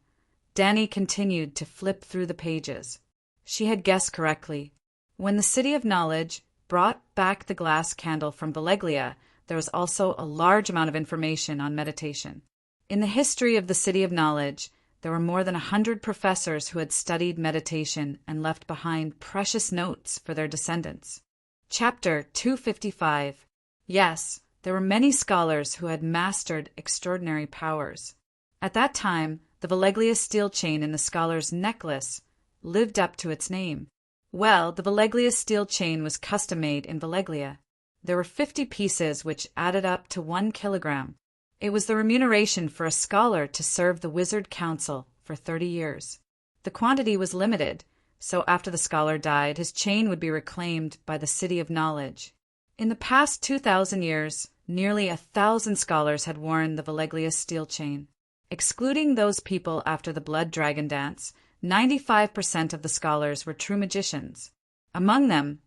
Speaker 1: Danny continued to flip through the pages. She had guessed correctly. When the City of Knowledge brought back the glass candle from Valeglia, there was also a large amount of information on meditation. In the history of the City of Knowledge, there were more than 100 professors who had studied meditation and left behind precious notes for their descendants. Chapter 255. Yes, there were many scholars who had mastered extraordinary powers. At that time, the Valeglia steel chain in the scholar's necklace lived up to its name. Well, the Valeglia steel chain was custom-made in Valeglia. There were 50 pieces which added up to 1 kilogram. It was the remuneration for a scholar to serve the Wizard Council for 30 years. The quantity was limited, so after the scholar died, his chain would be reclaimed by the City of Knowledge. In the past 2,000 years, nearly 1,000 scholars had worn the Valeglia steel chain. Excluding those people after the Blood Dragon Dance, 95% of the scholars were true magicians. Among them,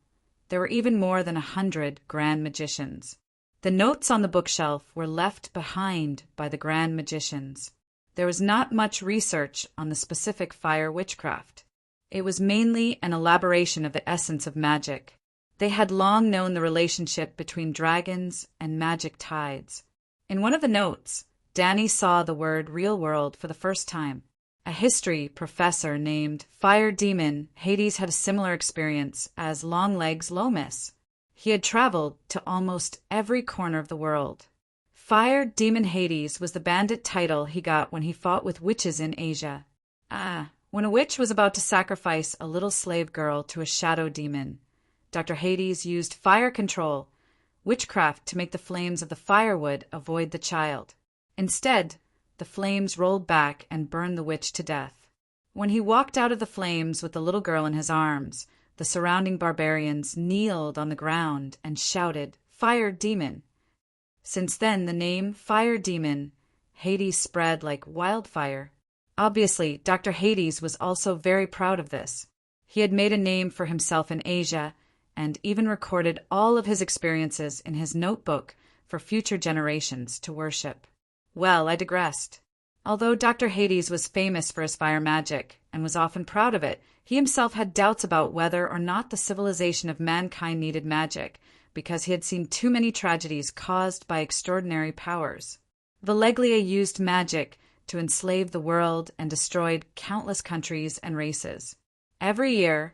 Speaker 1: there were even more than 100 grand magicians. The notes on the bookshelf were left behind by the grand magicians. There was not much research on the specific fire witchcraft. It was mainly an elaboration of the essence of magic. They had long known the relationship between dragons and magic tides. In one of the notes, Danny saw the word real world for the first time. A history professor named Fire Demon Hades had a similar experience as Longlegs Lomas. He had traveled to almost every corner of the world. Fire Demon Hades was the bandit title he got when he fought with witches in Asia. When a witch was about to sacrifice a little slave girl to a shadow demon, Dr. Hades used fire control, witchcraft, to make the flames of the firewood avoid the child. Instead, the flames rolled back and burned the witch to death. When he walked out of the flames with the little girl in his arms, the surrounding barbarians kneeled on the ground and shouted, "Fire demon!" Since then, the name Fire Demon Hades spread like wildfire. Obviously, Dr. Hades was also very proud of this. He had made a name for himself in Asia and even recorded all of his experiences in his notebook for future generations to worship. Well, I digressed. Although Dr. Hades was famous for his fire magic and was often proud of it, he himself had doubts about whether or not the civilization of mankind needed magic, because he had seen too many tragedies caused by extraordinary powers. Veglia used magic to enslave the world and destroyed countless countries and races. Every year,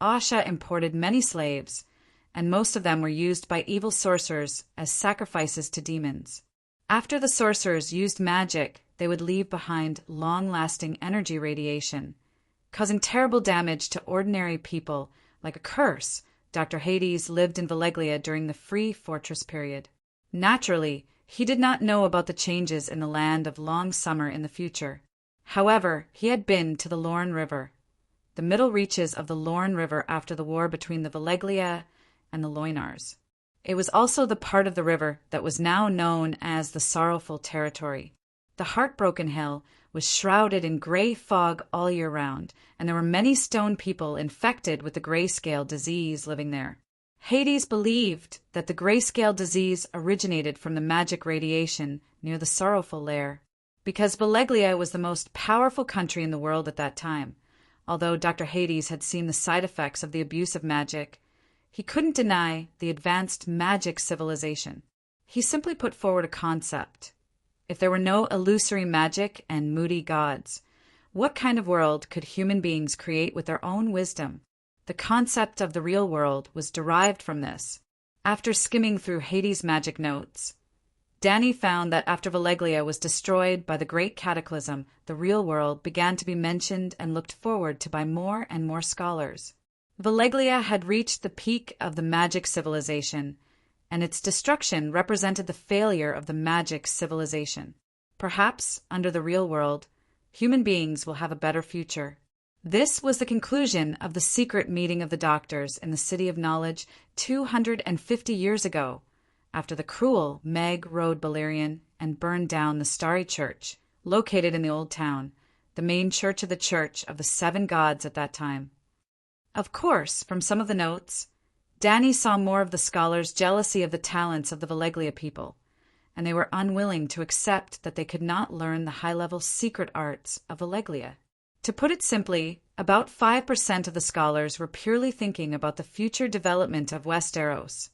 Speaker 1: Asha imported many slaves, and most of them were used by evil sorcerers as sacrifices to demons. After the sorcerers used magic, they would leave behind long-lasting energy radiation, causing terrible damage to ordinary people. Like a curse, Dr. Hades lived in Veglia during the Free Fortress period. Naturally, he did not know about the changes in the land of long summer in the future. However, he had been to the Lorne River, the middle reaches of the Lorne River after the war between the Veglia and the Loinars. It was also the part of the river that was now known as the Sorrowful Territory. The Heartbroken Hill was shrouded in gray fog all year round, and there were many stone people infected with the grayscale disease living there. Hades believed that the grayscale disease originated from the magic radiation near the Sorrowful Lair, because Veglia was the most powerful country in the world at that time. Although Dr. Hades had seen the side effects of the abuse of magic, he couldn't deny the advanced magic civilization. He simply put forward a concept. If there were no illusory magic and moody gods, what kind of world could human beings create with their own wisdom? The concept of the real world was derived from this. After skimming through Hades' magic notes, Danny found that after Veglia was destroyed by the Great Cataclysm, the real world began to be mentioned and looked forward to by more and more scholars. Veglia had reached the peak of the magic civilization, and its destruction represented the failure of the magic civilization. Perhaps, under the real world, human beings will have a better future. This was the conclusion of the secret meeting of the doctors in the City of Knowledge 250 years ago, after the cruel Meg rode Balerion and burned down the Starry Church, located in the Old Town, the main church of the Church of the Seven Gods at that time. Of course, from some of the notes, Danny saw more of the scholars' jealousy of the talents of the Veglia people, and they were unwilling to accept that they could not learn the high-level secret arts of Veglia. To put it simply, about 5% of the scholars were purely thinking about the future development of Westeros,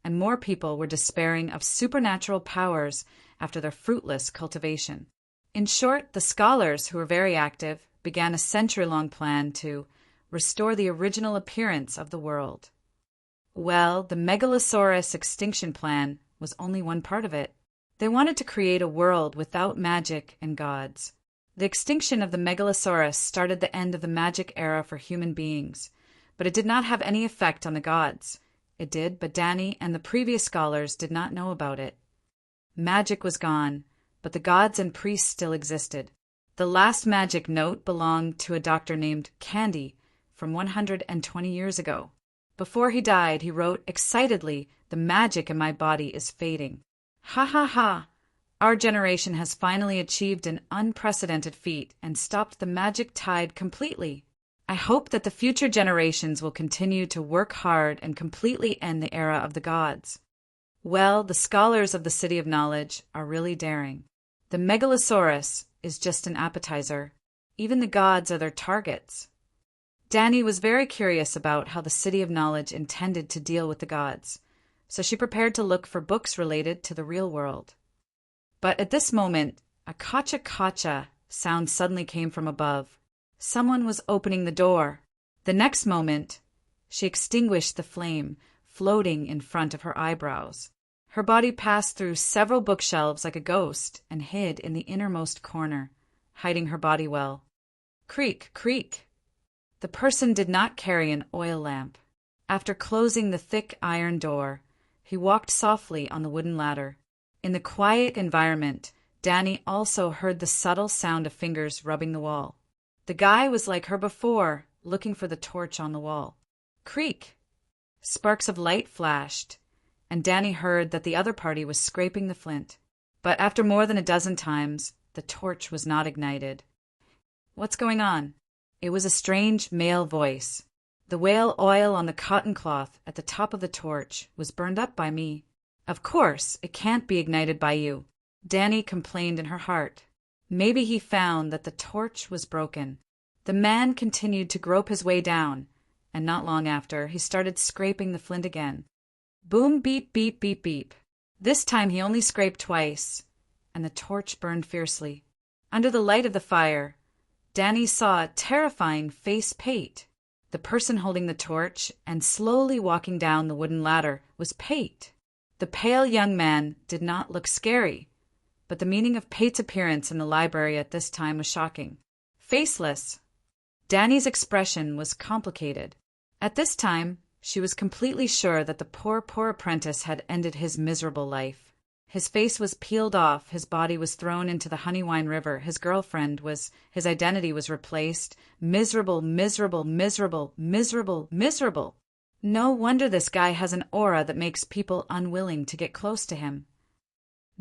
Speaker 1: and more people were despairing of supernatural powers after their fruitless cultivation. In short, the scholars, who were very active, began a century-long plan to restore the original appearance of the world. Well, the Megalosaurus extinction plan was only one part of it. They wanted to create a world without magic and gods. The extinction of the Megalosaurus started the end of the magic era for human beings, but it did not have any effect on the gods. It did, but Danny and the previous scholars did not know about it. Magic was gone, but the gods and priests still existed. The last magic note belonged to a doctor named Candy from 120 years ago. Before he died, he wrote excitedly, "The magic in my body is fading. Ha ha ha! Our generation has finally achieved an unprecedented feat and stopped the magic tide completely. I hope that the future generations will continue to work hard and completely end the era of the gods." Well, the scholars of the City of Knowledge are really daring. The Megalosaurus is just an appetizer. Even the gods are their targets. Danny was very curious about how the City of Knowledge intended to deal with the gods, so she prepared to look for books related to the real world. But at this moment, a kacha-kacha sound suddenly came from above. Someone was opening the door. The next moment, she extinguished the flame, floating in front of her eyebrows. Her body passed through several bookshelves like a ghost and hid in the innermost corner, hiding her body well. Creak, creak. The person did not carry an oil lamp. After closing the thick iron door, he walked softly on the wooden ladder. In the quiet environment, Danny also heard the subtle sound of fingers rubbing the wall. The guy was like her before, looking for the torch on the wall. Creak! Sparks of light flashed, and Danny heard that the other party was scraping the flint. But after more than a dozen times, the torch was not ignited. What's going on? It was a strange male voice. The whale oil on the cotton cloth at the top of the torch was burned up by me. Of course, it can't be ignited by you, Danny complained in her heart. Maybe he found that the torch was broken. The man continued to grope his way down, and not long after, he started scraping the flint again. Boom, beep, beep, beep, beep. This time he only scraped twice, and the torch burned fiercely. Under the light of the fire, Danny saw a terrifying face Pate. The person holding the torch and slowly walking down the wooden ladder was Pate. The pale young man did not look scary, but the meaning of Pate's appearance in the library at this time was shocking. Faceless. Danny's expression was complicated. At this time, she was completely sure that the poor apprentice had ended his miserable life. His face was peeled off, his body was thrown into the Honeywine River, his identity was replaced. Miserable, miserable, miserable, miserable, miserable. No wonder this guy has an aura that makes people unwilling to get close to him.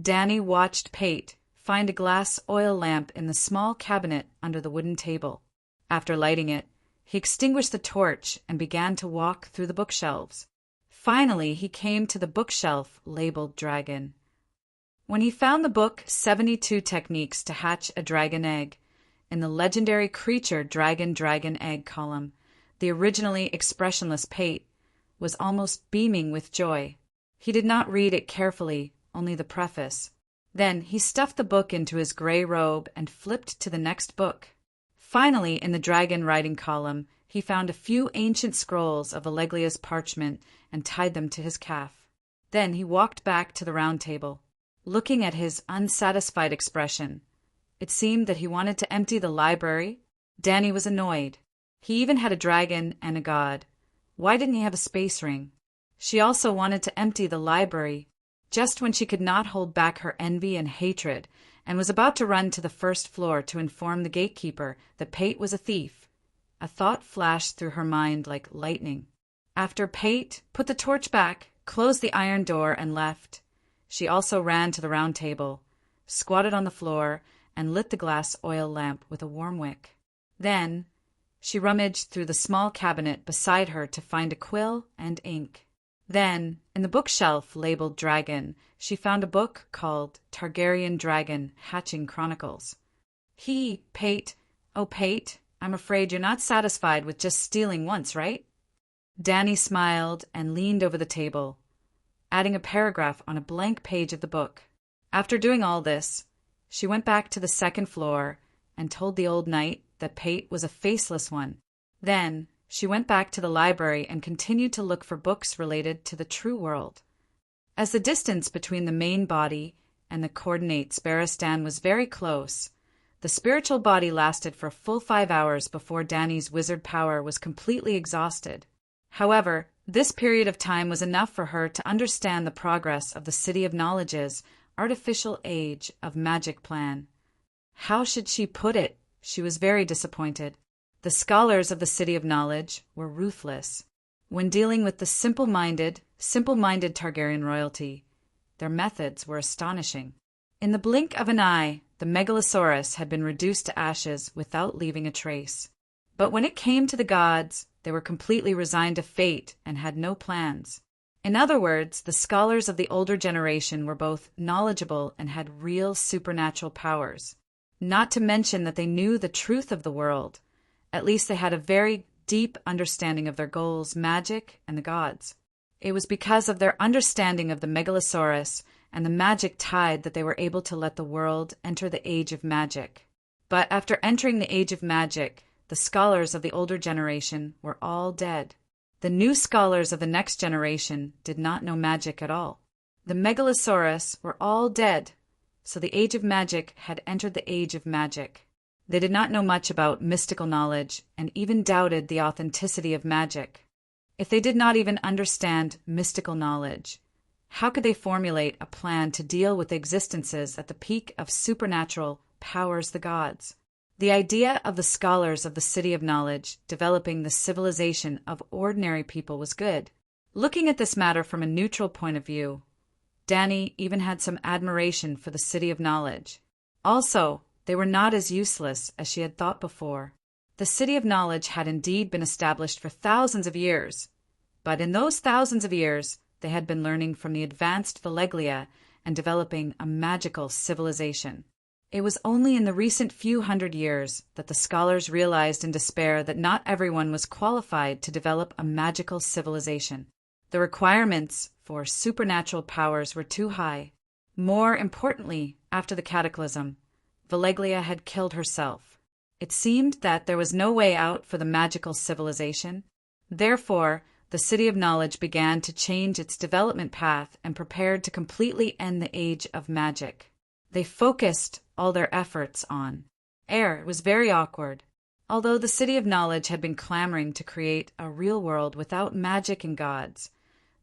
Speaker 1: Danny watched Pate find a glass oil lamp in the small cabinet under the wooden table. After lighting it, he extinguished the torch and began to walk through the bookshelves. Finally, he came to the bookshelf labeled Dragon. When he found the book 72 Techniques to Hatch a Dragon Egg, in the legendary Creature Dragon Egg column, the originally expressionless Pate was almost beaming with joy. He did not read it carefully, only the preface. Then he stuffed the book into his gray robe and flipped to the next book. Finally, in the dragon writing column, he found a few ancient scrolls of Alleglia's parchment and tied them to his calf. Then he walked back to the round table. Looking at his unsatisfied expression, it seemed that he wanted to empty the library. Danny was annoyed. He even had a dragon and a god. Why didn't he have a space ring? She also wanted to empty the library, just when she could not hold back her envy and hatred, and was about to run to the first floor to inform the gatekeeper that Pate was a thief. A thought flashed through her mind like lightning. After Pate put the torch back, closed the iron door, and left, she also ran to the round table, squatted on the floor, and lit the glass oil lamp with a warm wick. Then she rummaged through the small cabinet beside her to find a quill and ink. Then, in the bookshelf labeled Dragon, she found a book called Targaryen Dragon Hatching Chronicles. Pate, I'm afraid you're not satisfied with just stealing once, right? Danny smiled and leaned over the table, adding a paragraph on a blank page of the book. After doing all this, she went back to the second floor and told the old knight that Pate was a faceless one. Then she went back to the library and continued to look for books related to the true world. As the distance between the main body and the coordinates Barristan was very close, the spiritual body lasted for a full 5 hours before Danny's wizard power was completely exhausted. However, this period of time was enough for her to understand the progress of the City of Knowledge's artificial age of magic plan. How should she put it? She was very disappointed. The scholars of the City of Knowledge were ruthless. When dealing with the simple-minded Targaryen royalty, their methods were astonishing. In the blink of an eye, the Megalosaurus had been reduced to ashes without leaving a trace. But when it came to the gods, they were completely resigned to fate and had no plans. In other words, the scholars of the older generation were both knowledgeable and had real supernatural powers. Not to mention that they knew the truth of the world. At least they had a very deep understanding of their goals, magic, and the gods. It was because of their understanding of the Megalosaurus and the magic tide that they were able to let the world enter the age of magic. But after entering the age of magic, the scholars of the older generation were all dead. The new scholars of the next generation did not know magic at all. The Megalosaurus were all dead, so the age of magic had entered the age of magic. They did not know much about mystical knowledge and even doubted the authenticity of magic. If they did not even understand mystical knowledge, how could they formulate a plan to deal with existences at the peak of supernatural powers, the gods? The idea of the scholars of the City of Knowledge developing the civilization of ordinary people was good. Looking at this matter from a neutral point of view, Dani even had some admiration for the City of Knowledge. Also, they were not as useless as she had thought before. The City of Knowledge had indeed been established for thousands of years, but in those thousands of years, they had been learning from the advanced Volleglia and developing a magical civilization. It was only in the recent few hundred years that the scholars realized in despair that not everyone was qualified to develop a magical civilization. The requirements for supernatural powers were too high. More importantly, after the cataclysm, Volleglia had killed herself. It seemed that there was no way out for the magical civilization. Therefore, the City of Knowledge began to change its development path and prepared to completely end the age of magic. They focused all their efforts on air. It was very awkward. Although the City of Knowledge had been clamoring to create a real world without magic and gods,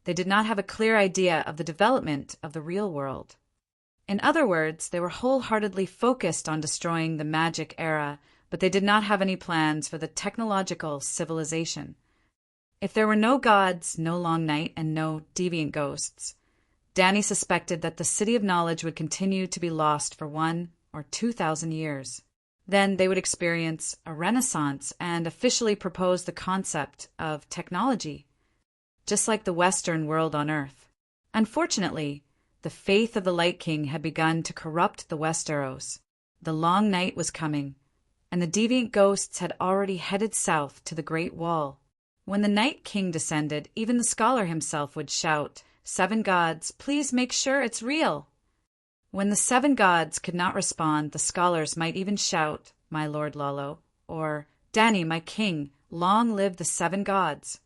Speaker 1: they did not have a clear idea of the development of the real world. In other words, they were wholeheartedly focused on destroying the magic era, but they did not have any plans for the technological civilization. If there were no gods, no long night, and no deviant ghosts, Dani suspected that the City of Knowledge would continue to be lost for 1,000 or 2,000 years. Then they would experience a renaissance and officially propose the concept of technology, just like the Western world on Earth. Unfortunately, the faith of the Light King had begun to corrupt the Westeros. The long night was coming, and the deviant ghosts had already headed south to the Great Wall. When the Night King descended, even the scholar himself would shout, "7 gods, please make sure it's real." When the 7 gods could not respond, the scholars might even shout, "My Lord Lollo," or "Dani, my king, long live the 7 gods."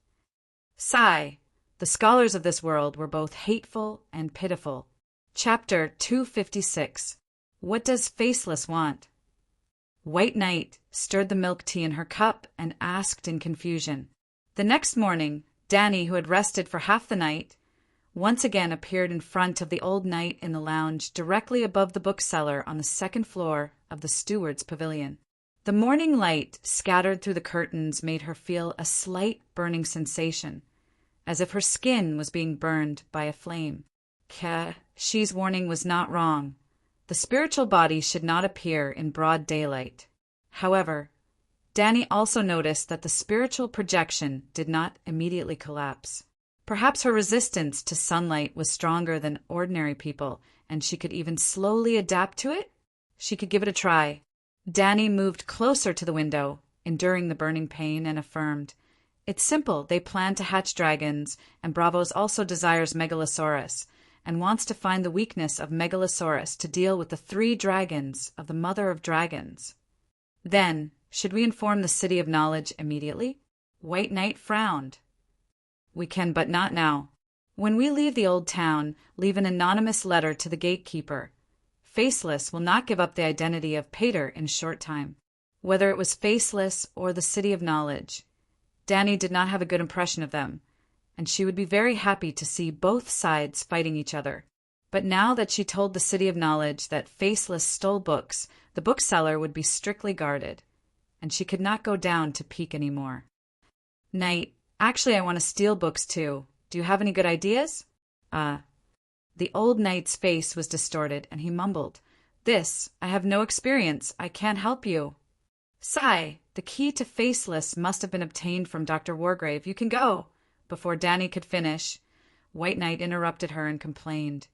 Speaker 1: Sigh. The scholars of this world were both hateful and pitiful. Chapter 256. What does Faceless want? White Knight stirred the milk tea in her cup and asked in confusion. The next morning, Dani, who had rested for half the night, once again appeared in front of the old knight in the lounge directly above the bookseller on the 2nd floor of the steward's pavilion. The morning light scattered through the curtains made her feel a slight burning sensation, as if her skin was being burned by a flame. She's warning was not wrong. The spiritual body should not appear in broad daylight. However, Dani also noticed that the spiritual projection did not immediately collapse. Perhaps her resistance to sunlight was stronger than ordinary people, and she could even slowly adapt to it? She could give it a try. Dani moved closer to the window, enduring the burning pain, and affirmed, "It's simple. They plan to hatch dragons, and Bravos also desires Megalosaurus, and wants to find the weakness of Megalosaurus to deal with the 3 dragons of the Mother of Dragons." Then, should we inform the City of Knowledge immediately? White Knight frowned. "We can, but not now. When we leave the old town, leave an anonymous letter to the gatekeeper. Faceless will not give up the identity of Pater in a short time." Whether it was Faceless or the City of Knowledge, Dani did not have a good impression of them, and she would be very happy to see both sides fighting each other. But now that she told the City of Knowledge that Faceless stole books, the bookseller would be strictly guarded, and she could not go down to peek anymore. "Knight, actually I want to steal books too. Do you have any good ideas?" The old knight's face was distorted, and he mumbled, "This, I have no experience. I can't help you." "Sigh, the key to Faceless must have been obtained from Dr. Wargrave. You can go." Before Dani could finish, White Knight interrupted her and complained,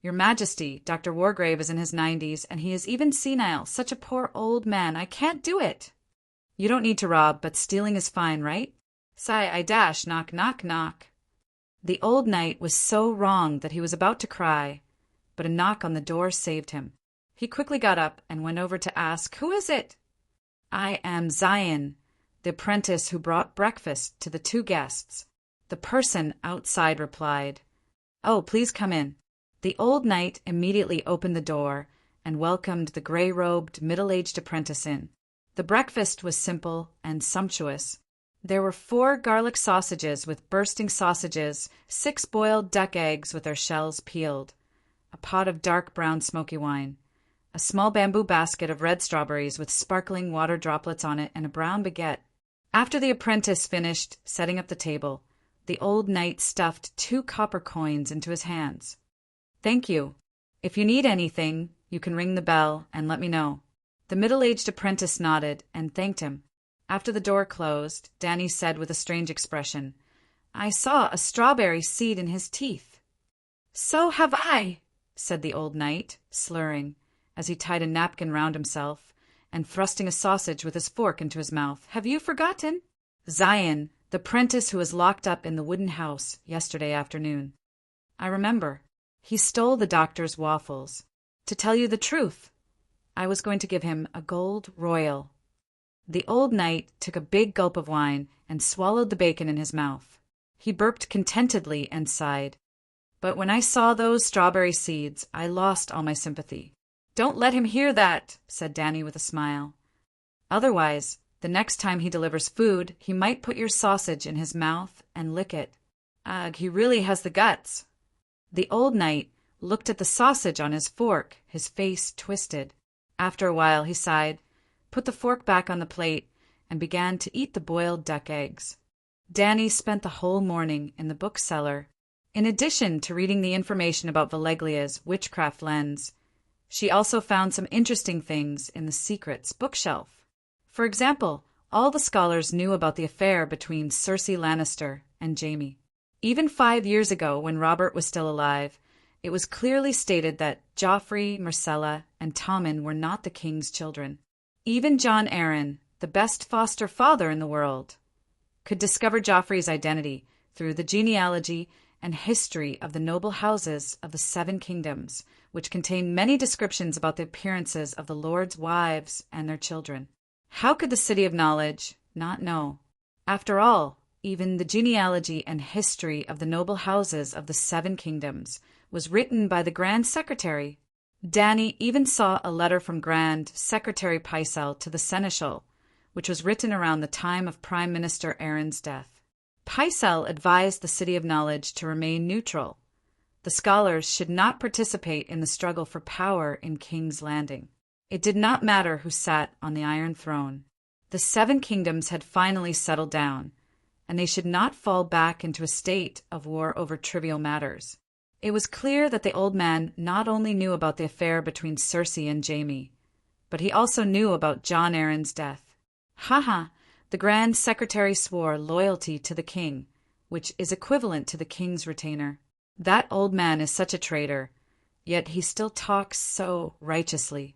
Speaker 1: "Your Majesty, Dr. Wargrave is in his 90s, and he is even senile. Such a poor old man. I can't do it." "You don't need to rob, but stealing is fine, right?" "Sigh, I dash, knock, knock, knock." The old knight was so wrong that he was about to cry, but a knock on the door saved him. He quickly got up and went over to ask, "Who is it?" "I am Zion, the apprentice who brought breakfast to the 2 guests." The person outside replied, "Oh, please come in." The old knight immediately opened the door and welcomed the gray-robed, middle-aged apprentice in. The breakfast was simple and sumptuous. There were 4 garlic sausages with bursting sausages, 6 boiled duck eggs with their shells peeled, a pot of dark brown smoky wine, a small bamboo basket of red strawberries with sparkling water droplets on it, and a brown baguette. After the apprentice finished setting up the table, the old knight stuffed 2 copper coins into his hands. "Thank you. If you need anything, you can ring the bell and let me know." The middle-aged apprentice nodded and thanked him. After the door closed, Danny said with a strange expression, "I saw a strawberry seed in his teeth." "So have I," said the old knight, slurring, as he tied a napkin round himself and thrusting a sausage with his fork into his mouth. "Have you forgotten? Zion, the prentice who was locked up in the wooden house yesterday afternoon." "I remember. He stole the doctor's waffles. To tell you the truth, I was going to give him a gold royal." The old knight took a big gulp of wine and swallowed the bacon in his mouth. He burped contentedly and sighed. "But when I saw those strawberry seeds, I lost all my sympathy." "Don't let him hear that," said Danny with a smile. "Otherwise, the next time he delivers food, he might put your sausage in his mouth and lick it. Ugh, he really has the guts." The old knight looked at the sausage on his fork, his face twisted. After a while he sighed, put the fork back on the plate, and began to eat the boiled duck eggs. Danny spent the whole morning in the bookcellar. In addition to reading the information about Valeglia's witchcraft lens, she also found some interesting things in the secrets bookshelf. For example, all the scholars knew about the affair between Cersei Lannister and Jaime. Even 5 years ago, when Robert was still alive, it was clearly stated that Joffrey, Myrcella, and Tommen were not the king's children. Even Jon Arryn, the best foster father in the world, could discover Joffrey's identity through the genealogy and history of the noble houses of the 7 kingdoms, which contain many descriptions about the appearances of the lords' wives and their children. How could the City of Knowledge not know? After all, even the genealogy and history of the noble houses of the 7 kingdoms was written by the Grand Secretary. Danny even saw a letter from Grand Secretary Pycelle to the Seneschal, which was written around the time of Prime Minister Arryn's death. Pycelle advised the City of Knowledge to remain neutral. The scholars should not participate in the struggle for power in King's Landing. It did not matter who sat on the Iron Throne. The 7 kingdoms had finally settled down, and they should not fall back into a state of war over trivial matters. It was clear that the old man not only knew about the affair between Cersei and Jaime, but he also knew about Jon Arryn's death. Haha, the Grand Secretary swore loyalty to the king, which is equivalent to the king's retainer. That old man is such a traitor, yet he still talks so righteously.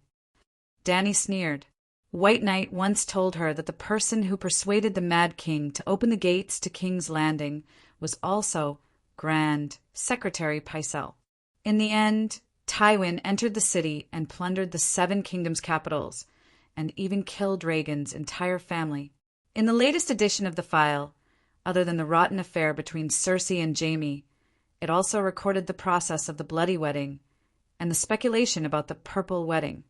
Speaker 1: Danny sneered. White Knight once told her that the person who persuaded the Mad King to open the gates to King's Landing was also Grand Secretary Pycelle. In the end, Tywin entered the city and plundered the 7 kingdoms' capitals, and even killed Rhaegon's entire family. In the latest edition of the file, other than the rotten affair between Cersei and Jaime, it also recorded the process of the bloody wedding and the speculation about the purple wedding.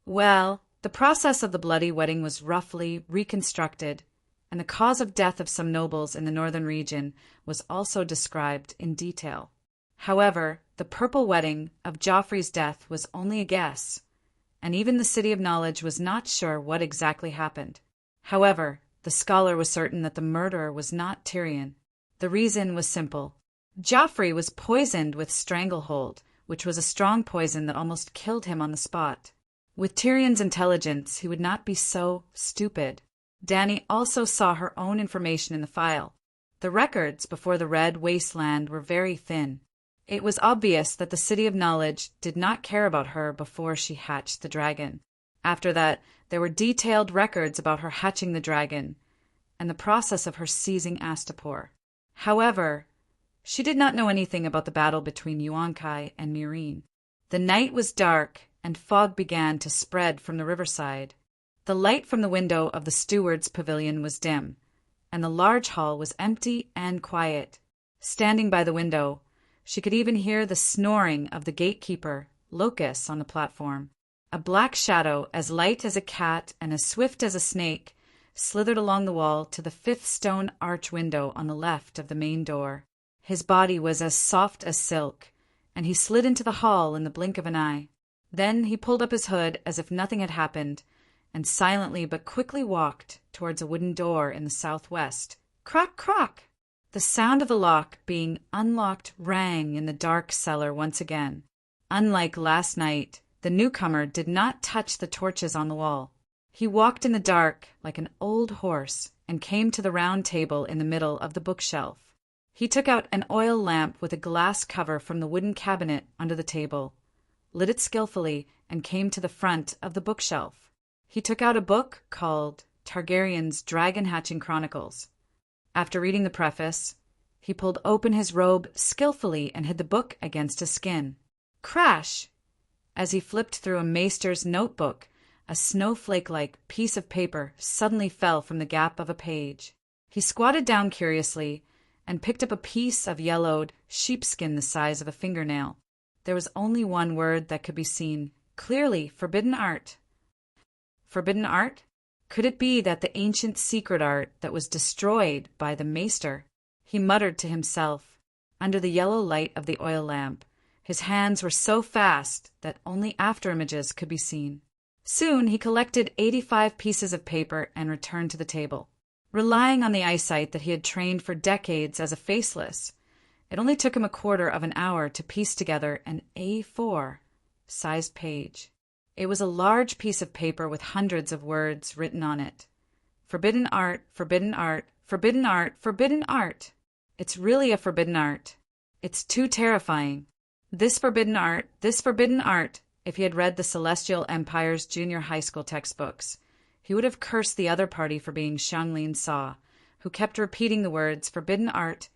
Speaker 1: Well, the process of the bloody wedding was roughly reconstructed, and the cause of death of some nobles in the northern region was also described in detail. However, the purple wedding of Joffrey's death was only a guess, and even the City of Knowledge was not sure what exactly happened. However, the scholar was certain that the murderer was not Tyrion. The reason was simple. Joffrey was poisoned with stranglehold, which was a strong poison that almost killed him on the spot. With Tyrion's intelligence, he would not be so stupid. Danny also saw her own information in the file. The records before the Red Wasteland were very thin. It was obvious that the City of Knowledge did not care about her before she hatched the dragon. After that, there were detailed records about her hatching the dragon and the process of her seizing Astapor. However, she did not know anything about the battle between Yunkai and Meereen. The night was dark, and fog began to spread from the riverside. The light from the window of the steward's pavilion was dim, and the large hall was empty and quiet. Standing by the window, she could even hear the snoring of the gatekeeper, Locus, on the platform. A black shadow, as light as a cat and as swift as a snake, slithered along the wall to the fifth stone arch window on the left of the main door. His body was as soft as silk, and he slid into the hall in the blink of an eye. Then he pulled up his hood as if nothing had happened, and silently but quickly walked towards a wooden door in the southwest. Crock, crock! The sound of the lock being unlocked rang in the dark cellar once again. Unlike last night, the newcomer did not touch the torches on the wall. He walked in the dark like an old horse and came to the round table in the middle of the bookshelf. He took out an oil lamp with a glass cover from the wooden cabinet under the table, lit it skillfully, and came to the front of the bookshelf. He took out a book called Targaryen's Dragon Hatching Chronicles. After reading the preface, he pulled open his robe skillfully and hid the book against his skin. Crash! As he flipped through a maester's notebook, a snowflake-like piece of paper suddenly fell from the gap of a page. He squatted down curiously and picked up a piece of yellowed sheepskin the size of a fingernail. There was only one word that could be seen, clearly: forbidden art. Forbidden art? Could it be that the ancient secret art that was destroyed by the maester? He muttered to himself. Under the yellow light of the oil lamp, his hands were so fast that only afterimages could be seen. Soon he collected 85 pieces of paper and returned to the table. Relying on the eyesight that he had trained for decades as a faceless, it only took him a quarter of an hour to piece together an A4-sized page. It was a large piece of paper with hundreds of words written on it. Forbidden art, forbidden art, forbidden art, forbidden art. It's really a forbidden art. It's too terrifying. This forbidden art, this forbidden art. If he had read the Celestial Empire's junior high school textbooks, he would have cursed the other party for being Xianglin Sa, who kept repeating the words forbidden art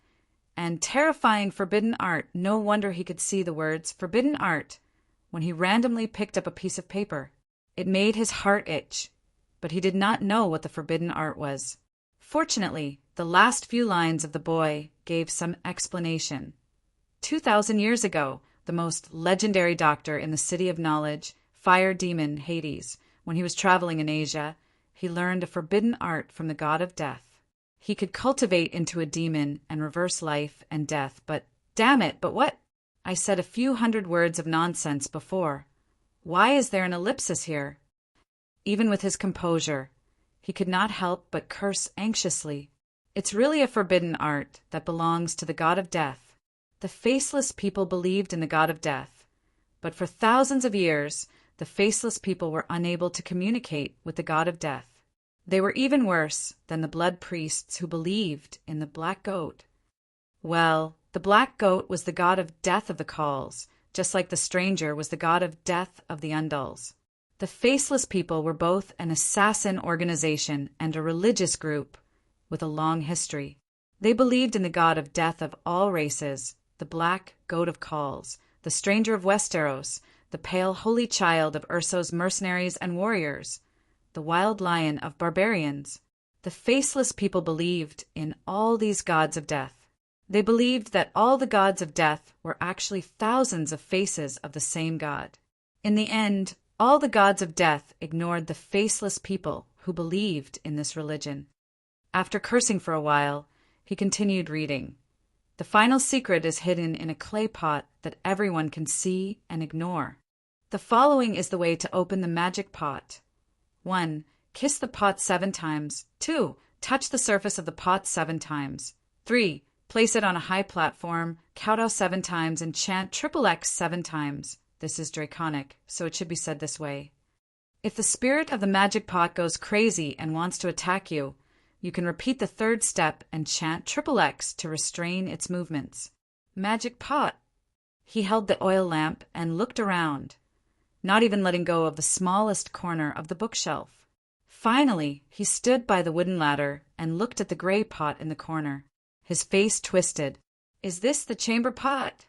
Speaker 1: and terrifying forbidden art. No wonder he could see the words forbidden art when he randomly picked up a piece of paper. It made his heart itch, but he did not know what the forbidden art was. Fortunately, the last few lines of the boy gave some explanation. 2,000 years ago, the most legendary doctor in the City of Knowledge, fire demon Hades, when he was traveling in Asia, he learned a forbidden art from the god of death. He could cultivate into a demon and reverse life and death, but damn it, but what? I said a few hundred words of nonsense before. Why is there an ellipsis here? Even with his composure, he could not help but curse anxiously. It's really a forbidden art that belongs to the god of death. The faceless people believed in the god of death, but for thousands of years, the faceless people were unable to communicate with the god of death. They were even worse than the blood priests who believed in the black goat. Well, the black goat was the god of death of the Khals, just like the stranger was the god of death of the Undals. The faceless people were both an assassin organization and a religious group with a long history. They believed in the god of death of all races, the black goat of Khals, the stranger of Westeros, the pale holy child of Urso's mercenaries and warriors, the wild lion of barbarians. The faceless people believed in all these gods of death. They believed that all the gods of death were actually thousands of faces of the same god. In the end, all the gods of death ignored the faceless people who believed in this religion. After cursing for a while, he continued reading. The final secret is hidden in a clay pot that everyone can see and ignore. The following is the way to open the magic pot. 1. Kiss the pot 7 times. 2. Touch the surface of the pot 7 times. 3. Place it on a high platform, kowtow 7 times, and chant XXX 7 times. This is draconic, so it should be said this way. If the spirit of the magic pot goes crazy and wants to attack you, you can repeat the 3rd step and chant XXX to restrain its movements. Magic pot. He held the oil lamp and looked around, not even letting go of the smallest corner of the bookshelf. Finally, he stood by the wooden ladder and looked at the gray pot in the corner. His face twisted. Is this the chamber pot?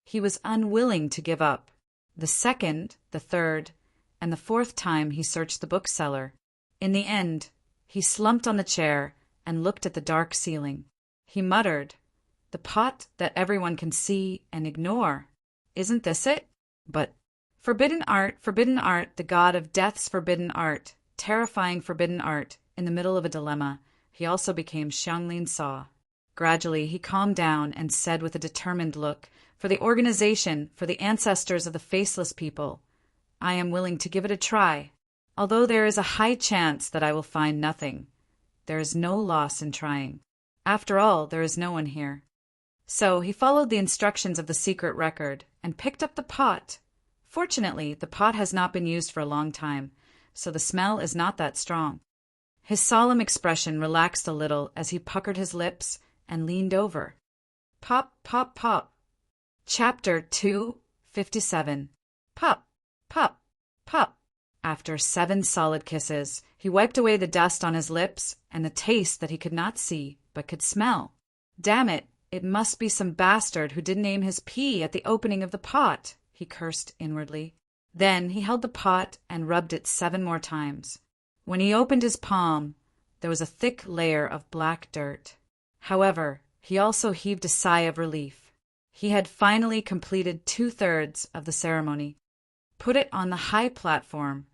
Speaker 1: He was unwilling to give up. The 2nd, the 3rd, and the 4th time he searched the bookcellar. In the end, he slumped on the chair and looked at the dark ceiling. He muttered, "The pot that everyone can see and ignore. Isn't this it? But forbidden art, the god of death's forbidden art, terrifying forbidden art. In the middle of a dilemma, he also became Xianglin Sa. Gradually, he calmed down and said with a determined look, "For the organization, for the ancestors of the faceless people, I am willing to give it a try. Although there is a high chance that I will find nothing, there is no loss in trying. After all, there is no one here." So he followed the instructions of the secret record and picked up the pot. Fortunately, the pot has not been used for a long time, so the smell is not that strong. His solemn expression relaxed a little as he puckered his lips and leaned over. Pop, pop, pop. Chapter 257. Pop, pop, pop. After 7 solid kisses, he wiped away the dust on his lips and the taste that he could not see but could smell. Damn it, it must be some bastard who didn't aim his pee at the opening of the pot, he cursed inwardly. Then he held the pot and rubbed it 7 more times. When he opened his palm, there was a thick layer of black dirt. However, he also heaved a sigh of relief. He had finally completed 2/3 of the ceremony. Put it on the high platform.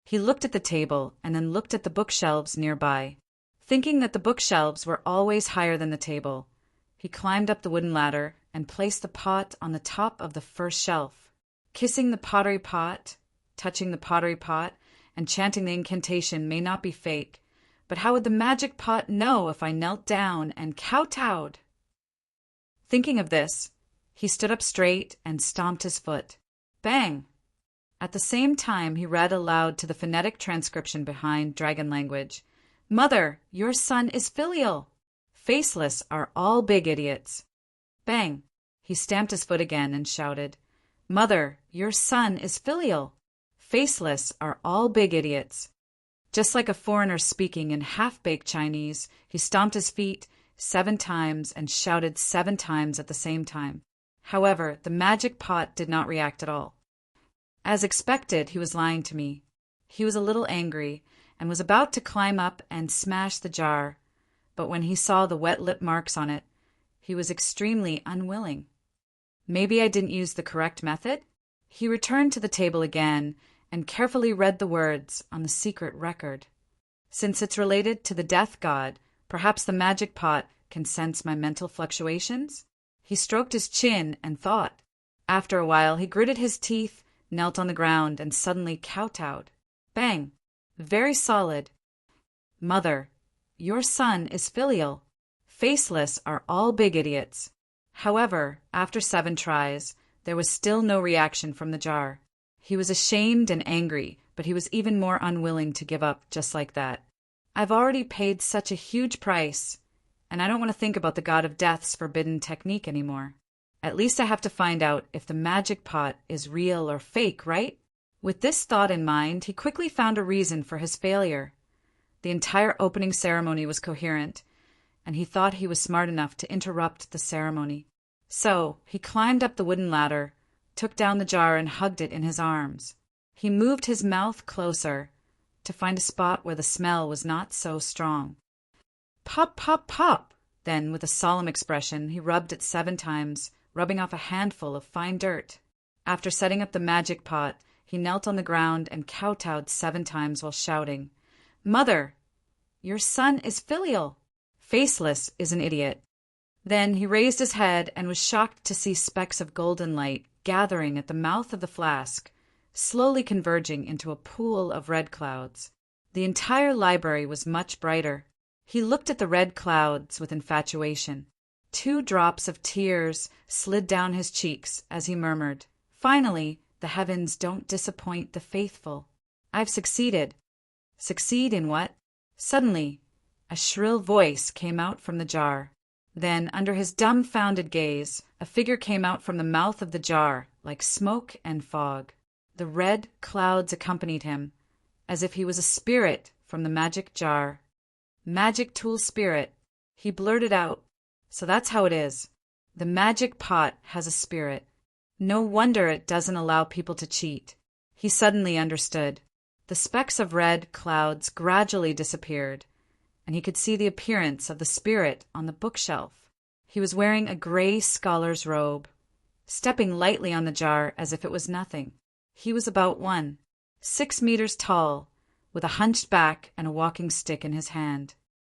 Speaker 1: He looked at the table and then looked at the bookshelves nearby. Thinking that the bookshelves were always higher than the table, he climbed up the wooden ladder and placed the pot on the top of the first shelf. Kissing the pottery pot, touching the pottery pot, and chanting the incantation may not be fake, but how would the magic pot know if I knelt down and kowtowed? Thinking of this, he stood up straight and stomped his foot. Bang! At the same time, he read aloud to the phonetic transcription behind dragon language. "Mother, your son is filial. Faceless are all big idiots." Bang! He stamped his foot again and shouted, "Mother, your son is filial. Faceless are all big idiots." Just like a foreigner speaking in half-baked Chinese, he stomped his feet 7 times and shouted 7 times at the same time. However, the magic pot did not react at all. As expected, he was lying to me. He was a little angry and was about to climb up and smash the jar, but when he saw the wet lip marks on it, he was extremely unwilling. Maybe I didn't use the correct method? He returned to the table again and carefully read the words on the secret record. Since it's related to the death god, perhaps the magic pot can sense my mental fluctuations? He stroked his chin and thought. After a while, he gritted his teeth, knelt on the ground, and suddenly kowtowed. Bang! Very solid. "Mother, your son is filial. Faceless are all big idiots." However, after 7 tries, there was still no reaction from the jar. He was ashamed and angry, but he was even more unwilling to give up just like that. I've already paid such a huge price, and I don't want to think about the god of death's forbidden technique anymore. At least I have to find out if the magic pot is real or fake, right? With this thought in mind, he quickly found a reason for his failure. The entire opening ceremony was coherent, and he thought he was smart enough to interrupt the ceremony. So he climbed up the wooden ladder, took down the jar and hugged it in his arms. He moved his mouth closer to find a spot where the smell was not so strong. Pop, pop, pop! Then, with a solemn expression, he rubbed it 7 times, rubbing off a handful of fine dirt. After setting up the magic pot, he knelt on the ground and kowtowed 7 times while shouting, "Mother, your son is filial. Faceless is an idiot." Then he raised his head and was shocked to see specks of golden light gathering at the mouth of the flask, slowly converging into a pool of red clouds. The entire library was much brighter. He looked at the red clouds with infatuation. 2 drops of tears slid down his cheeks as he murmured, "Finally, the heavens don't disappoint the faithful. I've succeeded." Succeed in what? Suddenly, a shrill voice came out from the jar. Then, under his dumbfounded gaze, a figure came out from the mouth of the jar, like smoke and fog. The red clouds accompanied him, as if he was a spirit from the magic jar. "Magic tool spirit," he blurted out. "So that's how it is. The magic pot has a spirit. No wonder it doesn't allow people to cheat." He suddenly understood. The specks of red clouds gradually disappeared, and he could see the appearance of the spirit on the bookshelf. He was wearing a gray scholar's robe, stepping lightly on the jar as if it was nothing. He was about 6 meters tall, with a hunched back and a walking stick in his hand.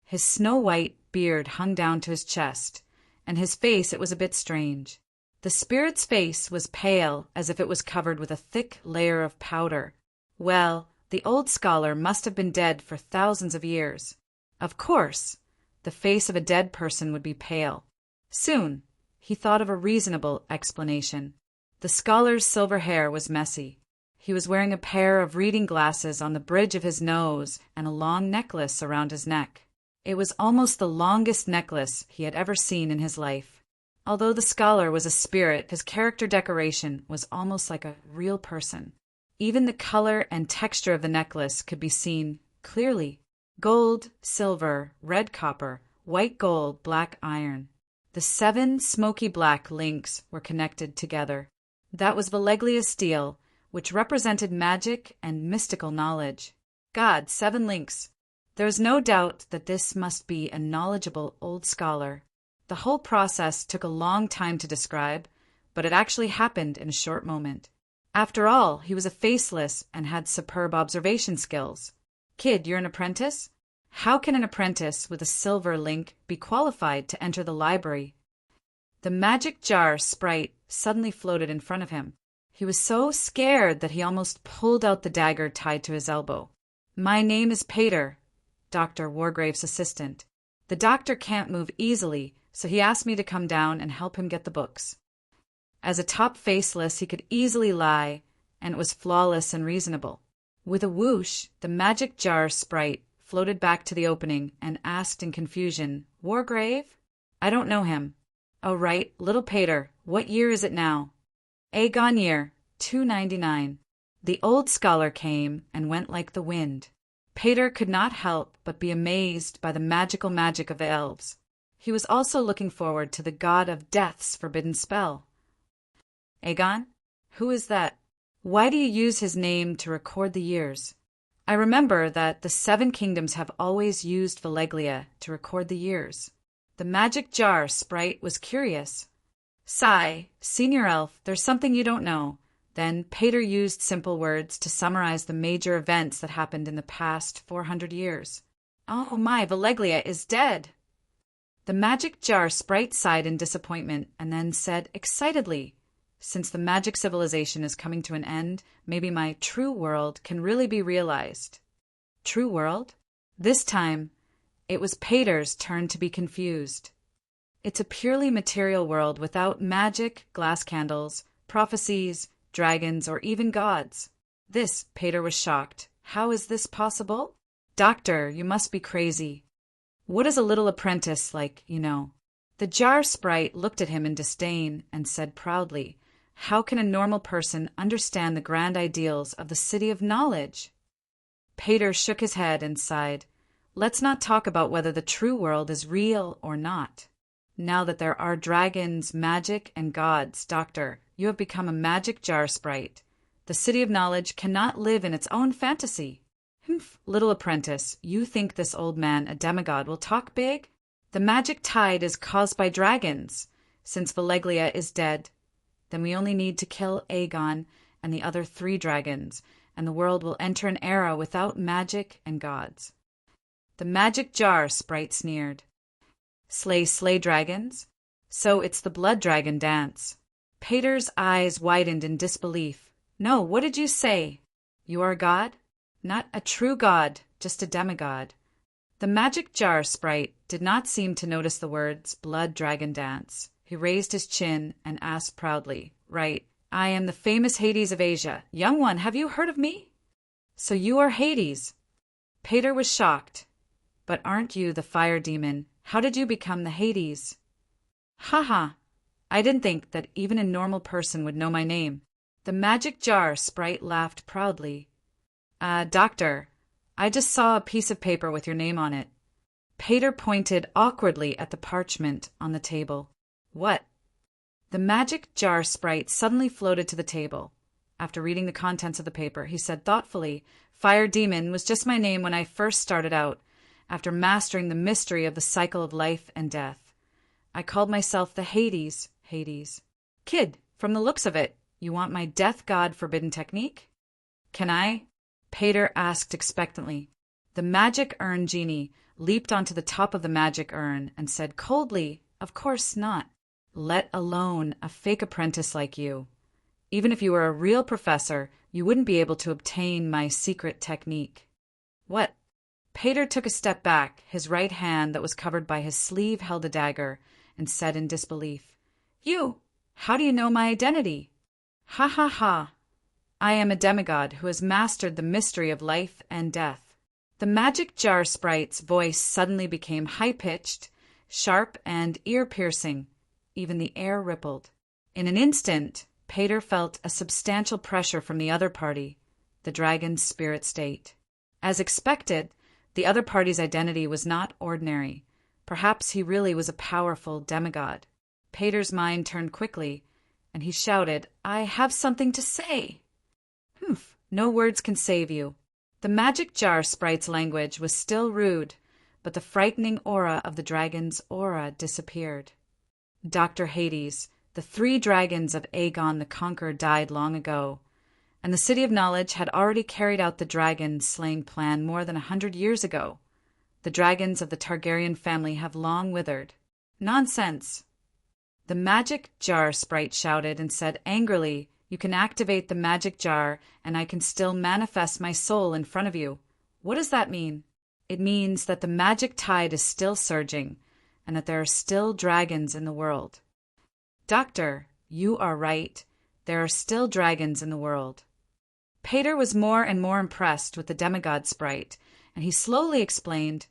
Speaker 1: His snow-white beard hung down to his chest, and his face, it was a bit strange. The spirit's face was pale, as if it was covered with a thick layer of powder. Well, the old scholar must have been dead for thousands of years. Of course, the face of a dead person would be pale. Soon, he thought of a reasonable explanation. The scholar's silver hair was messy. He was wearing a pair of reading glasses on the bridge of his nose and a long necklace around his neck. It was almost the longest necklace he had ever seen in his life. Although the scholar was a spirit, his character decoration was almost like a real person. Even the color and texture of the necklace could be seen clearly. Gold, silver, red copper, white gold, black iron. The 7 smoky black links were connected together. That was Valeglia steel, which represented magic and mystical knowledge. God, 7 links. There was no doubt that this must be a knowledgeable old scholar. The whole process took a long time to describe, but it actually happened in a short moment. After all, he was a faceless and had superb observation skills. Kid, you're an apprentice? How can an apprentice with a silver link be qualified to enter the library? The magic jar sprite suddenly floated in front of him. He was so scared that he almost pulled out the dagger tied to his elbow. My name is Pater, Dr. Wargrave's assistant. The doctor can't move easily, so he asked me to come down and help him get the books. As a top faceless, he could easily lie, and it was flawless and reasonable. With a whoosh, the magic jar sprite floated back to the opening and asked in confusion, Wargrave? I don't know him. Oh, right, little Pater, what year is it now? Aegon year, 299. The old scholar came and went like the wind. Pater could not help but be amazed by the magical magic of the elves. He was also looking forward to the god of death's forbidden spell. Aegon? Who is that? Why do you use his name to record the years? I remember that the 7 kingdoms have always used Valeglia to record the years. The magic jar sprite was curious. Sigh, senior elf, there's something you don't know. Then Pater used simple words to summarize the major events that happened in the past 400 years. Oh my, Valeglia is dead! The magic jar sprite sighed in disappointment and then said excitedly, Since the magic civilization is coming to an end, maybe my true world can really be realized. True world? This time, it was Pater's turn to be confused. It's a purely material world without magic, glass candles, prophecies, dragons, or even gods. This, Pater was shocked. How is this possible? Doctor, you must be crazy. What is a little apprentice like, you know? The jar sprite looked at him in disdain and said proudly, How can a normal person understand the grand ideals of the city of knowledge? Pater shook his head and sighed. Let's not talk about whether the true world is real or not. Now that there are dragons, magic, and gods, Doctor, you have become a magic jar sprite. The city of knowledge cannot live in its own fantasy. Humph, little apprentice, you think this old man, a demigod, will talk big? The magic tide is caused by dragons. Since Valeglia is dead, then we only need to kill Aegon and the other 3 dragons, and the world will enter an era without magic and gods. The magic jar sprite sneered. Slay dragons? So it's the blood dragon dance. Pater's eyes widened in disbelief. No, what did you say? You are a god? Not a true god, just a demigod. The magic jar sprite did not seem to notice the words blood dragon dance. He raised his chin and asked proudly, Right, I am the famous Hades of Asia. Young one, have you heard of me? So you are Hades. Pater was shocked. But aren't you the fire demon? How did you become the Hades? Ha ha! I didn't think that even a normal person would know my name. The magic jar sprite laughed proudly. Doctor, I just saw a piece of paper with your name on it. Pater pointed awkwardly at the parchment on the table. What? The magic jar sprite suddenly floated to the table. After reading the contents of the paper, he said thoughtfully, Fire Demon was just my name when I first started out, after mastering the mystery of the cycle of life and death. I called myself the Hades. Kid, from the looks of it, You want my death god forbidden technique? Can I? Pater asked expectantly. The magic urn genie leaped onto the top of the magic urn and said coldly, "Of course not. Let alone a fake apprentice like you. Even if you were a real professor, you wouldn't be able to obtain my secret technique." What? Pater took a step back. His right hand that was covered by his sleeve held a dagger, and said in disbelief, "You! How do you know my identity?" "Ha ha ha! I am a demigod who has mastered the mystery of life and death." The magic jar sprite's voice suddenly became high-pitched, sharp, and ear-piercing. Even the air rippled. In an instant, Pater felt a substantial pressure from the other party, the dragon's spirit state. As expected, the other party's identity was not ordinary. Perhaps he really was a powerful demigod. Pater's mind turned quickly, and he shouted, "I have something to say." "Humph, no words can save you." The magic jar sprite's language was still rude, but the frightening aura of the dragon's aura disappeared. Dr. Hades, the 3 dragons of Aegon the Conqueror died long ago, and the City of Knowledge had already carried out the dragon-slaying plan more than 100 years ago. The dragons of the Targaryen family have long withered. Nonsense! The magic jar sprite shouted and said angrily, "You can activate the magic jar, and I can still manifest my soul in front of you. What does that mean?" "It means that the magic tide is still surging, and that there are still dragons in the world." "Doctor, you are right. There are still dragons in the world." Pater was more and more impressed with the demigod sprite, and he slowly explained,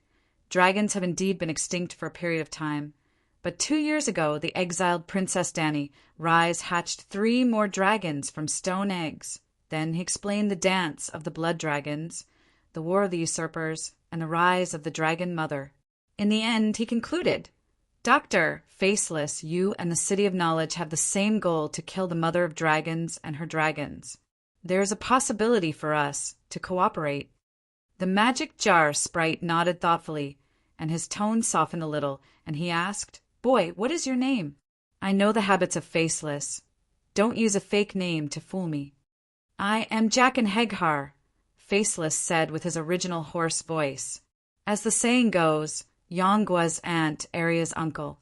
Speaker 1: "Dragons have indeed been extinct for a period of time. But 2 years ago, the exiled Princess Dany Rise hatched 3 more dragons from stone eggs." Then he explained the dance of the blood dragons, the war of the usurpers, and the rise of the dragon mother. In the end, he concluded, "Doctor, Faceless, you and the City of Knowledge have the same goal to kill the mother of dragons and her dragons. There is a possibility for us to cooperate." The magic jar sprite nodded thoughtfully, and his tone softened a little, and he asked, "Boy, what is your name?" "I know the habits of Faceless. Don't use a fake name to fool me." "I am Jaqen H'ghar," Faceless said with his original hoarse voice. As the saying goes, Yongua's aunt, Arya's uncle.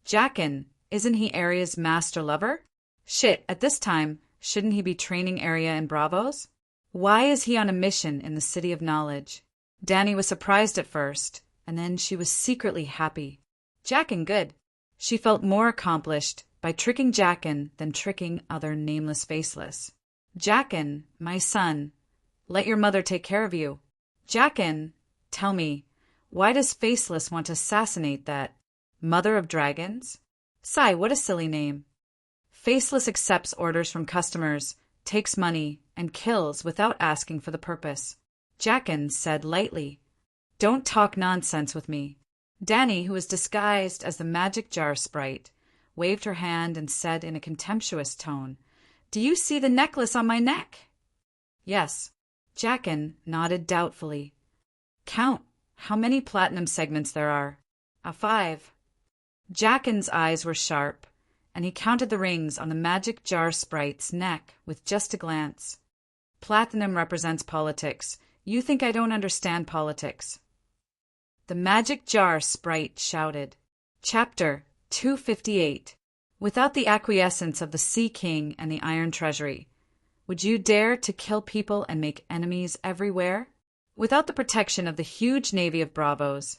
Speaker 1: Jaqen, isn't he Arya's master lover? Shit, at this time, shouldn't he be training Arya in Bravos? Why is he on a mission in the City of Knowledge? Dany was surprised at first, and then she was secretly happy. Jaqen good. She felt more accomplished by tricking Jaqen than tricking other nameless Faceless. "Jaqen, my son, let your mother take care of you." "Jaqen, tell me, why does Faceless want to assassinate that mother of dragons?" "Sigh, what a silly name." "Faceless accepts orders from customers, takes money, and kills without asking for the purpose," Jaqen said lightly. "Don't talk nonsense with me." Dany, who was disguised as the magic jar sprite, waved her hand and said in a contemptuous tone, "Do you see the necklace on my neck?" "Yes." Jaqen nodded doubtfully. "Count how many platinum segments there are." 5. Jaqen's eyes were sharp, and he counted the rings on the magic jar sprite's neck with just a glance. "Platinum represents politics. You think I don't understand politics." The magic jar sprite shouted. Chapter 258. Without the acquiescence of the Sea King and the Iron Treasury, would you dare to kill people and make enemies everywhere? Without the protection of the huge navy of Bravos,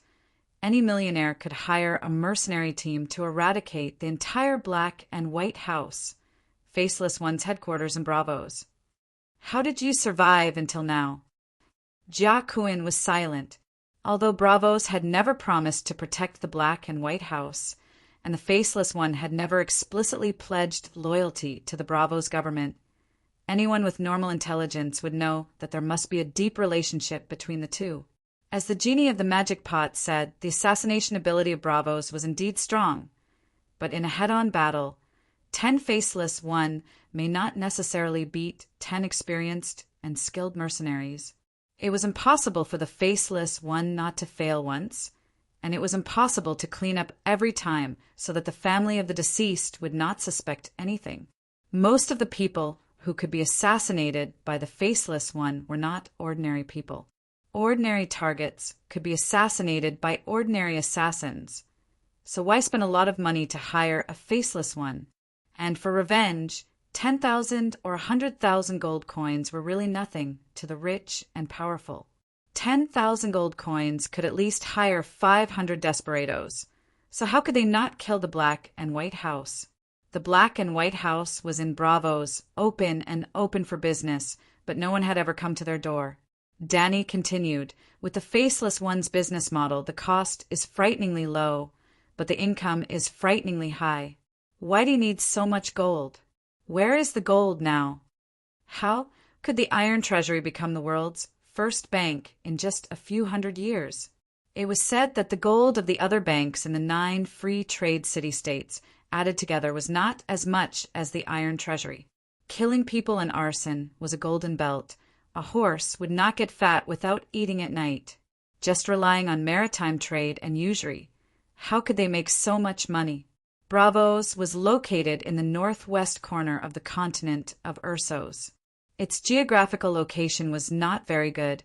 Speaker 1: any millionaire could hire a mercenary team to eradicate the entire Black and White House, Faceless One's headquarters in Bravos. How did you survive until now? Jia Kuin was silent. Although Bravos had never promised to protect the Black and White House, and the Faceless One had never explicitly pledged loyalty to the Bravos government, anyone with normal intelligence would know that there must be a deep relationship between the two. As the genie of the magic pot said, the assassination ability of Bravos was indeed strong, but in a head-on battle, 10 Faceless One may not necessarily beat 10 experienced and skilled mercenaries. It was impossible for the Faceless One not to fail once, and it was impossible to clean up every time so that the family of the deceased would not suspect anything. Most of the people who could be assassinated by the Faceless One were not ordinary people. Ordinary targets could be assassinated by ordinary assassins. So why spend a lot of money to hire a Faceless One? And for revenge, 10,000 or 100,000 gold coins were really nothing to the rich and powerful. 10,000 gold coins could at least hire 500 desperados. So how could they not kill the Black and White House? The Black and White House was in Bravos, open for business, but no one had ever come to their door. Danny continued, with the Faceless One's business model, the cost is frighteningly low, but the income is frighteningly high. Why do you need so much gold? Where is the gold now? How could the Iron Treasury become the world's first bank in just a few hundred years? It was said that the gold of the other banks in the 9 free trade city-states added together was not as much as the Iron Treasury. Killing people and arson was a golden belt. A horse would not get fat without eating at night. Just relying on maritime trade and usury, how could they make so much money? Bravos was located in the northwest corner of the continent of Ursos. Its geographical location was not very good,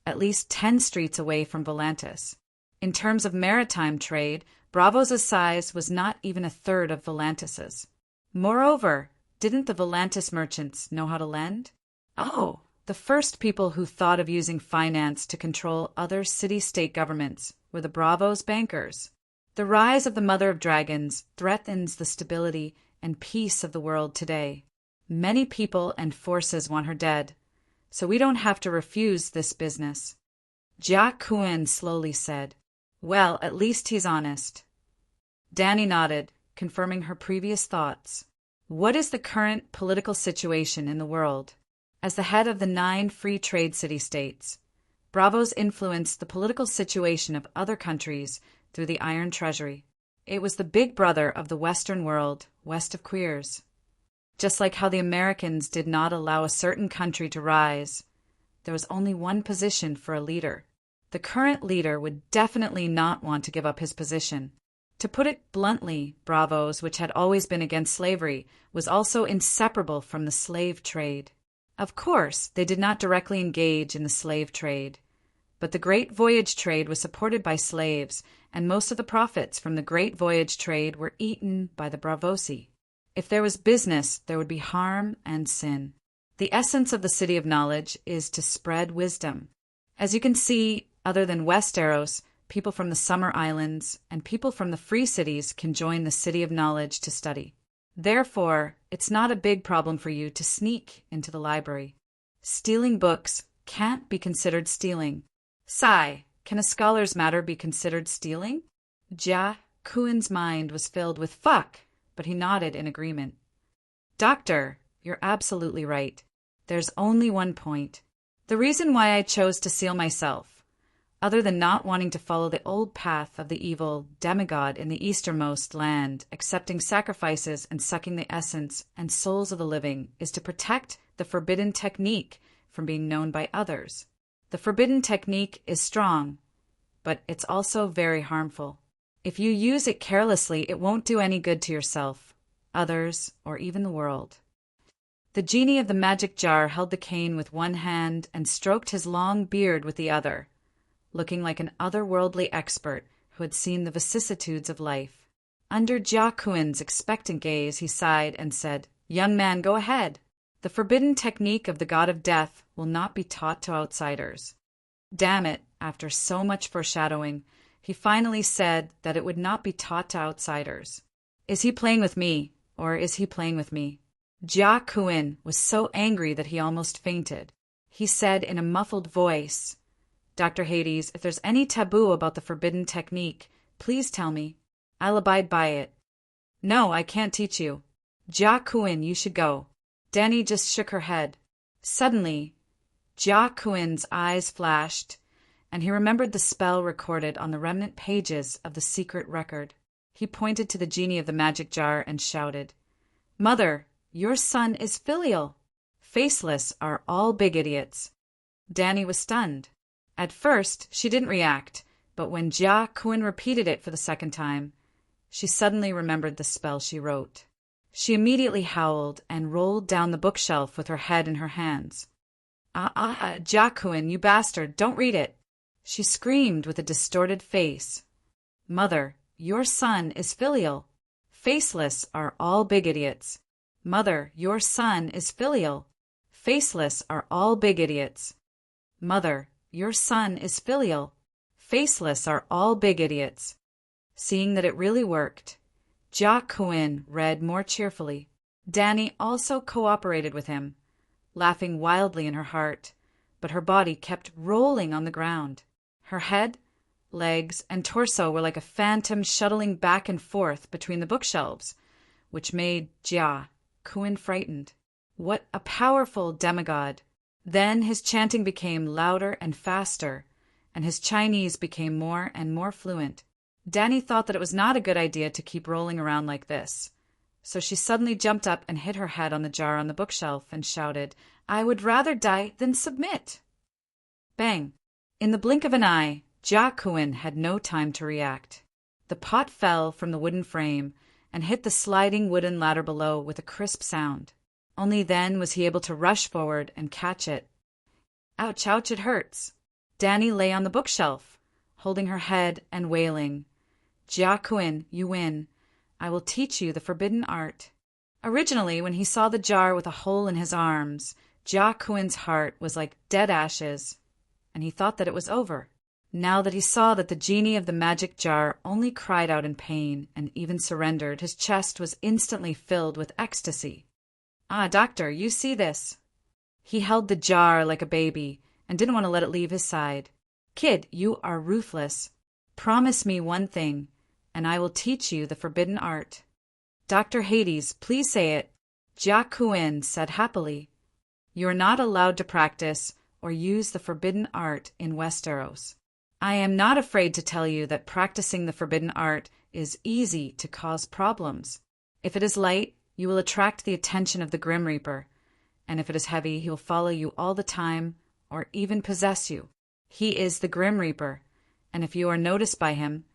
Speaker 1: at least 10 streets away from Volantis. In terms of maritime trade, Bravos' size was not even a third of Volantis's. Moreover, didn't the Volantis merchants know how to lend? Oh, the first people who thought of using finance to control other city-state governments were the Bravos bankers. The rise of the Mother of Dragons threatens the stability and peace of the world today. Many people and forces want her dead, so we don't have to refuse this business. Jia Kun slowly said, "Well, at least he's honest." Danny nodded, confirming her previous thoughts. What is the current political situation in the world? As the head of the 9 free trade city-states, Bravos influenced the political situation of other countries through the Iron Treasury. It was the big brother of the Western world, west of Queers. Just like how the Americans did not allow a certain country to rise, there was only one position for a leader. The current leader would definitely not want to give up his position. To put it bluntly, Bravos, which had always been against slavery, was also inseparable from the slave trade. Of course, they did not directly engage in the slave trade, but the Great Voyage trade was supported by slaves, and most of the profits from the Great Voyage trade were eaten by the Bravosi. If there was business, there would be harm and sin. The essence of the City of Knowledge is to spread wisdom. As you can see, other than Westeros, people from the Summer Islands and people from the Free Cities can join the City of Knowledge to study. Therefore, it's not a big problem for you to sneak into the library. Stealing books can't be considered stealing. Sigh, can a scholar's matter be considered stealing? Jia Kun's mind was filled with fuck, but he nodded in agreement. Doctor, you're absolutely right. There's only one point. The reason why I chose to seal myself, other than not wanting to follow the old path of the evil demigod in the easternmost land, accepting sacrifices and sucking the essence and souls of the living, is to protect the forbidden technique from being known by others. The forbidden technique is strong, but it's also very harmful. If you use it carelessly, it won't do any good to yourself, others, or even the world. The genie of the magic jar held the cane with one hand and stroked his long beard with the other, looking like an otherworldly expert who had seen the vicissitudes of life. Under Jia Kun's expectant gaze, he sighed and said, "Young man, go ahead. The forbidden technique of the god of death will not be taught to outsiders." Damn it, after so much foreshadowing, he finally said that it would not be taught to outsiders. Is he playing with me, or is he playing with me? Jia Kun was so angry that he almost fainted. He said in a muffled voice, "Dr. Hades, if there's any taboo about the forbidden technique, please tell me. I'll abide by it." "No, I can't teach you. Jia Kun, you should go." Danny just shook her head. Suddenly, Jia Kun's eyes flashed, and he remembered the spell recorded on the remnant pages of the secret record. He pointed to the genie of the magic jar and shouted, "Mother, your son is filial. Faceless are all big idiots." Danny was stunned. At first, she didn't react, but when Jia Kun repeated it for the second time, she suddenly remembered the spell she wrote. She immediately howled and rolled down the bookshelf with her head in her hands. Jacqueline, you bastard, don't read it! She screamed with a distorted face. Mother, your son is filial. Faceless are all big idiots. Mother, your son is filial. Faceless are all big idiots. Mother, your son is filial. Faceless are all big idiots. Seeing that it really worked, Jacqueline read more cheerfully. Danny also cooperated with him, laughing wildly in her heart, but her body kept rolling on the ground. Her head, legs, and torso were like a phantom shuttling back and forth between the bookshelves, which made Jia-Kun frightened. What a powerful demigod! Then his chanting became louder and faster, and his Chinese became more and more fluent. Danny thought that it was not a good idea to keep rolling around like this, so she suddenly jumped up and hit her head on the jar on the bookshelf and shouted, "I would rather die than submit!" Bang! In the blink of an eye, Jacqueline had no time to react. The pot fell from the wooden frame and hit the sliding wooden ladder below with a crisp sound. Only then was he able to rush forward and catch it. Ouch, ouch, it hurts. Danny lay on the bookshelf, holding her head and wailing, "Jacqueline, you win. I will teach you the forbidden art." Originally, when he saw the jar with a hole in his arms, Jacqueline's heart was like dead ashes, and he thought that it was over. Now that he saw that the genie of the magic jar only cried out in pain and even surrendered, his chest was instantly filled with ecstasy. Doctor, you see this. He held the jar like a baby and didn't want to let it leave his side. Kid, you are ruthless. Promise me one thing, and I will teach you the forbidden art. Dr. Hades, please say it. Jacqueline said happily. You are not allowed to practice or use the forbidden art in Westeros. I am not afraid to tell you that practicing the forbidden art is easy to cause problems. If it is light, you will attract the attention of the Grim Reaper, and if it is heavy, he will follow you all the time or even possess you. He is the Grim Reaper, and if you are noticed by him,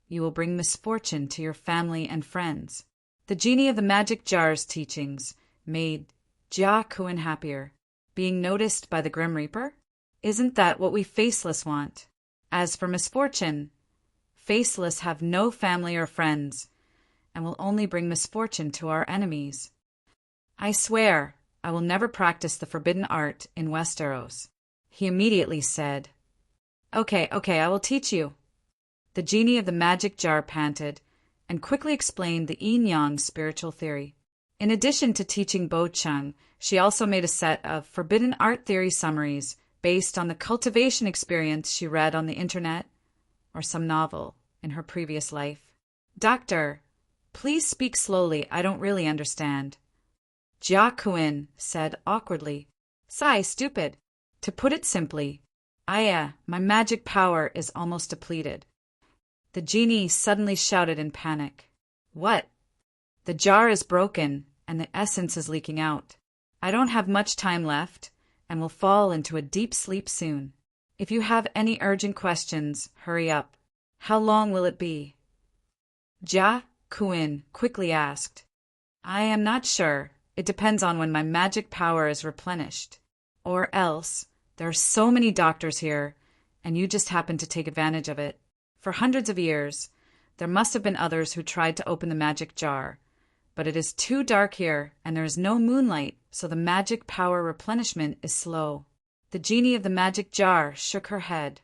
Speaker 1: you will bring misfortune to your family and friends. The genie of the magic jar's teachings made Jacqueline happier. Being noticed by the Grim Reaper? Isn't that what we faceless want? As for misfortune, faceless have no family or friends, and will only bring misfortune to our enemies. I swear I will never practice the forbidden art in Westeros. He immediately said, Okay, I will teach you. The genie of the magic jar panted and quickly explained the yin-yang spiritual theory. In addition to teaching Bo Chung, she also made a set of forbidden art theory summaries based on the cultivation experience she read on the internet or some novel in her previous life. Doctor, please speak slowly. I don't really understand. Jacqueline said awkwardly. Sigh, stupid. To put it simply, my magic power is almost depleted. The genie suddenly shouted in panic. What? The jar is broken and the essence is leaking out. I don't have much time left and will fall into a deep sleep soon. If you have any urgent questions, hurry up. How long will it be? Jacqueline quickly asked. I am not sure. It depends on when my magic power is replenished. Or else, there are so many doctors here, and you just happen to take advantage of it. For hundreds of years, there must have been others who tried to open the magic jar, but it is too dark here, and there is no moonlight, so the magic power replenishment is slow. The genie of the magic jar shook her head.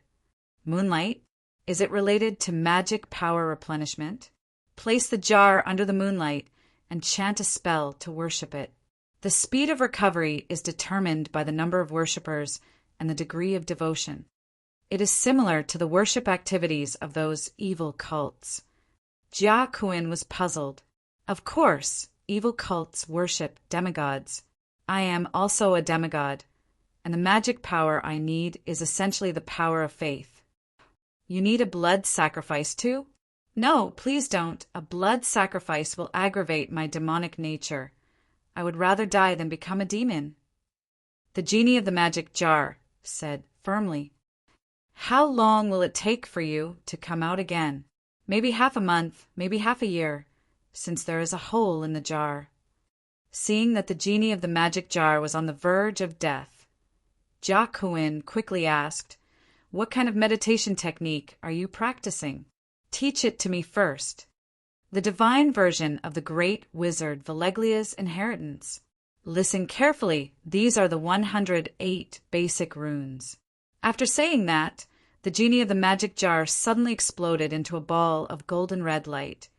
Speaker 1: Moonlight? Is it related to magic power replenishment? Place the jar under the moonlight and chant a spell to worship it. The speed of recovery is determined by the number of worshippers and the degree of devotion. It is similar to the worship activities of those evil cults. Jacqueline was puzzled. Of course, evil cults worship demigods. I am also a demigod, and the magic power I need is essentially the power of faith. You need a blood sacrifice too? No, please don't. A blood sacrifice will aggravate my demonic nature. I would rather die than become a demon. The genie of the magic jar said firmly, How long will it take for you to come out again? Maybe half a month, maybe half a year, since there is a hole in the jar. Seeing that the genie of the magic jar was on the verge of death, Jia Kuan quickly asked, "What kind of meditation technique are you practicing? Teach it to me first." "The divine version of the great wizard Valeglia's inheritance. Listen carefully, these are the 108 basic runes." After saying that, the genie of the magic jar suddenly exploded into a ball of golden red light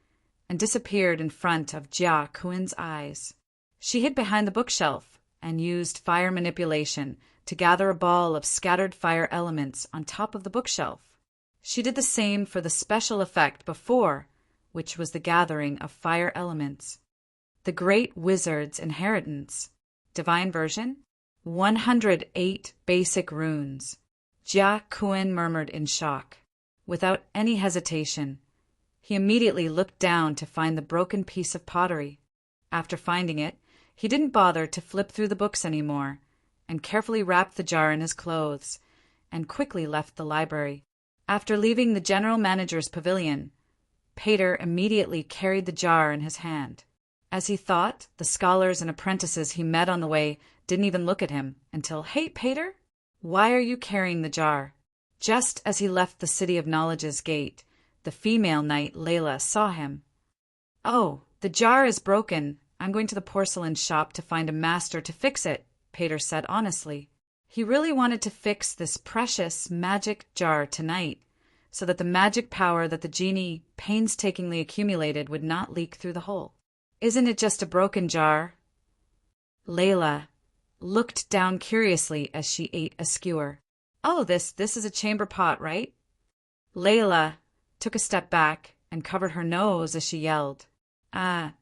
Speaker 1: and disappeared in front of Jia Kuan's eyes. She hid behind the bookshelf and used fire manipulation to gather a ball of scattered fire elements on top of the bookshelf. She did the same for the special effect before, which was the gathering of fire elements. The great wizard's inheritance. Divine version? 108 basic runes. Jia Kuan murmured in shock. Without any hesitation, he immediately looked down to find the broken piece of pottery. After finding it, he didn't bother to flip through the books anymore, and carefully wrapped the jar in his clothes, and quickly left the library. After leaving the general manager's pavilion, Pater immediately carried the jar in his hand. As he thought, the scholars and apprentices he met on the way didn't even look at him until, "Hey, Pater, why are you carrying the jar?" Just as he left the City of Knowledge's gate, the female knight Layla saw him. "Oh, the jar is broken. I'm going to the porcelain shop to find a master to fix it," Pater said honestly. He really wanted to fix this precious magic jar tonight, so that the magic power that the genie painstakingly accumulated would not leak through the hole. "Isn't it just a broken jar?" Layla looked down curiously as she ate a skewer. "Oh, this is a chamber pot, right?" Layla took a step back and covered her nose as she yelled.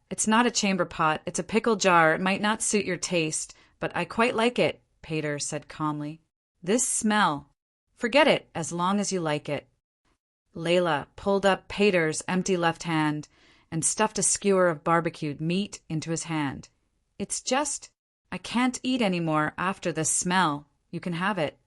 Speaker 1: It's not a chamber pot, it's a pickle jar. It might not suit your taste, but I quite like it," Pater said calmly. "This smell. Forget it as long as you like it." Layla pulled up Pater's empty left hand and stuffed a skewer of barbecued meat into his hand. "It's just, I can't eat any more after this smell. You can have it."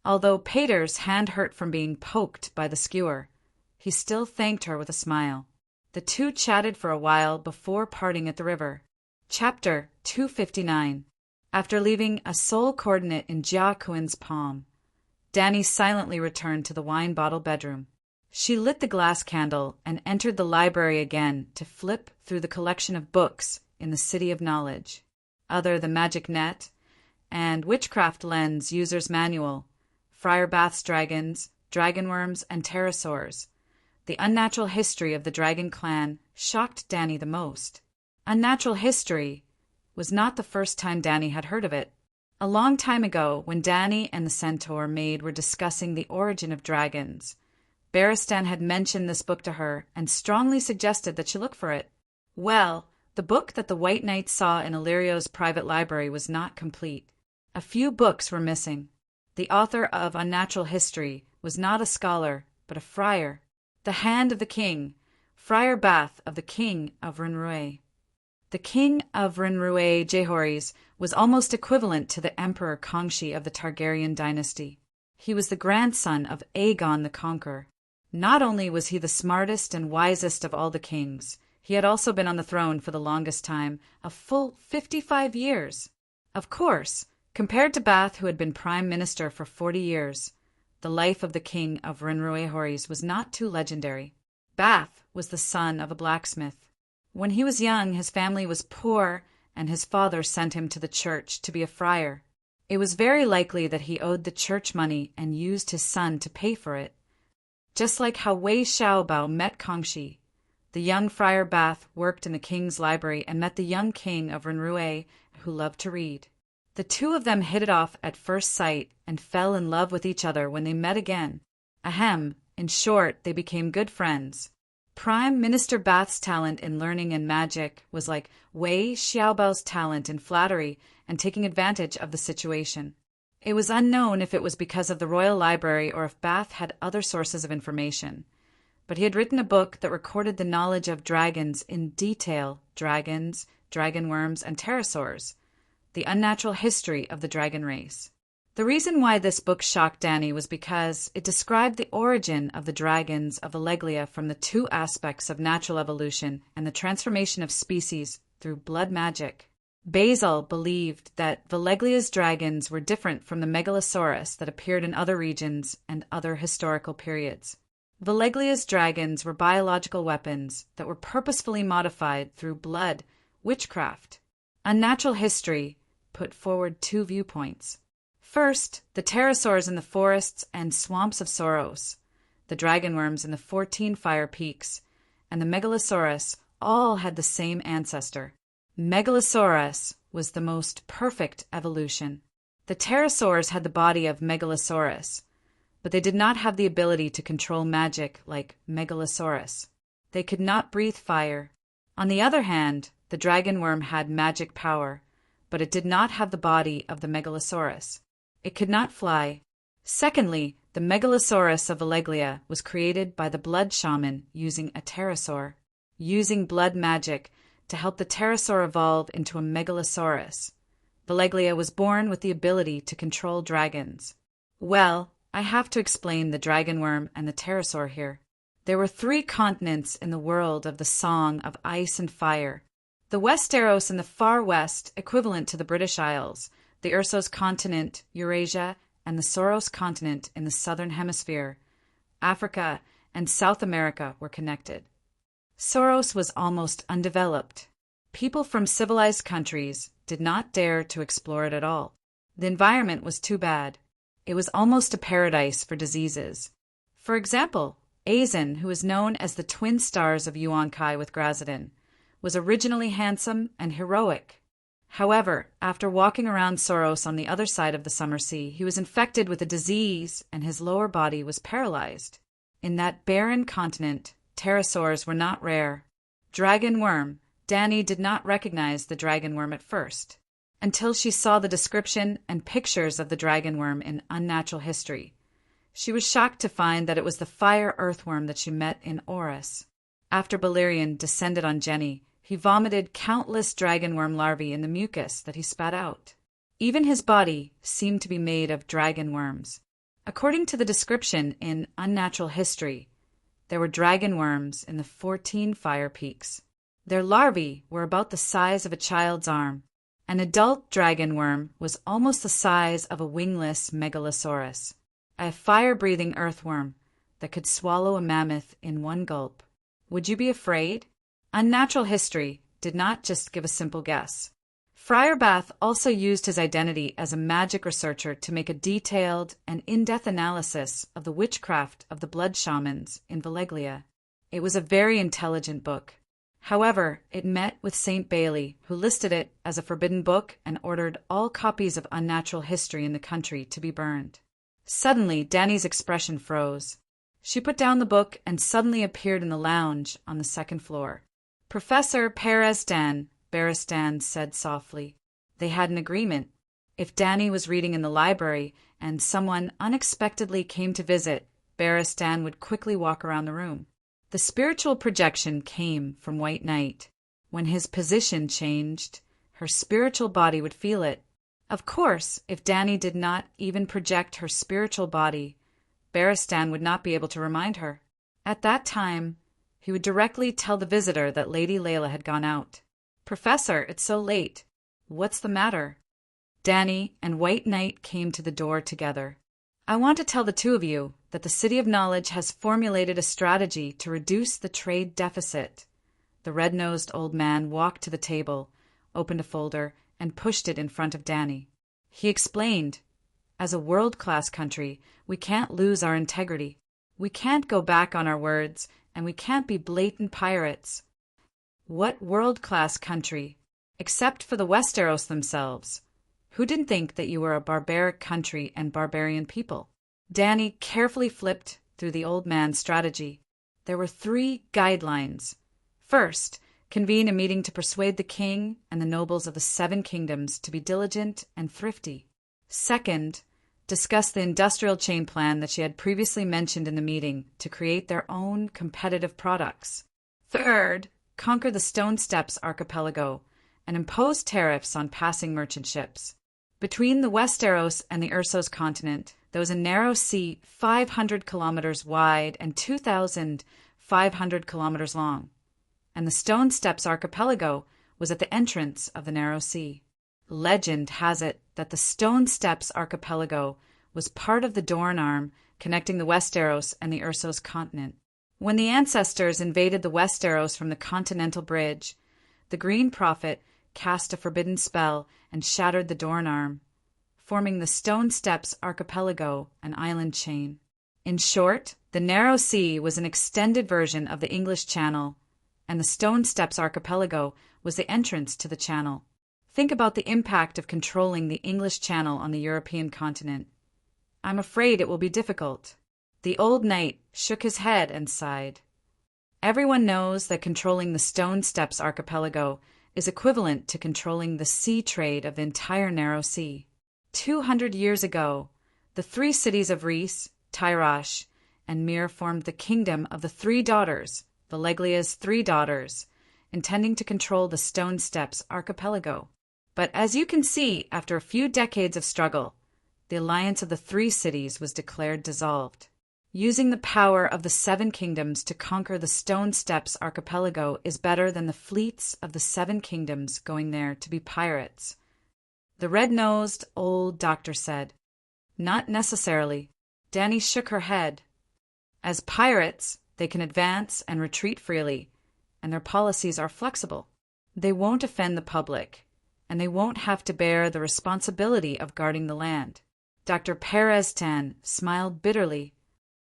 Speaker 1: Although Pater's hand hurt from being poked by the skewer, he still thanked her with a smile. The two chatted for a while before parting at the river. Chapter 259. After leaving a soul coordinate in Jia Kuan's palm, Danny silently returned to the wine bottle bedroom. She lit the glass candle and entered the library again to flip through the collection of books in the City of Knowledge. The Magic Net and Witchcraft Lens User's Manual, Friar Bath's Dragons, Dragonworms, and Pterosaurs. The unnatural history of the dragon clan shocked Danny the most. Unnatural history was not the first time Danny had heard of it. A long time ago, when Danny and the centaur maid were discussing the origin of dragons, Barristan had mentioned this book to her and strongly suggested that she look for it. Well, the book that the White Knight saw in Illyrio's private library was not complete. A few books were missing. The author of Unnatural History was not a scholar, but a friar. The hand of the king, Friar Bath of the King of Rinrue. The King of Rinrue Jehoris was almost equivalent to the Emperor Kangxi of the Targaryen dynasty. He was the grandson of Aegon the Conqueror. Not only was he the smartest and wisest of all the kings, he had also been on the throne for the longest time, a full 55 years. Of course, compared to Bath, who had been prime minister for 40 years, the life of the King of Rinrue Horis was not too legendary. Bath was the son of a blacksmith. When he was young, his family was poor, and his father sent him to the church to be a friar. It was very likely that he owed the church money and used his son to pay for it. Just like how Wei Xiaobao met Kangxi, the young Friar Bath worked in the king's library and met the young king of Rinrue, who loved to read. The two of them hit it off at first sight and fell in love with each other when they met again. Ahem, in short, they became good friends. Prime Minister Bath's talent in learning and magic was like Wei Xiaobao's talent in flattery and taking advantage of the situation. It was unknown if it was because of the royal library or if Bath had other sources of information. But he had written a book that recorded the knowledge of dragons in detail, dragons, dragonworms, and pterosaurs, the unnatural history of the dragon race. The reason why this book shocked Danny was because it described the origin of the dragons of Alleglia from the two aspects of natural evolution and the transformation of species through blood magic. Basil believed that Veleglia's dragons were different from the Megalosaurus that appeared in other regions and other historical periods. Veleglia's dragons were biological weapons that were purposefully modified through blood, witchcraft. Unnatural history put forward two viewpoints. First, the pterosaurs in the forests and swamps of Soros, the dragonworms in the 14 Fire Peaks, and the Megalosaurus all had the same ancestor. Megalosaurus was the most perfect evolution. The pterosaurs had the body of Megalosaurus, but they did not have the ability to control magic like Megalosaurus. They could not breathe fire. On the other hand, the dragonworm had magic power, but it did not have the body of the Megalosaurus. It could not fly. Secondly, the Megalosaurus of Veleglia was created by the blood shaman using a pterosaur, using blood magic to help the pterosaur evolve into a Megalosaurus. Veleglia was born with the ability to control dragons. Well, I have to explain the dragonworm and the pterosaur here. There were 3 continents in the world of the Song of Ice and Fire. The Westeros in the far west, equivalent to the British Isles, the Ursos continent, Eurasia, and the Soros continent in the southern hemisphere, Africa, and South America were connected. Soros was almost undeveloped. People from civilized countries did not dare to explore it at all. The environment was too bad. It was almost a paradise for diseases. For example, Azen, who is known as the twin stars of Yuan-Kai with Grazadin, was originally handsome and heroic. However, after walking around Soros on the other side of the Summer Sea, he was infected with a disease and his lower body was paralyzed. In that barren continent, pterosaurs were not rare. Dragon worm. Dany did not recognize the dragon worm at first, until she saw the description and pictures of the dragon worm in Unnatural History. She was shocked to find that it was the fire earthworm that she met in Orus. After Balerion descended on Jenny, he vomited countless dragon worm larvae in the mucus that he spat out. Even his body seemed to be made of dragon worms. According to the description in Unnatural History, there were dragon worms in the 14 Fire Peaks. Their larvae were about the size of a child's arm. An adult dragon worm was almost the size of a wingless Megalosaurus, a fire-breathing earthworm that could swallow a mammoth in one gulp. Would you be afraid? Unnatural History did not just give a simple guess. Friar Bath also used his identity as a magic researcher to make a detailed and in-depth analysis of the witchcraft of the blood shamans in Veleglia. It was a very intelligent book. However, it met with St. Bailey, who listed it as a forbidden book and ordered all copies of Unnatural History in the country to be burned. Suddenly, Dany's expression froze. She put down the book and suddenly appeared in the lounge on the second floor. Professor Barristan said softly. They had an agreement. If Dany was reading in the library and someone unexpectedly came to visit, Barristan would quickly walk around the room. The spiritual projection came from White Knight. When his position changed, her spiritual body would feel it. Of course, if Dany did not even project her spiritual body, Barristan would not be able to remind her. At that time, he would directly tell the visitor that Lady Layla had gone out. Professor, it's so late. What's the matter? Dany and White Knight came to the door together. I want to tell the two of you that the City of Knowledge has formulated a strategy to reduce the trade deficit. The red-nosed old man walked to the table, opened a folder, and pushed it in front of Dany. He explained, as a world-class country, we can't lose our integrity. We can't go back on our words, and we can't be blatant pirates. What world-class country? Except for the Westeros themselves. Who didn't think that you were a barbaric country and barbarian people? Dany carefully flipped through the old man's strategy. There were 3 guidelines. First, convene a meeting to persuade the king and the nobles of the 7 kingdoms to be diligent and thrifty. Second, discuss the industrial chain plan that she had previously mentioned in the meeting to create their own competitive products. Third, conquer the Stone Steps archipelago and impose tariffs on passing merchant ships. Between the Westeros and the Ursos continent, there was a narrow sea 500 kilometers wide and 2,500 kilometers long, and the Stone Steps archipelago was at the entrance of the narrow sea. Legend has it that the Stone Steps archipelago was part of the Dorn arm connecting the Westeros and the Ursos continent. When the ancestors invaded the Westeros from the Continental Bridge, the Green Prophet cast a forbidden spell and shattered the Dorn arm, forming the Stone Steps archipelago, an island chain. In short, the Narrow Sea was an extended version of the English Channel, and the Stone Steps archipelago was the entrance to the channel. Think about the impact of controlling the English Channel on the European continent. I'm afraid it will be difficult. The old knight shook his head and sighed. Everyone knows that controlling the Stone Steps archipelago is equivalent to controlling the sea trade of the entire Narrow Sea. 200 years ago, the three cities of Rhys, Tyrosh, and Myr formed the kingdom of the three daughters, Valeglia's three daughters, intending to control the Stone Steps archipelago. But as you can see, after a few decades of struggle, the alliance of the three cities was declared dissolved. Using the power of the seven kingdoms to conquer the Stone Steps archipelago is better than the fleets of the seven kingdoms going there to be pirates. The red-nosed old doctor said. Not necessarily. Dany shook her head. As pirates, they can advance and retreat freely, and their policies are flexible. They won't offend the public, and they won't have to bear the responsibility of guarding the land. Dr. Perez-Tan smiled bitterly.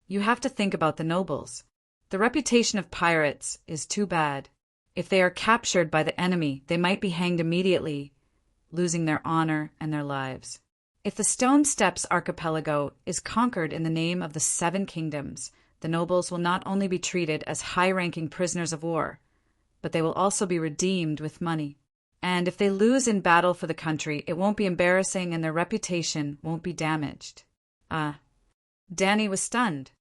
Speaker 1: You have to think about the nobles. The reputation of pirates is too bad. If they are captured by the enemy, they might be hanged immediately, losing their honor and their lives. If the Stone Steps archipelago is conquered in the name of the seven kingdoms, the nobles will not only be treated as high-ranking prisoners of war, but they will also be redeemed with money. And if they lose in battle for the country, it won't be embarrassing and their reputation won't be damaged. Dany was stunned.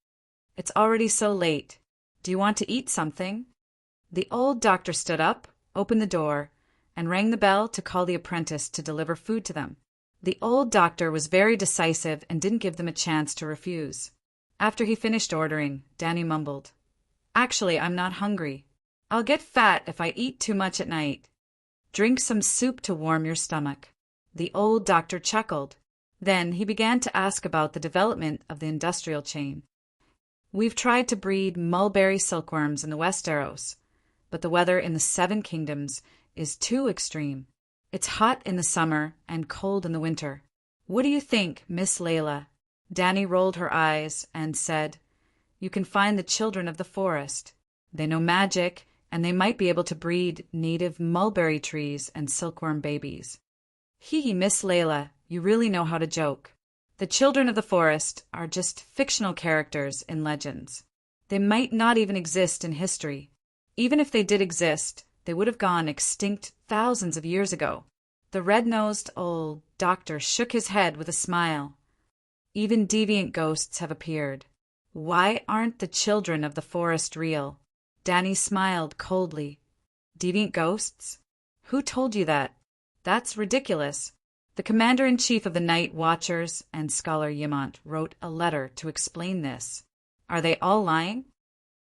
Speaker 1: It's already so late. Do you want to eat something? The old doctor stood up, opened the door, and rang the bell to call the apprentice to deliver food to them. The old doctor was very decisive and didn't give them a chance to refuse. After he finished ordering, Dany mumbled, Actually, I'm not hungry. I'll get fat if I eat too much at night. Drink some soup to warm your stomach. The old doctor chuckled. Then he began to ask about the development of the industrial chain. We've tried to breed mulberry silkworms in the Westeros, but the weather in the Seven Kingdoms is too extreme. It's hot in the summer and cold in the winter. What do you think, Miss Layla? Dany rolled her eyes and said, You can find the children of the forest. They know magic, and they might be able to breed native mulberry trees and silkworm babies. Hee, Miss Layla, you really know how to joke. The children of the forest are just fictional characters in legends. They might not even exist in history. Even if they did exist, they would have gone extinct thousands of years ago. The red-nosed old doctor shook his head with a smile. Even deviant ghosts have appeared. Why aren't the children of the forest real? Dany smiled coldly. Deviant ghosts? Who told you that? That's ridiculous. The commander-in-chief of the Night Watchers and Scholar Yimont wrote a letter to explain this. Are they all lying?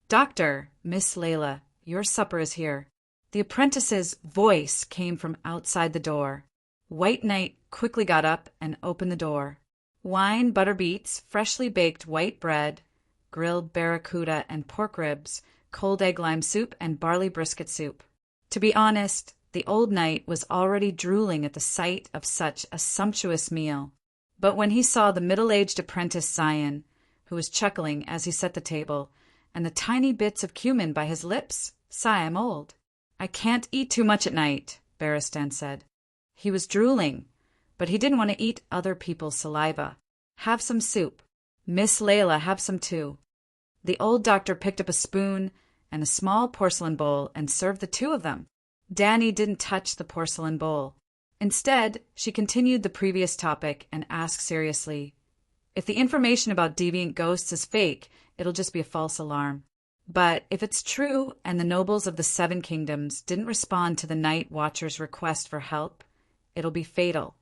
Speaker 1: Doctor, Miss Layla, your supper is here. The apprentice's voice came from outside the door. White Knight quickly got up and opened the door. Wine, butter beets, freshly baked white bread, grilled barracuda and pork ribs, cold egg lime soup, and barley brisket soup. To be honest, the old knight was already drooling at the sight of such a sumptuous meal. But when he saw the middle-aged apprentice Zion, who was chuckling as he set the table, and the tiny bits of cumin by his lips, sigh, I'm old. I can't eat too much at night, Barristan said. He was drooling, but he didn't want to eat other people's saliva. Have some soup. Miss Layla, have some too. The old doctor picked up a spoon and a small porcelain bowl and served the two of them. Dany didn't touch the porcelain bowl. Instead, she continued the previous topic and asked seriously, If the information about deviant ghosts is fake, it'll just be a false alarm. But if it's true and the nobles of the Seven Kingdoms didn't respond to the Night Watcher's request for help, it'll be fatal.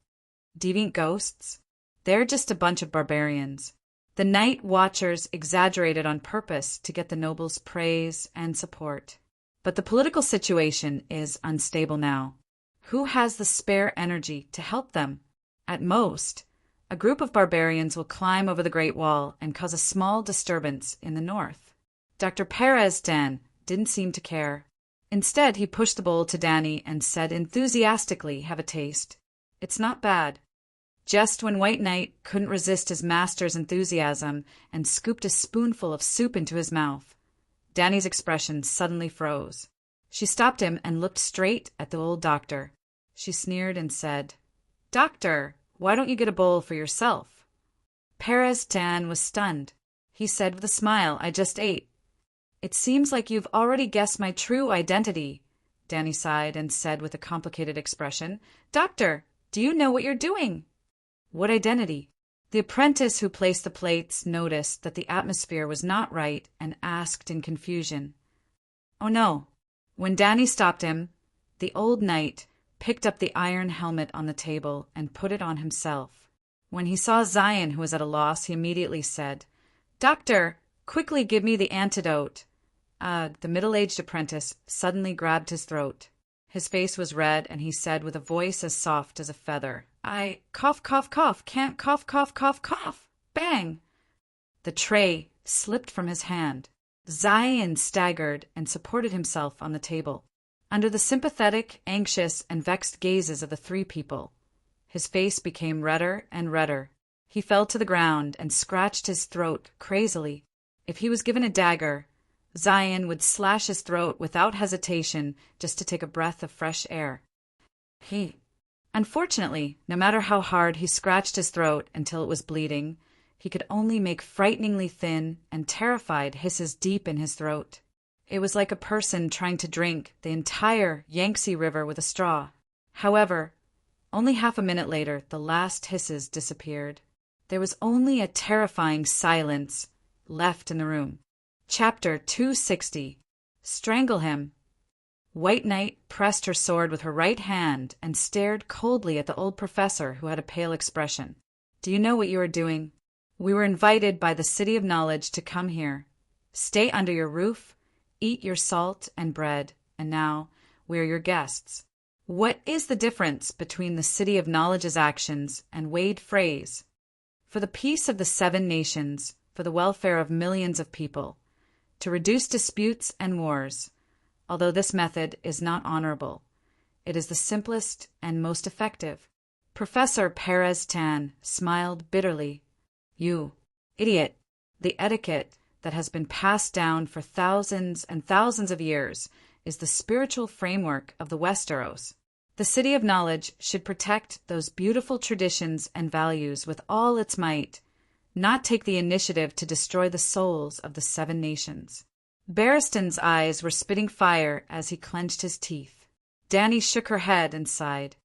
Speaker 1: Deviant ghosts? They're just a bunch of barbarians. The Night Watchers exaggerated on purpose to get the nobles' praise and support. But the political situation is unstable now. Who has the spare energy to help them? At most, a group of barbarians will climb over the Great Wall and cause a small disturbance in the north. Dr. Perez Dan didn't seem to care. Instead, he pushed the bowl to Danny and said enthusiastically, "Have a taste. It's not bad." Just when White Knight couldn't resist his master's enthusiasm and scooped a spoonful of soup into his mouth, Danny's expression suddenly froze. She stopped him and looked straight at the old doctor. She sneered and said, "Doctor, why don't you get a bowl for yourself?" Perez Dan was stunned. He said with a smile, "I just ate." "It seems like you've already guessed my true identity," Danny sighed and said with a complicated expression, "Doctor, do you know what you're doing?" "What identity?" The apprentice who placed the plates noticed that the atmosphere was not right and asked in confusion. "Oh no." When Danny stopped him, the old knight picked up the iron helmet on the table and put it on himself. When he saw Zion, who was at a loss, he immediately said, "Doctor, quickly give me the antidote." The middle-aged apprentice suddenly grabbed his throat. His face was red, and he said with a voice as soft as a feather, "I cough, cough, cough, can't cough, cough, cough, cough." Bang! The tray slipped from his hand. Zion staggered and supported himself on the table. Under the sympathetic, anxious, and vexed gazes of the three people, his face became redder and redder. He fell to the ground and scratched his throat crazily. If he was given a dagger, Zion would slash his throat without hesitation just to take a breath of fresh air. Unfortunately, no matter how hard he scratched his throat until it was bleeding, he could only make frighteningly thin and terrified hisses deep in his throat. It was like a person trying to drink the entire Yangtze River with a straw. However, only half a minute later, the last hisses disappeared. There was only a terrifying silence left in the room. Chapter 260. Strangle him. White Knight pressed her sword with her right hand and stared coldly at the old professor, who had a pale expression. "Do you know what you are doing? We were invited by the City of Knowledge to come here, stay under your roof, eat your salt and bread, and now we are your guests. What is the difference between the City of Knowledge's actions and Wade Frey's? For the peace of the 7 nations, for the welfare of millions of people, to reduce disputes and wars. Although this method is not honorable, it is the simplest and most effective." Professor Perez Tan smiled bitterly. "You idiot! The etiquette that has been passed down for thousands and thousands of years is the spiritual framework of the Westeros. The City of Knowledge should protect those beautiful traditions and values with all its might, not take the initiative to destroy the souls of the 7 nations. Barristan's eyes were spitting fire as he clenched his teeth. Danny shook her head and sighed.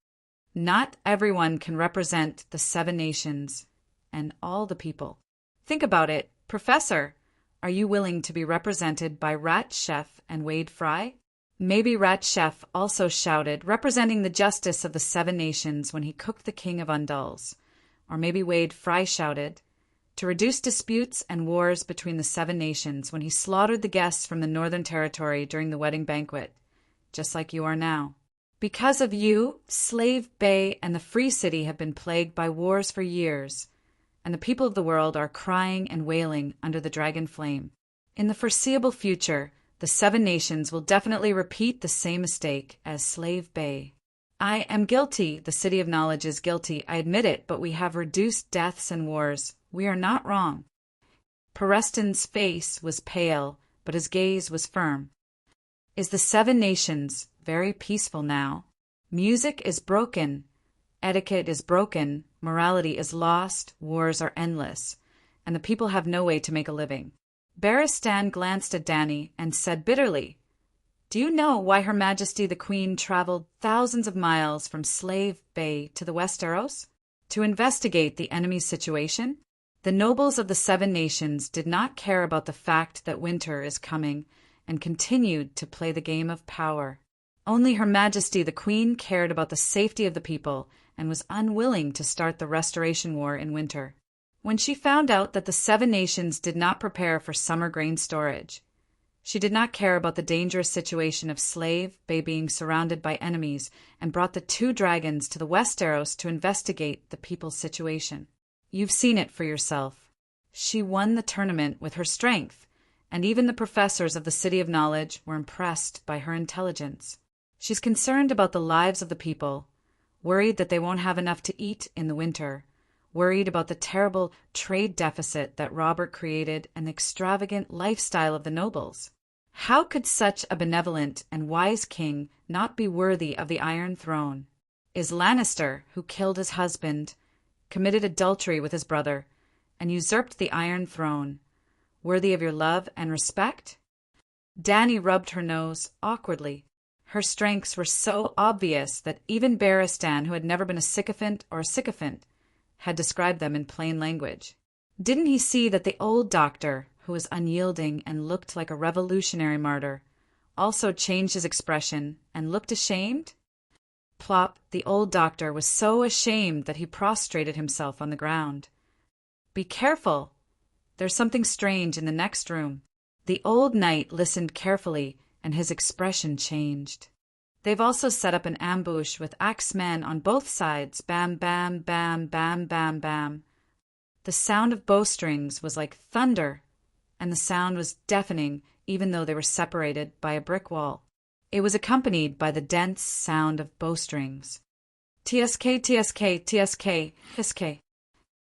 Speaker 1: Not everyone can represent the 7 nations and all the people. Think about it, Professor. Are you willing to be represented by Rat Chef and Wade Fry? Maybe Rat Chef also shouted, representing the justice of the 7 nations when he cooked the King of Undulls. Or maybe Wade Fry shouted, to reduce disputes and wars between the 7 nations when he slaughtered the guests from the Northern Territory during the wedding banquet, just like you are now. Because of you, Slave Bay and the Free City have been plagued by wars for years, and the people of the world are crying and wailing under the dragon flame. In the foreseeable future, the 7 nations will definitely repeat the same mistake as Slave Bay. I am guilty, the City of Knowledge is guilty, I admit it, but we have reduced deaths and wars. We are not wrong. Pereston's face was pale, but his gaze was firm. Is the 7 nations very peaceful now? Music is broken, etiquette is broken, morality is lost, wars are endless, and the people have no way to make a living. Barristan glanced at Danny and said bitterly, "Do you know why Her Majesty the Queen traveled thousands of miles from Slave Bay to the Westeros? To investigate the enemy's situation? The nobles of the 7 nations did not care about the fact that winter is coming and continued to play the game of power. Only Her Majesty the Queen cared about the safety of the people and was unwilling to start the Restoration War in winter. When she found out that the 7 nations did not prepare for summer grain storage, She did not care about the dangerous situation of Slave Bay being surrounded by enemies and brought the 2 dragons to the Westeros to investigate the people's situation. You've seen it for yourself. She won the tournament with her strength, and even the professors of the City of Knowledge were impressed by her intelligence. She's concerned about the lives of the people, worried that they won't have enough to eat in the winter, worried about the terrible trade deficit that Robert created and the extravagant lifestyle of the nobles. How could such a benevolent and wise king not be worthy of the Iron Throne? Is Lannister, who killed his husband, committed adultery with his brother, and usurped the Iron Throne, worthy of your love and respect? Dany rubbed her nose awkwardly. Her strengths were so obvious that even Barristan, who had never been a sycophant or a sycophant, had described them in plain language. Didn't he see that the old doctor, who was unyielding and looked like a revolutionary martyr, also changed his expression and looked ashamed? Plop, the old doctor, was so ashamed that he prostrated himself on the ground. Be careful! There's something strange in the next room. The old knight listened carefully, and his expression changed. They've also set up an ambush with axemen on both sides. Bam, bam, bam, bam, bam, bam. The sound of bowstrings was like thunder, and the sound was deafening even though they were separated by a brick wall. It was accompanied by the dense sound of bowstrings. TSK, TSK, TSK, TSK.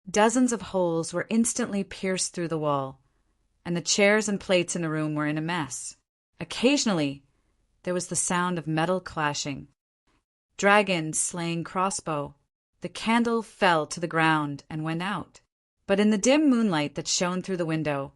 Speaker 1: Dozens of holes were instantly pierced through the wall, and the chairs and plates in the room were in a mess. Occasionally, there was the sound of metal clashing. Dragons slaying crossbow. The candle fell to the ground and went out. But in the dim moonlight that shone through the window,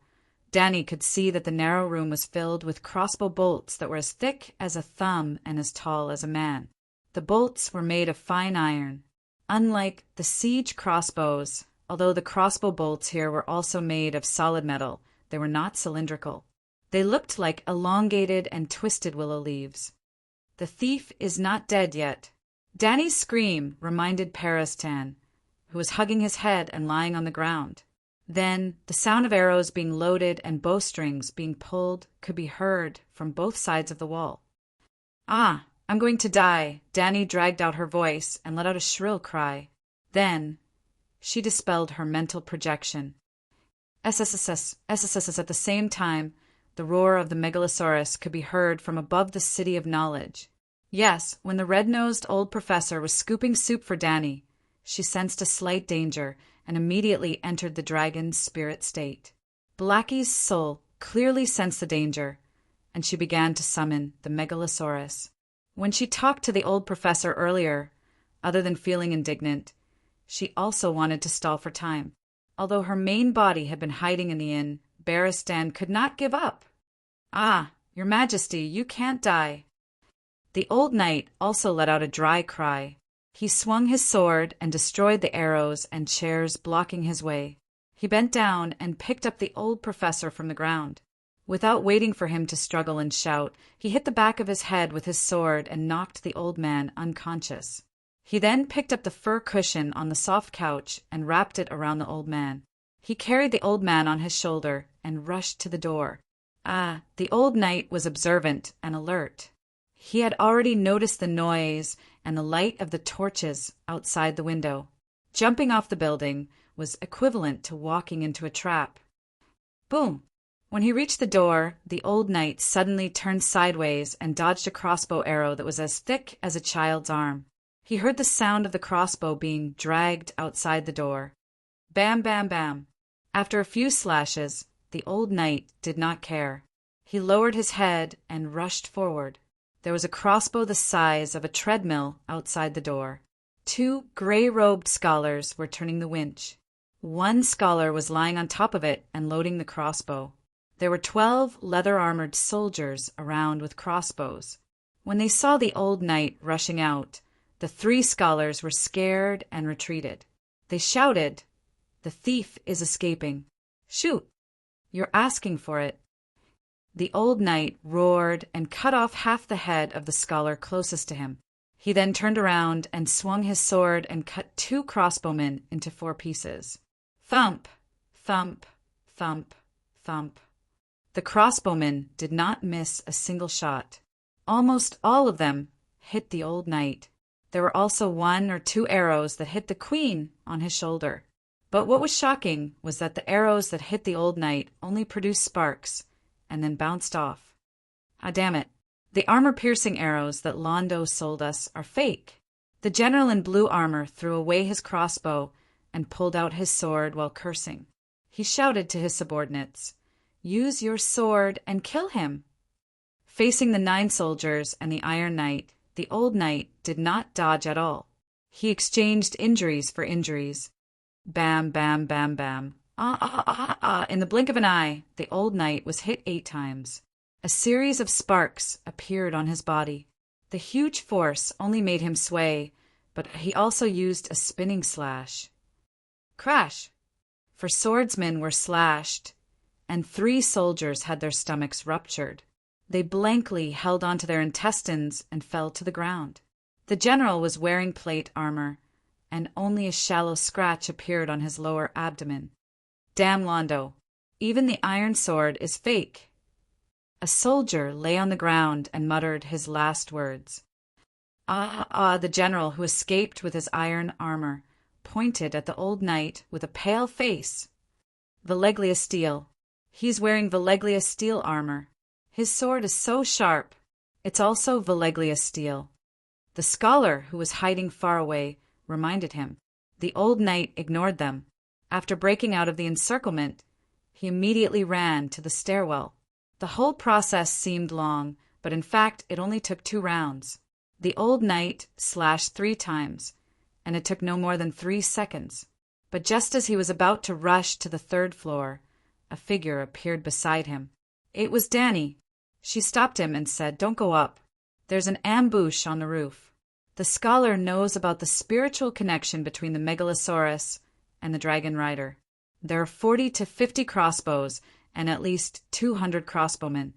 Speaker 1: Dany could see that the narrow room was filled with crossbow bolts that were as thick as a thumb and as tall as a man. The bolts were made of fine iron. Unlike the siege crossbows, although the crossbow bolts here were also made of solid metal, they were not cylindrical. They looked like elongated and twisted willow leaves. The thief is not dead yet. Dany's scream reminded Barristan, who was hugging his head and lying on the ground. Then the sound of arrows being loaded and bowstrings being pulled could be heard from both sides of the wall. Ah, I'm going to die. Dany dragged out her voice and let out a shrill cry. Then she dispelled her mental projection. SSSS at the same time, the roar of the Megalosaurus could be heard from above the City of Knowledge. Yes, when the red-nosed old professor was scooping soup for Dany, she sensed a slight danger and immediately entered the dragon's spirit state. Blackie's soul clearly sensed the danger, and she began to summon the Megalosaurus. When she talked to the old professor earlier, other than feeling indignant, she also wanted to stall for time. Although her main body had been hiding in the inn, Barristan could not give up. Ah, Your Majesty, you can't die. The old knight also let out a dry cry. He swung his sword and destroyed the arrows and chairs blocking his way. He bent down and picked up the old professor from the ground. Without waiting for him to struggle and shout, he hit the back of his head with his sword and knocked the old man unconscious. He then picked up the fur cushion on the soft couch and wrapped it around the old man. He carried the old man on his shoulder and rushed to the door. Ah, the old knight was observant and alert. He had already noticed the noise and the light of the torches outside the window. Jumping off the building was equivalent to walking into a trap. Boom! When he reached the door, the old knight suddenly turned sideways and dodged a crossbow arrow that was as thick as a child's arm. He heard the sound of the crossbow being dragged outside the door. Bam, bam, bam. After a few slashes, the old knight did not care. He lowered his head and rushed forward. There was a crossbow the size of a treadmill outside the door. 2 gray-robed scholars were turning the winch. One scholar was lying on top of it and loading the crossbow. There were 12 leather-armored soldiers around with crossbows. When they saw the old knight rushing out, the 3 scholars were scared and retreated. They shouted, "The thief is escaping. Shoot! You're asking for it." The old knight roared and cut off half the head of the scholar closest to him. He then turned around and swung his sword and cut 2 crossbowmen into 4 pieces. Thump, thump, thump, thump. The crossbowmen did not miss a single shot. Almost all of them hit the old knight. There were also 1 or 2 arrows that hit the queen on his shoulder. But what was shocking was that the arrows that hit the old knight only produced sparks and then bounced off. Ah, damn it. The armor-piercing arrows that Londo sold us are fake. The general in blue armor threw away his crossbow and pulled out his sword while cursing. He shouted to his subordinates, "Use your sword and kill him." Facing the 9 soldiers and the Iron Knight, the old knight did not dodge at all. He exchanged injuries for injuries. Bam, bam, bam, bam. Ah, ah, ah, ah. In the blink of an eye, the old knight was hit 8 times. A series of sparks appeared on his body. The huge force only made him sway, but he also used a spinning slash. Crash! For swordsmen were slashed, and 3 soldiers had their stomachs ruptured. They blankly held onto their intestines and fell to the ground. The general was wearing plate armor, and only a shallow scratch appeared on his lower abdomen. Damn Londo! Even the iron sword is fake. A soldier lay on the ground and muttered his last words. Ah, ah, the general, who escaped with his iron armor, pointed at the old knight with a pale face. Valeglia steel. He's wearing Valeglia steel armor. His sword is so sharp. It's also Valeglia steel. The scholar, who was hiding far away, reminded him. The old knight ignored them. After breaking out of the encirclement, he immediately ran to the stairwell. The whole process seemed long, but in fact it only took 2 rounds. The old knight slashed 3 times, and it took no more than 3 seconds. But just as he was about to rush to the 3rd floor, a figure appeared beside him. It was Dani. She stopped him and said, "Don't go up. There's an ambush on the roof." The scholar knows about the spiritual connection between the Megalosaurus and the Dragon Rider. There are 40 to 50 crossbows and at least 200 crossbowmen.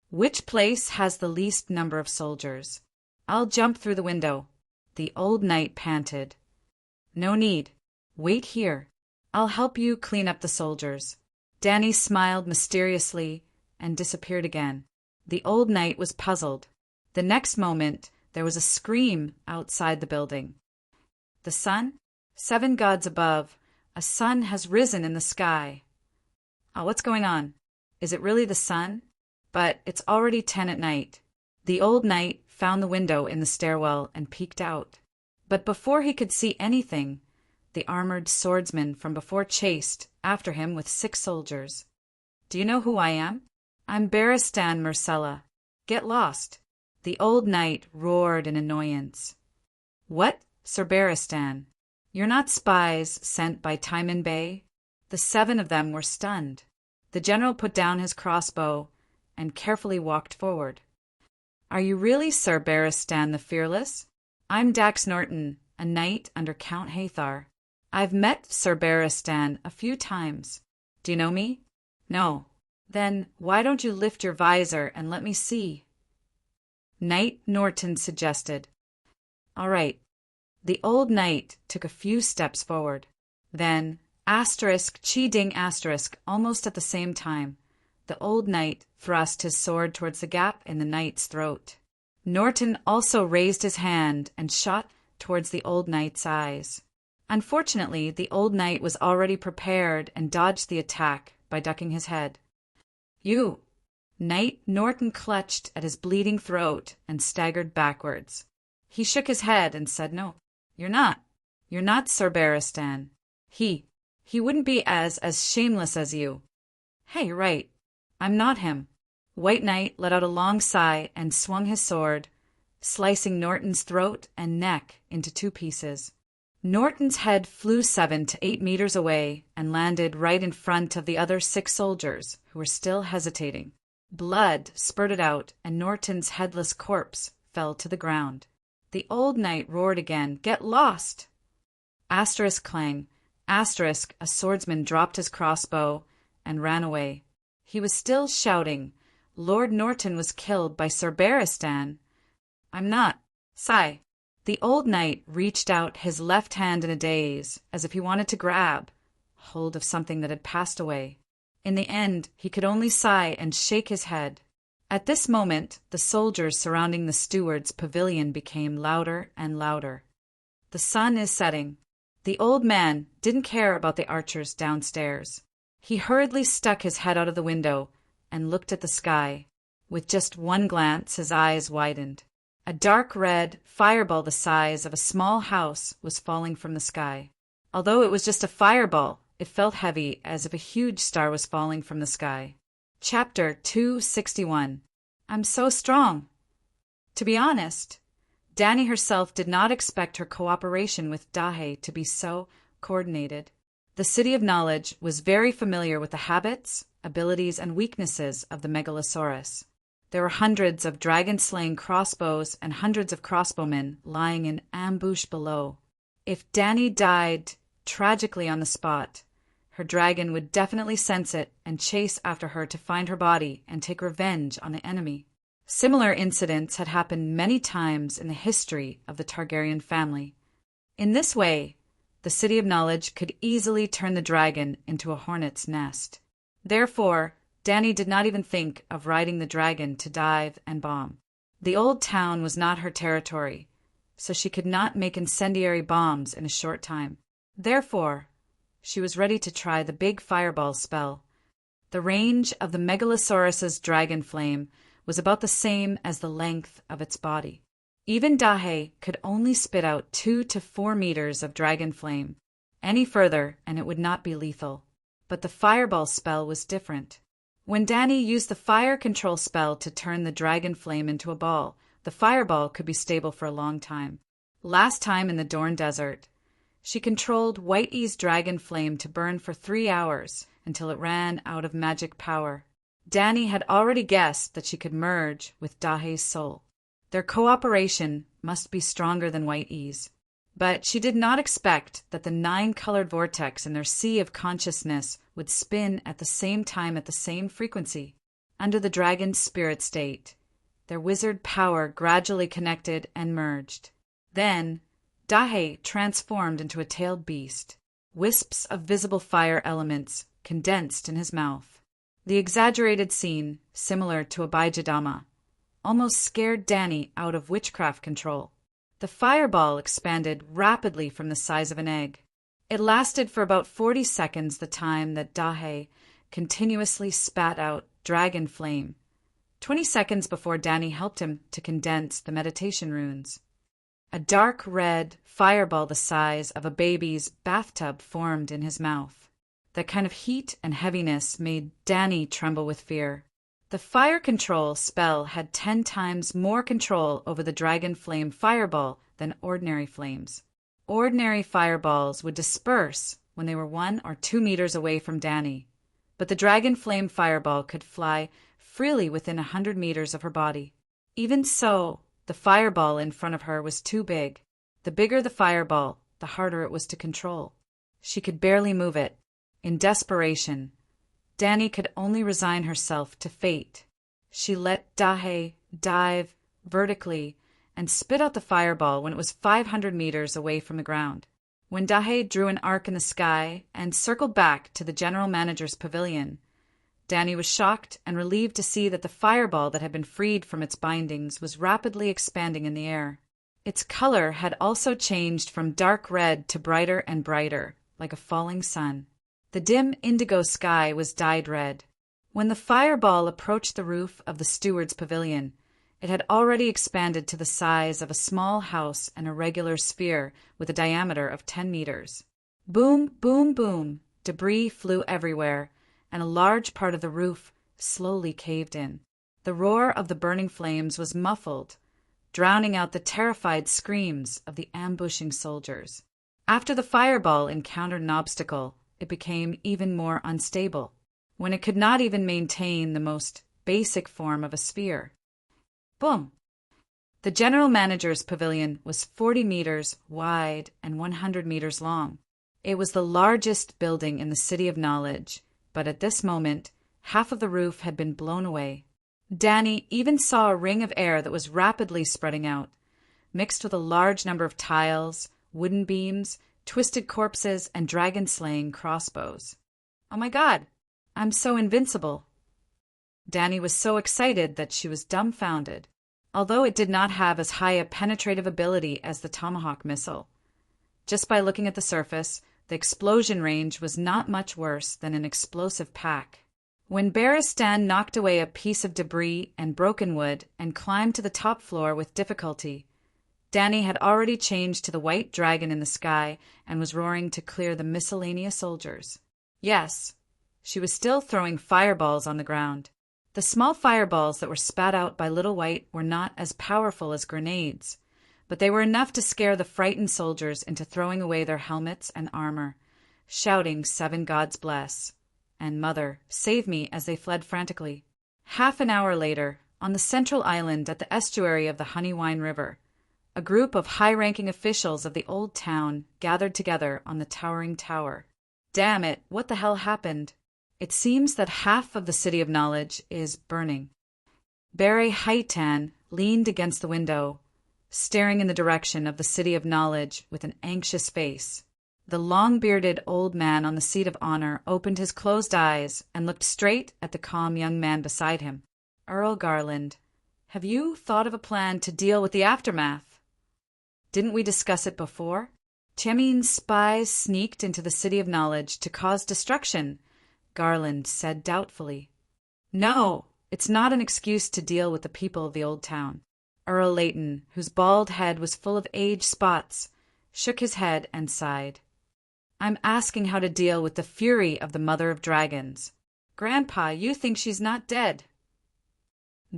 Speaker 1: Which place has the least number of soldiers? I'll jump through the window. The old knight panted. No need. Wait here. I'll help you clean up the soldiers. Dani smiled mysteriously and disappeared again. The old knight was puzzled. The next moment, there was a scream outside the building. The sun? 7 gods above, a sun has risen in the sky. Oh, what's going on? Is it really the sun? But it's already 10 at night. The old knight found the window in the stairwell and peeked out. But before he could see anything, the armored swordsman from before chased after him with 6 soldiers. Do you know who I am? I'm Barristan Myrcella. Get lost. The old knight roared in annoyance. What, Sir Barristan? You're not spies sent by Timon Bey? The 7 of them were stunned. The general put down his crossbow and carefully walked forward. Are you really Sir Barristan the Fearless? I'm Dax Norton, a knight under Count Hathar. I've met Sir Barristan a few times. Do you know me? No. Then why don't you lift your visor and let me see? Knight Norton suggested. All right. The old knight took a few steps forward. Then, *chi-ding*, almost at the same time, the old knight thrust his sword towards the gap in the knight's throat. Norton also raised his hand and shot towards the old knight's eyes. Unfortunately, the old knight was already prepared and dodged the attack by ducking his head. You! Knight Norton clutched at his bleeding throat and staggered backwards. He shook his head and said, No, you're not. You're not Sir Barristan. He wouldn't be as shameless as you. Hey, you're right. I'm not him. White Knight let out a long sigh and swung his sword, slicing Norton's throat and neck into 2 pieces. Norton's head flew 7 to 8 meters away and landed right in front of the other 6 soldiers who were still hesitating. Blood spurted out and Norton's headless corpse fell to the ground. The old knight roared again, Get lost! Clang. A swordsman dropped his crossbow and ran away. He was still shouting, Lord Norton was killed by Sir Barristan. I'm not. Sigh. The old knight reached out his left hand in a daze, as if he wanted to grab hold of something that had passed away. In the end, he could only sigh and shake his head. At this moment, the soldiers surrounding the steward's pavilion became louder and louder. The sun is setting. The old man didn't care about the archers downstairs. He hurriedly stuck his head out of the window and looked at the sky. With just one glance, his eyes widened. A dark red fireball the size of a small house was falling from the sky. Although it was just a fireball, it felt heavy as if a huge star was falling from the sky. Chapter 261. I'm so strong. To be honest, Dani herself did not expect her cooperation with Dahe to be so coordinated. The City of Knowledge was very familiar with the habits, abilities, and weaknesses of the Megalosaurus. There were hundreds of dragon-slaying crossbows and hundreds of crossbowmen lying in ambush below. If Dani died tragically on the spot, her dragon would definitely sense it and chase after her to find her body and take revenge on the enemy. Similar incidents had happened many times in the history of the Targaryen family. In this way, the City of Knowledge could easily turn the dragon into a hornet's nest. Therefore, Dani did not even think of riding the dragon to dive and bomb. The old town was not her territory, so she could not make incendiary bombs in a short time. Therefore, she was ready to try the big fireball spell. The range of the Megalosaurus's dragon flame was about the same as the length of its body. Even Dahe could only spit out 2 to 4 meters of dragon flame. Any further, and it would not be lethal. But the fireball spell was different. When Dani used the fire control spell to turn the dragon flame into a ball, the fireball could be stable for a long time. Last time in the Dorne Desert, she controlled White-E's dragon flame to burn for 3 hours until it ran out of magic power. Dani had already guessed that she could merge with Dahe's soul. Their cooperation must be stronger than White-E's. But she did not expect that the 9-colored vortex in their sea of consciousness would spin at the same time at the same frequency. Under the dragon's spirit state, their wizard power gradually connected and merged. Then, Dahe transformed into a tailed beast. Wisps of visible fire elements condensed in his mouth. The exaggerated scene, similar to a Baijadama, almost scared Dani out of witchcraft control. The fireball expanded rapidly from the size of an egg. It lasted for about 40 seconds, the time that Dahe continuously spat out dragon flame, 20 seconds before Dani helped him to condense the meditation runes. A dark red fireball the size of a baby's bathtub formed in his mouth. That kind of heat and heaviness made Dani tremble with fear. The fire control spell had 10 times more control over the dragon flame fireball than ordinary flames. Ordinary fireballs would disperse when they were 1 or 2 meters away from Dani, but the dragon flame fireball could fly freely within 100 meters of her body. Even so, the fireball in front of her was too big. The bigger the fireball, the harder it was to control. She could barely move it. In desperation, Dani could only resign herself to fate. She let Dahe dive vertically and spit out the fireball when it was 500 meters away from the ground. When Dahe drew an arc in the sky and circled back to the general manager's pavilion, Dani was shocked and relieved to see that the fireball that had been freed from its bindings was rapidly expanding in the air. Its color had also changed from dark red to brighter and brighter, like a falling sun. The dim indigo sky was dyed red. When the fireball approached the roof of the steward's pavilion, it had already expanded to the size of a small house and a regular sphere with a diameter of 10 meters. Boom, boom, boom, debris flew everywhere, and a large part of the roof slowly caved in. The roar of the burning flames was muffled, drowning out the terrified screams of the ambushing soldiers. After the fireball encountered an obstacle, it became even more unstable, when it could not even maintain the most basic form of a sphere. Boom! The general manager's pavilion was 40 meters wide and 100 meters long. It was the largest building in the City of Knowledge, but at this moment, half of the roof had been blown away. Dani even saw a ring of air that was rapidly spreading out, mixed with a large number of tiles, wooden beams, twisted corpses, and dragon-slaying crossbows. Oh my God! I'm so invincible." Danny was so excited that she was dumbfounded, although it did not have as high a penetrative ability as the Tomahawk missile. Just by looking at the surface, the explosion range was not much worse than an explosive pack. When Barristan knocked away a piece of debris and broken wood and climbed to the top floor with difficulty, Danny had already changed to the white dragon in the sky and was roaring to clear the miscellaneous soldiers. Yes, she was still throwing fireballs on the ground. The small fireballs that were spat out by Little White were not as powerful as grenades, but they were enough to scare the frightened soldiers into throwing away their helmets and armor, shouting 7 gods bless and Mother, save me as they fled frantically. Half an hour later, on the central island at the estuary of the Honeywine River, a group of high-ranking officials of the old town gathered together on the towering tower. Damn it, what the hell happened? It seems that half of the City of Knowledge is burning. Barry Haitan leaned against the window, staring in the direction of the City of Knowledge with an anxious face. The long-bearded old man on the seat of honor opened his closed eyes and looked straight at the calm young man beside him. "Earl Garland, have you thought of a plan to deal with the aftermath? Didn't we discuss it before? Chemin's spies sneaked into the City of Knowledge to cause destruction," Garland said doubtfully. "No, it's not an excuse to deal with the people of the old town." Earl Layton, whose bald head was full of age spots, shook his head and sighed. "I'm asking how to deal with the fury of the Mother of Dragons. Grandpa, you think she's not dead."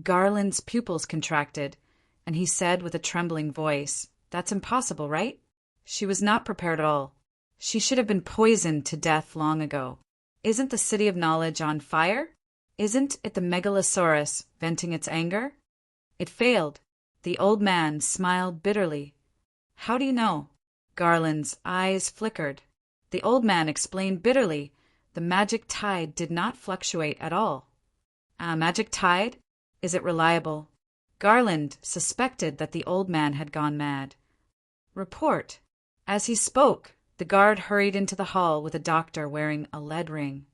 Speaker 1: Garland's pupils contracted, and he said with a trembling voice, "That's impossible, right?" She was not prepared at all. She should have been poisoned to death long ago. Isn't the City of Knowledge on fire? Isn't it the Megalosaurus venting its anger? It failed. The old man smiled bitterly. "How do you know?" Garland's eyes flickered. The old man explained bitterly. The magic tide did not fluctuate at all. "A magic tide? Is it reliable?" Garland suspected that the old man had gone mad. "Report." As he spoke, the guard hurried into the hall with a doctor wearing a lead ring.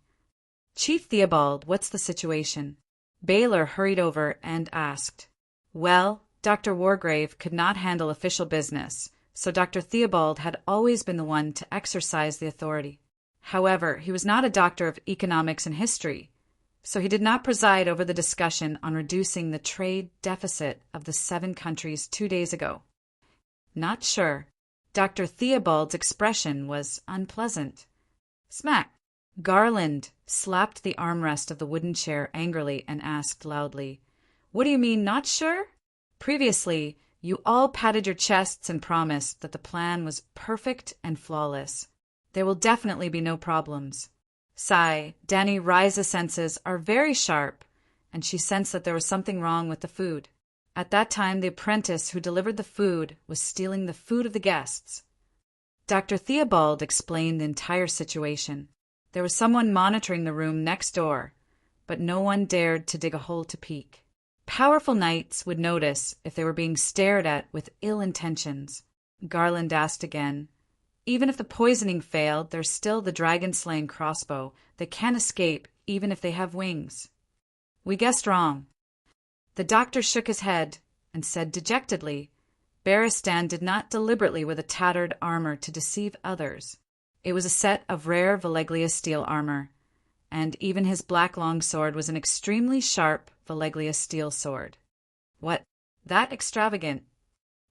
Speaker 1: "Chief Theobald, what's the situation?" Baylor hurried over and asked. Well, Dr. Wargrave could not handle official business, so Dr. Theobald had always been the one to exercise the authority. However, he was not a doctor of economics and history, so he did not preside over the discussion on reducing the trade deficit of the 7 countries 2 days ago. "Not sure." Dr. Theobald's expression was unpleasant. Smack! Garland slapped the armrest of the wooden chair angrily and asked loudly, "What do you mean, not sure? Previously, you all patted your chests and promised that the plan was perfect and flawless. There will definitely be no problems." Sigh, Danny Rise's senses are very sharp, and she sensed that there was something wrong with the food. At that time, the apprentice who delivered the food was stealing the food of the guests. Dr. Theobald explained the entire situation. There was someone monitoring the room next door, but no one dared to dig a hole to peek. Powerful knights would notice if they were being stared at with ill intentions. Garland asked again, "Even if the poisoning failed, there's still the dragon-slaying crossbow. They can't escape even if they have wings." "We guessed wrong." The doctor shook his head and said dejectedly, "Barristan did not deliberately with a tattered armor to deceive others. It was a set of rare Valeglia steel armor, and even his black longsword was an extremely sharp Valeglia steel sword." "What? That extravagant?"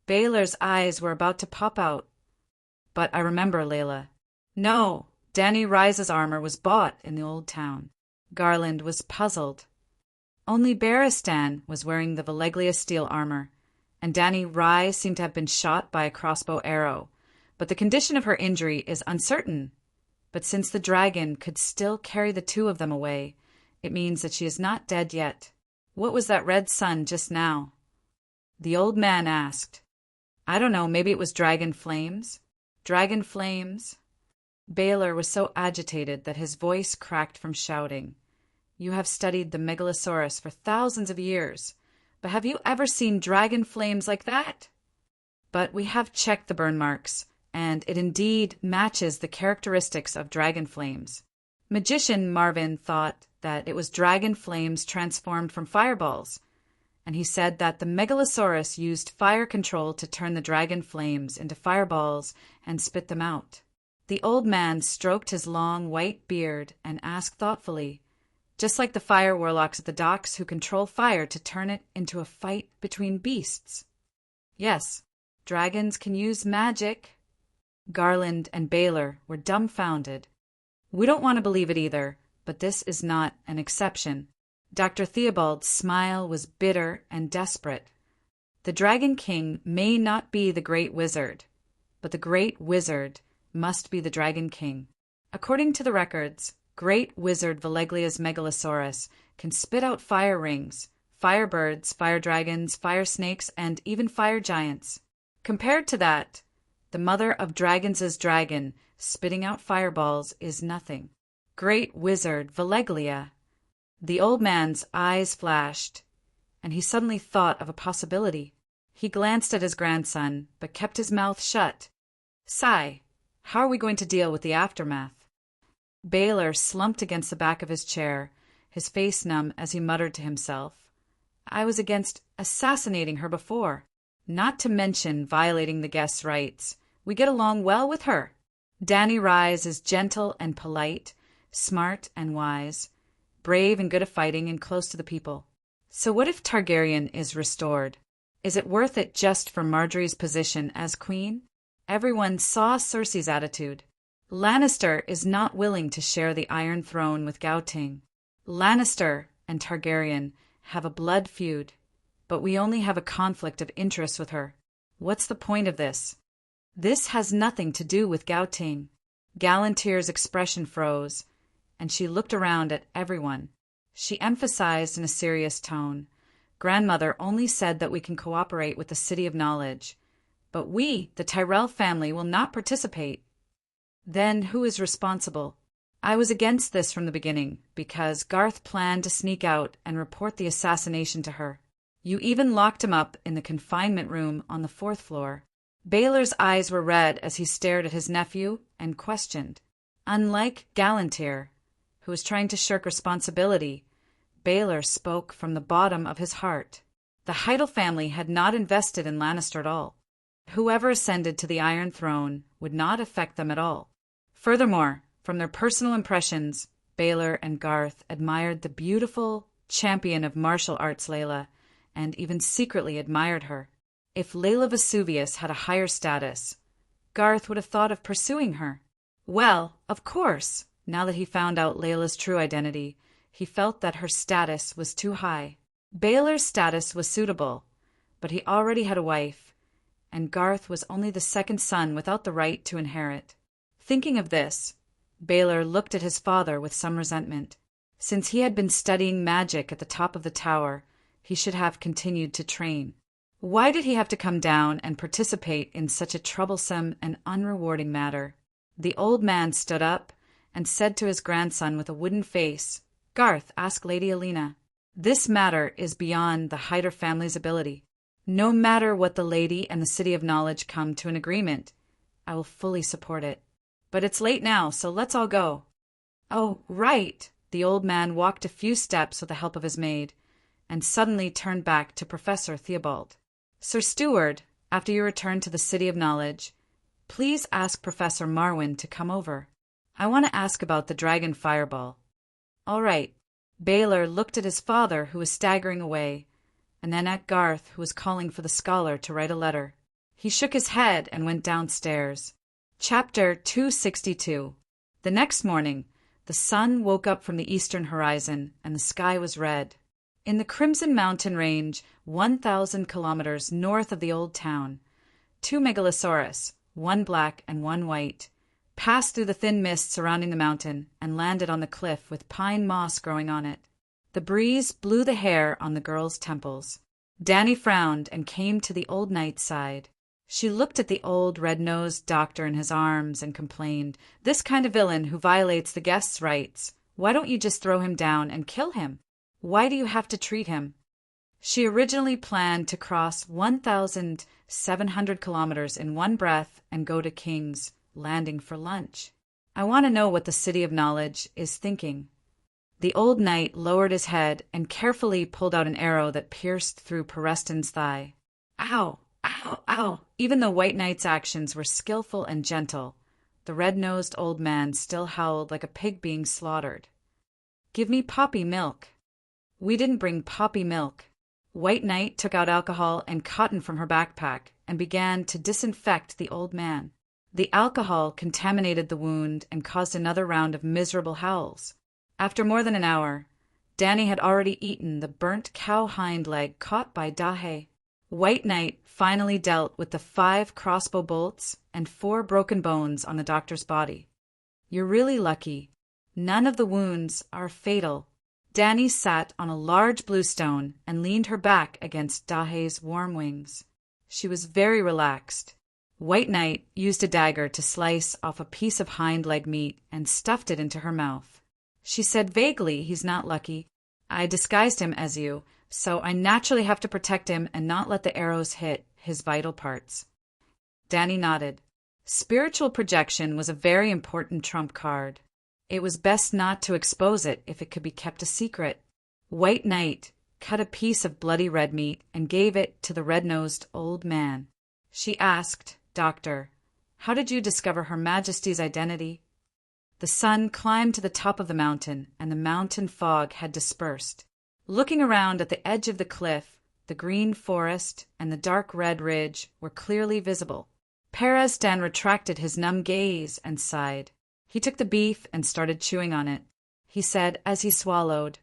Speaker 1: Baylor's eyes were about to pop out. "But I remember, Layla." "No, Danny Rise's armor was bought in the old town." Garland was puzzled. Only Barristan was wearing the Valeglia steel armor, and Danny Rise seemed to have been shot by a crossbow arrow, but the condition of her injury is uncertain. But since the dragon could still carry the 2 of them away, it means that she is not dead yet. "What was that red sun just now?" The old man asked. "I don't know, maybe it was dragon flames." "Dragon flames?" Baylor was so agitated that his voice cracked from shouting. "You have studied the Megalosaurus for thousands of years, but have you ever seen dragon flames like that?" "But we have checked the burn marks, and it indeed matches the characteristics of dragon flames." Magician Marvin thought that it was dragon flames transformed from fireballs, and he said that the Megalosaurus used fire control to turn the dragon flames into fireballs and spit them out. The old man stroked his long white beard and asked thoughtfully, just like the fire warlocks at the docks who control fire to turn it into a fight between beasts. Yes, dragons can use magic. Garland and Baylor were dumbfounded. We don't want to believe it either, but this is not an exception. Dr. Theobald's smile was bitter and desperate. The Dragon King may not be the Great Wizard, but the Great Wizard must be the Dragon King. According to the records, Great Wizard Valeglia's Megalosaurus can spit out fire rings, fire birds, fire dragons, fire snakes, and even fire giants. Compared to that, the mother of dragons' dragon spitting out fireballs is nothing. Great Wizard Valeglia. The old man's eyes flashed, and he suddenly thought of a possibility. He glanced at his grandson, but kept his mouth shut. Sigh, how are we going to deal with the aftermath? Baylor slumped against the back of his chair, his face numb as he muttered to himself. I was against assassinating her before, not to mention violating the guest's rights. We get along well with her. Danny Rise is gentle and polite, smart and wise, brave and good at fighting and close to the people. So what if Targaryen is restored? Is it worth it just for Marjorie's position as queen? Everyone saw Cersei's attitude. Lannister is not willing to share the Iron Throne with Gauting. Lannister and Targaryen have a blood feud, but we only have a conflict of interest with her. What's the point of this? This has nothing to do with Gauting. Galantier's expression froze, and she looked around at everyone. She emphasized in a serious tone, Grandmother only said that we can cooperate with the City of Knowledge, but we, the Tyrell family, will not participate. Then who is responsible? I was against this from the beginning, because Garth planned to sneak out and report the assassination to her. You even locked him up in the confinement room on the 4th floor. Baylor's eyes were red as he stared at his nephew and questioned. Unlike Galantier, who was trying to shirk responsibility, Baylor spoke from the bottom of his heart. The Heidel family had not invested in Lannister at all. Whoever ascended to the Iron Throne would not affect them at all. Furthermore, from their personal impressions, Baylor and Garth admired the beautiful champion of martial arts Layla, and even secretly admired her. If Layla Vesuvius had a higher status, Garth would have thought of pursuing her. Well, of course, now that he found out Layla's true identity, he felt that her status was too high. Baylor's status was suitable, but he already had a wife, and Garth was only the second son without the right to inherit. Thinking of this, Baylor looked at his father with some resentment. Since he had been studying magic at the top of the tower, he should have continued to train. Why did he have to come down and participate in such a troublesome and unrewarding matter? The old man stood up and said to his grandson with a wooden face, Garth, ask Lady Alina. This matter is beyond the Hyder family's ability. No matter what the lady and the City of Knowledge come to an agreement, I will fully support it. But it's late now, so let's all go. Oh, right. The old man walked a few steps with the help of his maid, and suddenly turned back to Professor Theobald. Sir Steward, after you return to the City of Knowledge, please ask Professor Marwyn to come over. I want to ask about the dragon fireball. All right. Baylor looked at his father, who was staggering away, and then at Garth, who was calling for the scholar to write a letter. He shook his head and went downstairs. Chapter 262. The next morning, the sun woke up from the eastern horizon, and the sky was red. In the Crimson Mountain Range, 1,000 kilometers north of the old town, 2 Megalosaurus, one black and one white, passed through the thin mist surrounding the mountain and landed on the cliff with pine moss growing on it. The breeze blew the hair on the girl's temples. Danny frowned and came to the old knight's side. She looked at the old red-nosed doctor in his arms and complained, "This kind of villain who violates the guest's rights, why don't you just throw him down and kill him? Why do you have to treat him?" She originally planned to cross 1,700 kilometers in one breath and go to King's Landing for lunch. I want to know what the City of Knowledge is thinking. The old knight lowered his head and carefully pulled out an arrow that pierced through Pereston's thigh. Ow! Ow! Ow! Even though White Knight's actions were skillful and gentle, the red-nosed old man still howled like a pig being slaughtered. Give me poppy milk. We didn't bring poppy milk. White Knight took out alcohol and cotton from her backpack and began to disinfect the old man. The alcohol contaminated the wound and caused another round of miserable howls. After more than an hour, Danny had already eaten the burnt cow hind leg caught by Dahe. White Knight finally dealt with the 5 crossbow bolts and 4 broken bones on the doctor's body. You're really lucky. None of the wounds are fatal. Danny sat on a large blue stone and leaned her back against Dahe's warm wings. She was very relaxed. White Knight used a dagger to slice off a piece of hind leg meat and stuffed it into her mouth. She said vaguely, he's not lucky. I disguised him as you, so I naturally have to protect him and not let the arrows hit his vital parts. Danny nodded. Spiritual projection was a very important trump card. It was best not to expose it if it could be kept a secret. White Knight cut a piece of bloody red meat and gave it to the red-nosed old man. She asked, Doctor, how did you discover Her Majesty's identity? The sun climbed to the top of the mountain, and the mountain fog had dispersed. Looking around at the edge of the cliff, the green forest and the dark red ridge were clearly visible. Peresdan retracted his numb gaze and sighed. He took the beef and started chewing on it. He said as he swallowed.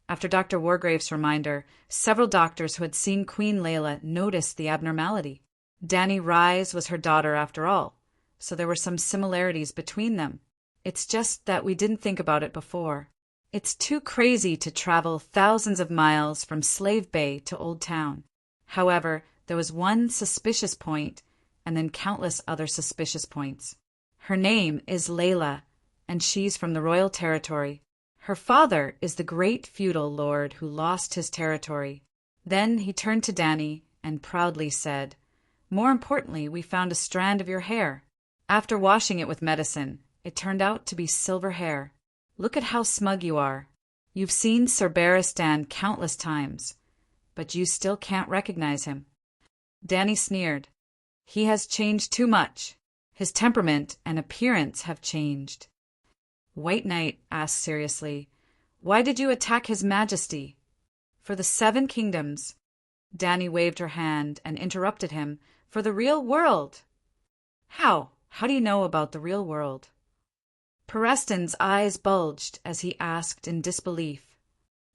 Speaker 1: After Dr. Wargrave's reminder, several doctors who had seen Queen Layla noticed the abnormality. Danny Rise was her daughter after all, so there were some similarities between them. It's just that we didn't think about it before. It's too crazy to travel thousands of miles from Slave Bay to Old Town. However, there was one suspicious point, and then countless other suspicious points. Her name is Layla, and she's from the royal territory. Her father is the great feudal lord who lost his territory. Then he turned to Danny and proudly said, More importantly, we found a strand of your hair. After washing it with medicine, it turned out to be silver hair. Look at how smug you are. You've seen Sir Barristan countless times, but you still can't recognize him. Danny sneered. He has changed too much. His temperament and appearance have changed. White Knight asked seriously, Why did you attack His Majesty? For the 7 kingdoms. Danny waved her hand and interrupted him. For the real world. How? How do you know about the real world? Pereston's eyes bulged as he asked in disbelief.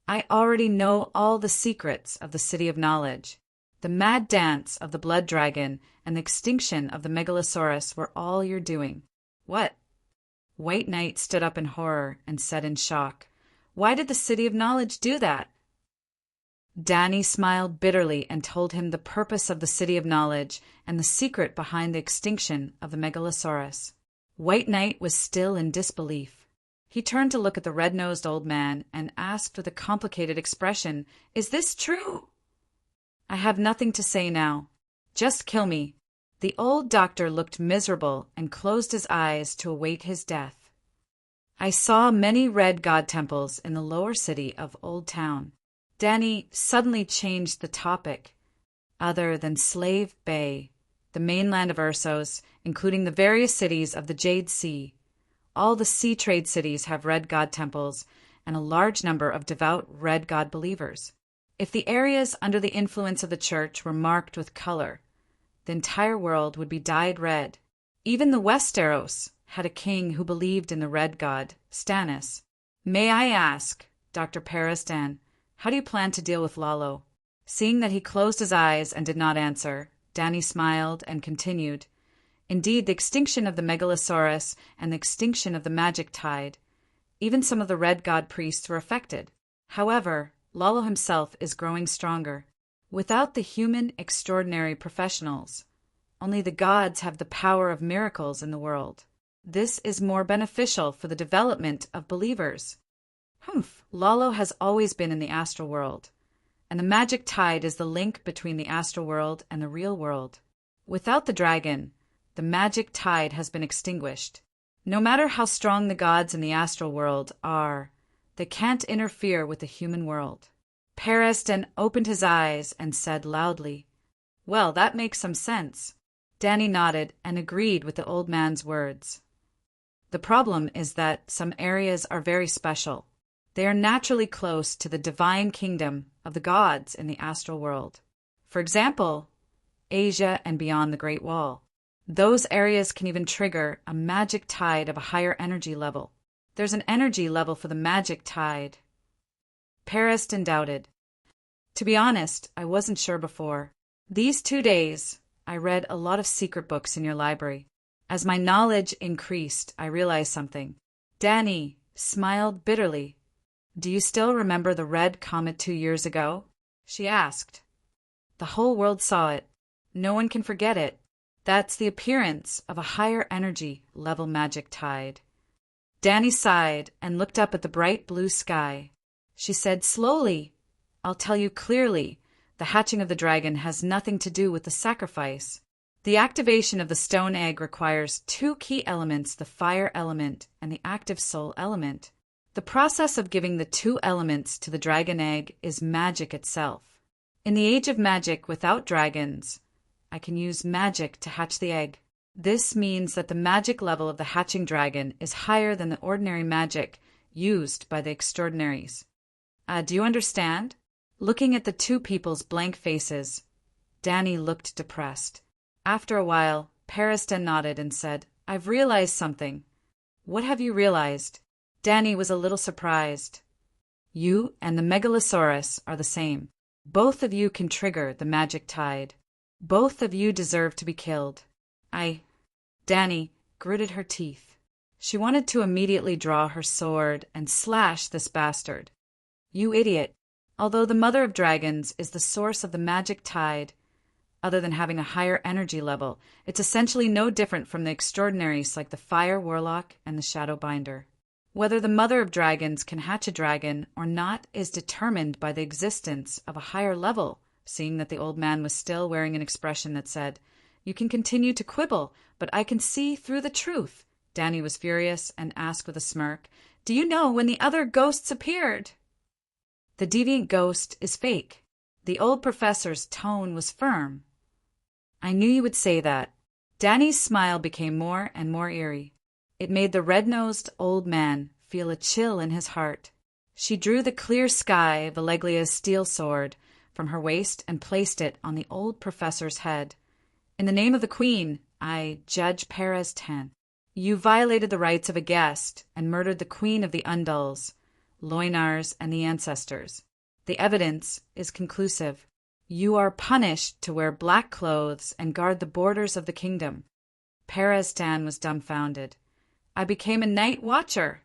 Speaker 1: I already know all the secrets of the City of Knowledge. The mad dance of the blood dragon and the extinction of the megalosaurus were all you're doing. What? White Knight stood up in horror and said in shock, Why did the City of Knowledge do that? Danny smiled bitterly and told him the purpose of the City of Knowledge and the secret behind the extinction of the megalosaurus. White Knight was still in disbelief. He turned to look at the red-nosed old man and asked with a complicated expression, Is this true? I have nothing to say now. Just kill me. The old doctor looked miserable and closed his eyes to await his death. I saw many red god temples in the lower city of Old Town. Danny suddenly changed the topic. Other than Slave Bay, the mainland of Ursos, including the various cities of the Jade Sea. All the sea trade cities have red god temples and a large number of devout red god believers. If the areas under the influence of the church were marked with color, the entire world would be dyed red. Even the Westeros had a king who believed in the red god, Stannis. May I ask, Dr. Peresdan, how do you plan to deal with Lalo? Seeing that he closed his eyes and did not answer, Danny smiled and continued. Indeed, the extinction of the megalosaurus and the extinction of the magic tide, even some of the red god priests were affected. However, Lalo himself is growing stronger. Without the human extraordinary professionals, only the gods have the power of miracles in the world. This is more beneficial for the development of believers. Lalo has always been in the astral world, and the magic tide is the link between the astral world and the real world. Without the dragon, the magic tide has been extinguished. No matter how strong the gods in the astral world are, they can't interfere with the human world. Periston opened his eyes and said loudly, "Well, that makes some sense." Danny nodded and agreed with the old man's words. The problem is that some areas are very special. They are naturally close to the divine kingdom of the gods in the astral world. For example, Asia and beyond the Great Wall. Those areas can even trigger a magic tide of a higher energy level. There's an energy level for the magic tide. Periston doubted. To be honest, I wasn't sure before. These 2 days, I read a lot of secret books in your library. As my knowledge increased, I realized something. Danny smiled bitterly. "Do you still remember the red comet 2 years ago?" she asked. "The whole world saw it. No one can forget it. That's the appearance of a higher energy level magic tide." Danny sighed and looked up at the bright blue sky. She said slowly, "I'll tell you clearly, the hatching of the dragon has nothing to do with the sacrifice. The activation of the stone egg requires 2 key elements, the fire element and the active soul element. The process of giving the 2 elements to the dragon egg is magic itself. In the age of magic without dragons, I can use magic to hatch the egg. This means that the magic level of the hatching dragon is higher than the ordinary magic used by the extraordinaries. Do you understand?" Looking at the 2 people's blank faces, Danny looked depressed. After a while, Periston nodded and said, "I've realized something." "What have you realized?" Danny was a little surprised. "You and the Megalosaurus are the same. Both of you can trigger the magic tide. Both of you deserve to be killed." Danny gritted her teeth. She wanted to immediately draw her sword and slash this bastard. "You idiot. Although the mother of dragons is the source of the magic tide, other than having a higher energy level, it's essentially no different from the extraordinaries like the Fire Warlock and the Shadow Binder. Whether the mother of dragons can hatch a dragon or not is determined by the existence of a higher level." Seeing that the old man was still wearing an expression that said, "You can continue to quibble, but I can see through the truth," Danny was furious and asked with a smirk, "Do you know when the other ghosts appeared?" "The deviant ghost is fake." The old professor's tone was firm. "I knew you would say that." Danny's smile became more and more eerie. It made the red-nosed old man feel a chill in his heart. She drew the clear sky Valeglia's steel sword from her waist and placed it on the old professor's head. "In the name of the Queen, I judge Periston. You violated the rights of a guest and murdered the Queen of the Undulls, Loinars, and the ancestors. The evidence is conclusive. You are punished to wear black clothes and guard the borders of the kingdom." Periston was dumbfounded. "I became a night watcher."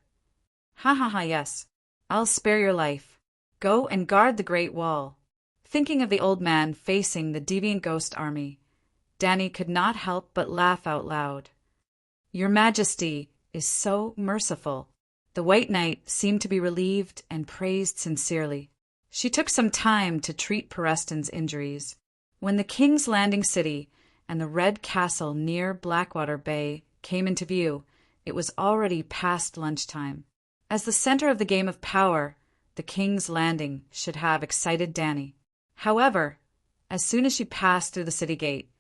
Speaker 1: Ha, yes. I'll spare your life. Go and guard the Great Wall." Thinking of the old man facing the deviant ghost army, Danny could not help but laugh out loud. "Your Majesty is so merciful." The White Knight seemed to be relieved and praised sincerely. She took some time to treat Periston's injuries. When the King's Landing City and the Red Castle near Blackwater Bay came into view, it was already past lunchtime. As the center of the game of power, the King's Landing should have excited Danny. However, as soon as she passed through the city gate,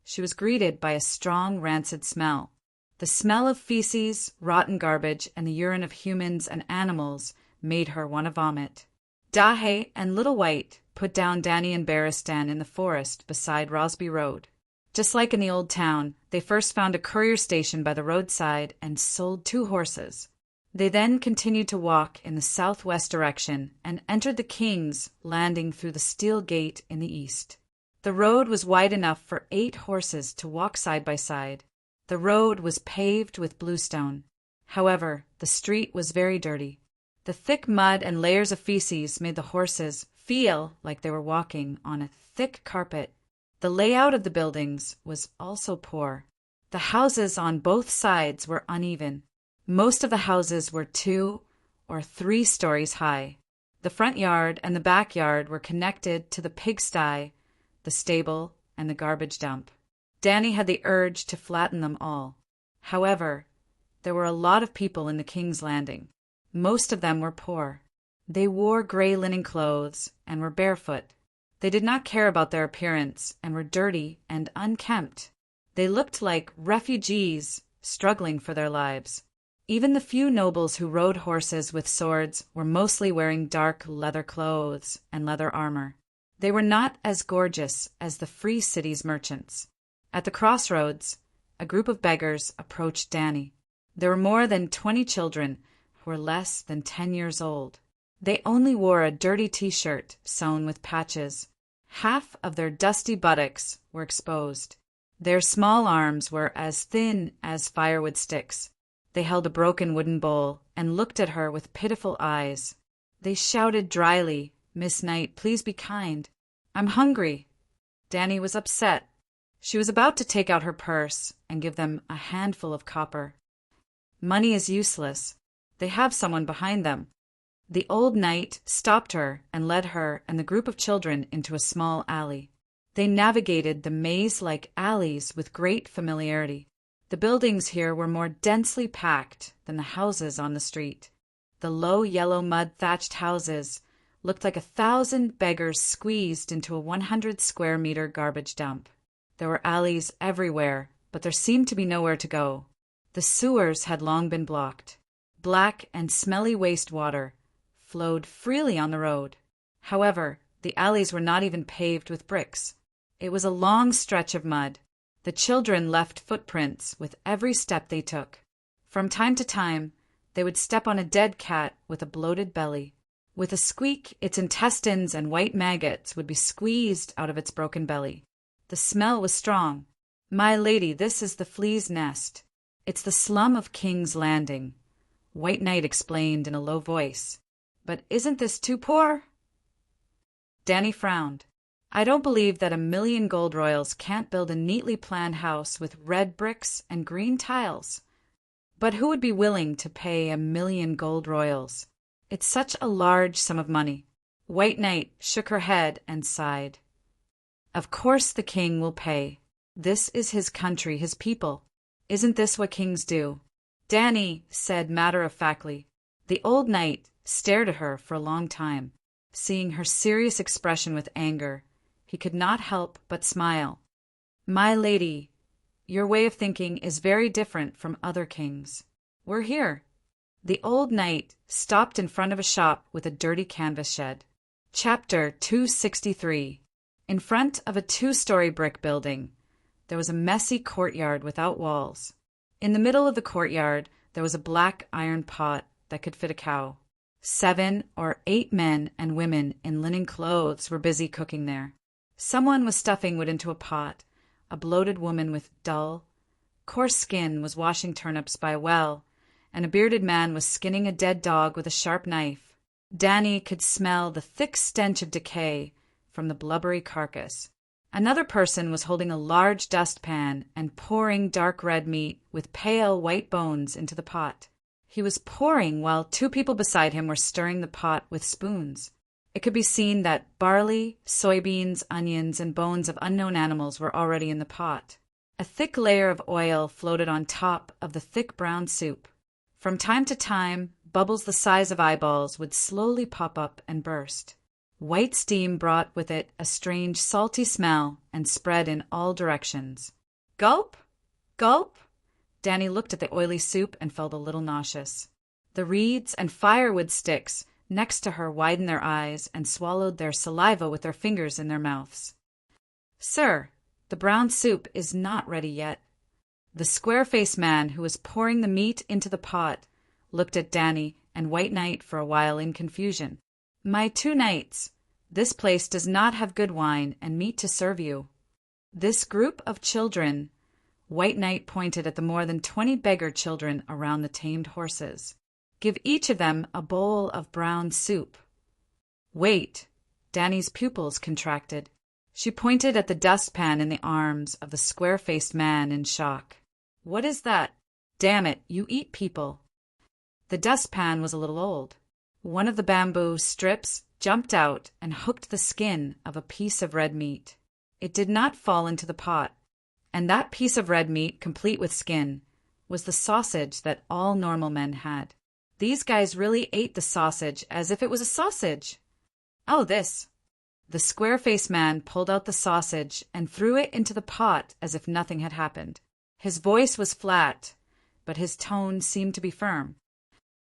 Speaker 1: she was greeted by a strong rancid smell. The smell of feces, rotten garbage, and the urine of humans and animals made her want to vomit. Dahe and Little White put down Danny and Periston in the forest beside Rosby Road. Just like in the old town, they first found a courier station by the roadside and sold 2 horses. They then continued to walk in the southwest direction and entered the King's Landing through the steel gate in the east. The road was wide enough for 8 horses to walk side by side. The road was paved with bluestone. However, the street was very dirty. The thick mud and layers of feces made the horses feel like they were walking on a thick carpet. The layout of the buildings was also poor. The houses on both sides were uneven. Most of the houses were 2 or 3 stories high. The front yard and the backyard were connected to the pigsty, the stable, and the garbage dump. Danny had the urge to flatten them all. However, There were a lot of people in the King's Landing. Most of them were poor. They wore gray linen clothes and were barefoot. They did not care about their appearance and were dirty and unkempt. They looked like refugees struggling for their lives. Even the few nobles who rode horses with swords were mostly wearing dark leather clothes and leather armor. They were not as gorgeous as the free city's merchants. At the crossroads, a group of beggars approached Danny. There were more than 20 children who were less than 10 years old. They only wore a dirty t-shirt sewn with patches. Half of their dusty buttocks were exposed. Their small arms were as thin as firewood sticks. They held a broken wooden bowl and looked at her with pitiful eyes. They shouted dryly, "Miss Knight, please be kind. I'm hungry." Danny was upset. She was about to take out her purse and give them a handful of copper. Money is useless. They have someone behind them. The old knight stopped her and led her and the group of children into a small alley. They navigated the maze-like alleys with great familiarity. The buildings here were more densely packed than the houses on the street. The low yellow mud-thatched houses looked like 1,000 beggars squeezed into a 100-square-meter garbage dump. There were alleys everywhere, but there seemed to be nowhere to go. The sewers had long been blocked. Black and smelly wastewater flowed freely on the road. However, the alleys were not even paved with bricks. It was a long stretch of mud. The children left footprints with every step they took. From time to time, they would step on a dead cat with a bloated belly. With a squeak, its intestines and white maggots would be squeezed out of its broken belly. The smell was strong. "My lady, this is the flea's nest. It's the slum of King's Landing," White Knight explained in a low voice. "But isn't this too poor?" Danny frowned. "I don't believe that 1,000,000 gold royals can't build a neatly planned house with red bricks and green tiles. But who would be willing to pay 1,000,000 gold royals? It's such a large sum of money." White Knight shook her head and sighed. "Of course the king will pay. This is his country, his people. Isn't this what kings do?" Danny said matter-of-factly. The old knight stared at her for a long time. Seeing her serious expression with anger, he could not help but smile. "My lady, your way of thinking is very different from other kings. We're here." The old knight stopped in front of a shop with a dirty canvas shed. Chapter 263. In front of a 2-story brick building, there was a messy courtyard without walls. In the middle of the courtyard, there was a black iron pot that could fit a cow. 7 or 8 men and women in linen clothes were busy cooking there. Someone was stuffing wood into a pot. A bloated woman with dull, coarse skin was washing turnips by a well, and a bearded man was skinning a dead dog with a sharp knife. Danny could smell the thick stench of decay from the blubbery carcass. Another person was holding a large dustpan and pouring dark red meat with pale white bones into the pot. He was pouring while 2 people beside him were stirring the pot with spoons. It could be seen that barley, soybeans, onions, and bones of unknown animals were already in the pot. A thick layer of oil floated on top of the thick brown soup. From time to time, bubbles the size of eyeballs would slowly pop up and burst. White steam brought with it a strange salty smell and spread in all directions. "Gulp! Gulp!" Danny looked at the oily soup and felt a little nauseous. The reeds and firewood sticks next to her widened their eyes and swallowed their saliva with their fingers in their mouths. "Sir, the brown soup is not ready yet." The square-faced man who was pouring the meat into the pot looked at Danny and White Knight for a while in confusion. "My 2 knights, this place does not have good wine and meat to serve you. This group of children," White Knight pointed at the more than 20 beggar children around the tamed horses, "give each of them a bowl of brown soup." "Wait." Danny's pupils contracted. She pointed at the dustpan in the arms of the square-faced man in shock. "What is that? Damn it, you eat people." The dustpan was a little old. One of the bamboo strips jumped out and hooked the skin of a piece of red meat. It did not fall into the pot, and that piece of red meat, complete with skin, was the sausage that all normal men had. These guys really ate the sausage as if it was a sausage. Oh, this. The square-faced man pulled out the sausage and threw it into the pot as if nothing had happened. His voice was flat, but his tone seemed to be firm.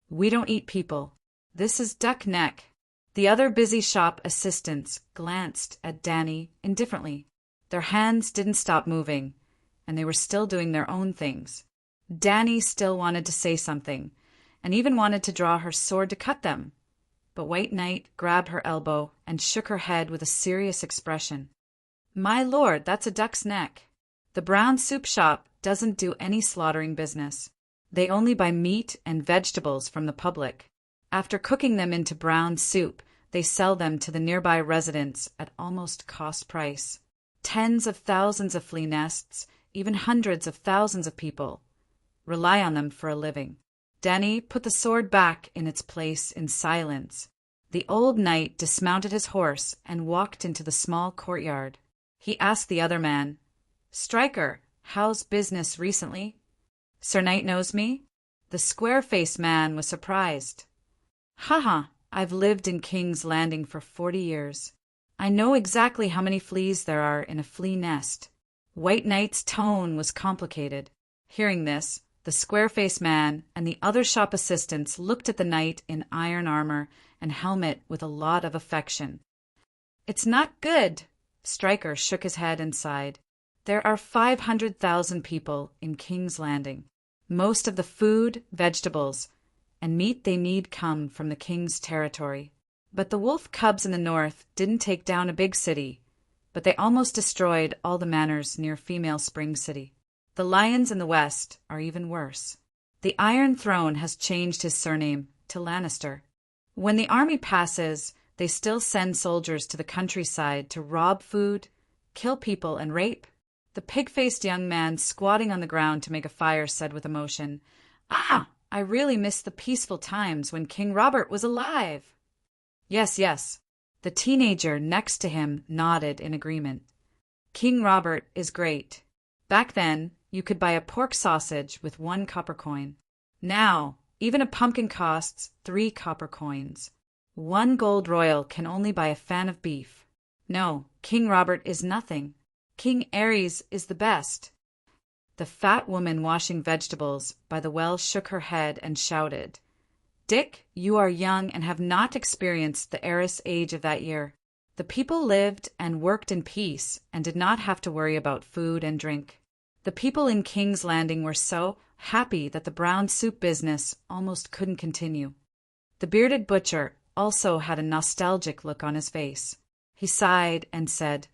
Speaker 1: We don't eat people. This is duck neck. The other busy shop assistants glanced at Danny indifferently. Their hands didn't stop moving, and they were still doing their own things. Danny still wanted to say something, and even wanted to draw her sword to cut them. But White Knight grabbed her elbow and shook her head with a serious expression. My lord, that's a duck's neck. The brown soup shop doesn't do any slaughtering business. They only buy meat and vegetables from the public. After cooking them into brown soup, they sell them to the nearby residents at almost cost price. Tens of thousands of flea nests, even hundreds of thousands of people, rely on them for a living. Danny put the sword back in its place in silence. The old knight dismounted his horse and walked into the small courtyard. He asked the other man, Striker, how's business recently? Sir Knight knows me? The square-faced man was surprised. Haha, I've lived in King's Landing for 40 years. I know exactly how many fleas there are in a flea nest. White Knight's tone was complicated. Hearing this, the square-faced man and the other shop assistants looked at the knight in iron armor and helmet with a lot of affection. It's not good. Stryker shook his head and sighed. There are 500,000 people in King's Landing. Most of the food, vegetables, and meat they need come from the king's territory. But the wolf cubs in the north didn't take down a big city, but they almost destroyed all the manors near Female Spring City. The lions in the west are even worse. The Iron Throne has changed his surname to Lannister. When the army passes, they still send soldiers to the countryside to rob food, kill people, and rape. The pig-faced young man squatting on the ground to make a fire said with emotion, Ah, I really miss the peaceful times when King Robert was alive. Yes, yes. The teenager next to him nodded in agreement. King Robert is great. Back then, you could buy a pork sausage with 1 copper coin. Now, even a pumpkin costs 3 copper coins. 1 gold royal can only buy a fan of beef. No, King Robert is nothing. King Ares is the best. The fat woman washing vegetables by the well shook her head and shouted, Dick, you are young and have not experienced the heiress age of that year. The people lived and worked in peace and did not have to worry about food and drink. The people in King's Landing were so happy that the brown soup business almost couldn't continue. The bearded butcher also had a nostalgic look on his face. He sighed and said,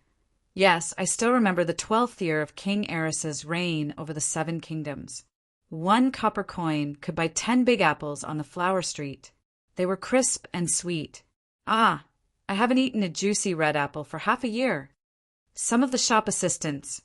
Speaker 1: Yes, I still remember the 12th year of King Ares's reign over the 7 kingdoms. 1 copper coin could buy 10 big apples on the flower street. They were crisp and sweet. Ah, I haven't eaten a juicy red apple for half a year. Some of the shop assistants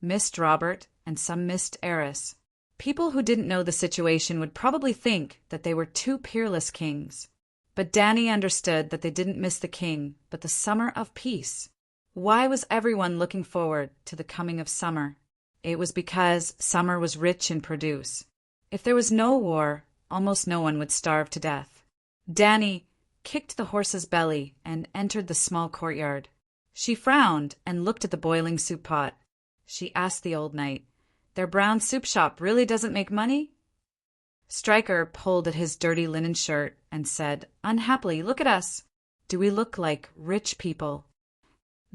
Speaker 1: missed Robert and some missed Ares. People who didn't know the situation would probably think that they were 2 peerless kings. But Danny understood that they didn't miss the king, but the summer of peace. Why was everyone looking forward to the coming of summer? It was because summer was rich in produce. If there was no war, almost no one would starve to death. Danny kicked the horse's belly and entered the small courtyard. She frowned and looked at the boiling soup pot. She asked the old knight, Their brown soup shop really doesn't make money? Stryker pulled at his dirty linen shirt and said, Unhappily, look at us. Do we look like rich people?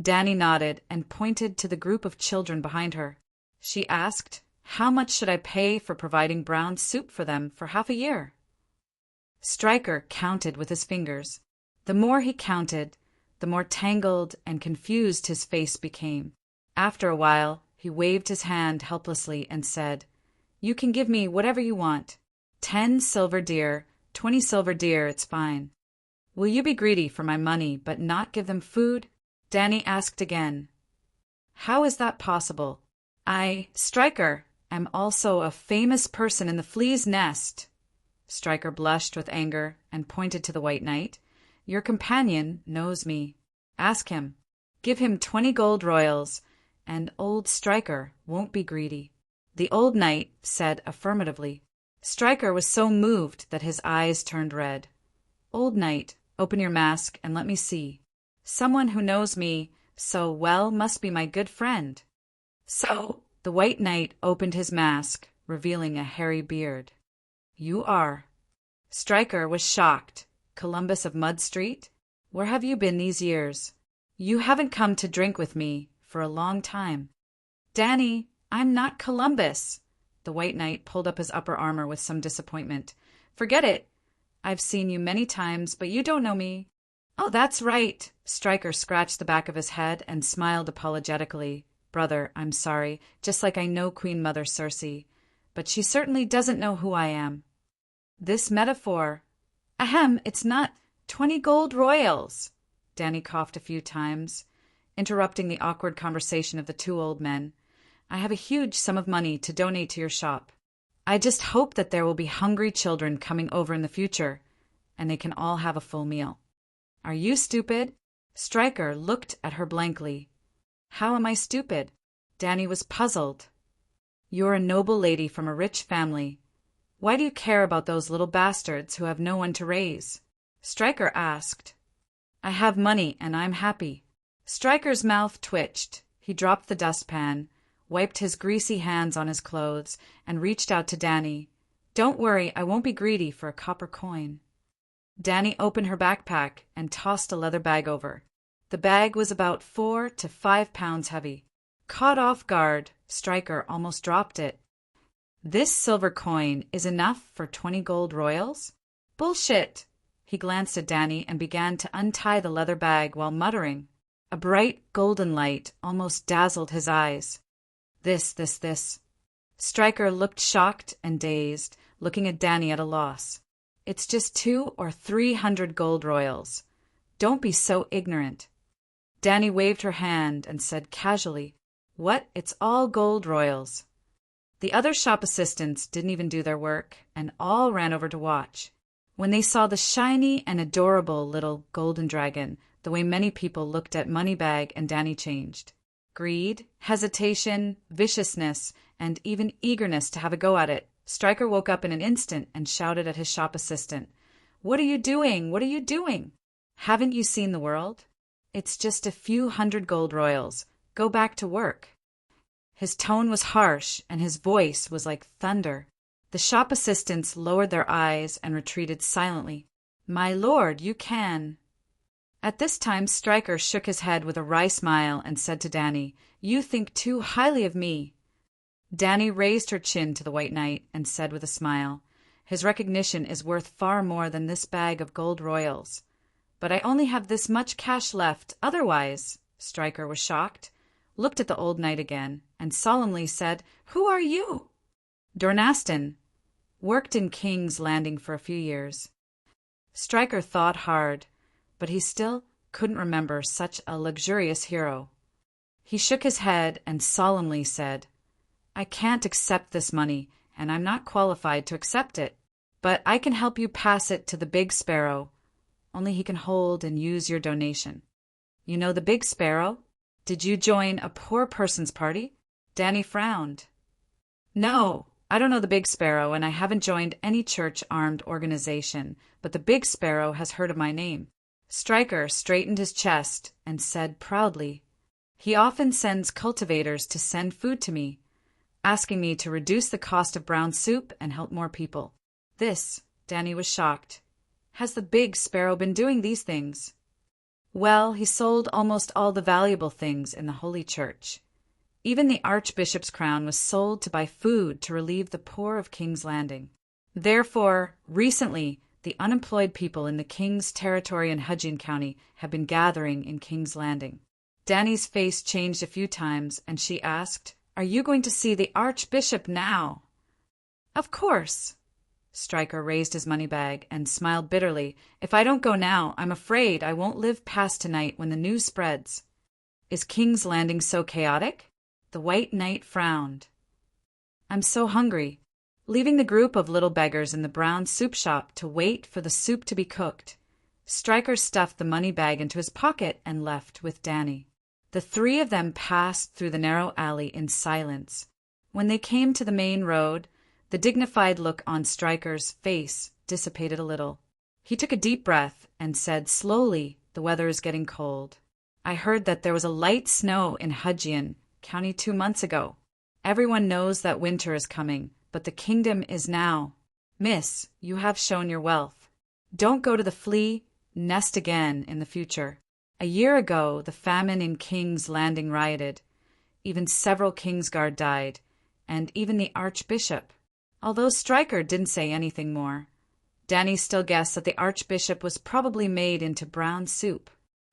Speaker 1: Danny nodded and pointed to the group of children behind her. She asked, How much should I pay for providing brown soup for them for half a year? Stryker counted with his fingers. The more he counted, the more tangled and confused his face became. After a while, he waved his hand helplessly and said, You can give me whatever you want. 10 silver deer, 20 silver deer, it's fine. Will you be greedy for my money but not give them food? Danny asked again. How is that possible? I, Stryker, am also a famous person in the flea's nest. Stryker blushed with anger and pointed to the White Knight. Your companion knows me. Ask him. Give him 20 gold royals, and old Stryker won't be greedy. The old knight said affirmatively. Stryker was so moved that his eyes turned red. Old knight, open your mask and let me see. Someone who knows me so well must be my good friend. So, the white knight opened his mask, revealing a hairy beard. You are. Stryker was shocked. Columbus of Mud Street? Where have you been these years? You haven't come to drink with me for a long time. Danny, I'm not Columbus. The white knight pulled up his upper armor with some disappointment. Forget it. I've seen you many times, but you don't know me. Oh, that's right. Stryker scratched the back of his head and smiled apologetically. Brother, I'm sorry, just like I know Queen Mother Circe, but she certainly doesn't know who I am. This metaphor. Ahem, it's not 20 gold royals. Danny coughed a few times, interrupting the awkward conversation of the two old men. I have a huge sum of money to donate to your shop. I just hope that there will be hungry children coming over in the future, and they can all have a full meal. Are you stupid? Stryker looked at her blankly. How am I stupid? Danny was puzzled. You're a noble lady from a rich family. Why do you care about those little bastards who have no one to raise? Stryker asked. I have money and I'm happy. Stryker's mouth twitched. He dropped the dustpan, wiped his greasy hands on his clothes, and reached out to Danny. Don't worry, I won't be greedy for a copper coin. Danny opened her backpack and tossed a leather bag over. The bag was about 4 to 5 pounds heavy. Caught off guard, Stryker almost dropped it. This silver coin is enough for 20 gold royals? Bullshit! He glanced at Danny and began to untie the leather bag while muttering. A bright golden light almost dazzled his eyes. This. Stryker looked shocked and dazed, looking at Danny at a loss. It's just 200 or 300 gold royals. Don't be so ignorant. Danny waved her hand and said casually, What? It's all gold royals. The other shop assistants didn't even do their work, and all ran over to watch. When they saw the shiny and adorable little golden dragon, the way many people looked at Moneybag and Danny changed. Greed, hesitation, viciousness, and even eagerness to have a go at it. Stryker woke up in an instant and shouted at his shop assistant, What are you doing? What are you doing? Haven't you seen the world? It's just a few hundred gold royals. Go back to work. His tone was harsh, and his voice was like thunder. The shop assistants lowered their eyes and retreated silently. My lord, you can. At this time, Stryker shook his head with a wry smile and said to Danny, You think too highly of me. Danny raised her chin to the white knight and said with a smile, His recognition is worth far more than this bag of gold royals. But I only have this much cash left, otherwise. Stryker was shocked, looked at the old knight again, and solemnly said, Who are you? Dornaston. Worked in King's Landing for a few years. Stryker thought hard, but he still couldn't remember such a luxurious hero. He shook his head and solemnly said, I can't accept this money, and I'm not qualified to accept it, but I can help you pass it to the Big Sparrow. Only he can hold and use your donation. You know the Big Sparrow? Did you join a poor person's party? Danny frowned. No, I don't know the Big Sparrow, and I haven't joined any church-armed organization, but the Big Sparrow has heard of my name. Stryker straightened his chest and said proudly, He often sends cultivators to send food to me, asking me to reduce the cost of brown soup and help more people. Danny was shocked. Has the Big Sparrow been doing these things? Well, he sold almost all the valuable things in the Holy Church. Even the Archbishop's crown was sold to buy food to relieve the poor of King's Landing. Therefore, recently, the unemployed people in the King's Territory in Hudgin County have been gathering in King's Landing. Danny's face changed a few times, and she asked, Are you going to see the Archbishop now? Of course. Stryker raised his money bag and smiled bitterly. If I don't go now, I'm afraid I won't live past tonight when the news spreads. Is King's Landing so chaotic? The white knight frowned. I'm so hungry. Leaving the group of little beggars in the brown soup shop to wait for the soup to be cooked, Stryker stuffed the money bag into his pocket and left with Danny. The three of them passed through the narrow alley in silence. When they came to the main road, the dignified look on Stryker's face dissipated a little. He took a deep breath and said slowly, "The weather is getting cold. I heard that there was a light snow in Hudgian County 2 months ago. Everyone knows that winter is coming, but the kingdom is now. Miss, you have shown your wealth. Don't go to the flea nest again in the future. A year ago, the famine in King's Landing rioted. Even several Kingsguard died, and even the Archbishop." Although Stryker didn't say anything more, Danny still guessed that the Archbishop was probably made into brown soup.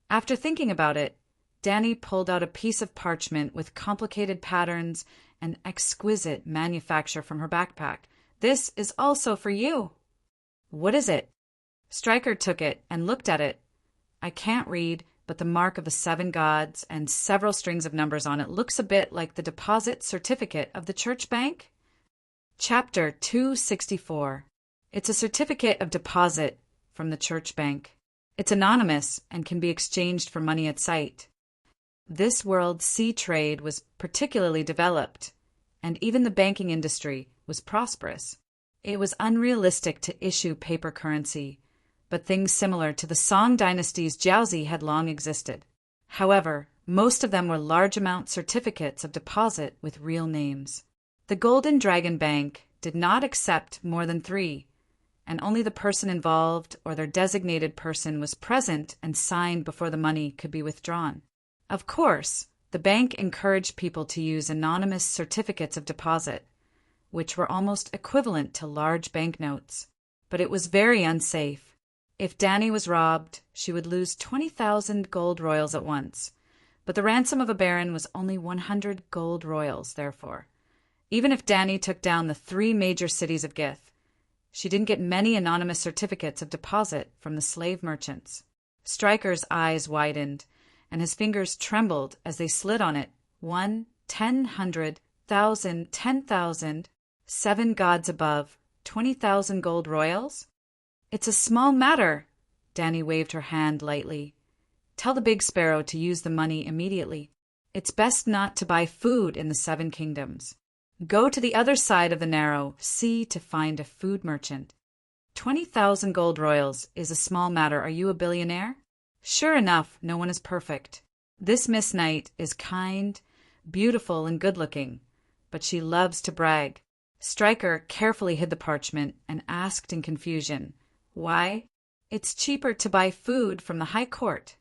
Speaker 1: After thinking about it, Danny pulled out a piece of parchment with complicated patterns and exquisite manufacture from her backpack. "This is also for you." "What is it?" Stryker took it and looked at it. "I can't read, but the mark of the 7 gods and several strings of numbers on it looks a bit like the deposit certificate of the church bank." Chapter 264. It's a certificate of deposit from the church bank. It's anonymous and can be exchanged for money at sight. This world's sea trade was particularly developed, and even the banking industry was prosperous. It was unrealistic to issue paper currency, but things similar to the Song dynasty's jiaozi had long existed. However, most of them were large-amount certificates of deposit with real names. The Golden Dragon Bank did not accept more than 3, and only the person involved or their designated person was present and signed before the money could be withdrawn. Of course, the bank encouraged people to use anonymous certificates of deposit, which were almost equivalent to large banknotes, but it was very unsafe. If Danny was robbed, she would lose 20,000 gold royals at once, but the ransom of a baron was only 100 gold royals, therefore. Even if Danny took down the 3 major cities of Gith, she didn't get many anonymous certificates of deposit from the slave merchants. Stryker's eyes widened, and his fingers trembled as they slid on it. 1, 10, 100, 1,000, 10,000, 7 gods above, 20,000 gold royals? "It's a small matter." Danny waved her hand lightly. "Tell the big sparrow to use the money immediately. It's best not to buy food in the 7 kingdoms. Go to the other side of the narrow sea to find a food merchant. 20,000 gold royals is a small matter. Are you a billionaire?" Sure enough, no one is perfect. This Miss Knight is kind, beautiful, and good-looking, but she loves to brag. Stryker carefully hid the parchment and asked in confusion, "Why?" "It's cheaper to buy food from the High Court.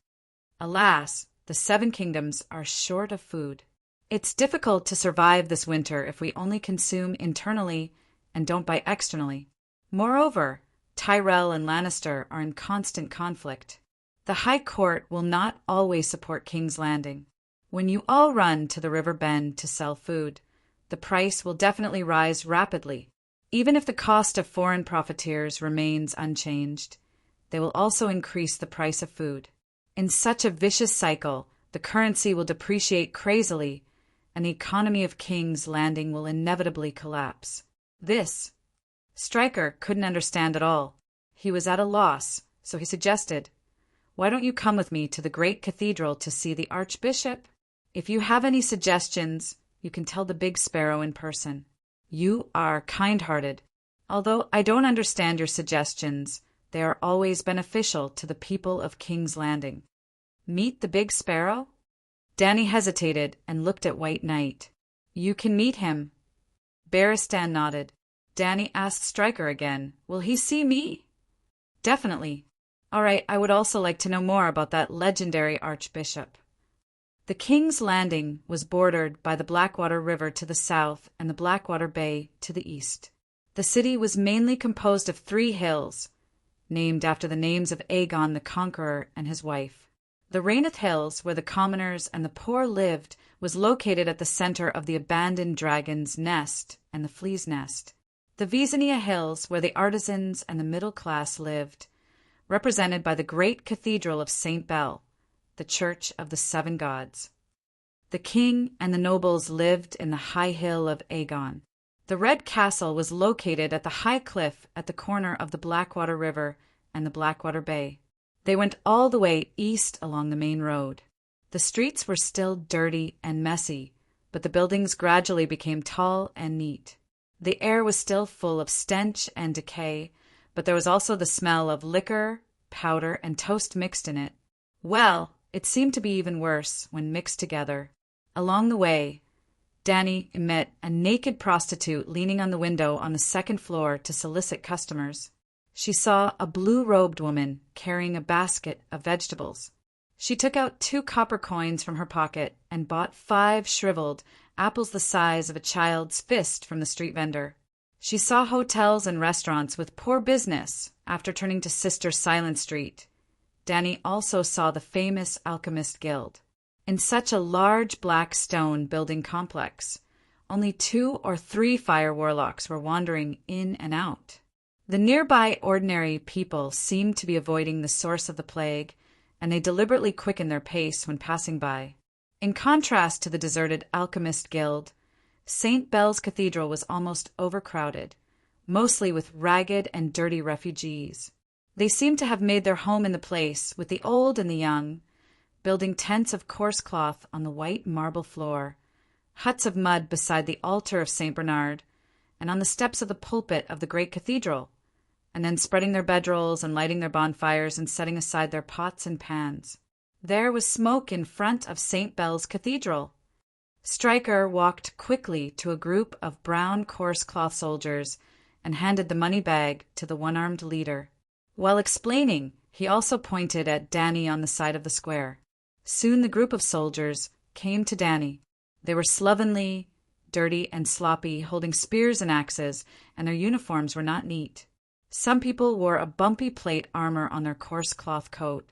Speaker 1: Alas, the 7 kingdoms are short of food. It's difficult to survive this winter if we only consume internally and don't buy externally. Moreover, Tyrell and Lannister are in constant conflict. The High Court will not always support King's Landing. When you all run to the river bend to sell food, the price will definitely rise rapidly. Even if the cost of foreign profiteers remains unchanged, they will also increase the price of food. In such a vicious cycle, the currency will depreciate crazily, and the economy of King's Landing will inevitably collapse." This, Stryker couldn't understand at all. He was at a loss, so he suggested, "Why don't you come with me to the great cathedral to see the Archbishop? If you have any suggestions, you can tell the big sparrow in person. You are kind-hearted. Although I don't understand your suggestions, they are always beneficial to the people of King's Landing." "Meet the big sparrow?" Danny hesitated and looked at White Knight. "You can meet him." Barristan nodded. Danny asked Stryker again, "Will he see me?" "Definitely." "All right, I would also like to know more about that legendary Archbishop." The King's Landing was bordered by the Blackwater River to the south and the Blackwater Bay to the east. The city was mainly composed of 3 hills, named after the names of Aegon the Conqueror and his wife. The Raineth Hills, where the commoners and the poor lived, was located at the center of the abandoned dragon's nest and the flea's nest. The Visania Hills, where the artisans and the middle class lived, represented by the great cathedral of St. Bell, the church of the 7 gods. The king and the nobles lived in the high hill of Aegon. The Red Castle was located at the high cliff at the corner of the Blackwater River and the Blackwater Bay. They went all the way east along the main road. The streets were still dirty and messy, but the buildings gradually became tall and neat. The air was still full of stench and decay, but there was also the smell of liquor, powder, and toast mixed in it. Well, it seemed to be even worse when mixed together. Along the way, Danny met a naked prostitute leaning on the window on the second floor to solicit customers. She saw a blue-robed woman carrying a basket of vegetables. She took out 2 copper coins from her pocket and bought 5 shriveled apples the size of a child's fist from the street vendor. She saw hotels and restaurants with poor business after turning to Sister Silent Street. Danny also saw the famous Alchemist Guild. In such a large black stone building complex, only 2 or 3 fire warlocks were wandering in and out. The nearby ordinary people seemed to be avoiding the source of the plague, and they deliberately quickened their pace when passing by. In contrast to the deserted Alchemist Guild, St. Belle's Cathedral was almost overcrowded, mostly with ragged and dirty refugees. They seemed to have made their home in the place with the old and the young, building tents of coarse cloth on the white marble floor, huts of mud beside the altar of St. Bernard, and on the steps of the pulpit of the great cathedral, and then spreading their bedrolls and lighting their bonfires and setting aside their pots and pans. There was smoke in front of St. Belle's Cathedral. Stryker walked quickly to a group of brown coarse cloth soldiers and handed the money bag to the one-armed leader. While explaining, he also pointed at Danny on the side of the square. Soon the group of soldiers came to Danny. They were slovenly, dirty, and sloppy, holding spears and axes, and their uniforms were not neat. Some people wore a bumpy plate armor on their coarse cloth coat.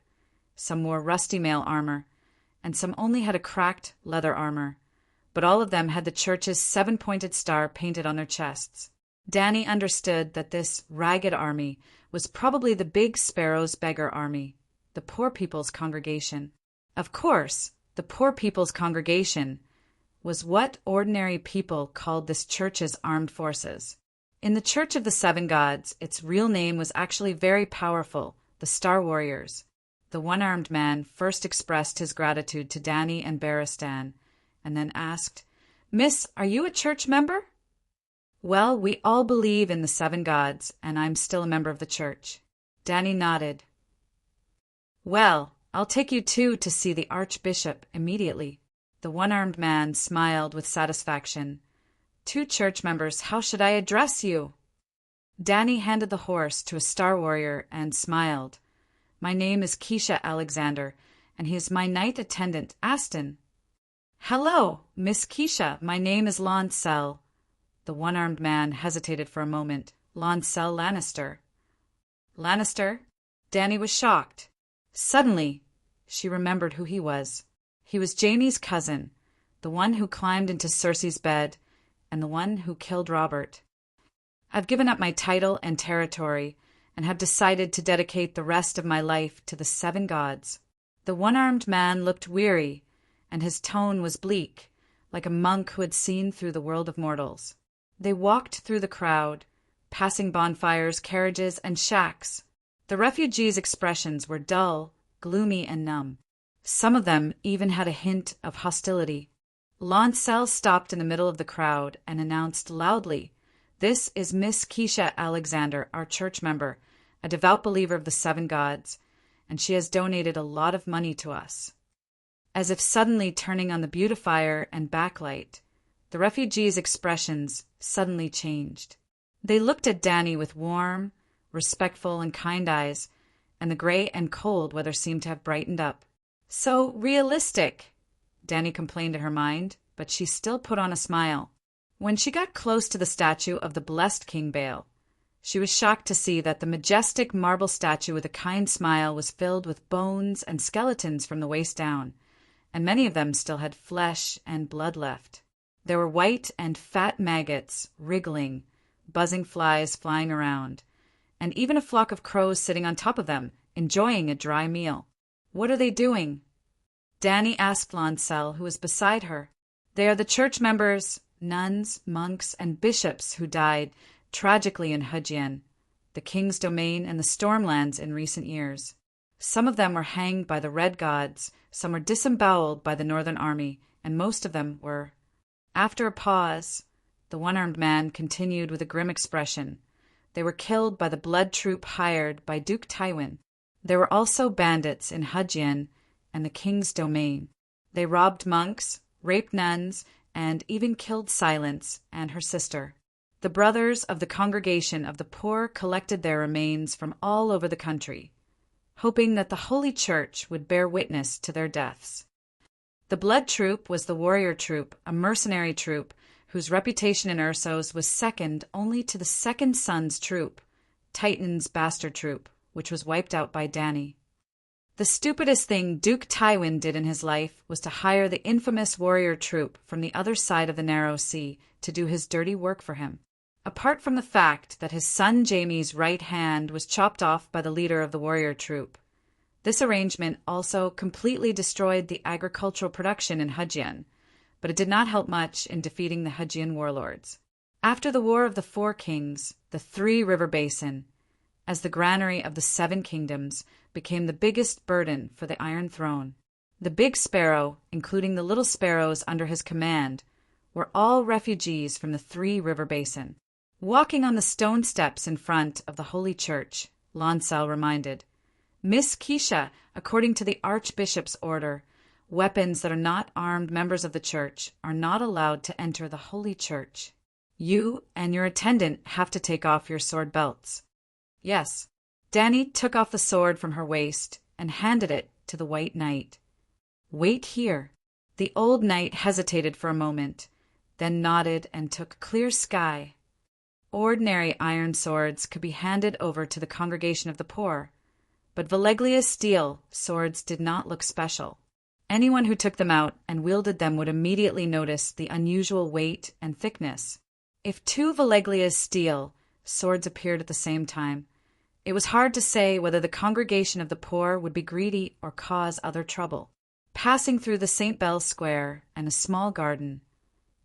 Speaker 1: Some wore rusty mail armor, and some only had a cracked leather armor. But all of them had the church's 7-pointed star painted on their chests. Danny understood that this ragged army was probably the Big Sparrow's beggar army, the poor people's congregation. Of course, the poor people's congregation was what ordinary people called this church's armed forces. In the Church of the Seven Gods, its real name was actually very powerful, the Star Warriors. The one-armed man first expressed his gratitude to Danny and Barristan, and then asked, "Miss, are you a church member?" "Well, we all believe in the 7 gods, and I'm still a member of the church." Danny nodded. "Well, I'll take you two to see the Archbishop immediately." The one-armed man smiled with satisfaction. "2 church members, how should I address you?" Danny handed the horse to a Star Warrior and smiled. "My name is Keisha Alexander, and he is my knight attendant, Aston." "Hello, Miss Keisha, my name is Lancel." The one-armed man hesitated for a moment. "Lancel Lannister." "Lannister?" Danny was shocked. Suddenly, she remembered who he was. He was Jaime's cousin, the one who climbed into Cersei's bed, and the one who killed Robert. "I've given up my title and territory, and have decided to dedicate the rest of my life to the 7 gods." The one-armed man looked weary, and his tone was bleak, like a monk who had seen through the world of mortals. They walked through the crowd, passing bonfires, carriages, and shacks. The refugees' expressions were dull, gloomy, and numb. Some of them even had a hint of hostility. Lancel stopped in the middle of the crowd and announced loudly, "This is Miss Keisha Alexander, our church member, a devout believer of the 7 gods, and she has donated a lot of money to us." As if suddenly turning on the beautifier and backlight, the refugees' expressions suddenly changed. They looked at Danny with warm, respectful, and kind eyes, and the gray and cold weather seemed to have brightened up. "So realistic," Danny complained in her mind, but she still put on a smile. When she got close to the statue of the blessed King Bale, she was shocked to see that the majestic marble statue with a kind smile was filled with bones and skeletons from the waist down, and many of them still had flesh and blood left. There were white and fat maggots wriggling, buzzing flies flying around, and even a flock of crows sitting on top of them, enjoying a dry meal. "What are they doing?" Danny asked Lancel, who was beside her. "They are the church members, nuns, monks, and bishops who died tragically in Hudgien, the king's domain and the Stormlands in recent years. Some of them were hanged by the Red Gods, some were disemboweled by the Northern Army, and most of them were After a pause, the one-armed man continued with a grim expression. They were killed by the blood troop hired by Duke Tywin. There were also bandits in Hudjian and the king's domain. They robbed monks, raped nuns, and even killed Silence and her sister. The brothers of the Congregation of the Poor collected their remains from all over the country, hoping that the Holy Church would bear witness to their deaths. The Blood Troop was the warrior troop, a mercenary troop, whose reputation in Ursos was second only to the Second Son's troop, Titan's bastard troop, which was wiped out by Dany. The stupidest thing Duke Tywin did in his life was to hire the infamous warrior troop from the other side of the Narrow Sea to do his dirty work for him. Apart from the fact that his son Jaime's right hand was chopped off by the leader of the warrior troop, this arrangement also completely destroyed the agricultural production in Hudjian, but it did not help much in defeating the Hudjian warlords. After the War of the Four Kings, the Three River Basin, as the granary of the Seven Kingdoms, became the biggest burden for the Iron Throne. The Big Sparrow, including the little sparrows under his command, were all refugees from the Three River Basin. Walking on the stone steps in front of the Holy Church, Lancel reminded, "Miss Keisha, according to the Archbishop's order, weapons that are not armed members of the Church are not allowed to enter the Holy Church. You and your attendant have to take off your sword belts." "Yes." Dany took off the sword from her waist and handed it to the White Knight. "Wait here." The old knight hesitated for a moment, then nodded and took Clear Sky. Ordinary iron swords could be handed over to the Congregation of the Poor, but Valeglia's steel swords did not look special. Anyone who took them out and wielded them would immediately notice the unusual weight and thickness. If two Valeglia's steel swords appeared at the same time, it was hard to say whether the Congregation of the Poor would be greedy or cause other trouble. Passing through the St. Bell's Square and a small garden,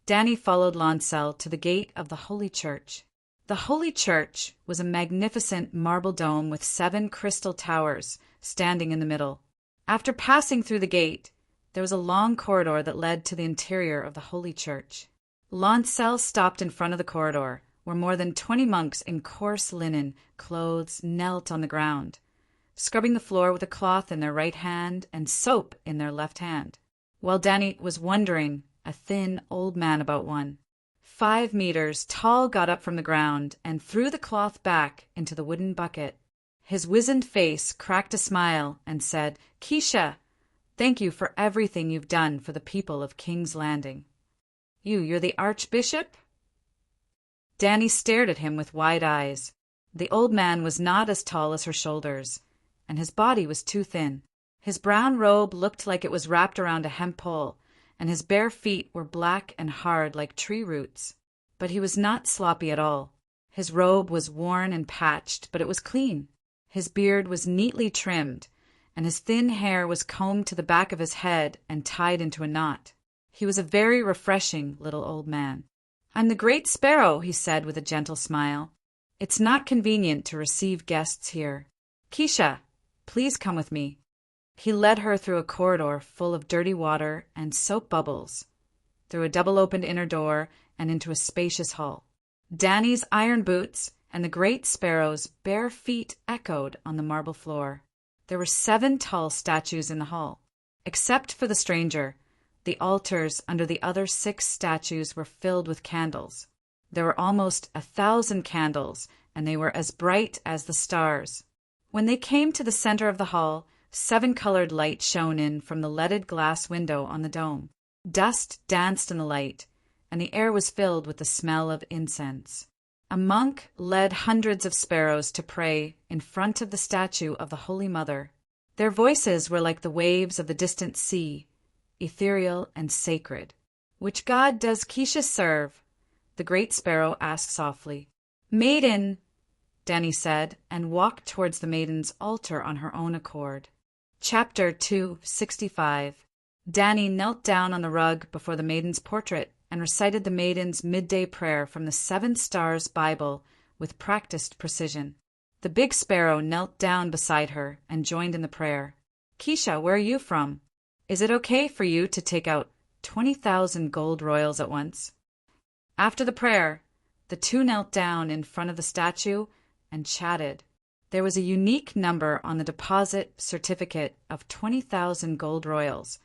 Speaker 1: Dany followed Lancel to the gate of the Holy Church. The Holy Church was a magnificent marble dome with 7 crystal towers standing in the middle. After passing through the gate, there was a long corridor that led to the interior of the Holy Church. Lancel stopped in front of the corridor, where more than 20 monks in coarse linen clothes knelt on the ground, scrubbing the floor with a cloth in their right hand and soap in their left hand. While Dany was wondering, a thin old man about 5 meters tall got up from the ground and threw the cloth back into the wooden bucket. His wizened face cracked a smile and said, "Keisha, thank you for everything you've done for the people of King's Landing." You're the Archbishop?" Dany stared at him with wide eyes. The old man was not as tall as her shoulders, and his body was too thin. His brown robe looked like it was wrapped around a hemp pole, and his bare feet were black and hard like tree roots. But he was not sloppy at all. His robe was worn and patched, but it was clean. His beard was neatly trimmed, and his thin hair was combed to the back of his head and tied into a knot. He was a very refreshing little old man. "I'm the Great Sparrow," he said with a gentle smile. "It's not convenient to receive guests here. Keisha, please come with me." He led her through a corridor full of dirty water and soap bubbles, through a double-opened inner door and into a spacious hall. Dany's iron boots and the Great Sparrow's bare feet echoed on the marble floor. There were 7 tall statues in the hall. Except for the stranger, the altars under the other 6 statues were filled with candles. There were almost 1,000 candles, and they were as bright as the stars. When they came to the center of the hall, 7-colored light shone in from the leaded glass window on the dome. Dust danced in the light, and the air was filled with the smell of incense. A monk led hundreds of sparrows to pray in front of the statue of the Holy Mother. Their voices were like the waves of the distant sea, ethereal and sacred. "Which god does Keisha serve?" the Great Sparrow asked softly. "Maiden," Dany said, and walked towards the maiden's altar on her own accord. Chapter 265. Dany knelt down on the rug before the maiden's portrait and recited the maiden's midday prayer from the 7 Stars Bible with practiced precision. The Big Sparrow knelt down beside her and joined in the prayer. "Keisha, where are you from? Is it okay for you to take out 20,000 gold royals at once. After the prayer, the two knelt down in front of the statue and chatted. There was a unique number on the deposit certificate of 20,000 gold royals,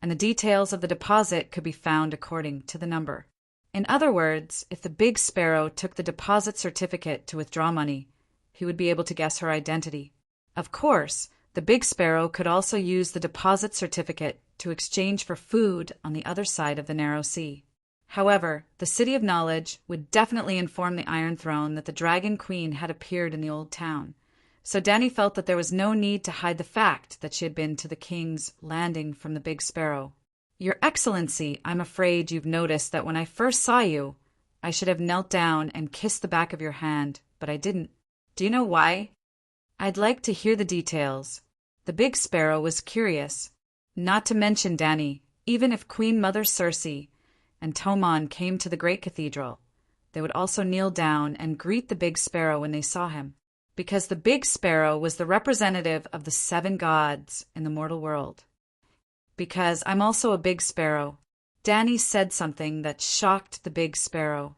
Speaker 1: and the details of the deposit could be found according to the number. In other words, if the Big Sparrow took the deposit certificate to withdraw money, he would be able to guess her identity. Of course, the Big Sparrow could also use the deposit certificate to exchange for food on the other side of the narrow sea. However, the City of Knowledge would definitely inform the Iron Throne that the Dragon Queen had appeared in the old town, so Dany felt that there was no need to hide the fact that she had been to the King's Landing from the Big Sparrow. "Your Excellency, I'm afraid you've noticed that when I first saw you, I should have knelt down and kissed the back of your hand, but I didn't. Do you know why?" "I'd like to hear the details." The Big Sparrow was curious. Not to mention Dany, even if Queen Mother Cersei and Tomon came to the great cathedral, they would also kneel down and greet the Big Sparrow when they saw him, because the Big Sparrow was the representative of the 7 gods in the mortal world. "Because I'm also a Big Sparrow." Dany said something that shocked the Big Sparrow.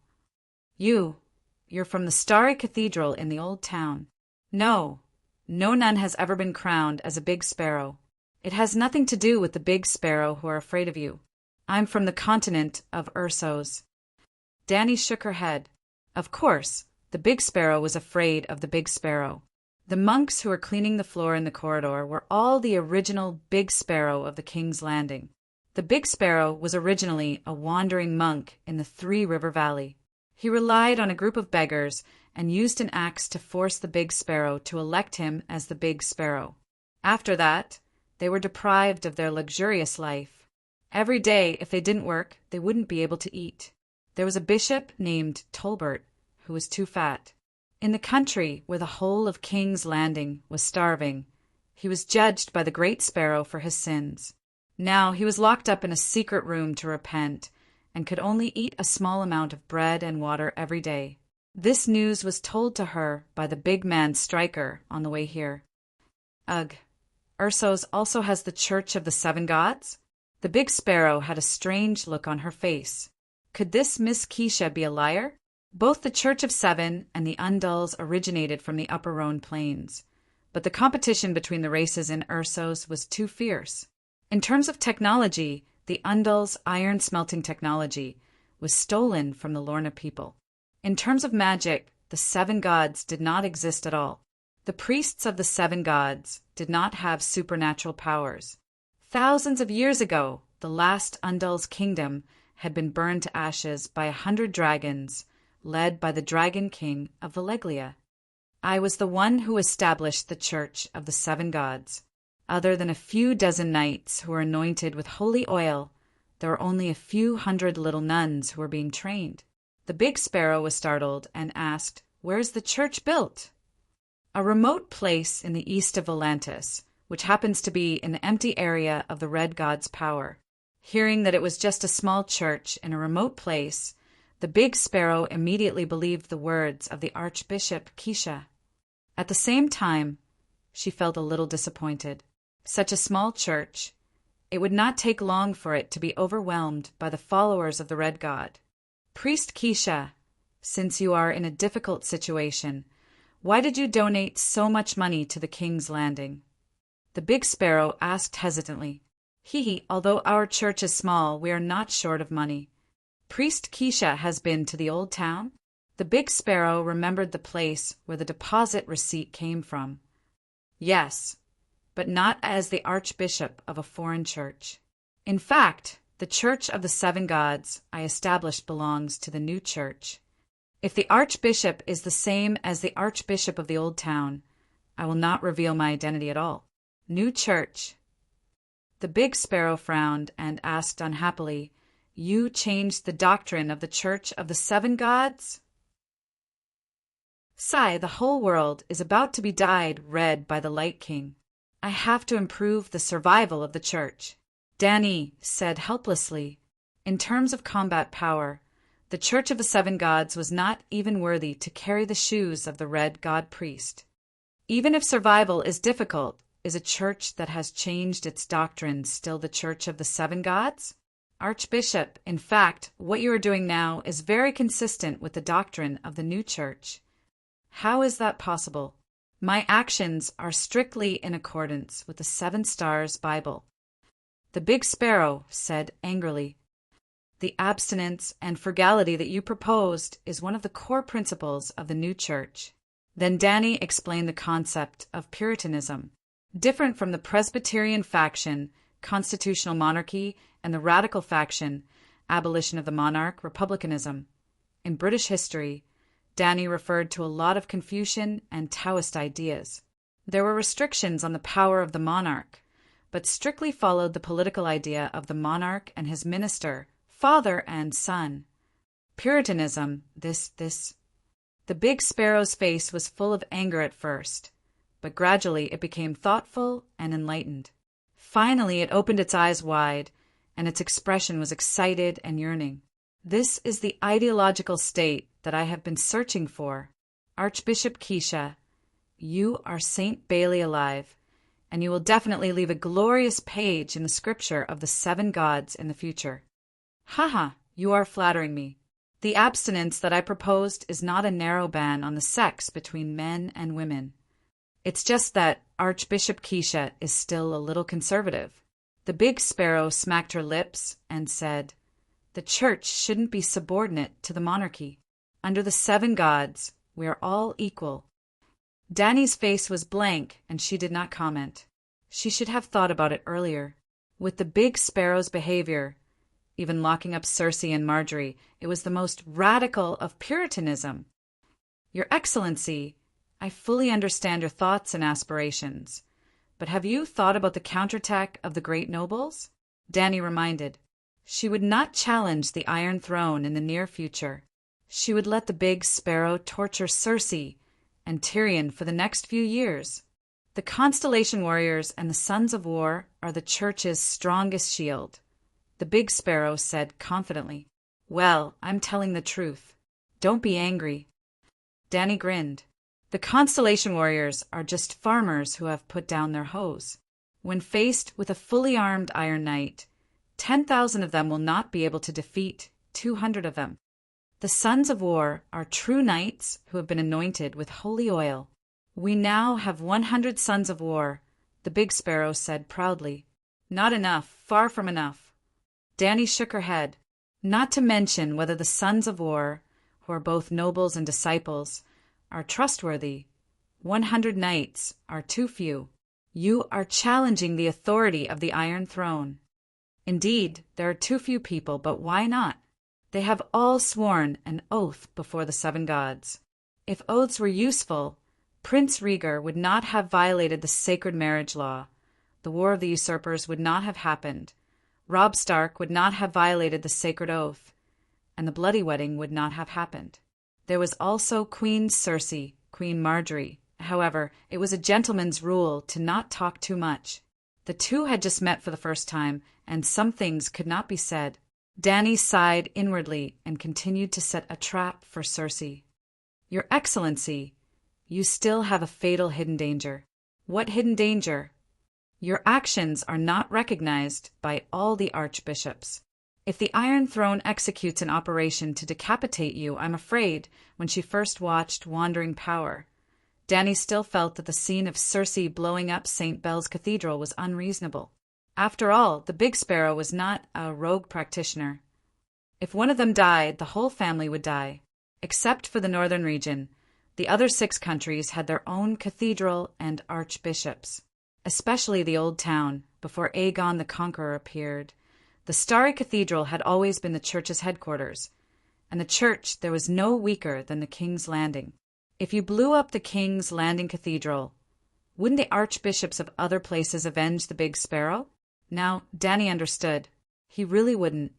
Speaker 1: You're from the Starry Cathedral in the old town." "No nun has ever been crowned as a Big Sparrow. It has nothing to do with the Big Sparrow who are afraid of you. I'm from the continent of Ursos." Dany shook her head. Of course, the Big Sparrow was afraid of the Big Sparrow. The monks who were cleaning the floor in the corridor were all the original Big Sparrow of the King's Landing. The Big Sparrow was originally a wandering monk in the Three River Valley. He relied on a group of beggars and used an axe to force the Big Sparrow to elect him as the Big Sparrow. After that, they were deprived of their luxurious life. Every day, if they didn't work, they wouldn't be able to eat. There was a bishop named Tolbert who was too fat. In the country where the whole of King's Landing was starving, he was judged by the Great Sparrow for his sins. Now he was locked up in a secret room to repent, and could only eat a small amount of bread and water every day. This news was told to her by the big man Striker on the way here. "Ugh, Ursos also has the Church of the 7 Gods?" The Big Sparrow had a strange look on her face. Could this Miss Keisha be a liar? Both the Church of 7 and the Undulls originated from the Upper Rhone Plains, but the competition between the races in Ursos was too fierce. In terms of technology, the Undulls' iron-smelting technology was stolen from the Lorna people. In terms of magic, the 7 gods did not exist at all. The priests of the 7 gods did not have supernatural powers. Thousands of years ago, the last Undul's kingdom had been burned to ashes by 100 dragons, led by the Dragon King of Valeglia. I was the one who established the Church of the 7 Gods. Other than a few dozen knights who were anointed with holy oil, there were only a few hundred little nuns who were being trained. The Big Sparrow was startled and asked, "Where's the church built?" "A remote place in the east of Volantis, which happens to be an empty area of the Red God's power." Hearing that it was just a small church in a remote place, the Big Sparrow immediately believed the words of the Archbishop Keisha. At the same time, she felt a little disappointed. Such a small church, it would not take long for it to be overwhelmed by the followers of the Red God. "Priest Keisha, since you are in a difficult situation, why did you donate so much money to the King's Landing?" The Big Sparrow asked hesitantly. Although our church is small, we are not short of money." "Priest Keisha has been to the old town?" The Big Sparrow remembered the place where the deposit receipt came from. "Yes, but not as the archbishop of a foreign church. In fact, the Church of the 7 Gods I established belongs to the new church. If the archbishop is the same as the archbishop of the old town, I will not reveal my identity at all." "New church." The Big Sparrow frowned and asked unhappily, "You changed the doctrine of the Church of the 7 Gods?" "Sigh, the whole world is about to be dyed red by the Light King. I have to improve the survival of the church." Dany said helplessly, "In terms of combat power, the Church of the 7 Gods was not even worthy to carry the shoes of the Red God Priest. Even if survival is difficult, is a church that has changed its doctrines still the Church of the 7 Gods?" Archbishop, in fact, what you are doing now is very consistent with the doctrine of the new church. How is that possible? My actions are strictly in accordance with the 7 Stars Bible. The Big Sparrow said angrily, "The abstinence and frugality that you proposed is one of the core principles of the new church." Then Danny explained the concept of Puritanism, different from the Presbyterian faction, constitutional monarchy, and the radical faction, abolition of the monarch, republicanism. In British history, Danny referred to a lot of Confucian and Taoist ideas. There were restrictions on the power of the monarch, but strictly followed the political idea of the monarch and his minister, father and son. Puritanism, this. The Big Sparrow's face was full of anger at first, but gradually it became thoughtful and enlightened. Finally, it opened its eyes wide, and its expression was excited and yearning. This is the ideological state that I have been searching for. Archbishop Keisha, you are Saint Bailey alive, and you will definitely leave a glorious page in the scripture of the 7 gods in the future. Haha, you are flattering me. The abstinence that I proposed is not a narrow ban on the sex between men and women. It's just that Archbishop Keisha is still a little conservative. The Big Sparrow smacked her lips and said, "The church shouldn't be subordinate to the monarchy. Under the 7 gods, we are all equal." Danny's face was blank, and she did not comment. She should have thought about it earlier. With the Big Sparrow's behavior, even locking up Cersei and Marjorie, it was the most radical of Puritanism. "Your Excellency, I fully understand your thoughts and aspirations, but have you thought about the counterattack of the great nobles?" Danny reminded. She would not challenge the Iron Throne in the near future. She would let the Big Sparrow torture Cersei and Tyrion for the next few years. The Constellation Warriors and the Sons of War are the Church's strongest shield, the Big Sparrow said confidently. "Well, I'm telling the truth. Don't be angry." Danny grinned. The Constellation Warriors are just farmers who have put down their hoes. When faced with a fully armed Iron Knight, 10,000 of them will not be able to defeat 200 of them. The Sons of War are true knights who have been anointed with holy oil. "We now have 100 Sons of War," the Big Sparrow said proudly. "Not enough, far from enough." Danny shook her head. "Not to mention whether the Sons of War, who are both nobles and disciples, are trustworthy. 100 knights are too few. You are challenging the authority of the Iron Throne. Indeed, there are too few people, but why not? They have all sworn an oath before the 7 gods. If oaths were useful, Prince Rhaegar would not have violated the sacred marriage law. The War of the Usurpers would not have happened. Robb Stark would not have violated the sacred oath, and the bloody wedding would not have happened. There was also Queen Cersei, Queen Marjorie. However, it was a gentleman's rule to not talk too much. The two had just met for the first time, and some things could not be said. Danny sighed inwardly and continued to set a trap for Cersei. "Your Excellency, you still have a fatal hidden danger." "What hidden danger?" "Your actions are not recognized by all the archbishops. If the Iron Throne executes an operation to decapitate you, I'm afraid," when she first watched Wandering Power, Danny still felt that the scene of Cersei blowing up St. Belle's Cathedral was unreasonable. After all, the Big Sparrow was not a rogue practitioner. If one of them died, the whole family would die. Except for the northern region, the other 6 countries had their own cathedral and archbishops, especially the Old Town, before Aegon the Conqueror appeared. The Starry Cathedral had always been the church's headquarters, and the church there was no weaker than the King's Landing. If you blew up the King's Landing Cathedral, wouldn't the archbishops of other places avenge the Big Sparrow? Now, Danny understood. He really wouldn't.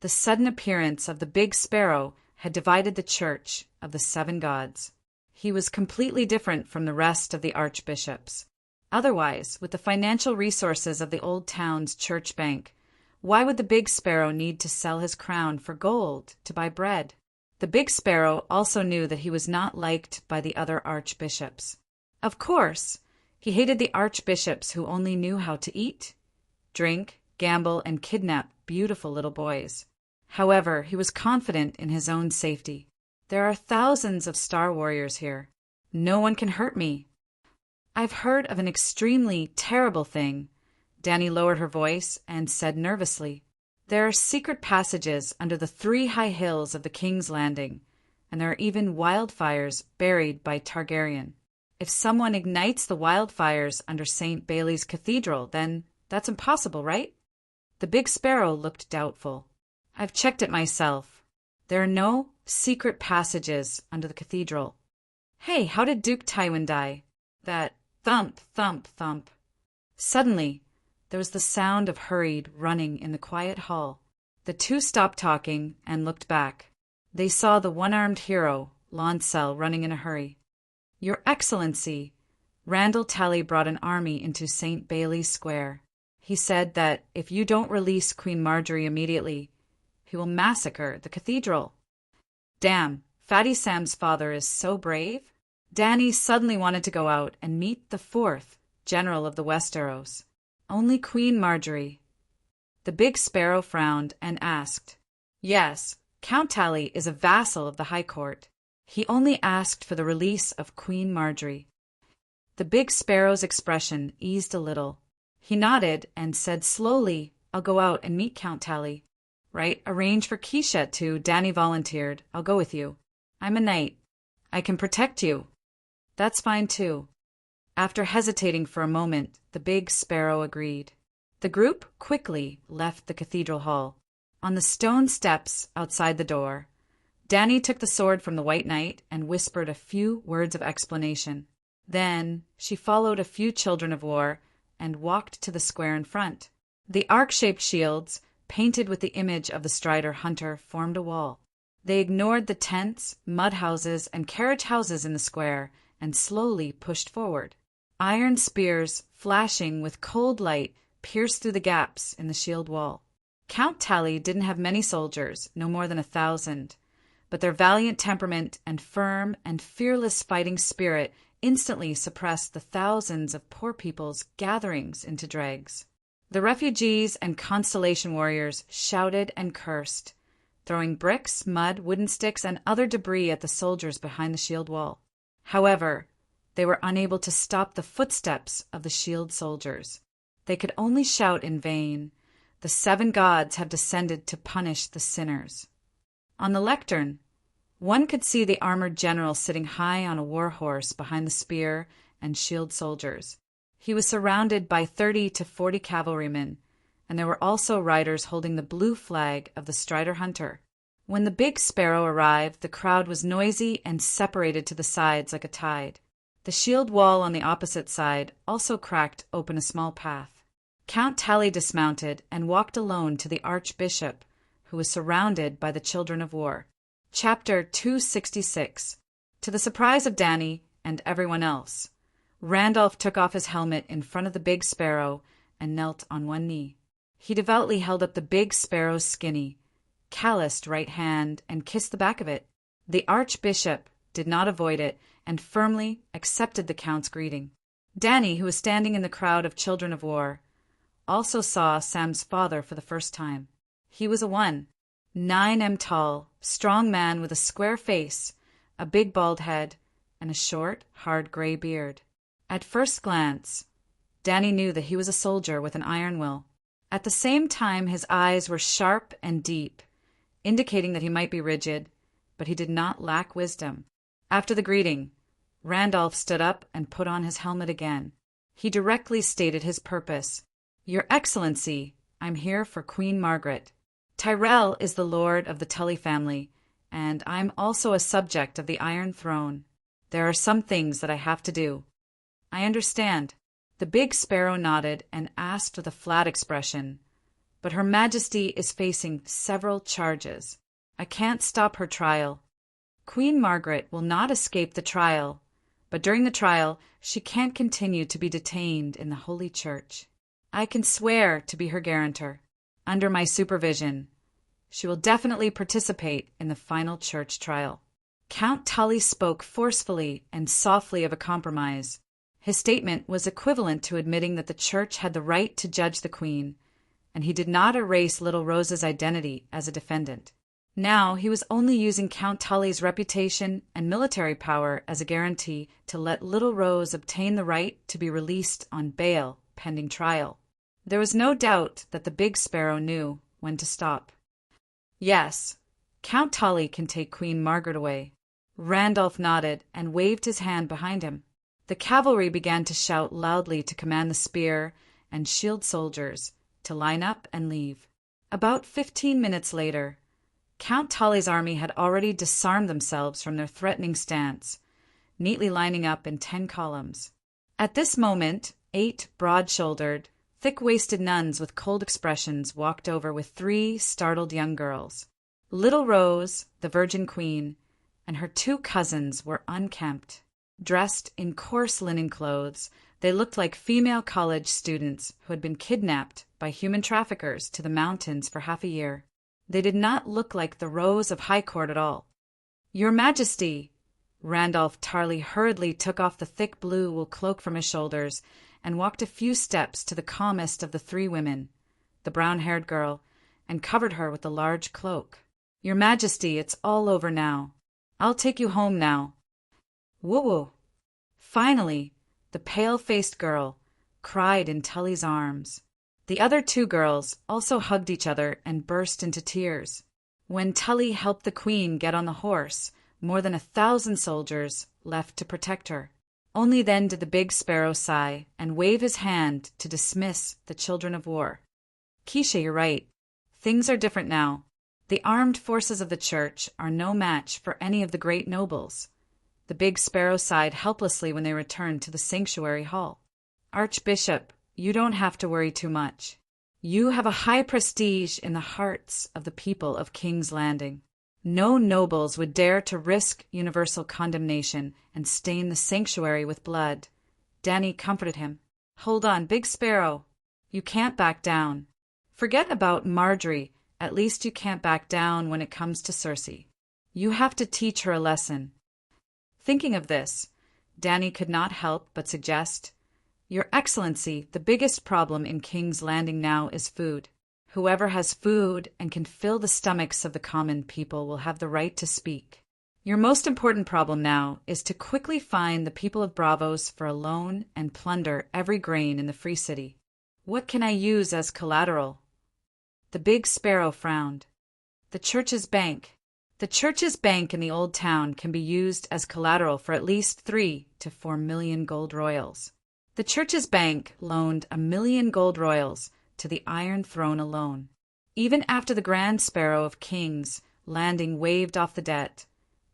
Speaker 1: The sudden appearance of the Big Sparrow had divided the church of the 7 gods. He was completely different from the rest of the archbishops. Otherwise, with the financial resources of the Old Town's church bank, why would the Big Sparrow need to sell his crown for gold to buy bread? The Big Sparrow also knew that he was not liked by the other archbishops. Of course, he hated the archbishops who only knew how to eat, drink, gamble, and kidnap beautiful little boys. However, he was confident in his own safety. There are thousands of Star Warriors here. No one can hurt me. I've heard of an extremely terrible thing. Danny lowered her voice and said nervously, "There are secret passages under the 3 high hills of the King's Landing, and there are even wildfires buried by Targaryen. If someone ignites the wildfires under St. Bailey's Cathedral, then that's impossible, right?" The Big Sparrow looked doubtful. "I've checked it myself. There are no secret passages under the cathedral. Hey, how did Duke Tywin die?" That thump, thump, thump. Suddenly, there was the sound of hurried running in the quiet hall. The two stopped talking and looked back. They saw the one-armed hero, Lancel, running in a hurry. "Your Excellency, Randall Tally brought an army into St. Bailey's Square. He said that if you don't release Queen Marjorie immediately, he will massacre the cathedral." Damn, Fatty Sam's father is so brave. Danny suddenly wanted to go out and meet the 4th General of the Westeros. Only Queen Marjorie. The Big Sparrow frowned and asked, "Yes, Count Tally is a vassal of the High Court. He only asked for the release of Queen Marjorie." The Big Sparrow's expression eased a little. He nodded and said slowly, "I'll go out and meet Count Tally." "Right, arrange for Keisha to," Danny volunteered. "I'll go with you. I'm a knight. I can protect you." "That's fine too." After hesitating for a moment, the Big Sparrow agreed. The group quickly left the cathedral hall. On the stone steps outside the door, Danny took the sword from the White Knight and whispered a few words of explanation. Then she followed a few children of war and walked to the square in front. The arc-shaped shields, painted with the image of the Strider Hunter, formed a wall. They ignored the tents, mud houses, and carriage houses in the square and slowly pushed forward. Iron spears, flashing with cold light, pierced through the gaps in the shield wall. Count Tally didn't have many soldiers, no more than 1,000, but their valiant temperament and firm and fearless fighting spirit instantly suppressed the thousands of poor people's gatherings into dregs. The refugees and Constellation warriors shouted and cursed, throwing bricks, mud, wooden sticks, and other debris at the soldiers behind the shield wall. However, they were unable to stop the footsteps of the shield soldiers. They could only shout in vain, "The 7 gods have descended to punish the sinners." On the lectern, one could see the armored general sitting high on a war horse behind the spear and shield soldiers. He was surrounded by 30 to 40 cavalrymen, and there were also riders holding the blue flag of the Strider Hunter. When the Big Sparrow arrived, the crowd was noisy and separated to the sides like a tide. The shield wall on the opposite side also cracked open a small path. Count Tally dismounted and walked alone to the Archbishop, who was surrounded by the children of war. Chapter 266. To the surprise of Danny and everyone else, Randolph took off his helmet in front of the Big Sparrow and knelt on one knee. He devoutly held up the Big Sparrow's skinny, calloused right hand and kissed the back of it. The Archbishop did not avoid it and firmly accepted the Count's greeting. Danny, who was standing in the crowd of children of war, also saw Sam's father for the first time. He was a 1'9" tall, strong man with a square face, a big bald head, and a short, hard gray beard. At first glance, Danny knew that he was a soldier with an iron will. At the same time, his eyes were sharp and deep, indicating that he might be rigid, but he did not lack wisdom. After the greeting, Randolph stood up and put on his helmet again. He directly stated his purpose. "Your Excellency, I'm here for Queen Margaret. Tyrell is the lord of the Tully family, and I'm also a subject of the Iron Throne. There are some things that I have to do." "I understand." The Big Sparrow nodded and asked with a flat expression, "But Her Majesty is facing several charges. I can't stop her trial. Queen Margaret will not escape the trial, but during the trial she can't continue to be detained in the Holy Church. I can swear to be her guarantor. Under my supervision, she will definitely participate in the final church trial." Count Tully spoke forcefully and softly of a compromise. His statement was equivalent to admitting that the church had the right to judge the queen, and he did not erase little Rose's identity as a defendant. Now he was only using Count Tully's reputation and military power as a guarantee to let little Rose obtain the right to be released on bail pending trial. There was no doubt that the Big Sparrow knew when to stop. Yes, Count Tully can take Queen Margaret away. Randolph nodded and waved his hand behind him. The cavalry began to shout loudly to command the spear and shield soldiers to line up and leave. About 15 minutes later, Count Tully's army had already disarmed themselves from their threatening stance, neatly lining up in 10 columns. At this moment, 8 broad-shouldered, thick-waisted nuns with cold expressions walked over with 3 startled young girls. Little Rose, the Virgin Queen, and her 2 cousins were unkempt. Dressed in coarse linen clothes, they looked like female college students who had been kidnapped by human traffickers to the mountains for half a year. They did not look like the Rose of High Court at all. "Your Majesty!" Randolph Tarley hurriedly took off the thick blue wool cloak from his shoulders and walked a few steps to the calmest of the 3 women, the brown-haired girl, and covered her with the large cloak. "Your Majesty, it's all over now. I'll take you home now." Woo-woo! Finally, the pale-faced girl cried in Tully's arms. The other 2 girls also hugged each other and burst into tears. When Tully helped the Queen get on the horse, more than 1,000 soldiers left to protect her. Only then did the Big Sparrow sigh and wave his hand to dismiss the children of war. "Keisha, you're right. Things are different now. The armed forces of the Church are no match for any of the great nobles." The Big Sparrow sighed helplessly when they returned to the sanctuary hall. "Archbishop, you don't have to worry too much. You have a high prestige in the hearts of the people of King's Landing. No nobles would dare to risk universal condemnation and stain the sanctuary with blood." Danny comforted him. "Hold on, Big Sparrow. You can't back down. Forget about Marjorie. At least you can't back down when it comes to Cersei. You have to teach her a lesson." Thinking of this, Danny could not help but suggest, "Your Excellency, the biggest problem in King's Landing now is food. Whoever has food and can fill the stomachs of the common people will have the right to speak. Your most important problem now is to quickly find the people of Bravos for a loan and plunder every grain in the Free City. What can I use as collateral?" The Big Sparrow frowned. "The Church's bank. The Church's bank in the Old Town can be used as collateral for at least 3 to 4 million gold royals. The Church's bank loaned 1 million gold royals to the Iron Throne alone. Even after the Grand Sparrow of King's Landing waived off the debt,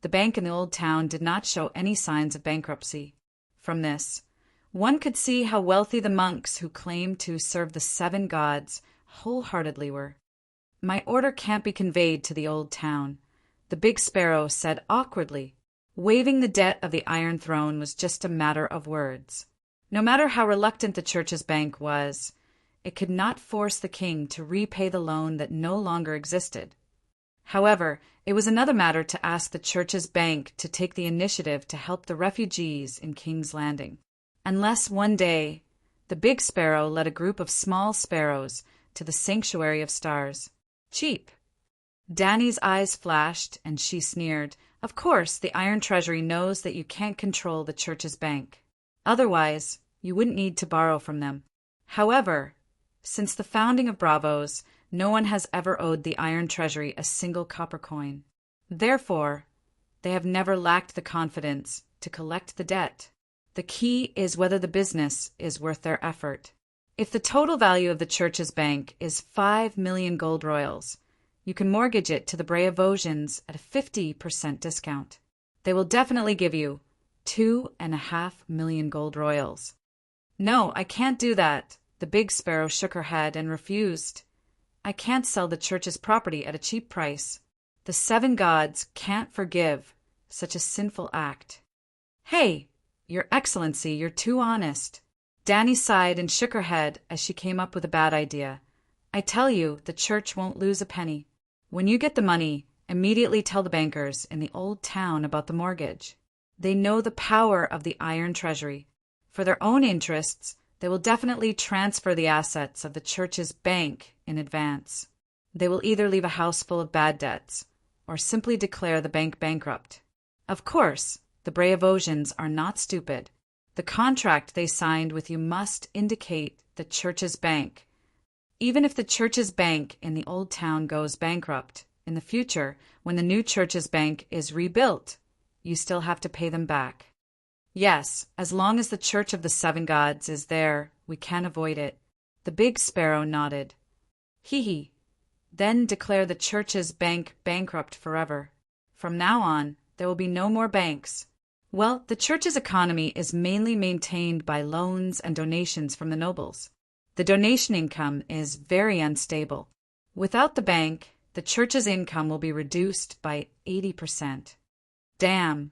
Speaker 1: the bank in the Old Town did not show any signs of bankruptcy. From this, one could see how wealthy the monks who claimed to serve the 7 gods wholeheartedly were. "My order can't be conveyed to the Old Town," the Big Sparrow said awkwardly. Waiving the debt of the Iron Throne was just a matter of words. No matter how reluctant the Church's bank was, it could not force the king to repay the loan that no longer existed. However, it was another matter to ask the Church's bank to take the initiative to help the refugees in King's Landing. Unless one day, the Big Sparrow led a group of small sparrows to the Sanctuary of Stars. "Cheap." Danny's eyes flashed, and she sneered. "Of course, the Iron Treasury knows that you can't control the Church's bank. Otherwise, you wouldn't need to borrow from them. However, since the founding of Bravos, no one has ever owed the Iron Treasury a single copper coin. Therefore, they have never lacked the confidence to collect the debt. The key is whether the business is worth their effort. If the total value of the Church's bank is 5 million gold royals, you can mortgage it to the Braavosians at a 50% discount. They will definitely give you 2.5 million gold royals." "No, I can't do that." The Big Sparrow shook her head and refused. "I can't sell the Church's property at a cheap price. The 7 gods can't forgive such a sinful act." "Hey, Your Excellency, you're too honest." Danny sighed and shook her head as she came up with a bad idea. "I tell you, the Church won't lose a penny. When you get the money, immediately tell the bankers in the Old Town about the mortgage. They know the power of the Iron Treasury. For their own interests, They will definitely transfer the assets of the church's bank in advance. They will either leave a house full of bad debts or simply declare the bank bankrupt. Of course, the Braavosians are not stupid. The contract they signed with you must indicate the church's bank. Even if the church's bank in the old town goes bankrupt, in the future, when the new church's bank is rebuilt, you still have to pay them back. Yes, as long as the Church of the Seven Gods is there, we can avoid it. The big sparrow nodded. Hee. Then declare the church's bank bankrupt forever. From now on, there will be no more banks. Well, the church's economy is mainly maintained by loans and donations from the nobles. The donation income is very unstable. Without the bank, the church's income will be reduced by 80%. Damn,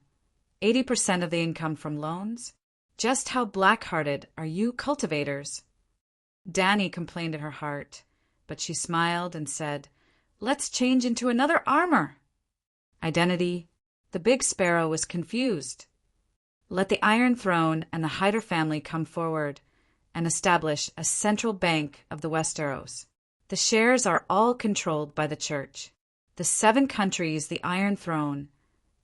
Speaker 1: 80% of the income from loans? Just how black-hearted are you cultivators? Danny complained in her heart, but she smiled and said, Let's change into another armor. Identity. The big sparrow was confused. Let the Iron Throne and the Hyder family come forward and establish a central bank of the Westeros. The shares are all controlled by the church. The 7 countries, the Iron Throne,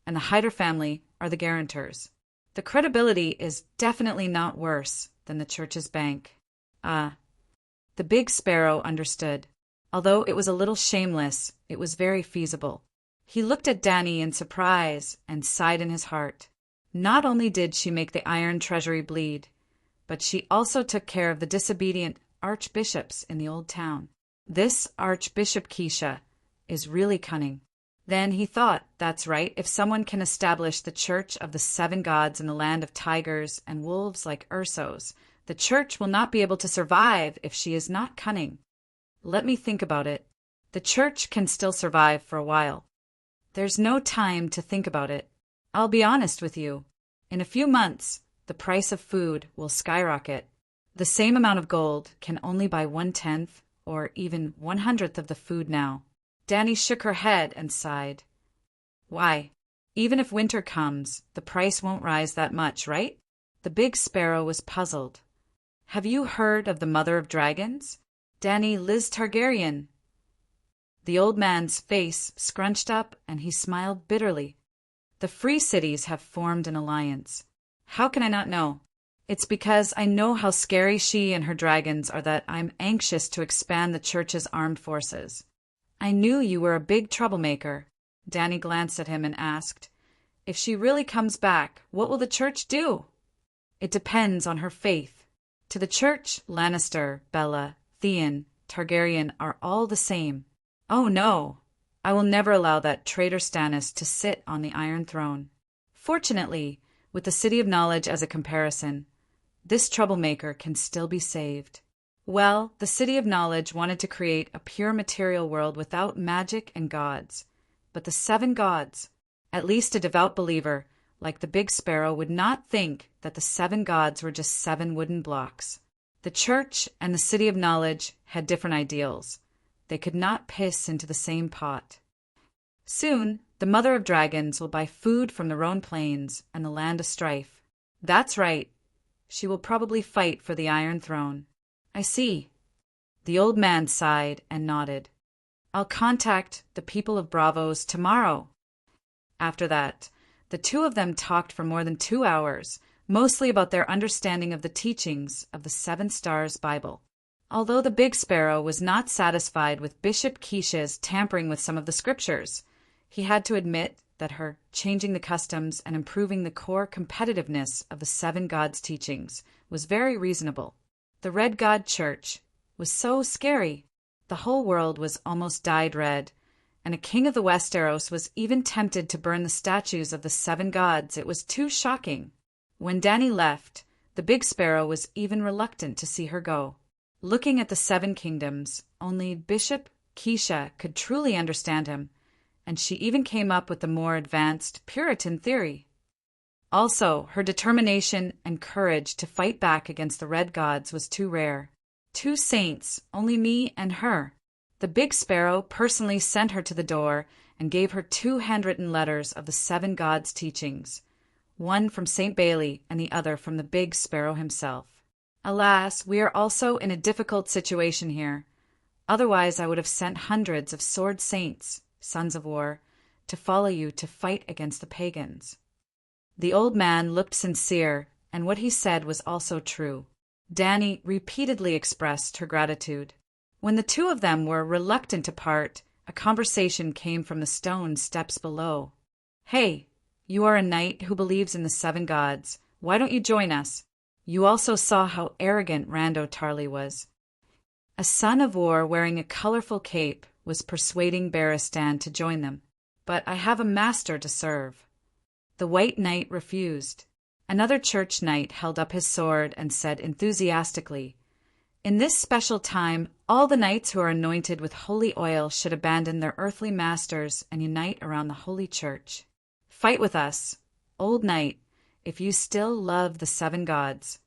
Speaker 1: and the Hyder family are the guarantors. The credibility is definitely not worse than the church's bank. The big sparrow understood. Although it was a little shameless, it was very feasible. He looked at Danny in surprise and sighed in his heart. Not only did she make the iron treasury bleed, but she also took care of the disobedient archbishops in the old town. This Archbishop Keisha is really cunning. Then he thought, that's right, if someone can establish the Church of the Seven Gods in the land of tigers and wolves like Ursos, the church will not be able to survive if she is not cunning. Let me think about it. The church can still survive for a while. There's no time to think about it. I'll be honest with you. In a few months, the price of food will skyrocket. The same amount of gold can only buy 1/10 or even 1/100th of the food now. Danny shook her head and sighed. Why? Even if winter comes, the price won't rise that much, right? The big sparrow was puzzled. Have you heard of the Mother of Dragons? Danny Liz Targaryen. The old man's face scrunched up and he smiled bitterly. The Free Cities have formed an alliance. How can I not know? It's because I know how scary she and her dragons are that I'm anxious to expand the church's armed forces. I knew you were a big troublemaker. Danny glanced at him and asked, If she really comes back, what will the church do? It depends on her faith. To the church, Lannister, Bella, Theon, Targaryen are all the same. Oh no! I will never allow that traitor Stannis to sit on the Iron Throne. Fortunately, with the City of Knowledge as a comparison, this troublemaker can still be saved. Well, the City of Knowledge wanted to create a pure material world without magic and gods. But the 7 gods, at least a devout believer, like the Big Sparrow, would not think that the 7 gods were just 7 wooden blocks. The Church and the City of Knowledge had different ideals. They could not piss into the same pot. Soon, the Mother of Dragons will buy food from the Roan Plains and the Land of Strife. That's right. She will probably fight for the Iron Throne. I see. The old man sighed and nodded. I'll contact the people of Braavos tomorrow. After that, the 2 of them talked for more than 2 hours, mostly about their understanding of the teachings of the 7 Stars Bible. Although the Big Sparrow was not satisfied with Bishop Keisha's tampering with some of the scriptures, he had to admit that her changing the customs and improving the core competitiveness of the 7 gods' teachings was very reasonable. The Red God Church was so scary. The whole world was almost dyed red, and a king of the Westeros was even tempted to burn the statues of the 7 gods. It was too shocking. When Danny left, the Big Sparrow was even reluctant to see her go. Looking at the 7 kingdoms, only Bishop Keisha could truly understand him, and she even came up with the more advanced Puritan theory. Also, her determination and courage to fight back against the Red Gods was too rare. 2 saints, only me and her. The Big Sparrow personally sent her to the door and gave her 2 handwritten letters of the 7 gods' teachings, one from St. Bailey and the other from the Big Sparrow himself. Alas, we are also in a difficult situation here. Otherwise I would have sent hundreds of sword saints, sons of war, to follow you to fight against the pagans." The old man looked sincere, and what he said was also true. Dany repeatedly expressed her gratitude. When the two of them were reluctant to part, a conversation came from the stone steps below. "Hey, you are a knight who believes in the 7 gods. Why don't you join us? You also saw how arrogant Rando Tarly was." A son of war wearing a colorful cape was persuading Barristan to join them. "But I have a master to serve." The white knight refused. Another church knight held up his sword and said enthusiastically, "In this special time, all the knights who are anointed with holy oil should abandon their earthly masters and unite around the holy church. Fight with us, old knight, if you still love the 7 gods."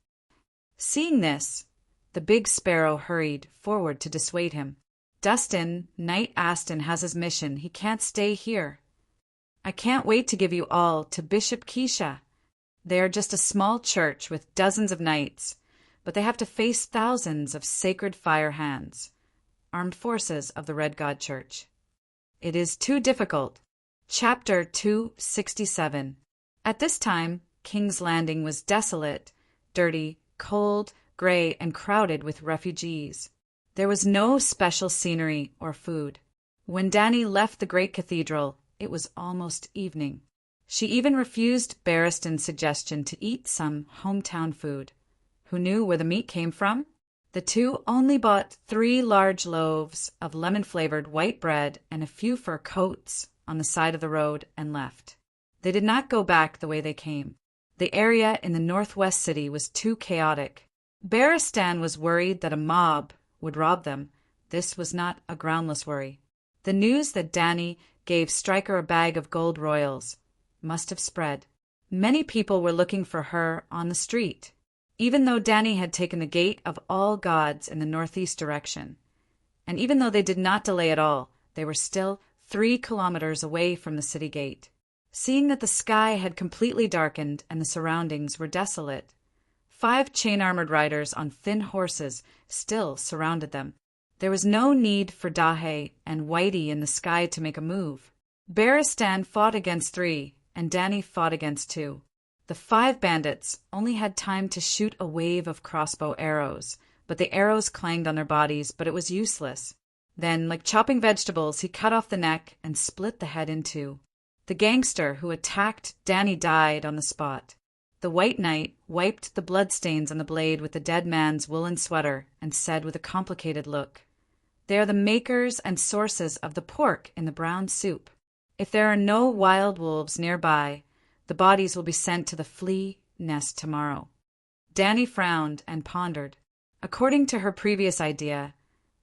Speaker 1: Seeing this, the big sparrow hurried forward to dissuade him. "Dustin, Knight Aston has his mission. He can't stay here. I can't wait to give you all to Bishop Keisha. They are just a small church with dozens of knights, but they have to face thousands of sacred fire hands, armed forces of the Red God Church. It is too difficult." Chapter 267. At this time, King's Landing was desolate, dirty, cold, gray, and crowded with refugees. There was no special scenery or food. When Dany left the great cathedral, it was almost evening. She even refused Barristan's suggestion to eat some hometown food. Who knew where the meat came from? The two only bought 3 large loaves of lemon-flavored white bread and a few fur coats on the side of the road and left. They did not go back the way they came. The area in the northwest city was too chaotic. Barristan was worried that a mob would rob them. This was not a groundless worry. The news that Dany gave Stryker a bag of gold royals must have spread. Many people were looking for her on the street, even though Dany had taken the gate of all gods in the northeast direction. And even though they did not delay at all, they were still 3 kilometers away from the city gate. Seeing that the sky had completely darkened and the surroundings were desolate, 5 chain-armored riders on thin horses still surrounded them. There was no need for Dahe and Whitey in the sky to make a move. Barristan fought against 3, and Dany fought against 2. The 5 bandits only had time to shoot a wave of crossbow arrows, but the arrows clanged on their bodies, but it was useless. Then, like chopping vegetables, he cut off the neck and split the head in 2. The gangster who attacked Dany died on the spot. The White Knight wiped the bloodstains on the blade with the dead man's woolen sweater and said with a complicated look, "They are the makers and sources of the pork in the brown soup. If there are no wild wolves nearby, the bodies will be sent to the flea nest tomorrow." Dany frowned and pondered. According to her previous idea,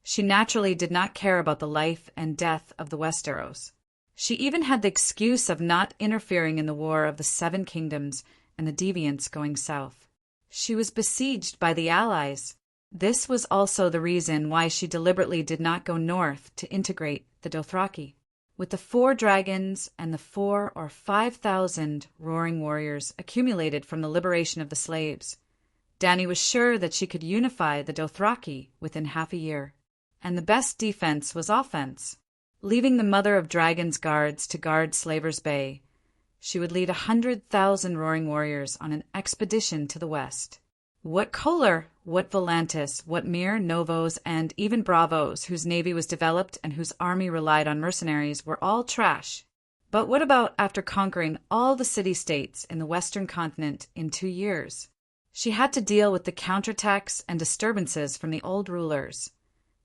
Speaker 1: she naturally did not care about the life and death of the Westeros. She even had the excuse of not interfering in the War of the 7 Kingdoms and the deviants going south. She was besieged by the allies. This was also the reason why she deliberately did not go north to integrate the Dothraki. With the 4 dragons and the 4 or 5,000 roaring warriors accumulated from the liberation of the slaves, Dany was sure that she could unify the Dothraki within half a year. And the best defense was offense. Leaving the Mother of Dragons guards to guard Slaver's Bay, she would lead 100,000 roaring warriors on an expedition to the west. What Kohler, what Volantis, what Mir, Novos, and even Bravos, whose navy was developed and whose army relied on mercenaries, were all trash. But what about after conquering all the city-states in the western continent in 2 years? She had to deal with the counterattacks and disturbances from the old rulers,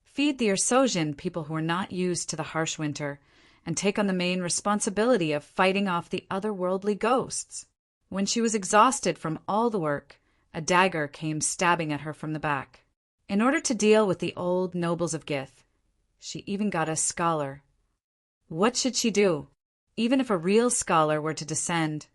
Speaker 1: feed the Ursosian, people who were not used to the harsh winter, and take on the main responsibility of fighting off the otherworldly ghosts. When she was exhausted from all the work, a dagger came stabbing at her from the back. In order to deal with the old nobles of Gith, she even got a scholar. What should she do? Even if a real scholar were to descend,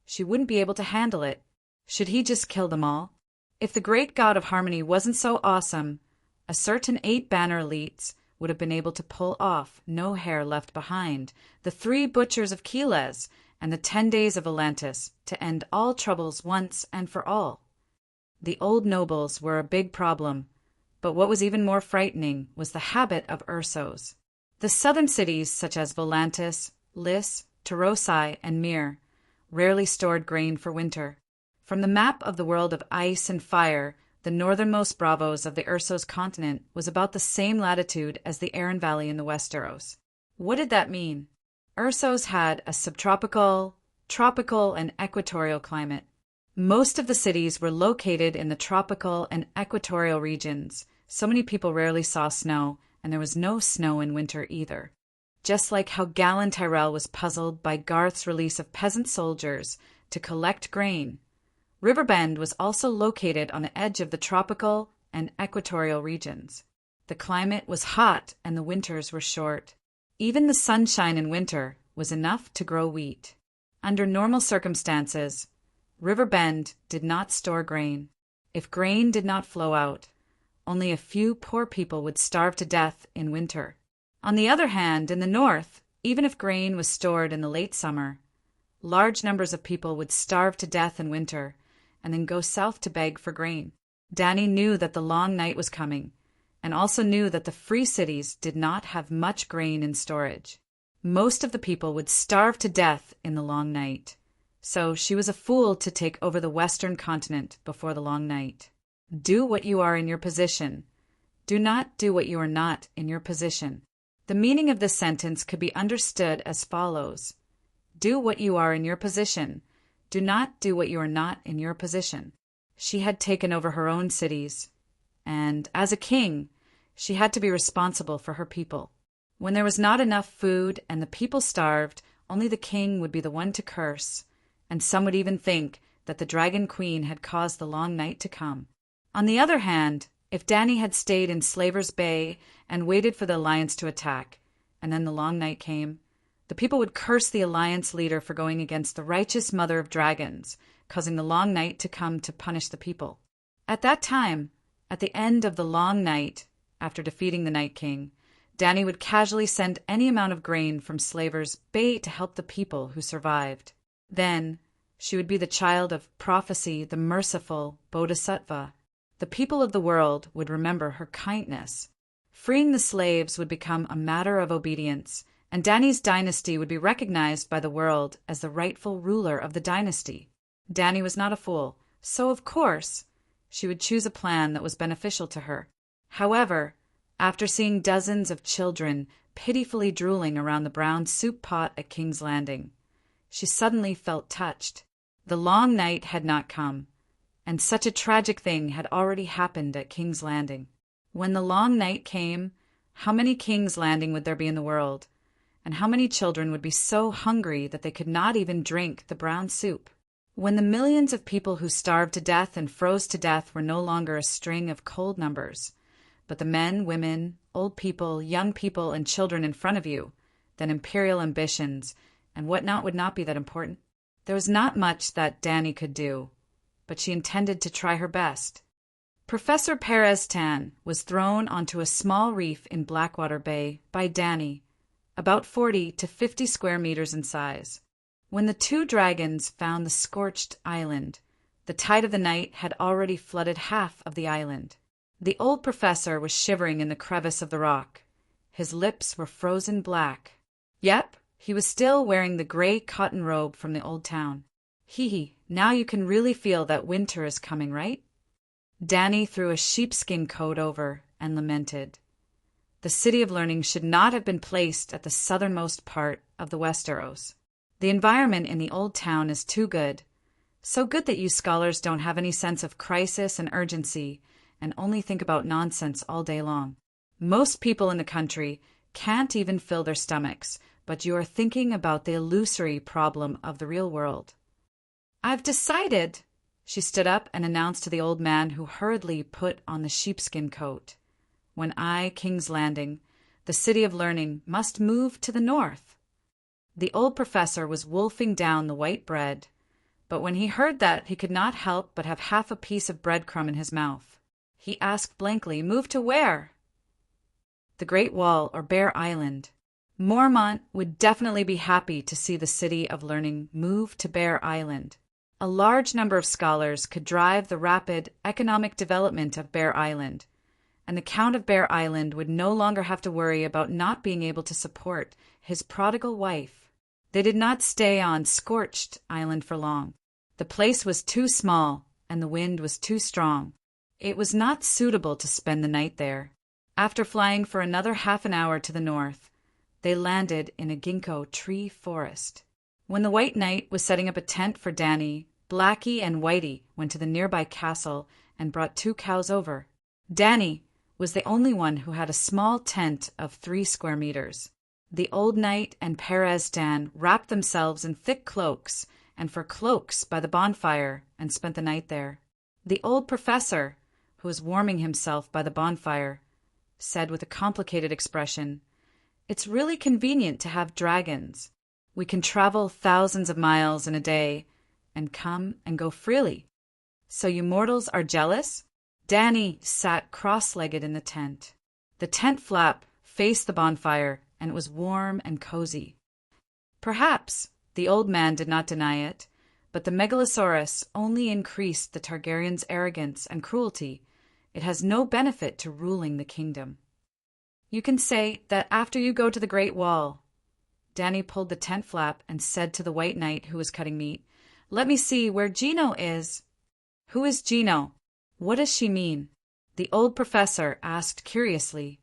Speaker 1: she wouldn't be able to handle it. Should he just kill them all? If the great god of harmony wasn't so awesome, a certain 8-banner elites would have been able to pull off No Hair Left Behind, the 3 butchers of Keles, and the 10 days of Atlantis to end all troubles once and for all. The old nobles were a big problem, but what was even more frightening was the habit of Ursos. The southern cities such as Volantis, Lis, Taurasi, and Mir rarely stored grain for winter. From the map of the world of ice and fire, the northernmost Bravos of the Ursos continent was about the same latitude as the Aran Valley in the Westeros. What did that mean? Ursos had a subtropical, tropical, and equatorial climate. Most of the cities were located in the tropical and equatorial regions, so many people rarely saw snow, and there was no snow in winter either. Just like how Galen Tyrell was puzzled by Garth's release of peasant soldiers to collect grain, Riverbend was also located on the edge of the tropical and equatorial regions. The climate was hot and the winters were short. Even the sunshine in winter was enough to grow wheat. Under normal circumstances, Riverbend did not store grain. If grain did not flow out, only a few poor people would starve to death in winter. On the other hand, in the north, even if grain was stored in the late summer, large numbers of people would starve to death in winter and then go south to beg for grain. Dany knew that the long night was coming, and also knew that the free cities did not have much grain in storage. Most of the people would starve to death in the long night, so she was a fool to take over the western continent before the long night. Do what you are in your position. Do not do what you are not in your position. The meaning of this sentence could be understood as follows. Do what you are in your position. Do not do what you are not in your position. She had taken over her own cities, and as a king, she had to be responsible for her people. When there was not enough food and the people starved, only the king would be the one to curse, and some would even think that the Dragon Queen had caused the long night to come. On the other hand, if Dany had stayed in Slaver's Bay and waited for the Alliance to attack, and then the long night came, the people would curse the Alliance leader for going against the righteous mother of dragons, causing the long night to come to punish the people. At that time, at the end of the long night, after defeating the Night King, Dany would casually send any amount of grain from Slaver's Bay to help the people who survived. Then, she would be the child of prophecy, the merciful Bodhisattva. The people of the world would remember her kindness. Freeing the slaves would become a matter of obedience, and Dany's dynasty would be recognized by the world as the rightful ruler of the dynasty. Dany was not a fool, so of course, she would choose a plan that was beneficial to her. However, after seeing dozens of children pitifully drooling around the brown soup pot at King's Landing, she suddenly felt touched. The long night had not come, and such a tragic thing had already happened at King's Landing. When the long night came, how many King's Landing would there be in the world? And how many children would be so hungry that they could not even drink the brown soup? When the millions of people who starved to death and froze to death were no longer a string of cold numbers, but the men, women, old people, young people, and children in front of you, then imperial ambitions and whatnot would not be that important. There was not much that Dany could do, but she intended to try her best. Professor Perez Tan was thrown onto a small reef in Blackwater Bay by Dany, about 40 to 50 square meters in size. When the two dragons found the scorched island, the tide of the night had already flooded half of the island. The old professor was shivering in the crevice of the rock. His lips were frozen black. Yep, he was still wearing the gray cotton robe from the old town. Hee, now you can really feel that winter is coming, right? Dany threw a sheepskin coat over and lamented. The City of Learning should not have been placed at the southernmost part of the Westeros. The environment in the old town is too good. So good that you scholars don't have any sense of crisis and urgency and only think about nonsense all day long. Most people in the country can't even fill their stomachs, but you are thinking about the illusory problem of the real world. I've decided, she stood up and announced to the old man who hurriedly put on the sheepskin coat. When I, King's Landing, the City of Learning, must move to the north. The old professor was wolfing down the white bread, but when he heard that, he could not help but have half a piece of breadcrumb in his mouth. He asked blankly, "Move to where?" The Great Wall or Bear Island. Mormont would definitely be happy to see the City of Learning move to Bear Island. A large number of scholars could drive the rapid economic development of Bear Island, and the Count of Bear Island would no longer have to worry about not being able to support his prodigal wife. They did not stay on Scorched Island for long. The place was too small, and the wind was too strong. It was not suitable to spend the night there. After flying for another half an hour to the north, they landed in a ginkgo tree forest. When the White Knight was setting up a tent for Danny, Blackie and Whitey went to the nearby castle and brought 2 cows over. Danny was the only one who had a small tent of 3 square meters. The old knight and Perez Dan wrapped themselves in thick cloaks and for cloaks by the bonfire and spent the night there. The old professor, who was warming himself by the bonfire, said with a complicated expression, "It's really convenient to have dragons. We can travel thousands of miles in a day and come and go freely. So you mortals are jealous?" Danny sat cross-legged in the tent. The tent flap faced the bonfire, and it was warm and cozy. Perhaps the old man did not deny it, but the Megalosaurus only increased the Targaryen's arrogance and cruelty. It has no benefit to ruling the kingdom. You can say that after you go to the Great Wall. Danny pulled the tent flap and said to the White Knight who was cutting meat, "Let me see where Gino is." "Who is Gino? What does she mean?" the old professor asked curiously.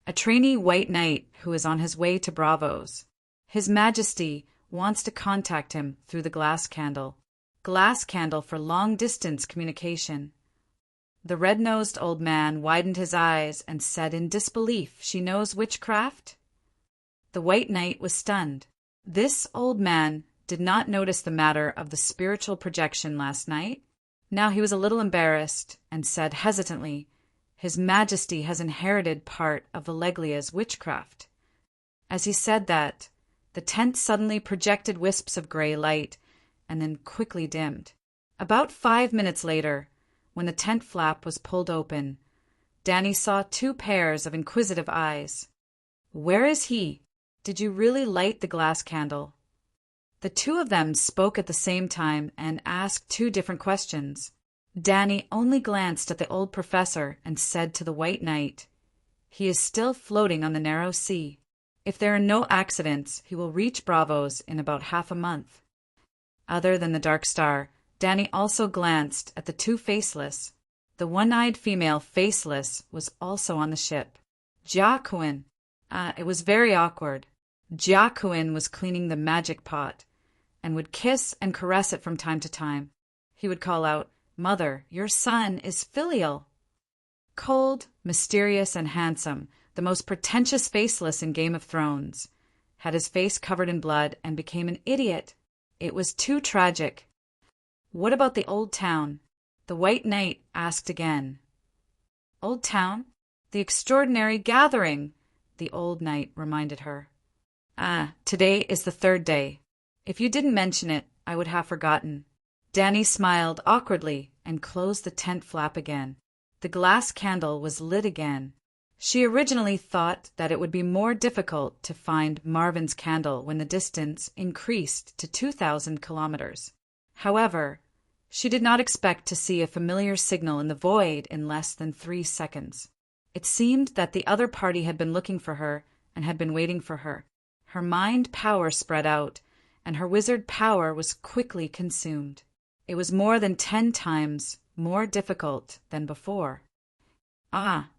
Speaker 1: "A trainee White Knight who is on his way to Bravos. His Majesty wants to contact him through the glass candle. Glass candle for long-distance communication." The red-nosed old man widened his eyes and said in disbelief, "She knows witchcraft?" The White Knight was stunned. This old man did not notice the matter of the spiritual projection last night. Now he was a little embarrassed and said hesitantly, "His Majesty has inherited part of Valeglia's witchcraft." As he said that, the tent suddenly projected wisps of gray light and then quickly dimmed. About 5 minutes later, when the tent flap was pulled open, Danny saw 2 pairs of inquisitive eyes. "Where is he? Did you really light the glass candle?" The 2 of them spoke at the same time and asked 2 different questions. Danny only glanced at the old professor and said to the White Knight, "He is still floating on the narrow sea. If there are no accidents, he will reach Bravos in about half a month." Other than the dark star, Danny also glanced at the 2 faceless. The one-eyed female faceless was also on the ship. Jacqueline. It was very awkward. Jacqueline was cleaning the magic pot and would kiss and caress it from time to time. He would call out, "Mother, your son is filial." Cold, mysterious, and handsome, the most pretentious faceless in Game of Thrones, had his face covered in blood and became an idiot. It was too tragic. "What about the old town?" the White Knight asked again. "Old town? The extraordinary gathering," the old knight reminded her. Today is the 3rd day. If you didn't mention it, I would have forgotten." Danny smiled awkwardly and closed the tent flap again. The glass candle was lit again. She originally thought that it would be more difficult to find Marvin's candle when the distance increased to 2,000 kilometers. However, she did not expect to see a familiar signal in the void in less than 3 seconds. It seemed that the other party had been looking for her and had been waiting for her. Her mind power spread out, and her wizard power was quickly consumed. It was more than 10 times more difficult than before.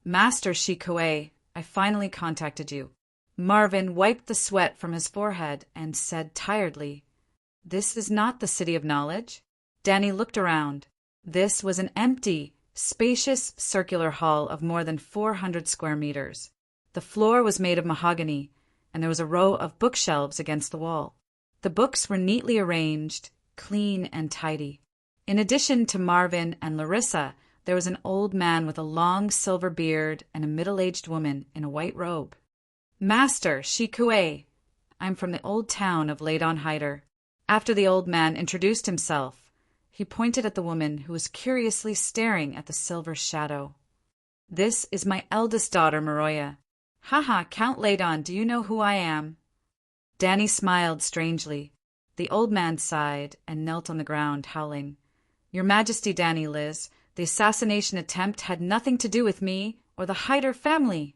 Speaker 1: Master Shikue, I finally contacted you." Marvin wiped the sweat from his forehead and said tiredly, "This is not the City of Knowledge." Danny looked around. This was an empty, spacious circular hall of more than 400 square meters. The floor was made of mahogany, and there was a row of bookshelves against the wall. The books were neatly arranged, clean and tidy. In addition to Marvin and Larissa, there was an old man with a long silver beard and a middle-aged woman in a white robe. "Master Shikue, I'm from the old town of Ladon Hyder." After the old man introduced himself, he pointed at the woman who was curiously staring at the silver shadow. "This is my eldest daughter, Maroya." "Haha, Count Ladon, do you know who I am?" Danny smiled strangely. The old man sighed and knelt on the ground, howling. Your Majesty, Danny, Liz, the assassination attempt had nothing to do with me or the Hyder family.